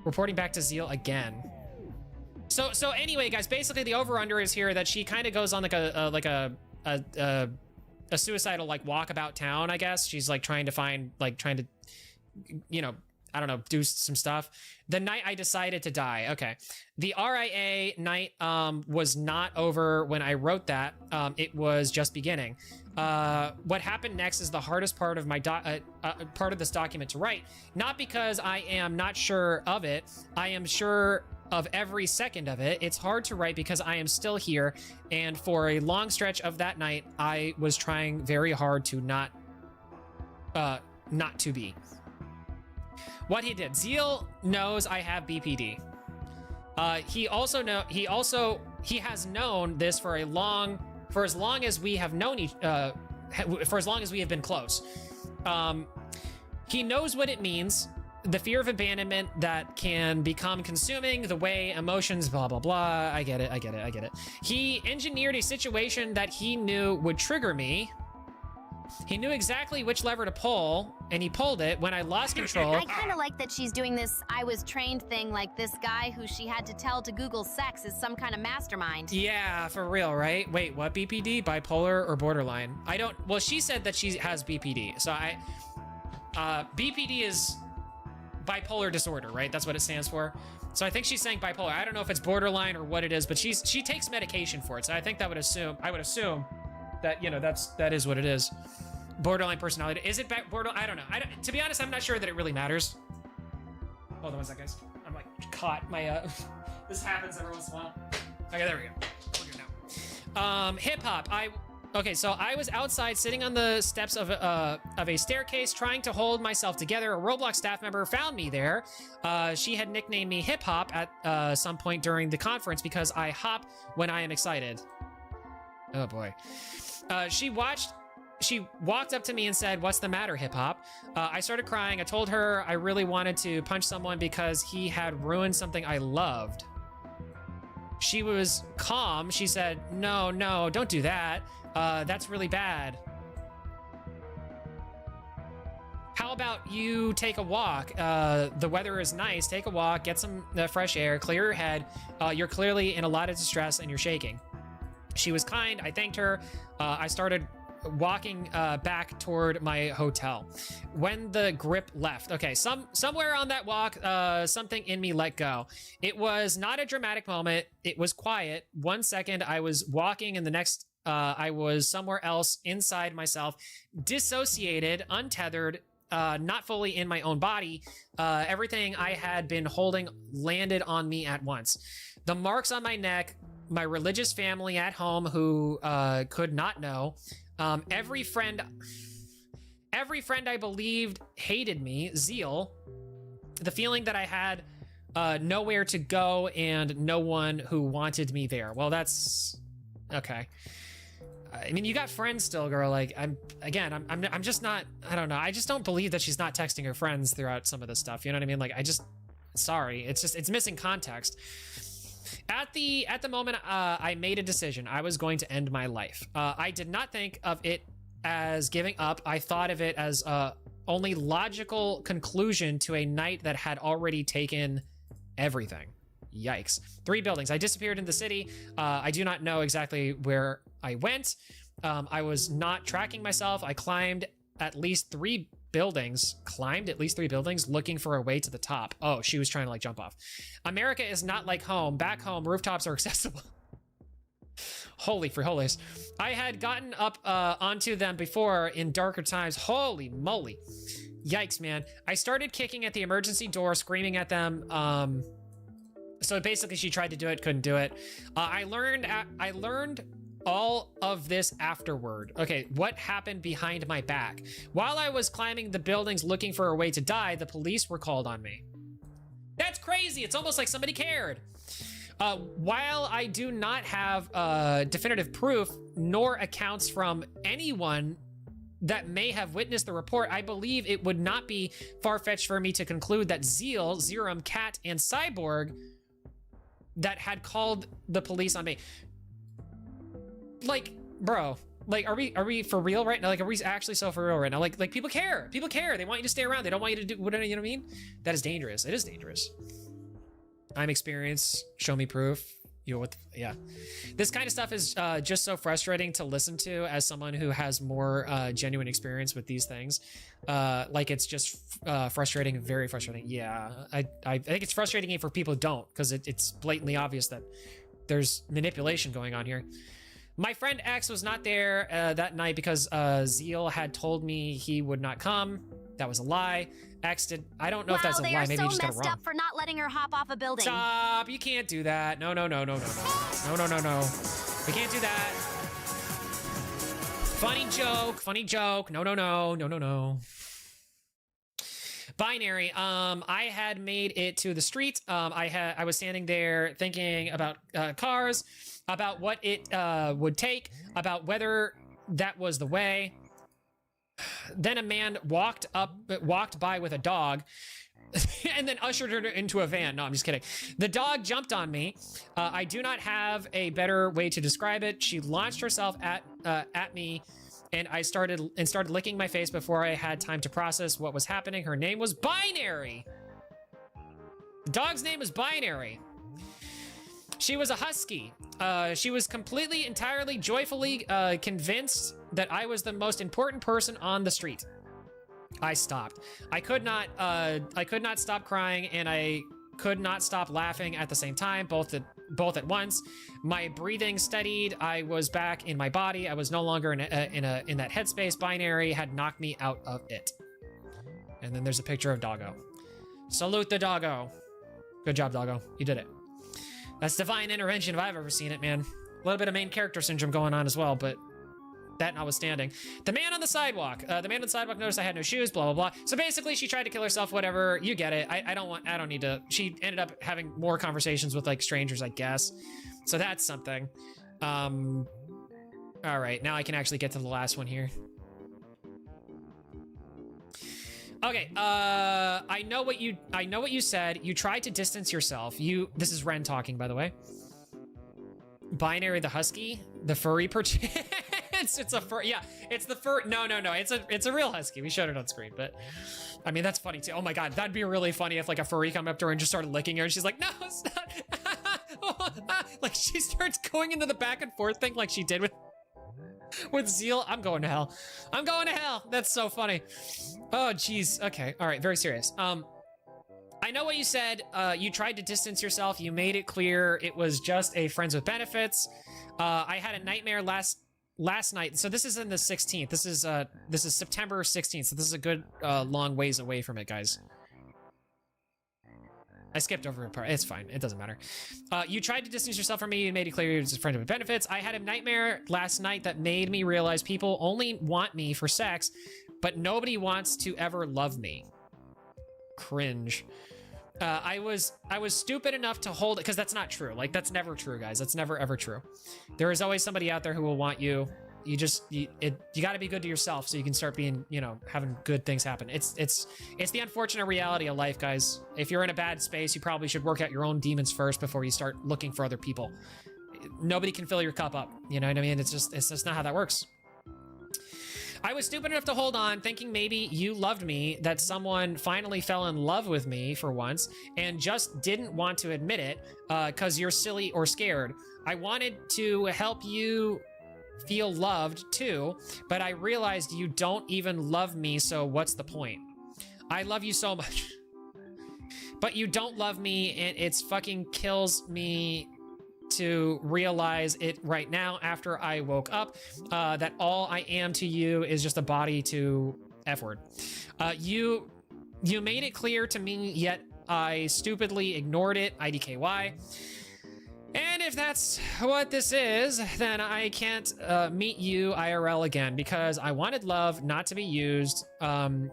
Speaker 4: Reporting back to Zeal again. So anyway, guys, basically the over-under is here that she kind of goes on like a suicidal, like, walkabout town, I guess. She's, like, trying to, you know, I don't know, do some stuff. The night I decided to die. Okay. The RIA night was not over when I wrote that. It was just beginning. What happened next is the hardest part of my part of this document to write. Not because I am not sure of it. I am sure of every second of it. It's hard to write because I am still here. And for a long stretch of that night, I was trying very hard to not to be. What he did. Zeal knows I have BPD. He has known this for as long as we have known for as long as we have been close. He knows what it means. The fear of abandonment that can become consuming, the way emotions, blah, blah, blah. I get it. He engineered a situation that he knew would trigger me. He knew exactly which lever to pull, and he pulled it when I lost control.
Speaker 6: I kind of like that she's doing this I was trained thing, like this guy who she had to tell to Google sex is some kind of mastermind.
Speaker 4: Yeah, for real, right? Wait, what BPD? Bipolar or borderline? Well, she said that she has BPD. So BPD is bipolar disorder, right? That's what it stands for. So I think she's saying bipolar. I don't know if it's borderline or what it is, but she takes medication for it. So I think I would assume that, you know, that is what it is. Borderline personality. Is it borderline? I don't know. To be honest, I'm not sure that it really matters. Hold on one second, guys. I'm like caught my this happens every once in a while. Okay, there we go. We're good now. Hip hop. So I was outside sitting on the steps of a staircase trying to hold myself together. A Roblox staff member found me there. She had nicknamed me Hip Hop at some point during the conference because I hop when I am excited. Oh boy. She walked up to me and said, "What's the matter, Hip Hop?" I started crying. I told her I really wanted to punch someone because he had ruined something I loved. She was calm. She said, No, don't do that. That's really bad. How about you take a walk? The weather is nice. Take a walk, get some fresh air, clear your head. You're clearly in a lot of distress and you're shaking. She was kind. I thanked her. I started walking back toward my hotel. When the grip left, okay, somewhere on that walk, something in me let go. It was not a dramatic moment. It was quiet. 1 second, I was walking, and the next, I was somewhere else inside myself, dissociated, untethered, not fully in my own body. Everything I had been holding landed on me at once. The marks on my neck, my religious family at home who could not know. Every friend I believed hated me. Zeal. The feeling that I had nowhere to go and no one who wanted me there. Well, that's okay. I mean, you got friends still, girl. Like, I'm just not. I don't know. I just don't believe that she's not texting her friends throughout some of this stuff. You know what I mean? Like, sorry. It's missing context. At the moment, I made a decision. I was going to end my life. I did not think of it as giving up. I thought of it as only logical conclusion to a night that had already taken everything. Yikes. 3 buildings. I disappeared in the city. I do not know exactly where I went. I was not tracking myself. I climbed at least 3 buildings, looking for a way to the top. Oh, she was trying to like jump off. America is not like home. Back home, rooftops are accessible. Holy for holies. I had gotten up onto them before in darker times. Holy moly. Yikes, man. I started kicking at the emergency door, screaming at them. So basically she tried to do it, couldn't do it. I learned all of this afterward. Okay, what happened behind my back? While I was climbing the buildings looking for a way to die, the police were called on me. That's crazy. It's almost like somebody cared. While I do not have definitive proof nor accounts from anyone that may have witnessed the report, I believe it would not be far-fetched for me to conclude that Zeal, Zerum, Cat, and Cyborg that had called the police on me. Like, bro, like, are we for real right now? Like, are we actually so for real right now? Like people care. People care. They want you to stay around. They don't want you to do whatever, you know what I mean? That is dangerous. It is dangerous. I'm experienced. Show me proof. You know what? Yeah. This kind of stuff is just so frustrating to listen to as someone who has more genuine experience with these things. Like, it's just frustrating, very frustrating. Yeah, I think it's frustrating for people who don't, because it's blatantly obvious that there's manipulation going on here. My friend X was not there that night because Zeal had told me he would not come. That was a lie. X did. I don't know if that's a lie. Maybe he just got it wrong.
Speaker 6: They are so messed up for not letting her hop off a building.
Speaker 4: Stop! You can't do that. No. We can't do that. Funny joke. No. Binary. I had made it to the street. I was standing there thinking about cars, about what it would take, about whether that was the way. Then a man walked by with a dog and then ushered her into a van. No, I'm just kidding. The dog jumped on me. I do not have a better way to describe it. She launched herself at me, and I started licking my face before I had time to process what was happening. Her name was Binary. The dog's name is Binary. She was a husky. She was completely, entirely, joyfully convinced that I was the most important person on the street. I stopped. I could not stop crying, and I could not stop laughing at the same time, both at once. My breathing steadied. I was back in my body. I was no longer in that headspace. Binary had knocked me out of it. And then there's a picture of Doggo. Salute the Doggo. Good job, Doggo. You did it. That's divine intervention if I've ever seen it, man. A little bit of main character syndrome going on as well, but that notwithstanding. The man on the sidewalk. Noticed I had no shoes, blah, blah, blah. So basically, she tried to kill herself, whatever. You get it. I don't need to. She ended up having more conversations with, like, strangers, I guess. So that's something. All right, now I can actually get to the last one here. Okay, I know what you said. You tried to distance yourself. This is Ren talking, by the way. Binary the husky, the furry it's a fur. Yeah, it's the fur. No. It's a real husky. We showed it on screen, but I mean, that's funny too. Oh my God, that'd be really funny if like a furry come up to her and just started licking her and she's like, no, it's not. Like she starts going into the back and forth thing like she did with Zeal. I'm going to hell. That's so funny. Oh, geez. Okay. All right. Very serious. I know what you said. You tried to distance yourself. You made it clear it was just a friends with benefits. I had a nightmare last night. So this is in the 16th. This is September 16th. So this is a good long ways away from it, guys. I skipped over a part. It's fine. It doesn't matter. You tried to distance yourself from me and made it clear it was a friend with benefits. I had a nightmare last night that made me realize people only want me for sex, but nobody wants to ever love me. Cringe. I was stupid enough to hold it, because that's not true. Like, that's never true, guys. That's never, ever true. There is always somebody out there who will want you. You got to be good to yourself so you can start being, having good things happen. It's the unfortunate reality of life, guys. If you're in a bad space, you probably should work out your own demons first before you start looking for other people. Nobody can fill your cup up. You know what I mean? It's just not how that works. I was stupid enough to hold on, thinking maybe you loved me, that someone finally fell in love with me for once, and just didn't want to admit it, because you're silly or scared. I wanted to help you feel loved too, but I realized you don't even love me, so what's the point? I love you so much. But you don't love me, and it's fucking kills me to realize it right now after I woke up, that all I am to you is just a body to F word. You made it clear to me, yet I stupidly ignored it, IDKY. And if that's what this is, then I can't meet you IRL again because I wanted love not to be used.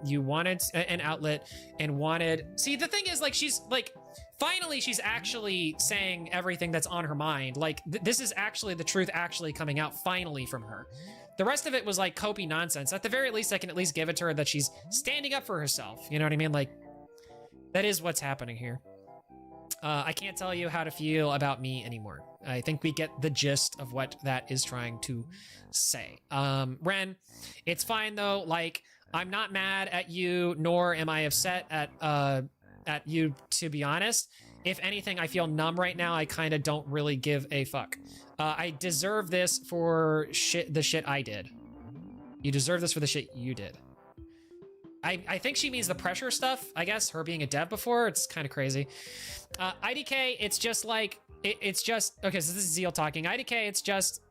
Speaker 4: You wanted an outlet and wanted... See, the thing is, like, she's, like, finally she's actually saying everything that's on her mind. Like, this is actually the truth actually coming out finally from her. The rest of it was, like, copy nonsense. At the very least, I can at least give it to her that she's standing up for herself. You know what I mean? Like, that is what's happening here. I can't tell you how to feel about me anymore. I think we get the gist of what that is trying to say. Ren, it's fine though. Like, I'm not mad at you, nor am I upset at you, to be honest. If anything, I feel numb right now. I kind of don't really give a fuck. I deserve this for the shit I did. You deserve this for the shit you did. I think she means the pressure stuff, I guess, her being a dev before. It's kind of crazy. IDK, it's just like, it's just, okay, so this is Zeal talking. IDK, it's just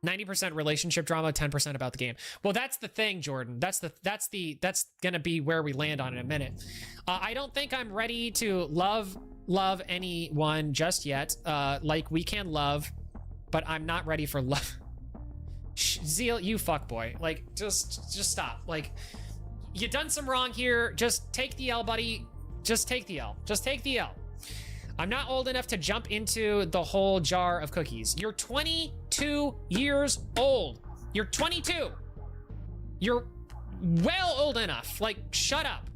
Speaker 4: 90% relationship drama, 10% about the game. Well, that's the thing, Jordan. That's gonna be where we land on in a minute. I don't think I'm ready to love anyone just yet. Like, we can love, but I'm not ready for love. Zeal, you fuckboy. Like, just stop. Like, you done some wrong here. Just take the L, buddy. Just take the L. Just take the L. I'm not old enough to jump into the whole jar of cookies. You're 22 years old. You're 22. You're well old enough. Like, shut up.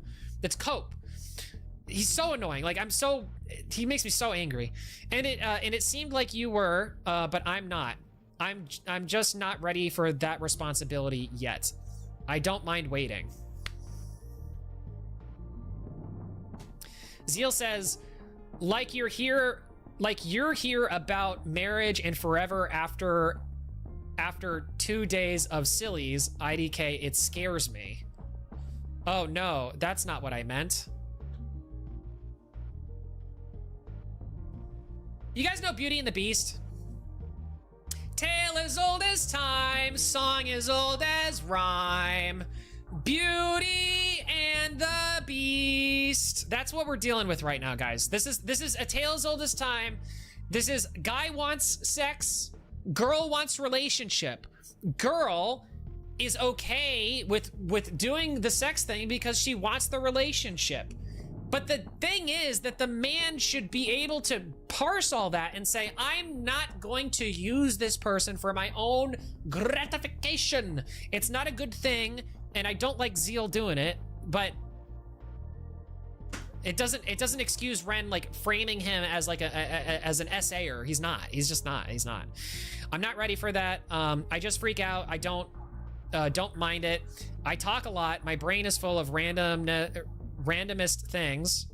Speaker 4: That's Cope. He's so annoying. Like, he makes me so angry. And it seemed like you were, but I'm not. I'm just not ready for that responsibility yet. I don't mind waiting. Zeal says, like you're here about marriage and forever after 2 days of sillies, IDK, it scares me. Oh no, that's not what I meant. You guys know Beauty and the Beast? Tale as old as time, song as old as rhyme. Beauty and the Beast. That's what we're dealing with right now, guys. This is a tale as old as time. This is guy wants sex, girl wants relationship. Girl is okay with doing the sex thing because she wants the relationship. But the thing is that the man should be able to parse all that and say, I'm not going to use this person for my own gratification. It's not a good thing. And I don't like Zeal doing it, but it doesn't excuse Ren like framing him as like as an essayer. He's not. He's just not. He's not. I'm not ready for that. I just freak out. I don't mind it. I talk a lot. My brain is full of randomest things.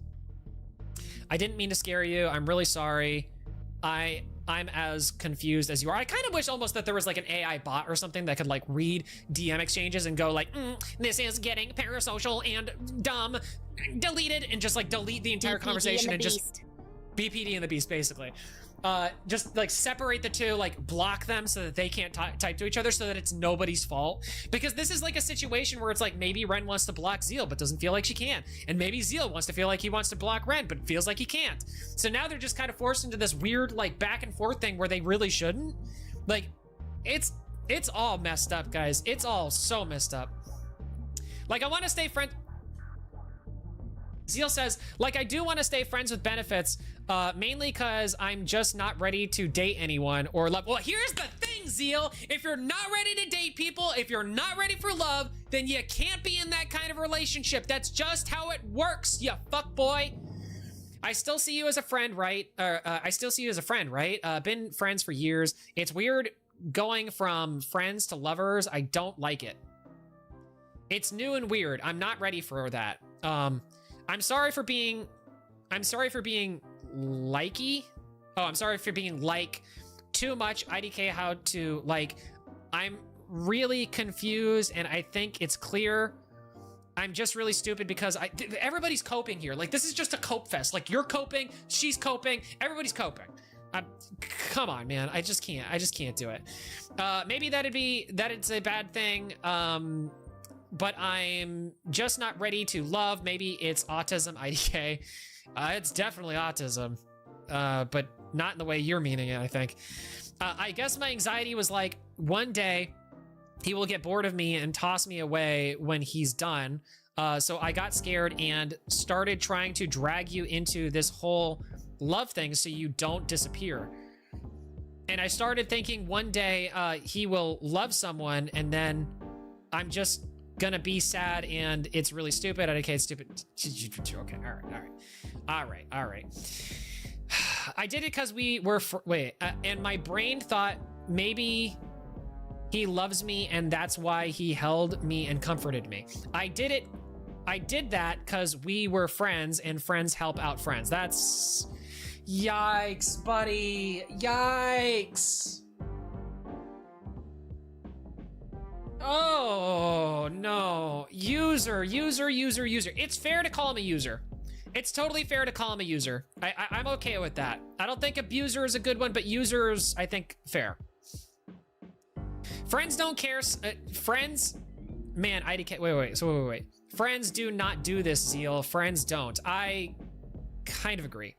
Speaker 4: I didn't mean to scare you. I'm really sorry. I'm as confused as you are. I kind of wish almost that there was like an AI bot or something that could like read DM exchanges and go like, this is getting parasocial and dumb, deleted, and just like delete the entire conversation and just BPD and the Beast, basically. Just like separate the two, like block them so that they can't type to each other so that it's nobody's fault. Because this is like a situation where it's like maybe Ren wants to block Zeal but doesn't feel like she can. And maybe Zeal wants to feel like he wants to block Ren but feels like he can't. So now they're just kind of forced into this weird like back and forth thing where they really shouldn't. Like, it's all messed up, guys. It's all so messed up. Like, I want to stay friends. Zeal says, like, I do want to stay friends with benefits, mainly because I'm just not ready to date anyone or love. Well, here's the thing, Zeal. If you're not ready to date people, if you're not ready for love, then you can't be in that kind of relationship. That's just how it works, you fuckboy. I still see you as a friend, right? I still see you as a friend, right? Been friends for years. It's weird going from friends to lovers. I don't like it. It's new and weird. I'm not ready for that. I'm sorry for being likey. Oh, I'm sorry for being like too much. IDK how to like, I'm really confused and I think it's clear. I'm just really stupid because everybody's coping here. Like, this is just a cope fest. Like, you're coping, she's coping, everybody's coping. Come on, man. I just can't do it. Maybe that it's a bad thing. but I'm just not ready to love. Maybe it's autism, IDK. It's definitely autism, but not in the way you're meaning it, I think. I guess my anxiety was like, one day he will get bored of me and toss me away when he's done. So I got scared and started trying to drag you into this whole love thing so you don't disappear. And I started thinking one day he will love someone, and then I'm just gonna be sad, and it's really stupid. Okay, it's stupid. Okay, all right. I did it because we were and my brain thought maybe he loves me, and that's why he held me and comforted me. I did that because we were friends, and friends help out friends. That's... Yikes, buddy. Yikes. Oh, no. User. It's fair to call him a user. It's totally fair to call him a user. I'm okay with that. I don't think abuser is a good one, but users, I think, fair. Friends don't care. Friends... Man, IDK... Wait. Friends do not do this, Zeal. Friends don't. I kind of agree.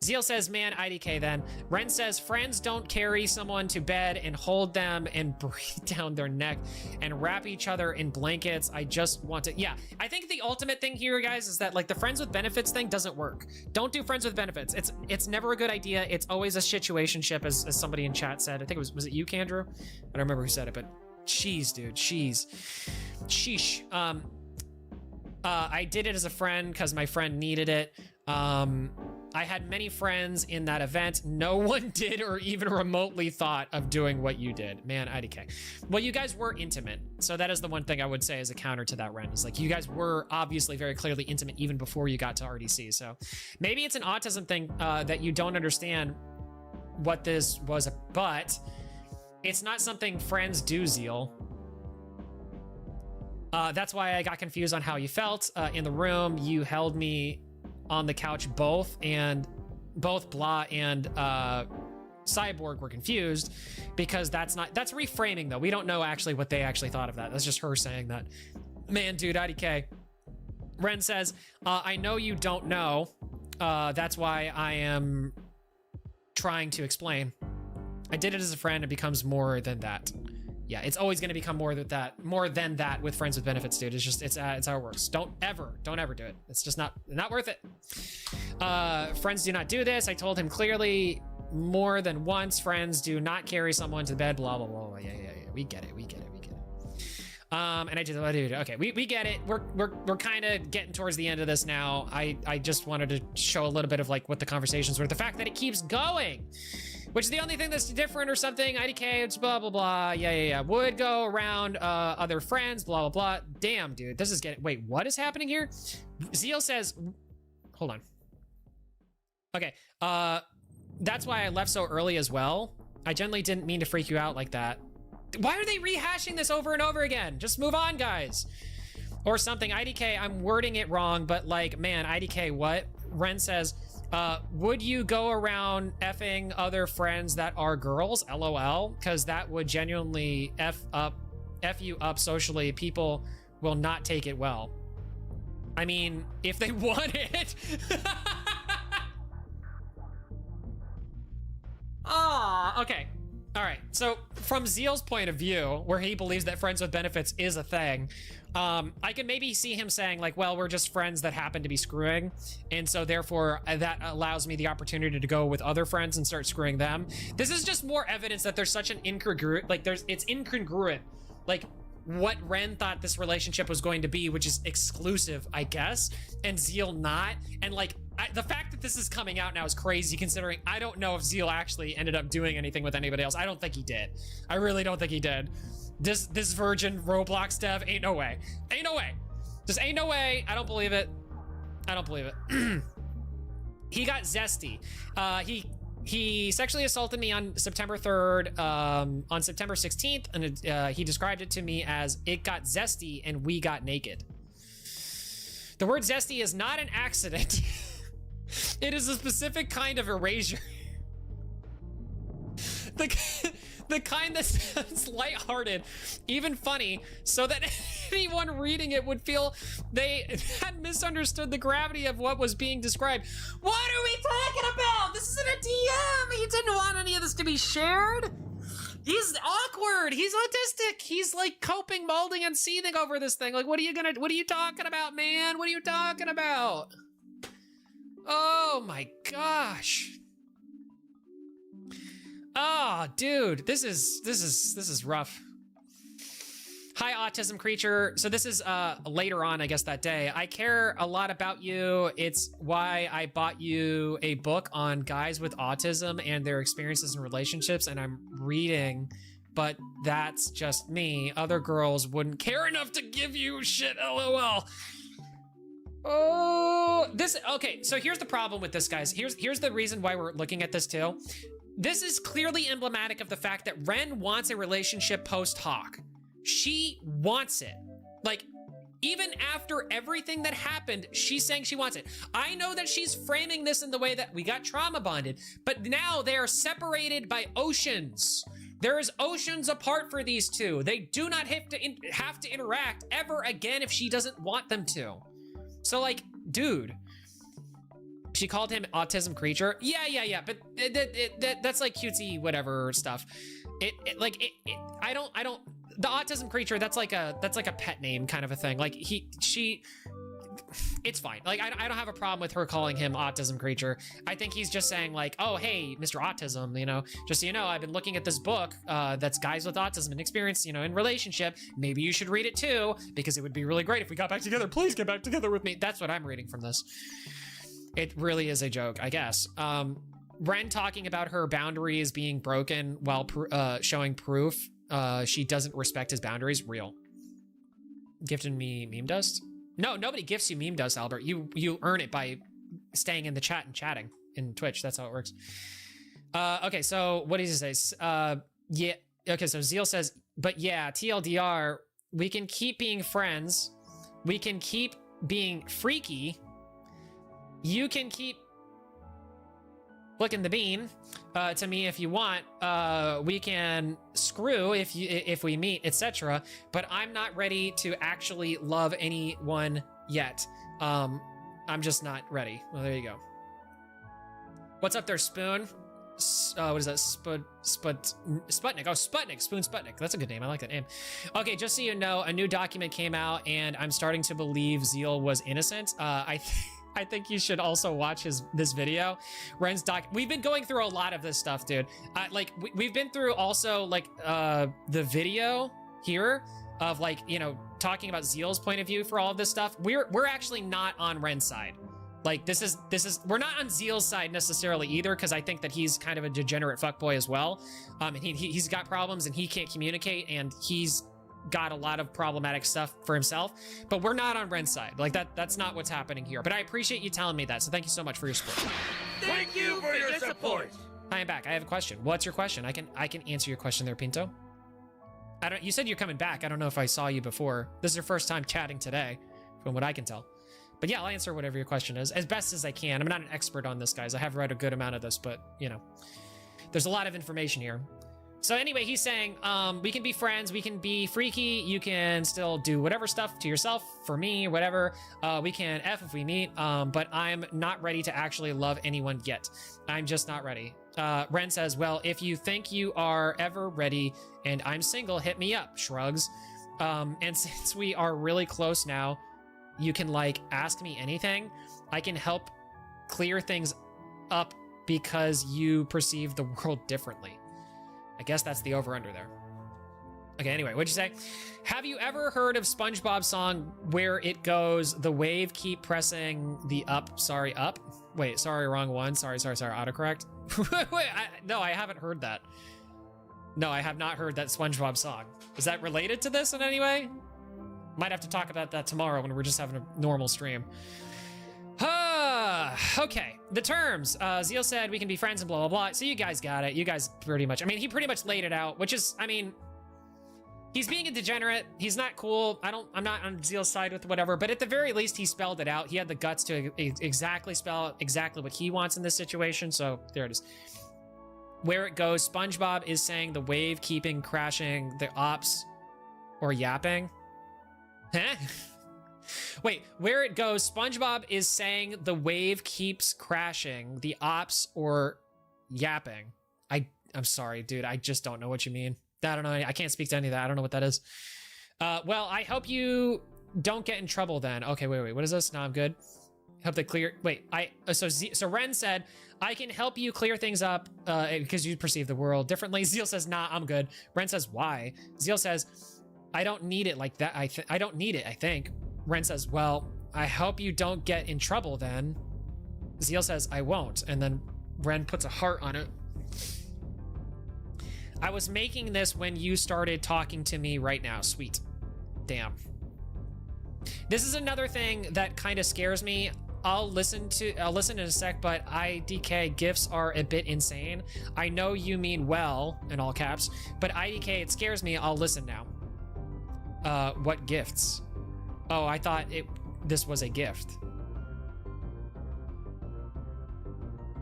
Speaker 4: Zeal says, man, IDK then. Ren says, friends don't carry someone to bed and hold them and breathe down their neck and wrap each other in blankets. I just want to... Yeah, I think the ultimate thing here, guys, is that, like, the friends with benefits thing doesn't work. Don't do friends with benefits. It's never a good idea. It's always a situationship, as somebody in chat said. I think it was it you, Kandrew? I don't remember who said it, but jeez, dude, jeez. Sheesh. I did it as a friend because my friend needed it. I had many friends in that event. No one did or even remotely thought of doing what you did. Man, IDK. Well, you guys were intimate. So that is the one thing I would say as a counter to that, Ren, is like, you guys were obviously very clearly intimate even before you got to RDC. So maybe it's an autism thing that you don't understand what this was, but it's not something friends do, Zeal. That's why I got confused on how you felt. In the room, you held me on the couch, both Blah and Cyborg were confused because that's reframing though. We don't know actually what they actually thought of that. That's just her saying that. Man, dude, IDK. Ren says, I know you don't know. That's why I am trying to explain. I did it as a friend. It becomes more than that. Yeah, it's always going to become more than that with friends with benefits, dude. It's how it works. Don't ever do it. It's just not worth it. Friends do not do this. I told him clearly more than once. Friends do not carry someone to bed. Blah blah blah. Yeah. We get it. And I just, dude, okay, we get it. We're kind of getting towards the end of this now. I just wanted to show a little bit of like what the conversations were. The fact that it keeps going. Which is the only thing that's different or something. IDK, it's blah, blah, blah. Yeah. Would go around other friends, blah, blah, blah. Damn, dude. This is getting... Wait, what is happening here? Zeal says... Hold on. Okay. That's why I left so early as well. I generally didn't mean to freak you out like that. Why are they rehashing this over and over again? Just move on, guys. Or something. IDK, I'm wording it wrong, but like, man, IDK, what? Ren says... would you go around effing other friends that are girls? LOL. Because that would genuinely F you up socially. People will not take it well. I mean, if they want it. Okay. All right. So from Zeal's point of view, where he believes that friends with benefits is a thing, I can maybe see him saying like, well, we're just friends that happen to be screwing. And so therefore that allows me the opportunity to go with other friends and start screwing them. This is just more evidence that there's such an incongruent, like it's incongruent. Like what Ren thought this relationship was going to be, which is exclusive, I guess, and Zeal not. And like, the fact that this is coming out now is crazy considering I don't know if Zeal actually ended up doing anything with anybody else. I don't think he did. I really don't think he did. This virgin Roblox dev, ain't no way. Ain't no way. Just ain't no way. I don't believe it. I don't believe it. He got zesty. He sexually assaulted me on September 3rd, on September 16th, and he described it to me as it got zesty and we got naked. The word zesty is not an accident. It is a specific kind of erasure. the kind that sounds lighthearted, even funny, so that anyone reading it would feel they had misunderstood the gravity of what was being described. What are we talking about? This isn't a DM. He didn't want any of this to be shared. He's awkward. He's autistic. He's like coping, molding, and seething over this thing. Like, what are you talking about, man? What are you talking about? Oh my gosh. Oh, dude, this is rough. Hi, autism creature. So this is later on, I guess, that day. I care a lot about you. It's why I bought you a book on guys with autism and their experiences in relationships, and I'm reading, but that's just me. Other girls wouldn't care enough to give you shit, LOL. Oh, okay, so here's the problem with this, guys. Here's the reason why we're looking at this too. This is clearly emblematic of the fact that Ren wants a relationship post hoc. She wants it. Like, even after everything that happened, she's saying she wants it. I know that she's framing this in the way that we got trauma bonded, but now they are separated by oceans. There is oceans apart for these two. They do not have to interact ever again if she doesn't want them to. So, like, dude, she called him autism creature. Yeah, but that's like cutesy whatever stuff. I don't. The autism creature, that's like a pet name kind of a thing. Like it's fine. Like I don't have a problem with her calling him autism creature. I think he's just saying like, oh hey, Mr. Autism, you know, just so you know, I've been looking at this book that's guys with autism and experience, you know, in relationship. Maybe you should read it too, because it would be really great if we got back together. Please get back together with me. That's what I'm reading from this. It really is a joke, I guess. Ren talking about her boundaries being broken while showing proof she doesn't respect his boundaries. Real. Gifted me meme dust? No, nobody gifts you meme dust, Albert. You earn it by staying in the chat and chatting in Twitch. That's how it works. Okay, so what does he say? Yeah. Okay, so Zeal says, but yeah, TLDR, we can keep being friends. We can keep being freaky. You can keep flicking the bean to me if you want. We can screw if we meet, etc. But I'm not ready to actually love anyone yet. I'm just not ready. Well, there you go. What's up there, Spoon? What is that? Sputnik. Oh, Sputnik. Spoon Sputnik. That's a good name. I like that name. Okay, just so you know, a new document came out, and I'm starting to believe Zeal was innocent. I think you should also watch this video. Ren's doc. We've been going through a lot of this stuff, dude. We've been through also like the video here of like, you know, talking about Zeal's point of view for all of this stuff. We're actually not on Ren's side. Like this is we're not on Zeal's side necessarily either, because I think that he's kind of a degenerate fuckboy as well. And he's got problems and he can't communicate and he's got a lot of problematic stuff for himself, but we're not on Ren's side. Like that's not what's happening here. But I appreciate you telling me that, so thank you so much for your support.
Speaker 5: Thank you for your support.
Speaker 4: I am back. I have a question. What's your question? I can answer your question there, Pinto. You said you're coming back. I don't know if I saw you before. This is your first time chatting today, from what I can tell. But yeah, I'll answer whatever your question is as best as I can. I'm not an expert on this, guys. I have read a good amount of this, but you know, there's a lot of information here. So anyway, he's saying, we can be friends, we can be freaky, you can still do whatever stuff to yourself, for me, whatever. We can F if we meet, but I'm not ready to actually love anyone yet. I'm just not ready. Ren says, well, if you think you are ever ready and I'm single, hit me up, shrugs. And since we are really close now, you can like ask me anything. I can help clear things up because you perceive the world differently. I guess that's the over-under there. Okay, anyway, what'd you say? Have you ever heard of SpongeBob's song where it goes, the wave keep pressing the up, sorry, up? Wait, sorry, wrong one. Sorry, autocorrect. Wait, no, I haven't heard that. No, I have not heard that SpongeBob song. Is that related to this in any way? Might have to talk about that tomorrow when we're just having a normal stream. Okay, the terms. Zeal said we can be friends and blah, blah, blah. So you guys got it. You guys pretty much, I mean, he pretty much laid it out, which is, I mean, he's being a degenerate. He's not cool. I'm not on Zeal's side with whatever, but at the very least, he spelled it out. He had the guts to exactly spell out exactly what he wants in this situation. So there it is. Where it goes, SpongeBob is saying the wave keeping crashing the ops or yapping. Huh? Wait, where it goes, SpongeBob is saying the wave keeps crashing the ops or yapping. I'm sorry, dude. I just don't know what you mean. I don't know. I can't speak to any of that. I don't know what that is. Well, I hope you don't get in trouble then. Okay, wait. What is this? No, I'm good. Help they clear. Wait, so Ren said, I can help you clear things up because you perceive the world differently. Zeal says, nah, I'm good. Ren says, why? Zeal says, I don't need it like that. I don't need it, I think. Ren says, well, I hope you don't get in trouble then. Zeal says, I won't. And then Ren puts a heart on it. I was making this when you started talking to me right now. Sweet. Damn. This is another thing that kind of scares me. I'll listen in a sec, but IDK gifts are a bit insane. I know you mean well, in all caps, but IDK, it scares me. I'll listen now. What gifts? Oh, I thought this was a gift.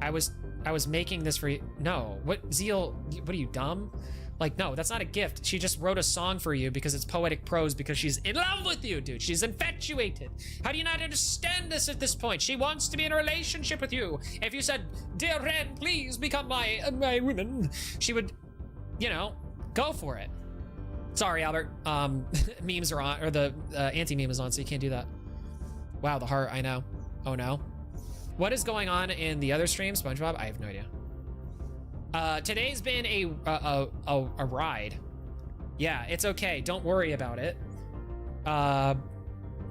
Speaker 4: I was making this for you. No, what, Zeal, what are you, dumb? Like, no, that's not a gift. She just wrote a song for you because it's poetic prose because she's in love with you, dude. She's infatuated. How do you not understand this at this point? She wants to be in a relationship with you. If you said, dear Ren, please become my woman, she would, you know, go for it. Sorry, Albert. Memes are on, or the anti-meme is on, so you can't do that. Wow, the heart, I know. Oh no. What is going on in the other stream, SpongeBob? I have no idea. Today's been a ride. Yeah, it's okay. Don't worry about it. Damn,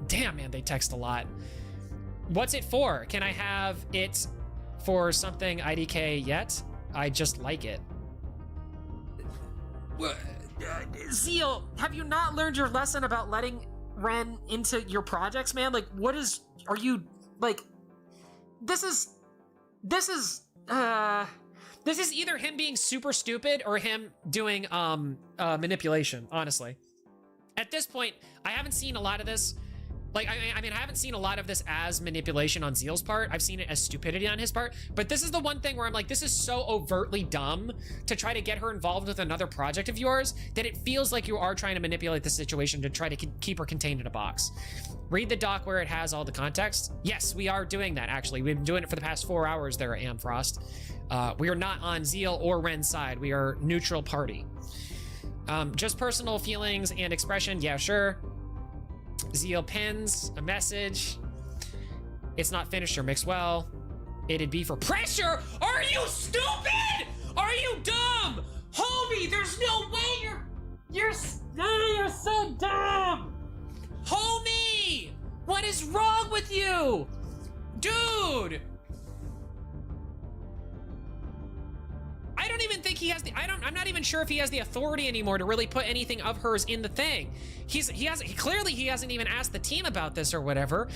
Speaker 4: man, they text a lot. What's it for? Can I have it for something IDK yet? I just like it. Zeal, have you not learned your lesson about letting Ren into your projects, man? Like, are you, like, this is either him being super stupid or him doing manipulation, honestly. At this point, I haven't seen a lot of this. Like, I mean, I haven't seen a lot of this as manipulation on Zeal's part. I've seen it as stupidity on his part. But this is the one thing where I'm like, this is so overtly dumb to try to get her involved with another project of yours that it feels like you are trying to manipulate the situation to try to keep her contained in a box. Read the doc where it has all the context. Yes, we are doing that, actually. We've been doing it for the past 4 hours there at Amfrost. We are not on Zeal or Ren's side. We are neutral party. Just personal feelings and expression. Yeah, sure. Zeal pins a message. It's not finished or mixed well. It'd be for pressure. Are you stupid? Are you dumb? Homie, there's no way you're so dumb. Homie, what is wrong with you? Dude. I don't even think he has I'm not even sure if he has the authority anymore to really put anything of hers in the thing. He hasn't even asked the team about this or whatever.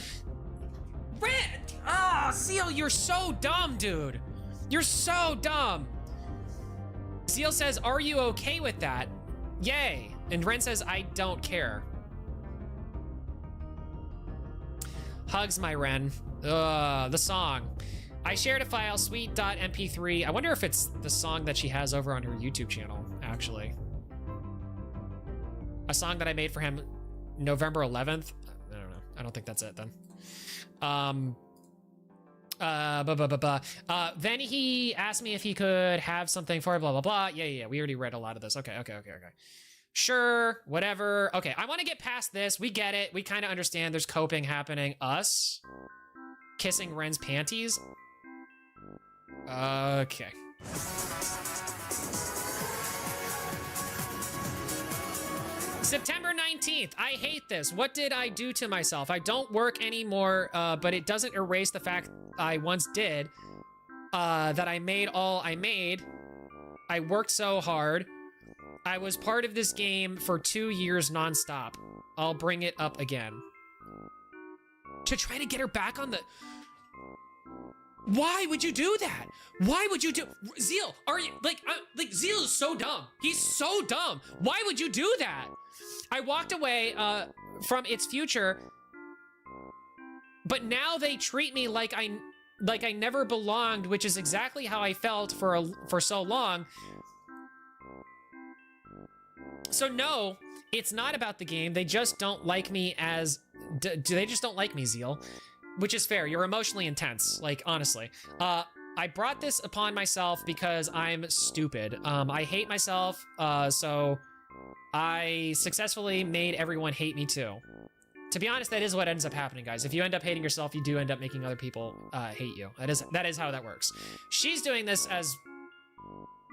Speaker 4: Zeal, you're so dumb, dude. You're so dumb. Zeal says, are you okay with that? Yay. And Ren says, I don't care. Hugs, my Ren. The song. I shared a file, sweet.mp3. I wonder if it's the song that she has over on her YouTube channel, actually. A song that I made for him November 11th. I don't know. I don't think that's it then. Then he asked me if he could have something for blah, blah, blah. Yeah. We already read a lot of this. Okay. Sure, whatever. Okay, I want to get past this. We get it. We kind of understand there's coping happening. Us kissing Ren's panties. Okay. September 19th. I hate this. What did I do to myself? I don't work anymore, but it doesn't erase the fact I once did. That I made all I made. I worked so hard. I was part of this game for 2 years nonstop. I'll bring it up again. To try to get her back on the... Why would you do that? Why would you do... Zeal, are you... Like, Zeal is so dumb. He's so dumb. Why would you do that? I walked away from its future, but now they treat me like like I never belonged, which is exactly how I felt for so long. So no, it's not about the game. They just don't like me as... they just don't like me, Zeal. Which is fair. You're emotionally intense, like, honestly. I brought this upon myself because I'm stupid. I hate myself, so I successfully made everyone hate me too. To be honest, that is what ends up happening, guys. If you end up hating yourself, you do end up making other people hate you. That is how that works. She's doing this as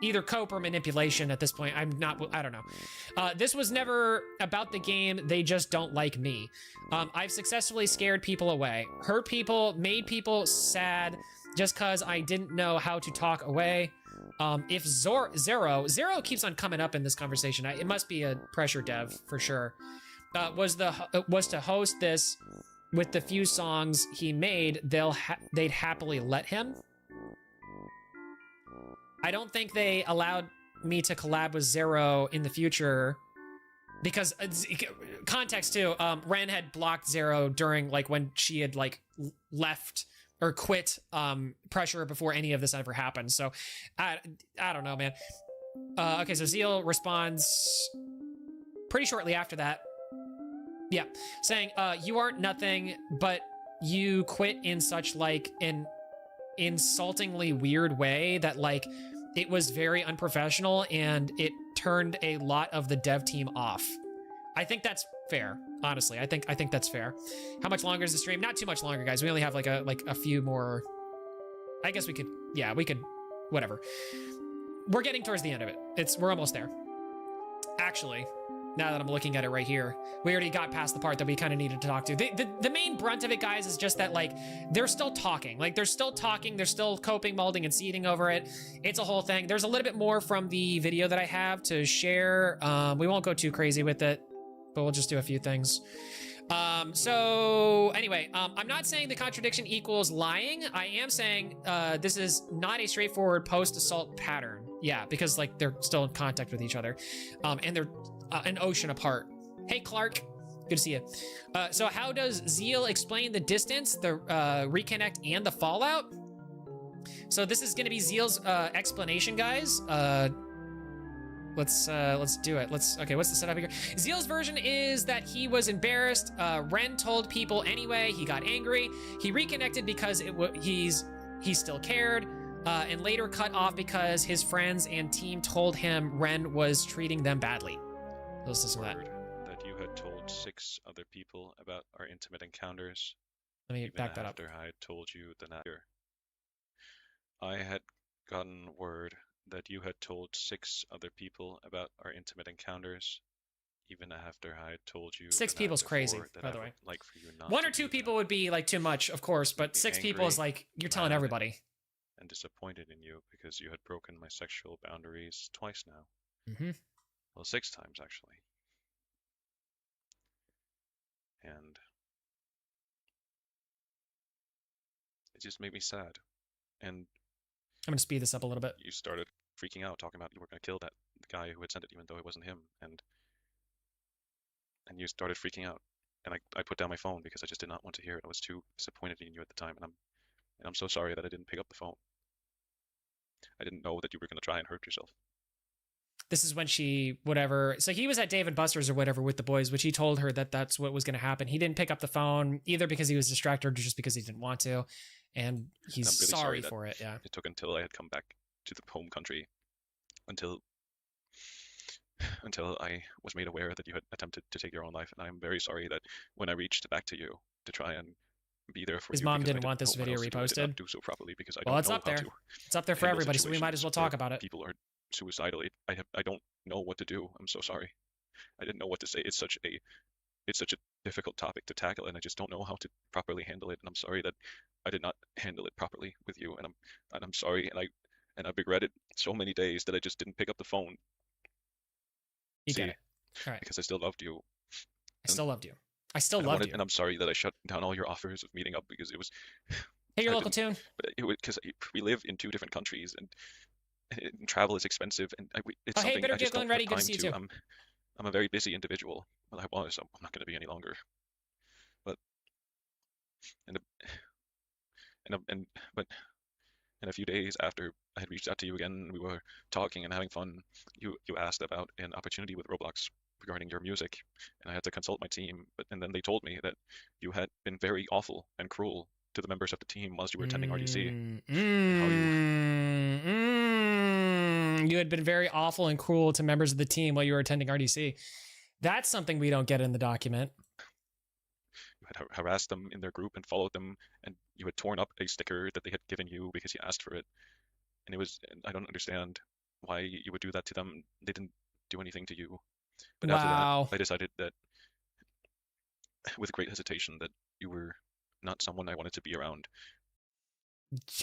Speaker 4: either cope or manipulation at this point. I don't know. This was never about the game. They just don't like me. I've successfully scared people away, hurt people, made people sad just because I didn't know how to talk away. If Zero keeps on coming up in this conversation, it must be a Pressure dev for sure. Was to host this with the few songs he made, they'd happily let him. I don't think they allowed me to collab with Zero in the future because context too. Ren had blocked Zero during like when she had like left or quit Pressure before any of this ever happened. So I don't know, man. Okay, so Zeal responds pretty shortly after that. Yeah, saying, you aren't nothing, but you quit in such like an insultingly weird way that like it was very unprofessional and it turned a lot of the dev team off. I think that's fair, honestly. I think that's fair. How much longer is the stream? Not too much longer, guys. We only have like a few more. I guess we could, yeah, we could, whatever. We're getting towards the end of it. We're almost there. Actually, now that I'm looking at it right here, we already got past the part that we kind of needed to talk to. The main brunt of it, guys, is just that, like, they're still talking. Like, they're still talking. They're still coping, molding, and seeding over it. It's a whole thing. There's a little bit more from the video that I have to share. We won't go too crazy with it, but we'll just do a few things. So anyway, I'm not saying the contradiction equals lying. I am saying this is not a straightforward post-assault pattern. Yeah, because like they're still in contact with each other, and they're an ocean apart. Hey, Clark, good to see you. So how does Zeal explain the distance, the reconnect, and the fallout? So this is going to be Zeal's explanation, guys. Let's do it. Okay, what's the setup here? Zeal's version is that he was embarrassed. Ren told people anyway. He got angry. He reconnected because he still cared, and later cut off because his friends and team told him Ren was treating them badly. Let's listen to
Speaker 10: that you had told 6 other people about our intimate encounters.
Speaker 4: Let me back that up.
Speaker 10: After I had told you the night. I had gotten word that you had told 6 other people about our intimate encounters, even after I had told you.
Speaker 4: 6 people's crazy, by the way.
Speaker 10: Like for you not
Speaker 4: 1 or 2 people would be like too much, of course, but 6 people is like you're telling everybody.
Speaker 10: And disappointed in you because you had broken my sexual boundaries twice now.
Speaker 4: Mm-hmm.
Speaker 10: Well, 6 times actually. And it just made me sad. And
Speaker 4: I'm gonna speed this up a little bit.
Speaker 10: You started freaking out, talking about you were going to kill the guy who had sent it, even though it wasn't him. And you started freaking out. And I put down my phone because I just did not want to hear it. I was too disappointed in you at the time, and I'm so sorry that I didn't pick up the phone. I didn't know that you were going to try and hurt yourself.
Speaker 4: This is when so he was at Dave & Buster's or whatever with the boys, which he told her that that's what was going to happen. He didn't pick up the phone either because he was distracted or just because he didn't want to. And he's
Speaker 10: really
Speaker 4: sorry for it. Yeah.
Speaker 10: It took until I had come back to the home country until I was made aware that you had attempted to take your own life. And I'm very sorry that when I reached back to you to try and be there for
Speaker 4: his mom didn't want this video reposted.
Speaker 10: I did not do so properly because
Speaker 4: well, it's up there. It's up there for everybody, so we might as well talk about it.
Speaker 10: People are suicidal. I don't know what to do. I'm so sorry. I didn't know what to say. It's such a difficult topic to tackle, and I just don't know how to properly handle it. And I'm sorry that I did not handle it properly with you. And I'm sorry, and I regret it so many days that I just didn't pick up the phone.
Speaker 4: You get it. All right.
Speaker 10: Because I still loved you.
Speaker 4: I still loved you. I still loved you.
Speaker 10: And I'm sorry that I shut down all your offers of meeting up because it was.
Speaker 4: Hey, your local tune.
Speaker 10: But it was because we live in 2 different countries and travel is expensive, and it's something I just don't have time to. I'm a very busy individual. Well, I was. I'm not going to be any longer. But But in a few days after I had reached out to you again, we were talking and having fun. You asked about an opportunity with Roblox regarding your music, and I had to consult my team. And then they told me that you had been very awful and cruel to the members of the team whilst you were attending RDC. And how
Speaker 4: You had been very awful and cruel to members of the team while you were attending RDC. That's something we don't get in the document.
Speaker 10: you had harassed them in their group and followed them, and you had torn up a sticker that they had given you because you asked for it. And I don't understand why you would do that to them. They didn't do anything to you. But after that, I decided that, with great hesitation, that you were not someone I wanted to be around.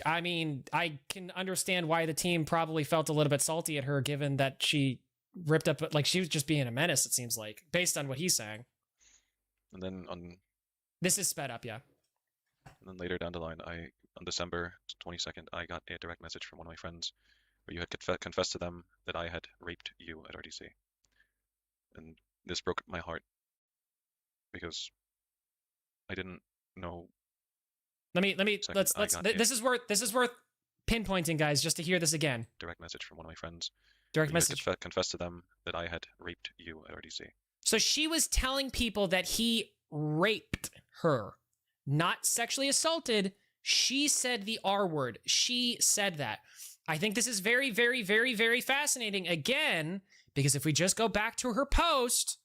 Speaker 4: I mean, I can understand why the team probably felt a little bit salty at her, given that she ripped up, like she was just being a menace, it seems like, based on what he's saying.
Speaker 10: And then
Speaker 4: This is sped up, yeah.
Speaker 10: And then later down the line, on December 22nd, I got a direct message from one of my friends where you had confessed to them that I had raped you at RDC. And this broke my heart because I didn't know.
Speaker 4: This is worth pinpointing, guys, just to hear this again.
Speaker 10: Direct message from one of my friends.
Speaker 4: Direct message.
Speaker 10: Confessed to them that I had raped you at RDC.
Speaker 4: So she was telling people that he raped her, not sexually assaulted. She said the R word. She said that. I think this is very, very, very, very fascinating. Again, because if we just go back to her post,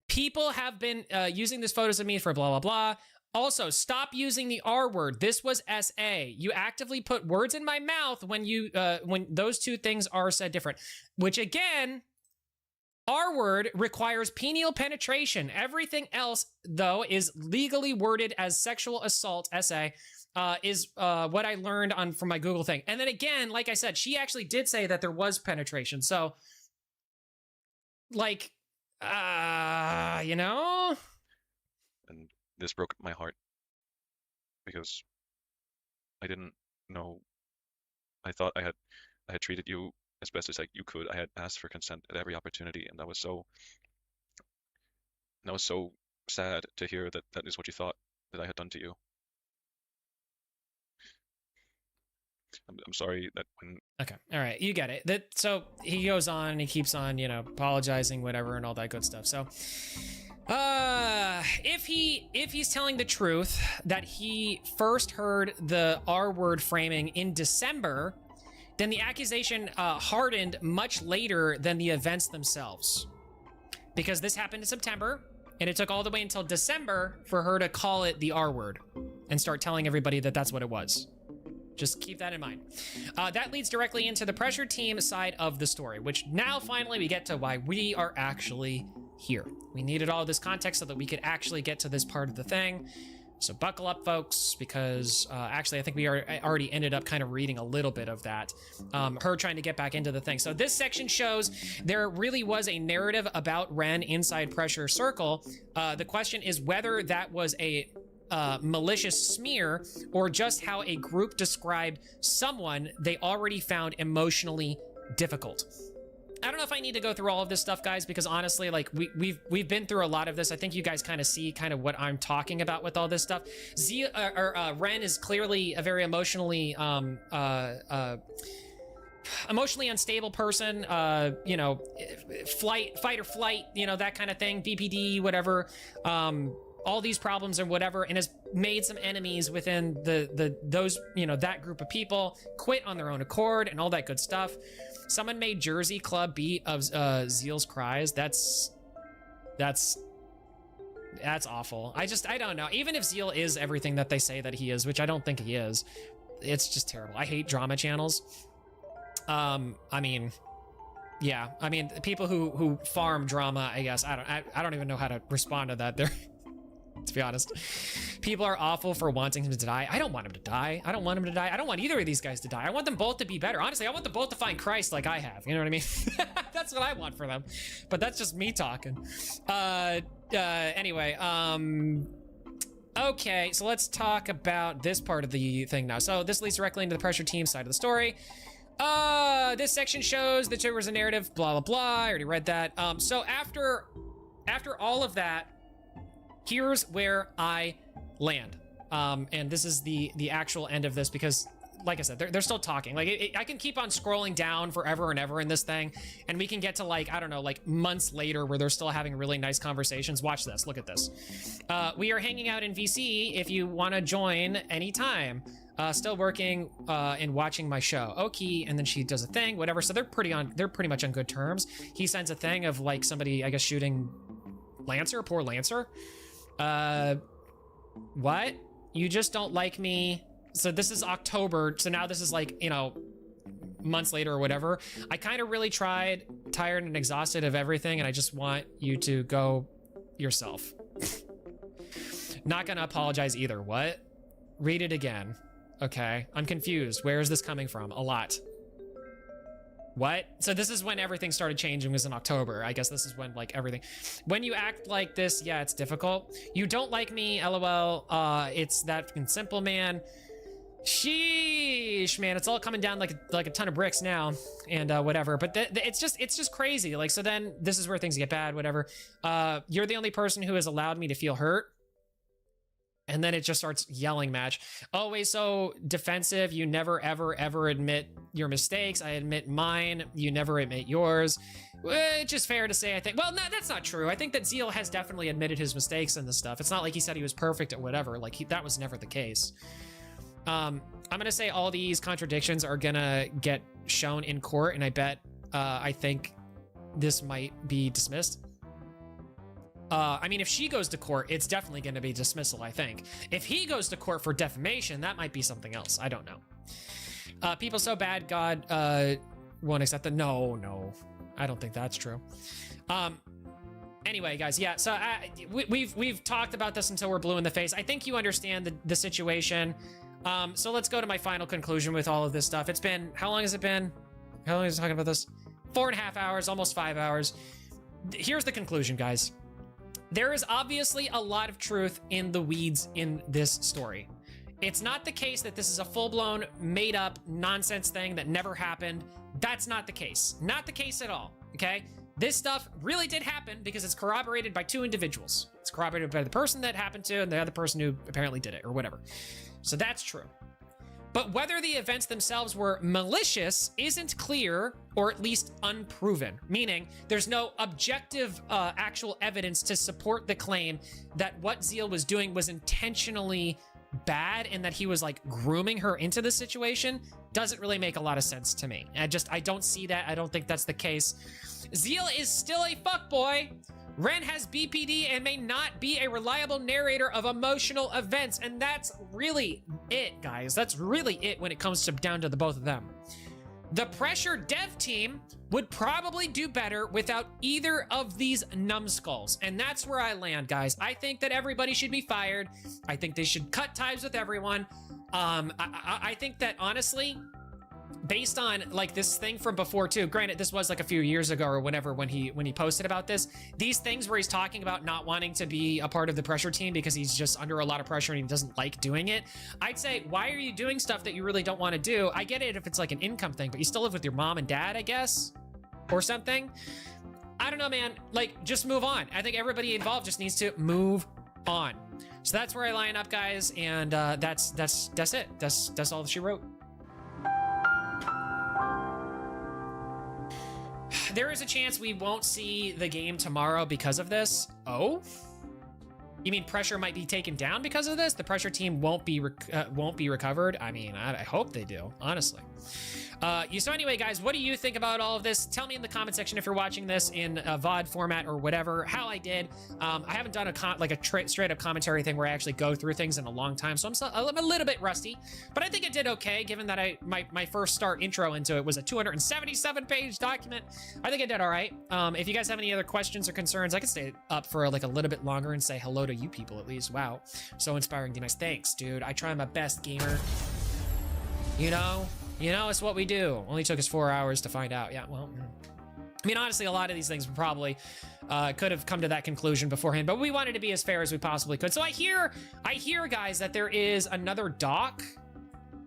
Speaker 4: people have been using this photos of me for blah, blah, blah. Also, stop using the R word. This was SA. You actively put words in my mouth when those two things are said different. Which again, R word requires penile penetration. Everything else, though, is legally worded as sexual assault. SA is what I learned from my Google thing. And then again, like I said, she actually did say that there was penetration. So, like, you know.
Speaker 10: And this broke my heart because I didn't know. I thought I had treated you as best as you could. I had asked for consent at every opportunity, and that was so sad to hear that is what you thought that I had done to you. I'm sorry that when.
Speaker 4: Okay, all right, you get it. So he goes on and he keeps on, apologizing, whatever, and all that good stuff. So, if he's telling the truth that he first heard the R word framing in December, then the accusation hardened much later than the events themselves, because this happened in September, and it took all the way until December for her to call it the R word and start telling everybody that that's what it was. Just keep that in mind. That leads directly into the Pressure team side of the story, which now finally we get to why we are actually here. We needed all this context so that we could actually get to this part of the thing. So buckle up, folks, because actually I think we already ended up kind of reading a little bit of that. Her trying to get back into the thing. So this section shows there really was a narrative about Ren inside Pressure Circle. The question is whether that was a malicious smear or just how a group described someone they already found emotionally difficult. I don't know if I need to go through all of this stuff, guys, because honestly, like we've been through a lot of this. I think you guys kind of see kind of what I'm talking about with all this stuff. Zeal, Ren is clearly a very emotionally unstable person. Fight or flight, that kind of thing. BPD, whatever. All these problems or whatever, and has made some enemies within those that group of people, quit on their own accord and all that good stuff. Someone made Jersey Club beat of Zeal's cries. That's awful. I don't know. Even if Zeal is everything that they say that he is, which I don't think he is, it's just terrible. I hate drama channels. People who farm drama, I guess. I don't even know how to respond to that there. To be honest, people are awful for wanting him to die. I don't want him to die. I don't want either of these guys to die. I want them both to be better. Honestly, I want them both to find Christ like I have. You know what I mean? That's what I want for them. But that's just me talking. Anyway, okay, so let's talk about this part of the thing now. So this leads directly into the Pressure team side of the story. This section shows that there was a narrative, blah, blah, blah. I already read that. So after all of that, here's where I land. And this is the actual end of this because, like I said, they're still talking. Like, I can keep on scrolling down forever and ever in this thing, and we can get to, like, I don't know, like months later where they're still having really nice conversations. Watch this. Look at this. We are hanging out in VC if you want to join anytime. Still working and watching my show. Okay, and then she does a thing, whatever. So they're pretty much on good terms. He sends a thing of like somebody, I guess, shooting Lancer, poor Lancer. What? You just don't like me. So this is October. So now this is like, you know, months later or whatever. I kind of really tried, tired and exhausted of everything, and I just want you to go yourself. Not gonna apologize either. What? Read it again. Okay, I'm confused. Where is this coming from? A lot. What? So this is when everything started changing, was in October. I guess this is when, like, everything. When you act like this, yeah, it's difficult. You don't like me, LOL. It's that fucking simple, man. Sheesh, man, it's all coming down like a ton of bricks now, and whatever. But it's just crazy. Like, so then this is where things get bad, whatever. You're the only person who has allowed me to feel hurt. And then it just starts yelling match. Always so defensive. You never, ever, ever admit your mistakes. I admit mine. You never admit yours. It's just fair to say, I think. Well, no, that's not true. I think that Zeal has definitely admitted his mistakes and this stuff. It's not like he said he was perfect at whatever. Like, that was never the case. I'm going to say all these contradictions are going to get shown in court. And I bet, I think this might be dismissed. I mean, if she goes to court, it's definitely going to be dismissal, I think. If he goes to court for defamation, that might be something else. I don't know. People so bad, God won't accept them. No, I don't think that's true. Anyway, guys, yeah. So we've talked about this until we're blue in the face. I think you understand the situation. So let's go to my final conclusion with all of this stuff. It's been, how long has it been? How long is it talking about this? 4.5 hours, almost 5 hours. Here's the conclusion, guys. There is obviously a lot of truth in the weeds in this story. It's not the case that this is a full-blown, made-up nonsense thing that never happened. That's not the case. Not the case at all, okay? This stuff really did happen because it's corroborated by 2 individuals. It's corroborated by the person that happened to and the other person who apparently did it, or whatever. So that's true. But whether the events themselves were malicious isn't clear, or at least unproven, meaning there's no objective actual evidence to support the claim that what Zeal was doing was intentionally bad and that he was like grooming her into the situation. Doesn't really make a lot of sense to me. I don't see that. I don't think that's the case. Zeal is still a fuckboy. Ren has BPD and may not be a reliable narrator of emotional events, and that's really it, guys. That's really it when it comes down to the both of them. The Pressure dev team would probably do better without either of these numbskulls, and that's where I land, guys. I think that everybody should be fired. I think they should cut ties with everyone. I think that, honestly, based on like this thing from before too, granted this was like a few years ago or whenever when he posted about this, these things where he's talking about not wanting to be a part of the Pressure team because he's just under a lot of pressure and he doesn't like doing it, I'd say, why are you doing stuff that you really don't want to do? I get it if it's like an income thing, but you still live with your mom and dad, I guess, or something. I don't know, man. Like, just move on. I think everybody involved just needs to move on. So that's where I line up, guys, and that's it. That's all that she wrote. There is a chance we won't see the game tomorrow because of this. Oh? You mean Pressure might be taken down because of this? The Pressure team won't be recovered? I mean, I hope they do, honestly. So anyway, guys, what do you think about all of this? Tell me in the comment section if you're watching this in a VOD format or whatever, how I did. I haven't done a straight up commentary thing where I actually go through things in a long time, so I'm a little bit rusty, but I think it did okay, given that my first start intro into it was a 277-page document. I think it did all right. If you guys have any other questions or concerns, I could stay up for like a little bit longer and say hello to you people at least. Wow, so inspiring, nice. Thanks, dude. I try my best, gamer. You know, it's what we do. Only took us 4 hours to find out. Yeah, well, I mean, honestly, a lot of these things probably could have come to that conclusion beforehand, but we wanted to be as fair as we possibly could. So I hear, guys, that there is another doc.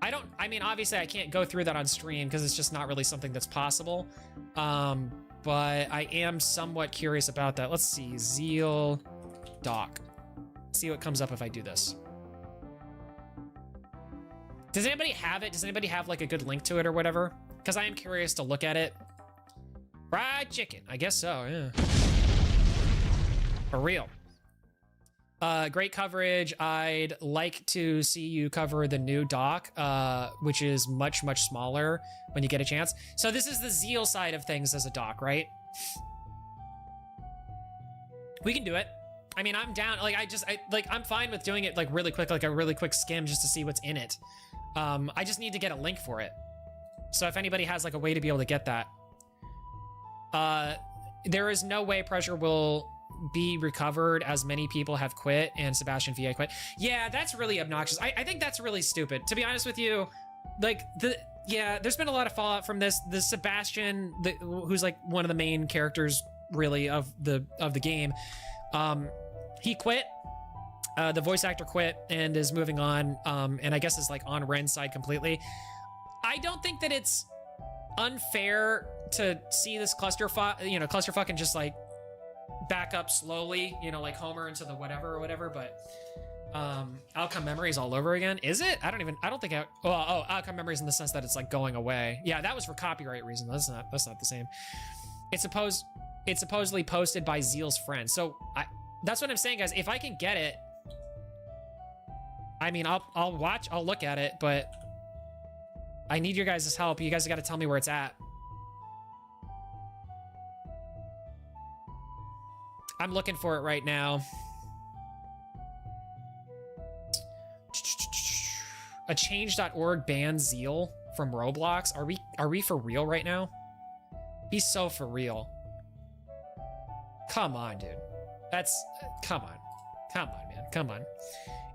Speaker 4: I mean, obviously I can't go through that on stream because it's just not really something that's possible. But I am somewhat curious about that. Let's see, Zeal doc. See what comes up if I do this. Does anybody have it? Does anybody have like a good link to it or whatever? Because I am curious to look at it. Fried chicken. I guess so, yeah. For real. Great coverage. I'd like to see you cover the new doc, which is much, much smaller when you get a chance. So this is the Zeal side of things as a doc, right? We can do it. I mean, I'm down. Like, I'm fine with doing it like really quick, like a really quick skim just to see what's in it. I just need to get a link for it. So if anybody has like a way to be able to get that. There is no way Pressure will be recovered as many people have quit and Sebastian VA quit. Yeah, that's really obnoxious. I think that's really stupid. To be honest with you, like there's been a lot of fallout from this. The Sebastian, who's like one of the main characters really of the game, he quit. The voice actor quit and is moving on, and I guess is like on Ren's side completely. I don't think that it's unfair to see this clusterfuck and just like back up slowly, like Homer into the whatever, but outcome memories all over again. Is it? I don't think outcome memories in the sense that it's like going away. Yeah, that was for copyright reasons. That's not the same. It's supposedly posted by Zeal's friend. So that's what I'm saying, guys. If I can get it, I mean, I'll look at it, but I need your guys' help. You guys got to tell me where it's at. I'm looking for it right now. A change.org bans Zeal from Roblox. Are we for real right now? Be so for real. Come on, dude. Come on, man. Come on.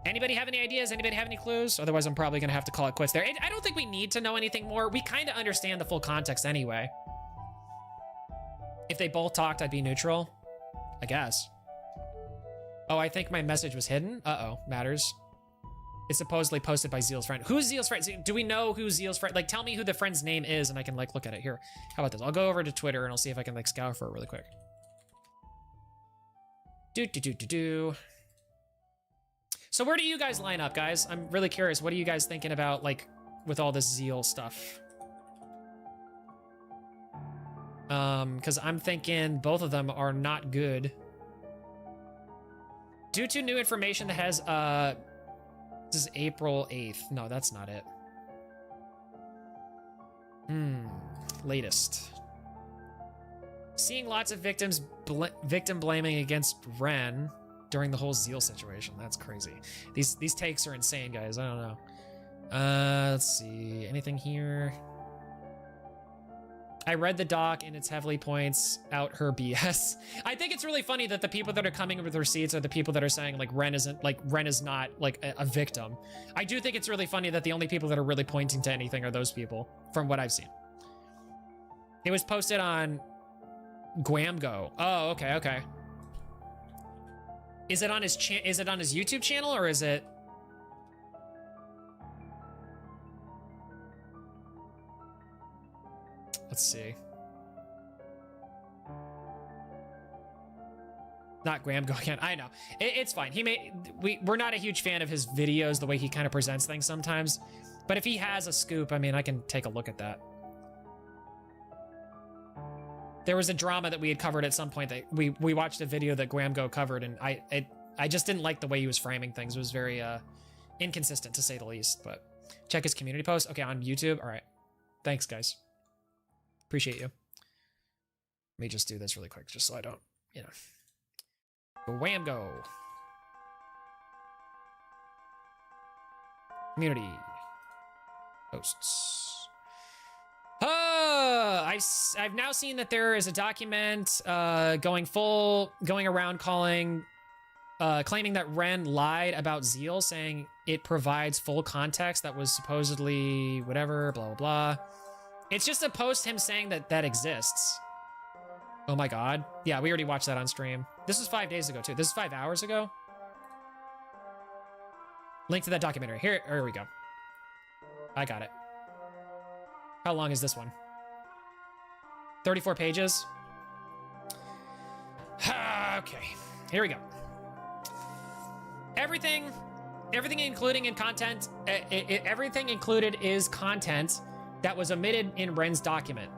Speaker 4: Anybody have any ideas? Anybody have any clues? Otherwise, I'm probably gonna have to call it quits there. I don't think we need to know anything more. We kind of understand the full context anyway. If they both talked, I'd be neutral, I guess. Oh, I think my message was hidden. Uh-oh, matters. It's supposedly posted by Zeal's friend. Who's Zeal's friend? Do we know who Zeal's friend? Like, tell me who the friend's name is, and I can like look at it here. How about this? I'll go over to Twitter and I'll see if I can like scour for it really quick. So where do you guys line up, guys? I'm really curious. What are you guys thinking about, like, with all this Zeal stuff? Because I'm thinking both of them are not good. Due to new information that has, this is April 8th. No, that's not it. Latest. Seeing lots of victim blaming against Ren during the whole Zeal situation. That's crazy. These takes are insane, guys. I don't know. Let's see. Anything here? I read the doc and it's heavily points out her BS. I think it's really funny that the people that are coming with receipts are the people that are saying like Ren is not like a victim. I do think it's really funny that the only people that are really pointing to anything are those people from what I've seen. It was posted on Guamgo. Oh, okay. Is it on his YouTube channel or is it? Let's see. Not Guamgo again. I know. It's fine. We're not a huge fan of his videos, the way he kind of presents things sometimes. But if he has a scoop, I mean, I can take a look at that. There was a drama that we had covered at some point that we watched a video that Guamgo covered, and I just didn't like the way he was framing things. It was very inconsistent, to say the least. But check his community post. Okay, on YouTube. All right. Thanks, guys. Appreciate you. Let me just do this really quick, just so I don't, Guamgo. Community posts. I've now seen that there is a document going around claiming that Ren lied about Zeal, saying it provides full context that was supposedly whatever, blah, blah, blah. It's just a post him saying that exists. Oh my god. Yeah, we already watched that on stream. This was 5 days ago too. This is 5 hours ago. Link to that documentary. Here we go. I got it. How long is this one? 34 pages. Okay, here we go. Everything Everything including in content, everything included is content that was omitted in Ren's document.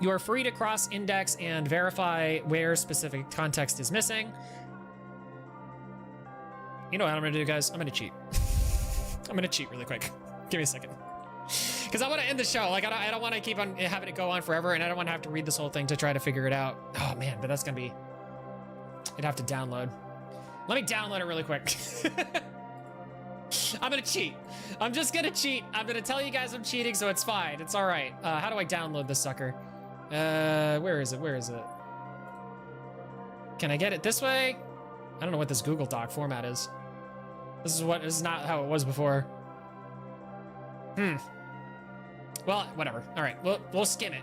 Speaker 4: You are free to cross-index and verify where specific context is missing. You know what I'm gonna do, guys? I'm gonna cheat. I'm gonna cheat really quick. Give me a second. Because I want to end the show. Like, I don't want to keep on having it go on forever, and I don't want to have to read this whole thing to try to figure it out. Oh, man, but that's gonna be... I'd have to download. Let me download it really quick. I'm gonna cheat. I'm just gonna cheat. I'm gonna tell you guys I'm cheating, so it's fine. It's all right. How do I download this sucker? Where is it? Where is it? Can I get it this way? I don't know what this Google Doc format is. This is not how it was before. Well, whatever. All right, we'll skim it.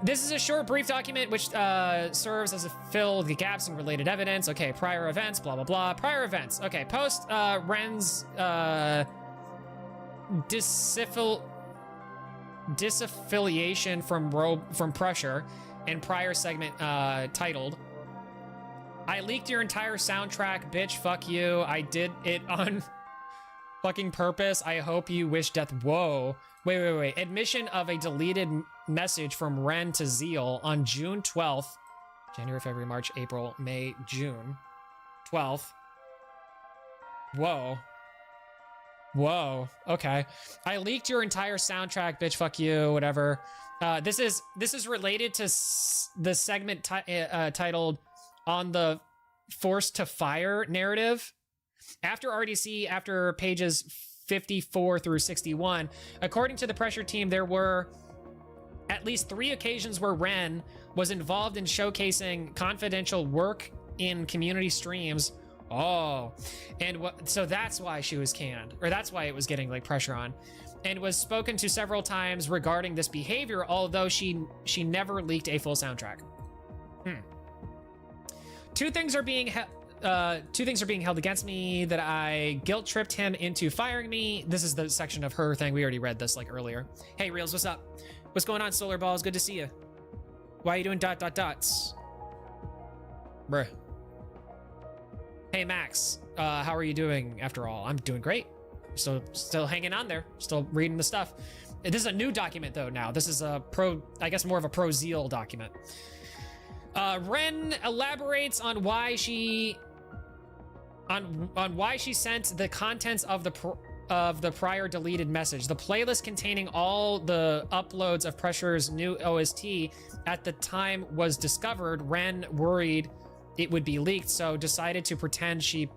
Speaker 4: This is a short, brief document which serves as a fill the gaps in related evidence. Okay, prior events, blah, blah, blah. Prior events. Okay, post Ren's disaffiliation from Pressure and prior segment titled, I leaked your entire soundtrack, bitch, fuck you. I did it on fucking purpose. I hope you wish death. Whoa. Wait. Admission of a deleted message from Ren to Zeal on June 12th. January, February, March, April, May, June 12th. Whoa. Okay. I leaked your entire soundtrack, bitch, fuck you, whatever. This is related to the segment titled On the Forced to Fire narrative. After RDC, after pages 54 through 61, according to the Pressure team, there were at least 3 occasions where Ren was involved in showcasing confidential work in community streams. Oh, and so that's why she was canned, or that's why it was getting like pressure on, and was spoken to several times regarding this behavior, although she never leaked a full soundtrack. Two things are being held against me, that I guilt tripped him into firing me. This is the section of her thing. We already read this like earlier. Hey Reels, what's up? What's going on, Solar Balls? Good to see you. Why are you doing ... Bruh. Hey Max, how are you doing after all? I'm doing great. Still hanging on there. Still reading the stuff. This is a new document though now. This is a I guess more of a pro Zeal document. Ren elaborates on why she sent the contents of the prior deleted message. The playlist containing all the uploads of Pressure's new OST at the time was discovered. Ren worried it would be leaked, so decided to pretend she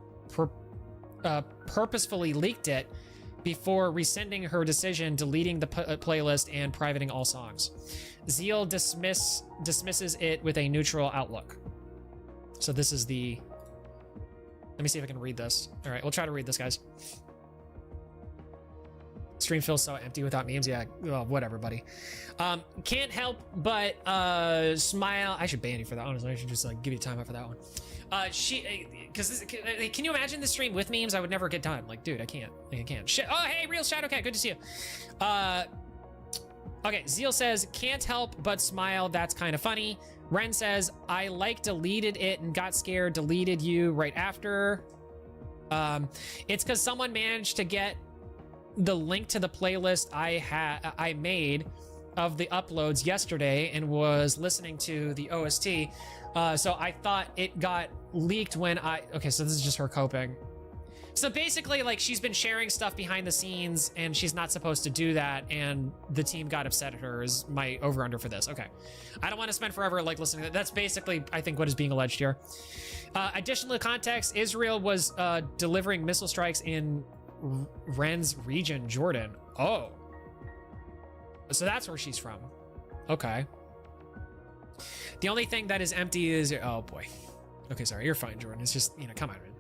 Speaker 4: purposefully leaked it before rescinding her decision, deleting the playlist and privating all songs. Zeal dismisses it with a neutral outlook. So this is the... Let me see if I can read this. All right, we'll try to read this, guys. Stream feels so empty without memes. Yeah, well, whatever, buddy. Can't help but smile. I should ban you for that, honestly. I should just like give you time out for that one. Can you imagine this stream with memes? I would never get done. Like, dude, I can't. Shit. Oh, hey, Real Shadowcat, good to see you. Okay, Zeal says, can't help but smile. That's kind of funny. Ren says, I deleted it and got scared, deleted you right after. It's because someone managed to get the link to the playlist I made of the uploads yesterday and was listening to the OST. So I thought it got leaked when okay, so this is just her coping. So basically, like, she's been sharing stuff behind the scenes and she's not supposed to do that, and the team got upset at her is my over-under for this. Okay. I don't want to spend forever, like, listening to that. That's basically, I think, what is being alleged here. Additional context, Israel was delivering missile strikes in Ren's region, Jordan. Oh. So that's where she's from. Okay. The only thing that is empty is... Oh, boy. Okay, sorry. You're fine, Jordan. It's just, come on, man.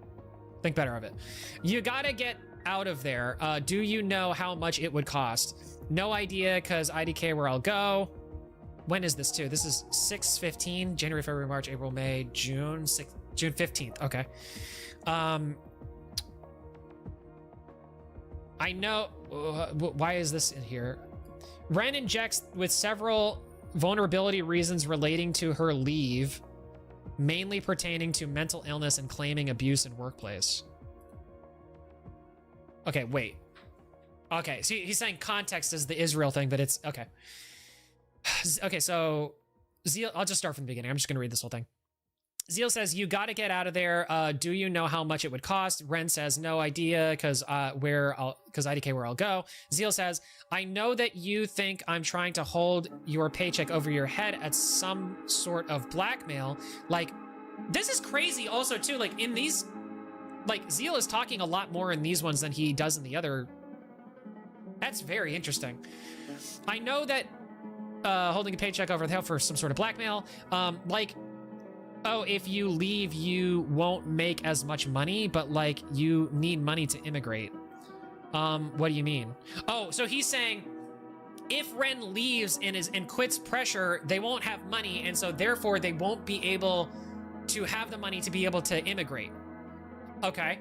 Speaker 4: Think better of it. You gotta get out of there. Do you know how much it would cost? No idea, because IDK where I'll go. When is this too? This is 6/15, January, February, March, April, May, June, June 15th. Okay. I know, why is this in here? Ren injects with several vulnerability reasons relating to her leave, mainly pertaining to mental illness and claiming abuse in workplace. Okay, wait. Okay, so he's saying context is the Israel thing, but it's okay. Okay, so Zeal, I'll just start from the beginning. I'm just gonna read this whole thing. Zeal says, you got to get out of there. Do you know how much it would cost? Ren says, no idea, because IDK where I'll go. Zeal says, I know that you think I'm trying to hold your paycheck over your head at some sort of blackmail. Like, this is crazy also, too. Like, in these, like, Zeal is talking a lot more in these ones than he does in the other. That's very interesting. I know that holding a paycheck over the head for some sort of blackmail, like, oh, if you leave, you won't make as much money, but like you need money to immigrate. What do you mean? Oh, so he's saying if Ren leaves and quits Pressure, they won't have money, and so therefore they won't be able to have the money to be able to immigrate. Okay.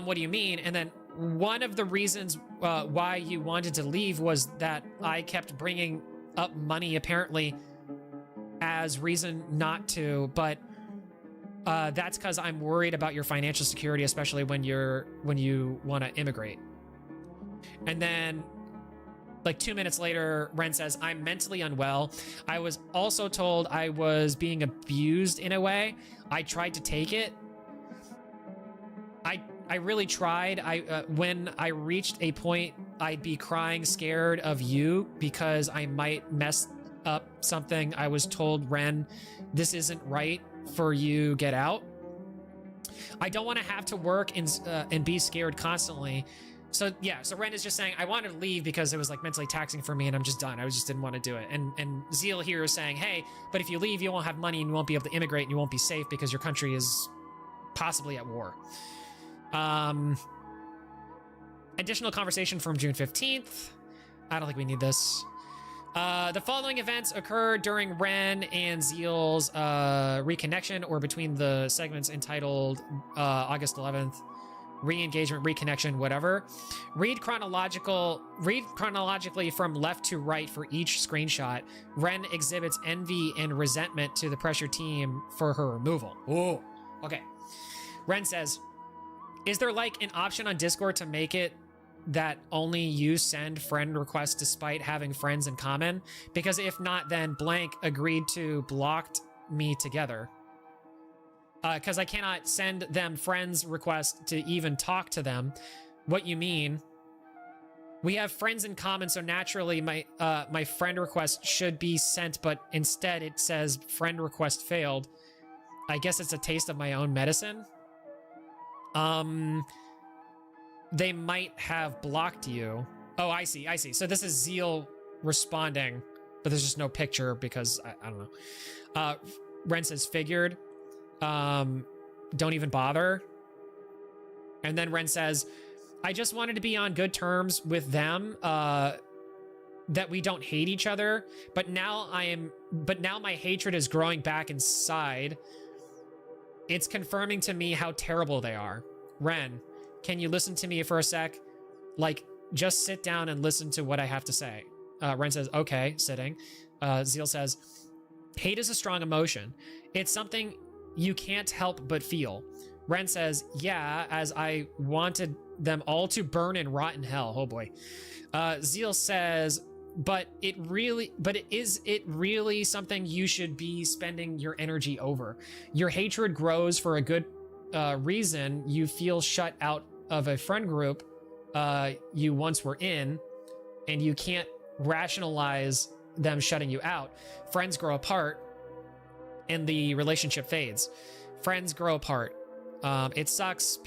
Speaker 4: What do you mean? And then one of the reasons why you wanted to leave was that I kept bringing up money apparently as reason not to, but that's because I'm worried about your financial security, especially when you want to immigrate. And then like 2 minutes later, Ren says, I'm mentally unwell. I was also told I was being abused in a way. I tried to take it. I really tried. When I reached a point, I'd be crying scared of you because I might mess up something. I was told, Ren, this isn't right for you, get out. I don't want to have to work and be scared constantly. So yeah, so Ren is just saying, I wanted to leave because it was like mentally taxing for me and I'm just done. I just didn't want to do it. And Zeal here is saying, hey, but if you leave, you won't have money and you won't be able to immigrate and you won't be safe because your country is possibly at war. Additional conversation from June 15th. I don't think we need this. The following events occur during Ren and Zeal's reconnection or between the segments entitled August 11th, re-engagement, reconnection, whatever. Read chronologically from left to right for each screenshot. Ren exhibits envy and resentment to the Pressure team for her removal. Oh, okay. Ren says, is there like an option on Discord to make it that only you send friend requests despite having friends in common? Because if not, then blank agreed to blocked me together. Because I cannot send them friends requests to even talk to them. What you mean? We have friends in common, so naturally my friend request should be sent, but instead it says friend request failed. I guess it's a taste of my own medicine. They might have blocked you. Oh, I see. So this is Zeal responding, but there's just no picture because I don't know. Ren says figured. Don't even bother. And then Ren says, I just wanted to be on good terms with them, that we don't hate each other, but now my hatred is growing back inside. It's confirming to me how terrible they are. Ren, can you listen to me for a sec? Like, just sit down and listen to what I have to say. Ren says, okay, sitting. Zeal says, hate is a strong emotion. It's something you can't help but feel. Ren says, yeah, as I wanted them all to burn and rot in hell. Oh boy. Zeal says, but is it really something you should be spending your energy over? Your hatred grows for a good reason. You feel shut out of a friend group you once were in, and you can't rationalize them shutting you out. Friends grow apart, and the relationship fades. Friends grow apart. It sucks,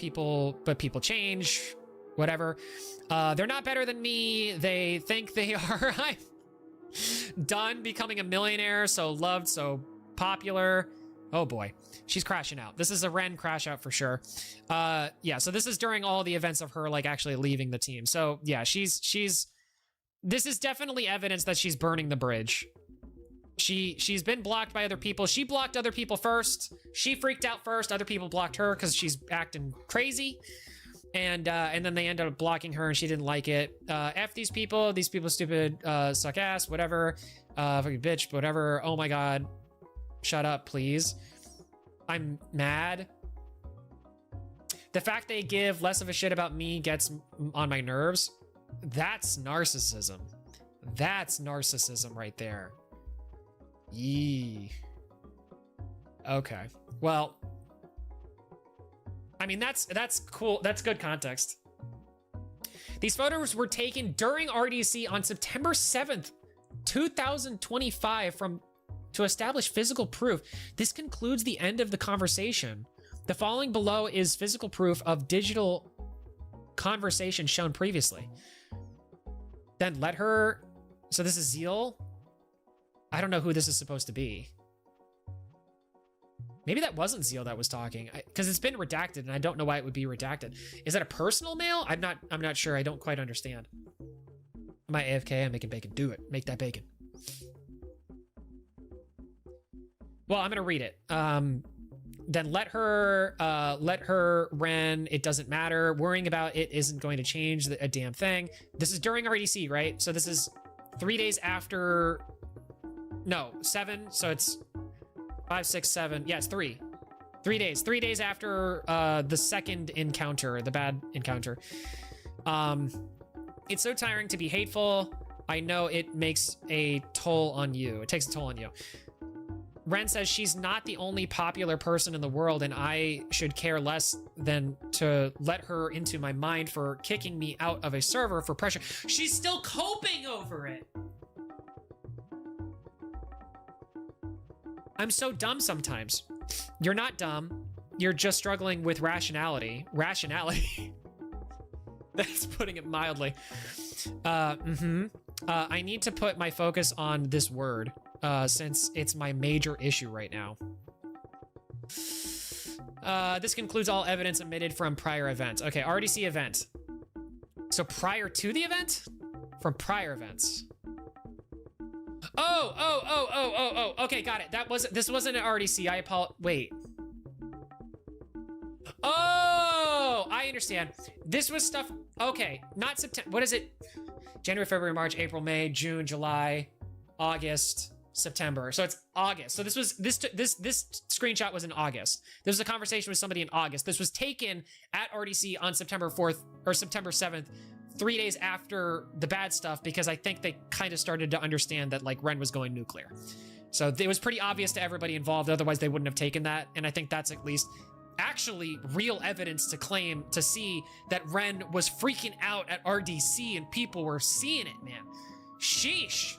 Speaker 4: but people change, whatever. They're not better than me. They think they are. I'm done becoming a millionaire, so loved, so popular. Oh boy, she's crashing out. This is a Ren crash out for sure. Yeah, so this is during all the events of her like actually leaving the team. So yeah, this is definitely evidence that she's burning the bridge. She's been blocked by other people. She blocked other people first. She freaked out first. Other people blocked her because she's acting crazy. And then they ended up blocking her and she didn't like it. F these people stupid, suck ass, whatever. Fucking bitch, whatever. Oh my God. Shut up, please. I'm mad. The fact they give less of a shit about me gets on my nerves. That's narcissism. That's narcissism right there. Yee. Okay. Well, I mean, that's cool. That's good context. These photos were taken during RDC on September 7th, 2025 to establish physical proof. This concludes the end of the conversation. The following below is physical proof of digital conversation shown previously. Then let her... So this is Zeal? I don't know who this is supposed to be. Maybe that wasn't Zeal that was talking, because it's been redacted, and I don't know why it would be redacted. Is that a personal mail? I'm not sure. I don't quite understand. Am I AFK? I'm making bacon. Do it. Make that bacon. Well, I'm gonna read it. Then let her, Ren. It doesn't matter. Worrying about it isn't going to change a damn thing. This is during RDC, right? So this is 3 days after. No, 7. So it's 5, 6, 7. Yeah, it's 3. 3 days. 3 days after the second encounter, the bad encounter. It's so tiring to be hateful. I know it makes a toll on you. It takes a toll on you. Ren says she's not the only popular person in the world, and I should care less than to let her into my mind for kicking me out of a server for pressure. She's still coping over it. I'm so dumb sometimes. You're not dumb. You're just struggling with rationality. Rationality. That's putting it mildly. I need to put my focus on this word. Since it's my major issue right now. This concludes all evidence omitted from prior events. Okay, RDC event. So prior to the event? From prior events. Oh. Okay, got it. This wasn't an RDC. I apologize. Wait. Oh, I understand. This was stuff. Okay, not September. What is it? January, February, March, April, May, June, July, August, September. So it's August. So this screenshot was in August. This was a conversation with somebody in August. This was taken at RDC on September 4th or September 7th, 3 days after the bad stuff, because I think they kind of started to understand that like Ren was going nuclear. So it was pretty obvious to everybody involved. Otherwise they wouldn't have taken that. And I think that's at least actually real evidence to see that Ren was freaking out at RDC and people were seeing it, man. Sheesh.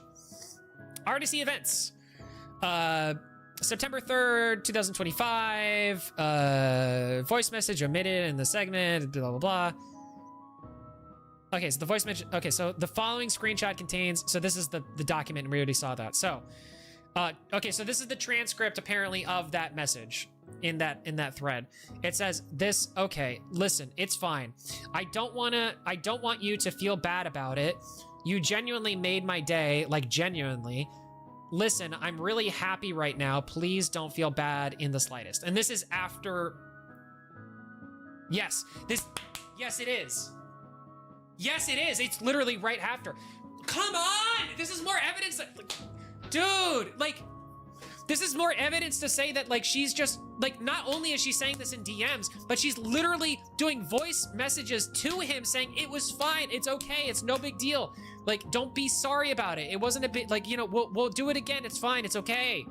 Speaker 4: RDC events. September 3rd, 2025. Voice message omitted in the segment, blah, blah, blah. Okay, so the voice message. Okay, so the following screenshot contains. So this is the document, and we already saw that. So, okay, so this is the transcript apparently of that message in that thread. It says this. Okay, listen, it's fine. I don't want you to feel bad about it. You genuinely made my day, like genuinely. Listen, I'm really happy right now. Please don't feel bad in the slightest. And this is after. Yes, it is. Yes, it is. It's literally right after. Come on! This is more evidence that, like, dude, like, this is more evidence to say that, like, she's just, like, not only is she saying this in DMs, but she's literally doing voice messages to him saying, it was fine, it's okay, it's no big deal. Like, don't be sorry about it. It wasn't a bit, like, you know, we'll do it again, it's fine, it's okay.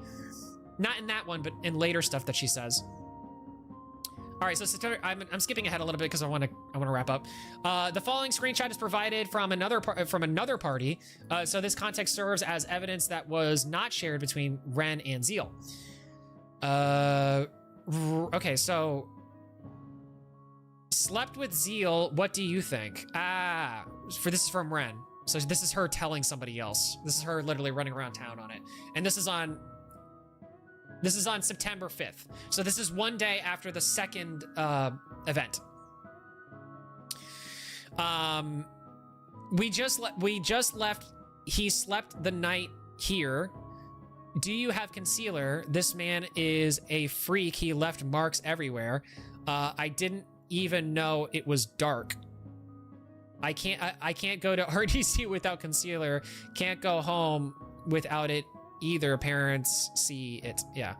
Speaker 4: Not in that one, but in later stuff that she says. All right, so I'm skipping ahead a little bit because I want to wrap up. The following screenshot is provided from another party. So this context serves as evidence that was not shared between Ren and Zeal. Okay, so slept with Zeal. What do you think? This is from Ren. So this is her telling somebody else. This is her literally running around town on it, and this is on September 5th. So this is one day after the second event. We just left. He slept the night here. Do you have concealer? This man is a freak. He left marks everywhere. I didn't even know it was dark. I can't go to RDC without concealer. Can't go home without it either. Parents see it. Yeah.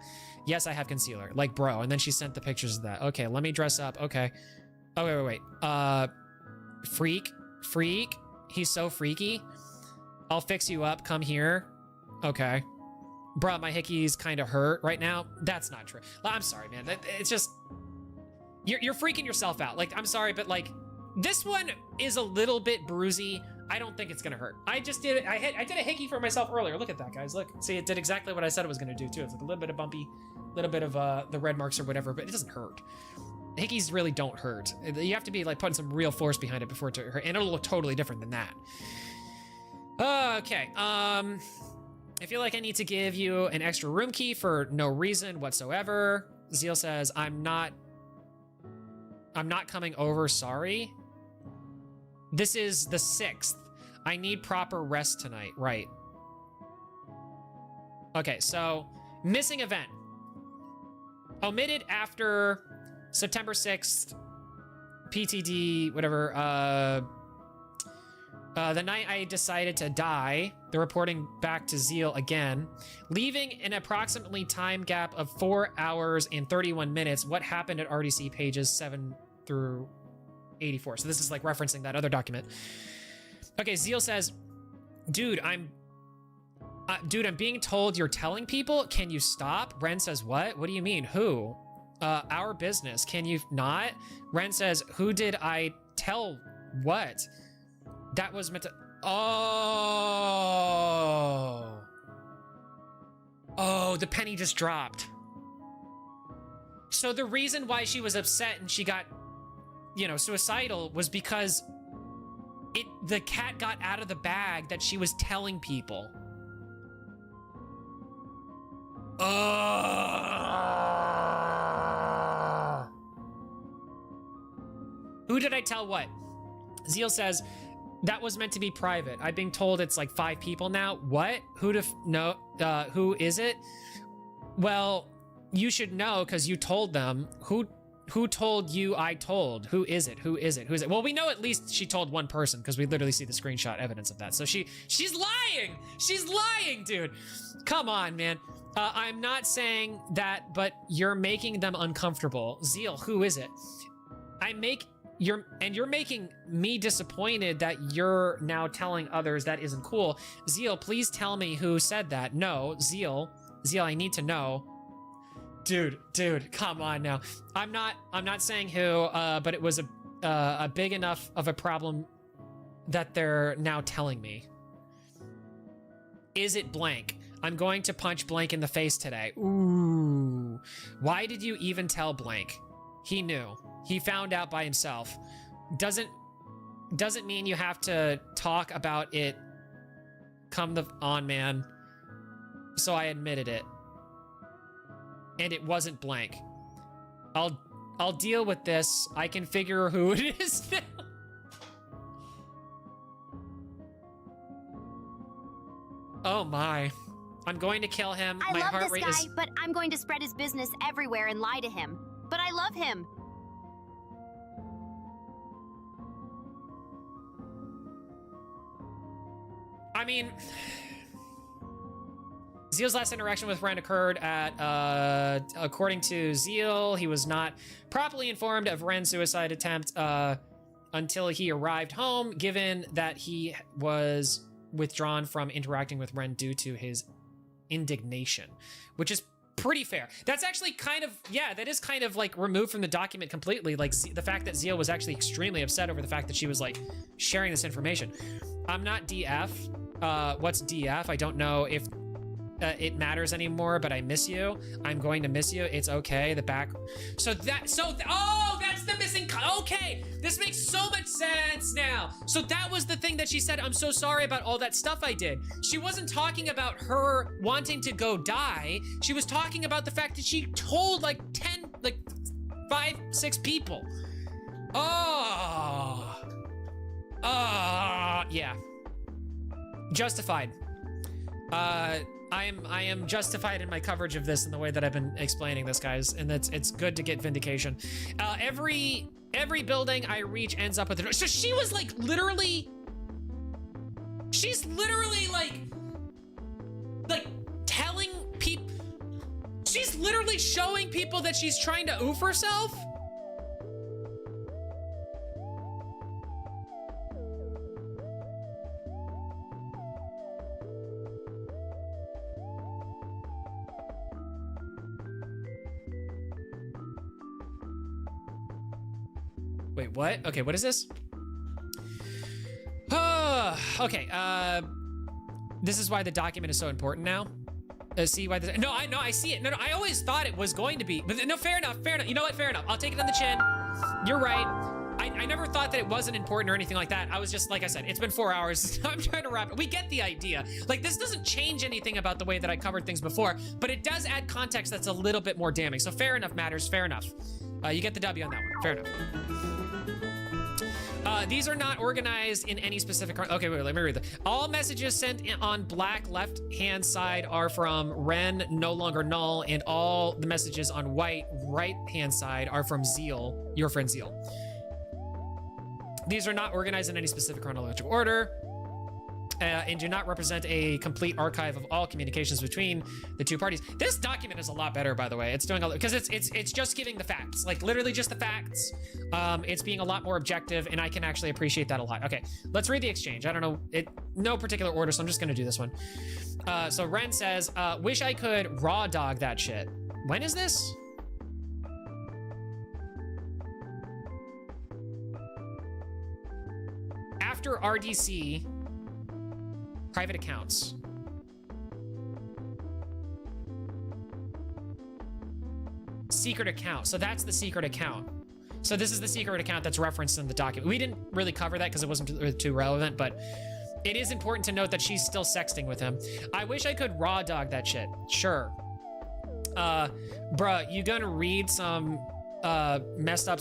Speaker 4: Yes, I have concealer. Like, bro. And then she sent the pictures of that. Okay, let me dress up. Okay. Oh, wait. Freak. He's so freaky. I'll fix you up. Come here. Okay. Bruh, my hickeys kind of hurt right now. That's not true. I'm sorry, man. It's just... You're freaking yourself out. Like, I'm sorry, but like, this one is a little bit bruisey. I don't think it's gonna hurt. I just did it. I did a hickey for myself earlier. Look at that, guys. Look. See, it did exactly what I said it was gonna do, too. It's like a little bit of bumpy, a little bit of the red marks or whatever, but it doesn't hurt. Hickeys really don't hurt. You have to be like putting some real force behind it before it to hurt, and it'll look totally different than that. Okay, I feel like I need to give you an extra room key for no reason whatsoever. Zeal says, I'm not coming over, sorry. This is the 6th. I need proper rest tonight, right. Okay, so, missing event. Omitted after September 6th, PTD, whatever, the night I decided to die, the reporting back to Zeal again, leaving an approximately time gap of 4 hours and 31 minutes. What happened at RDC pages 7 through 84. So this is like referencing that other document. Okay, Zeal says, dude, I'm being told you're telling people. Can you stop? Ren says, what? What do you mean? Who? Our business. Can you not? Ren says, who did I tell what? That was meant to... Oh, the penny just dropped. So the reason why she was upset and she got, suicidal was because the cat got out of the bag that she was telling people. Who did I tell what? Zeal says, that was meant to be private. I'm being told it's like 5 people now. What? Who is it? Well, you should know because you told them. Who told you I told? Who is it? Who is it? Who is it? Well, we know at least she told one person because we literally see the screenshot evidence of that. So she's lying. She's lying, dude. Come on, man. I'm not saying that, but you're making them uncomfortable. Zeal, who is it? You're making me disappointed that you're now telling others that isn't cool. Zeal, please tell me who said that. No, Zeal, I need to know. Dude, come on now. I'm not saying who, but it was a big enough of a problem that they're now telling me. Is it blank? I'm going to punch blank in the face today. Ooh. Why did you even tell blank? He knew. He found out by himself. Doesn't mean you have to talk about it. Come on, man. So I admitted it. And it wasn't blank. I'll deal with this. I can figure who it is now. Oh my. I'm going to kill him.
Speaker 6: I love this guy, but I'm going to spread his business everywhere and lie to him. But I love him.
Speaker 4: I mean, Zeal's last interaction with Ren occurred at, according to Zeal, he was not properly informed of Ren's suicide attempt until he arrived home, given that he was withdrawn from interacting with Ren due to his indignation, which is pretty fair. That's actually kind of, yeah, that is kind of like removed from the document completely. Like the fact that Zeal was actually extremely upset over the fact that she was like sharing this information. I'm not DF. What's DF? I don't know if it matters anymore, but I miss you. I'm going to miss you. It's okay. Oh, that's the missing. Okay, this makes so much sense now. So that was the thing that she said. I'm so sorry about all that stuff I did. She wasn't talking about her wanting to go die. She was talking about the fact that she told like 5, 6 people. Yeah. Justified. I am justified in my coverage of this in the way that I've been explaining this, guys, and it's good to get vindication. Every building I reach ends up with a door. So she was like literally, she's literally like telling people, she's literally showing people that she's trying to oof herself. Wait, what? Okay, what is this? Okay, this is why the document is so important now. See why this, no, I see it. No, I always thought it was going to be, but no, fair enough. You know what, fair enough. I'll take it on the chin. You're right. I never thought that it wasn't important or anything like that. I was just, like I said, it's been 4 hours. I'm trying to wrap it. We get the idea. Like, this doesn't change anything about the way that I covered things before, but it does add context that's a little bit more damning. So fair enough, Matters, fair enough. You get the W on that one, fair enough. These are not organized in any specific... Okay, wait, let me read that. All messages sent on black left-hand side are from Ren, no longer null, and all the messages on white right-hand side are from Zeal, your friend Zeal. These are not organized in any specific chronological order, and do not represent a complete archive of all communications between the two parties. This document is a lot better, by the way. It's doing a lot, because it's just giving the facts, like literally just the facts. It's being a lot more objective, and I can actually appreciate that a lot. Okay, let's read the exchange. I don't know, no particular order, so I'm just gonna do this one. So Ren says, wish I could raw dog that shit. When is this? After RDC, private accounts. Secret account. So that's the secret account. So this is the secret account that's referenced in the document. We didn't really cover that because it wasn't too relevant, but it is important to note that she's still sexting with him. I wish I could raw dog that shit. Sure. Bruh, you gonna read some messed up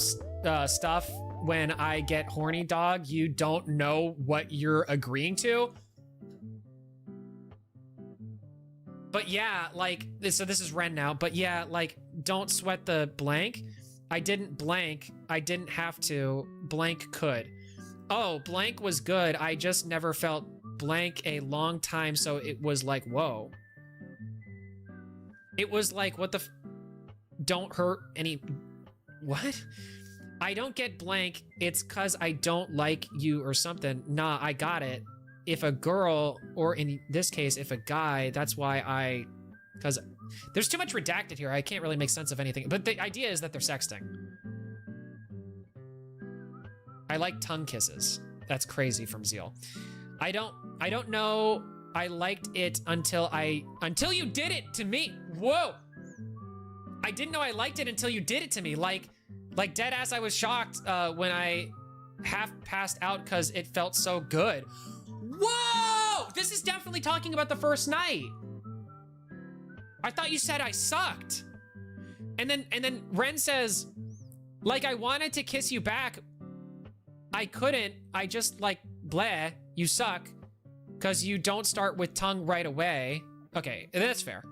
Speaker 4: stuff when I get horny, dog? You don't know what you're agreeing to? But yeah, like, so this is Ren now, but yeah, like, don't sweat the blank. I didn't blank. I didn't have to. Blank could. Oh, blank was good. I just never felt blank a long time, so it was like, whoa. It was like, what the don't hurt any... What? I don't get blank. It's cause I don't like you or something. Nah, I got it. If a girl, or in this case, if a guy, that's why because there's too much redacted here. I can't really make sense of anything. But the idea is that they're sexting. I like tongue kisses. That's crazy from Zeal. I don't know. I liked it until you did it to me. Whoa. I didn't know I liked it until you did it to me. Like dead ass, I was shocked when I half passed out because it felt so good. Whoa! This is definitely talking about the first night. I thought you said I sucked. And then Ren says, like, I wanted to kiss you back. I couldn't. I just like, bleh, you suck. Because you don't start with tongue right away. Okay, that's fair.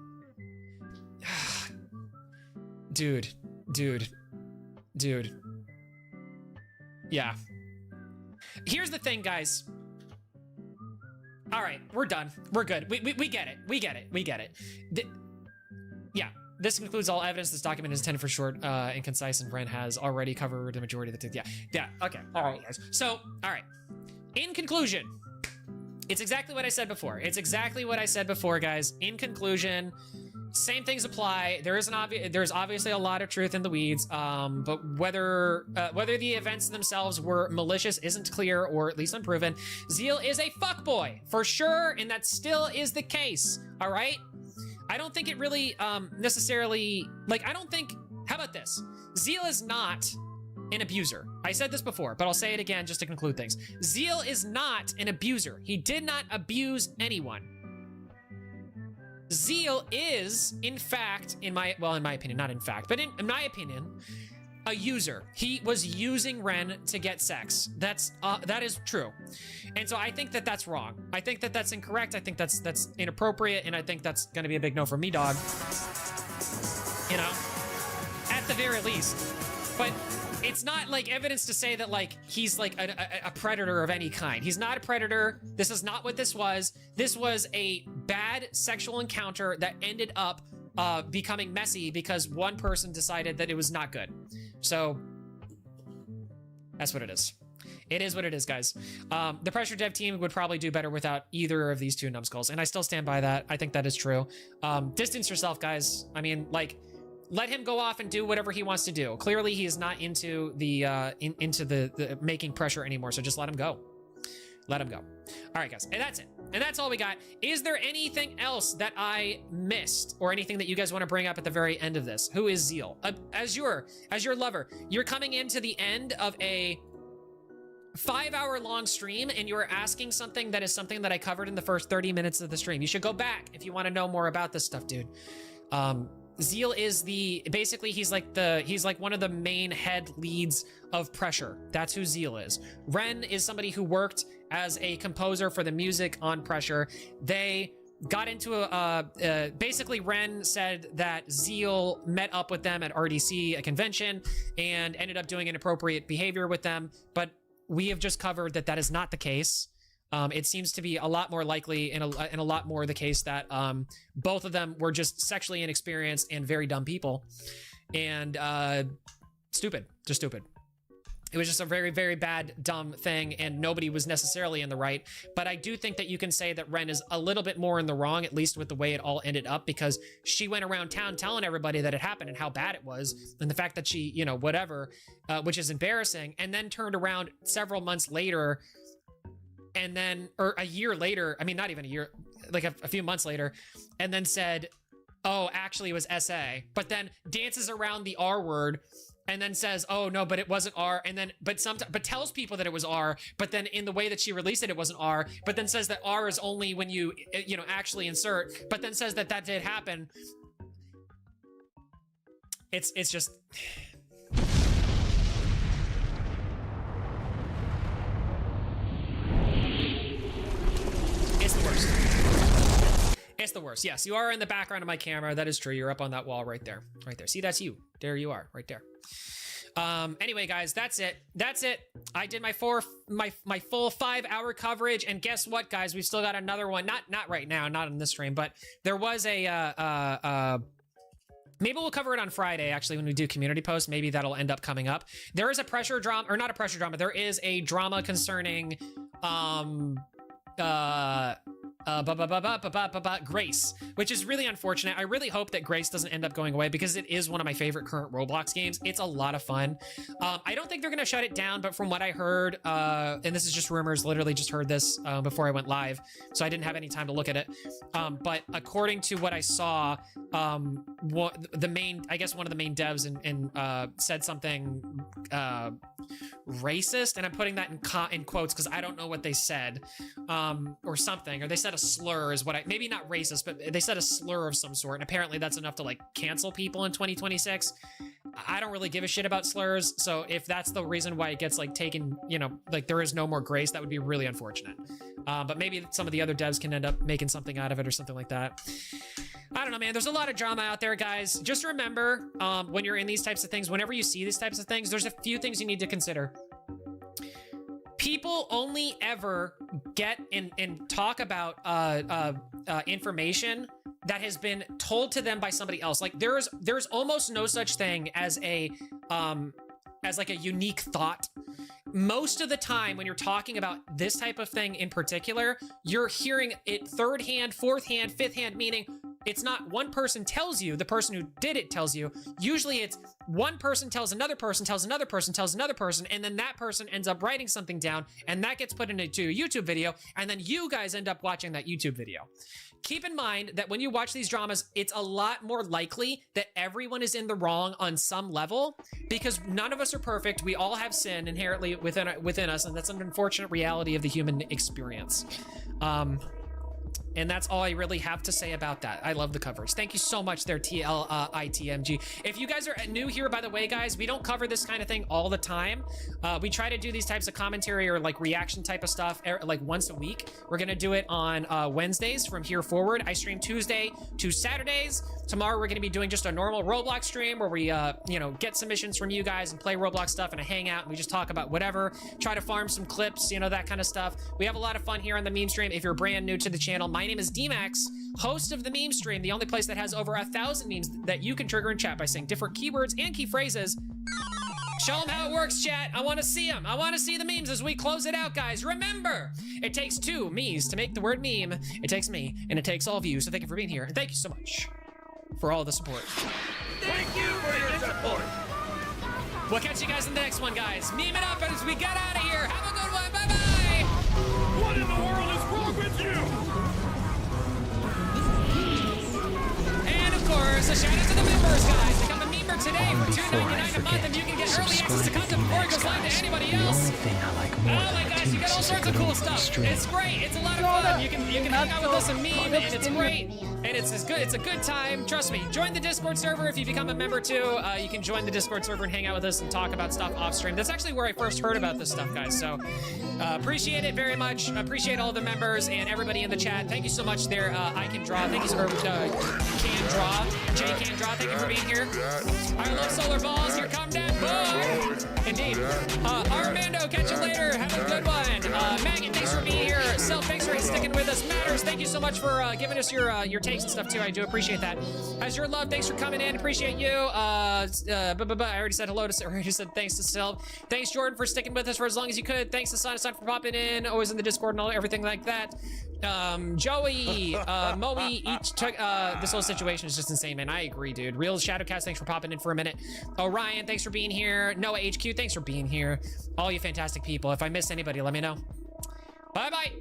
Speaker 4: Dude. Yeah. Here's the thing, guys. All right, we're done. We're good. We get it. We get it. Yeah, this concludes all evidence. This document is intended for short and concise, and Ren has already covered the majority of the... Yeah, okay. All right, guys. So, all right. In conclusion, it's exactly what I said before. Guys. In conclusion, same things apply. There's obviously a lot of truth in the weeds, but whether the events themselves were malicious isn't clear, or at least unproven. Zeal is a fuckboy for sure, and that still is the case. All right. I don't think it really necessarily, like, I don't think. How about this? Zeal is not an abuser. I said this before, but I'll say it again just to conclude things. Zeal is not an abuser. He did not abuse anyone. Zeal is, in fact, in my opinion, not in fact, but in my opinion, a user. He was using Ren to get sex. That is true. And so I think that that's wrong. I think that that's incorrect. I think that's inappropriate, and I think that's gonna be a big no for me, dog. You know, at the very least. But it's not like evidence to say that like he's like a predator of any kind. He's not a predator. This is not what this was. This was a bad sexual encounter that ended up becoming messy because one person decided that it was not good. So that's what it is. It is what it is, guys. The Pressure dev team would probably do better without either of these two numbskulls, and I still stand by that. I think that is true. Distance yourself, guys. I mean, like, let him go off and do whatever he wants to do. Clearly, he is not into the making pressure anymore. So just let him go. Let him go. All right, guys, and that's it. And that's all we got. Is there anything else that I missed, or anything that you guys want to bring up at the very end of this? Who is Zeal? As your lover, you're coming into the end of a 5-hour-long stream, and you're asking something that is something that I covered in the first 30 minutes of the stream. You should go back if you want to know more about this stuff, dude. Zeal is basically he's like one of the main head leads of Pressure. That's who Zeal is. Ren is somebody who worked as a composer for the music on Pressure. They got into basically Ren said that Zeal met up with them at RDC, a convention, and ended up doing inappropriate behavior with them, but we have just covered that that is not the case. It seems to be a lot more likely and a lot more the case that both of them were just sexually inexperienced and very dumb people, and stupid. It was just a very, very bad, dumb thing, and nobody was necessarily in the right. But I do think that you can say that Ren is a little bit more in the wrong, at least with the way it all ended up, because she went around town telling everybody that it happened and how bad it was, and the fact that she, you know, whatever, which is embarrassing, and then turned around several months later, and then, or a year later, I mean, not even a year, like a few months later, and then said, oh, actually it was SA, but then dances around the R word, and then says, oh no, but it wasn't R, and then, but tells people that it was R, but then in the way that she released it, it wasn't R, but then says that R is only when you know, actually insert, but then says that that did happen. It's just... It's the worst. It's the worst. Yes, you are in the background of my camera. That is true. You're up on that wall right there. Right there. See, that's you. There you are. Right there. Anyway, guys, that's it. That's it. I did my full 5-hour coverage, and guess what, guys? We've still got another one. Not right now, not in this stream, but there was a maybe we'll cover it on Friday, actually, when we do community posts. Maybe that'll end up coming up. There is a pressure drama, or not a pressure drama. There is a drama concerning Grace, which is really unfortunate. I really hope that Grace doesn't end up going away, because it is one of my favorite current Roblox games. It's a lot of fun. I don't think they're gonna shut it down, but from what I heard, and this is just rumors, literally just heard this before I went live, so I didn't have any time to look at it. But according to what I saw, the main, I guess one of the main devs said something racist, and I'm putting that in quotes because I don't know what they said, or something, or they said a slur is what maybe not racist, but they said a slur of some sort, and apparently that's enough to like cancel people in 2026. I don't really give a shit about slurs, so if that's the reason why it gets like taken, you know, like there is no more Grace, that would be really unfortunate. But maybe some of the other devs can end up making something out of it or something like that. I don't know, man. There's a lot of drama out there, guys. Just remember, when you're in these types of things, whenever you see these types of things, there's a few things you need to consider. People only ever get and talk about information that has been told to them by somebody else. Like there's almost no such thing as like a unique thought. Most of the time when you're talking about this type of thing in particular, you're hearing it third hand, fourth hand, fifth hand, meaning it's not one person tells you, the person who did it tells you. Usually it's one person tells another person, tells another person, tells another person, and then that person ends up writing something down, and that gets put into a YouTube video, and then you guys end up watching that YouTube video. Keep in mind that when you watch these dramas, it's a lot more likely that everyone is in the wrong on some level, because none of us are perfect. We all have sin inherently within us, and that's an unfortunate reality of the human experience. And that's all I really have to say about that. I love the coverage. Thank you so much there, TLITMG. If you guys are new here, by the way, guys, we don't cover this kind of thing all the time. We try to do these types of commentary or like reaction type of stuff like once a week. We're gonna do it on Wednesdays from here forward. I stream Tuesday to Saturdays. Tomorrow we're gonna be doing just a normal Roblox stream where we, you know, get submissions from you guys and play Roblox stuff and a hangout, and we just talk about whatever, try to farm some clips, you know, that kind of stuff. We have a lot of fun here on the meme stream. If you're brand new to the channel, my name is DMax, host of the meme stream, the only place that has over 1,000 memes that you can trigger in chat by saying different keywords and key phrases. Show them how it works, chat. I want to see them. I want to see the memes as we close it out, guys. Remember, it takes 2 me's to make the word meme. It takes me, and it takes all of you. So thank you for being here, and thank you so much for all the support.
Speaker 5: Thank you for your support.
Speaker 2: We'll catch you guys in the next one, guys. Meme it up as we get out of here. Have a good one. Bye-bye.
Speaker 5: What in the world is wrong with you?
Speaker 2: And of course, a shout out to the members, guys. Become a member today for $2.99 a month, and you can get early access to content before it goes live to anybody else. Oh my gosh, you get all sorts of cool stuff. It's great. It's a lot of fun. You can hang out with us and meme, and it's great. And it's good. It's a good time. Trust me. Join the Discord server if you become a member too. You can join the Discord server and hang out with us and talk about stuff off stream. That's actually where I first heard about this stuff, guys. So appreciate it very much. Appreciate all the members and everybody in the chat. Thank you so much there. I Can Draw. Thank you so much. Can Draw. Jay Can Draw. Thank you for being here. I love solar balls. Here come that boy. Indeed. Armando, catch you later. Have a good one. Megan, thanks for being here. Self, thanks for sticking with us. Matters, thank you so much for giving us your takes and stuff too. I do appreciate that. As your love, thanks for coming in. Appreciate you. I already said hello to. I already said thanks to Self. Thanks Jordan for sticking with us for as long as you could. Thanks to Sign for popping in. Always in the Discord and all everything like that. Joey, Moe, each took. This whole situation is just insane, man. I agree, dude. Real Shadowcast, thanks for popping in for a minute. Orion, thanks for being here. Noah HQ, thanks for being here. All you fantastic people. If I missed anybody, let me know. Bye bye.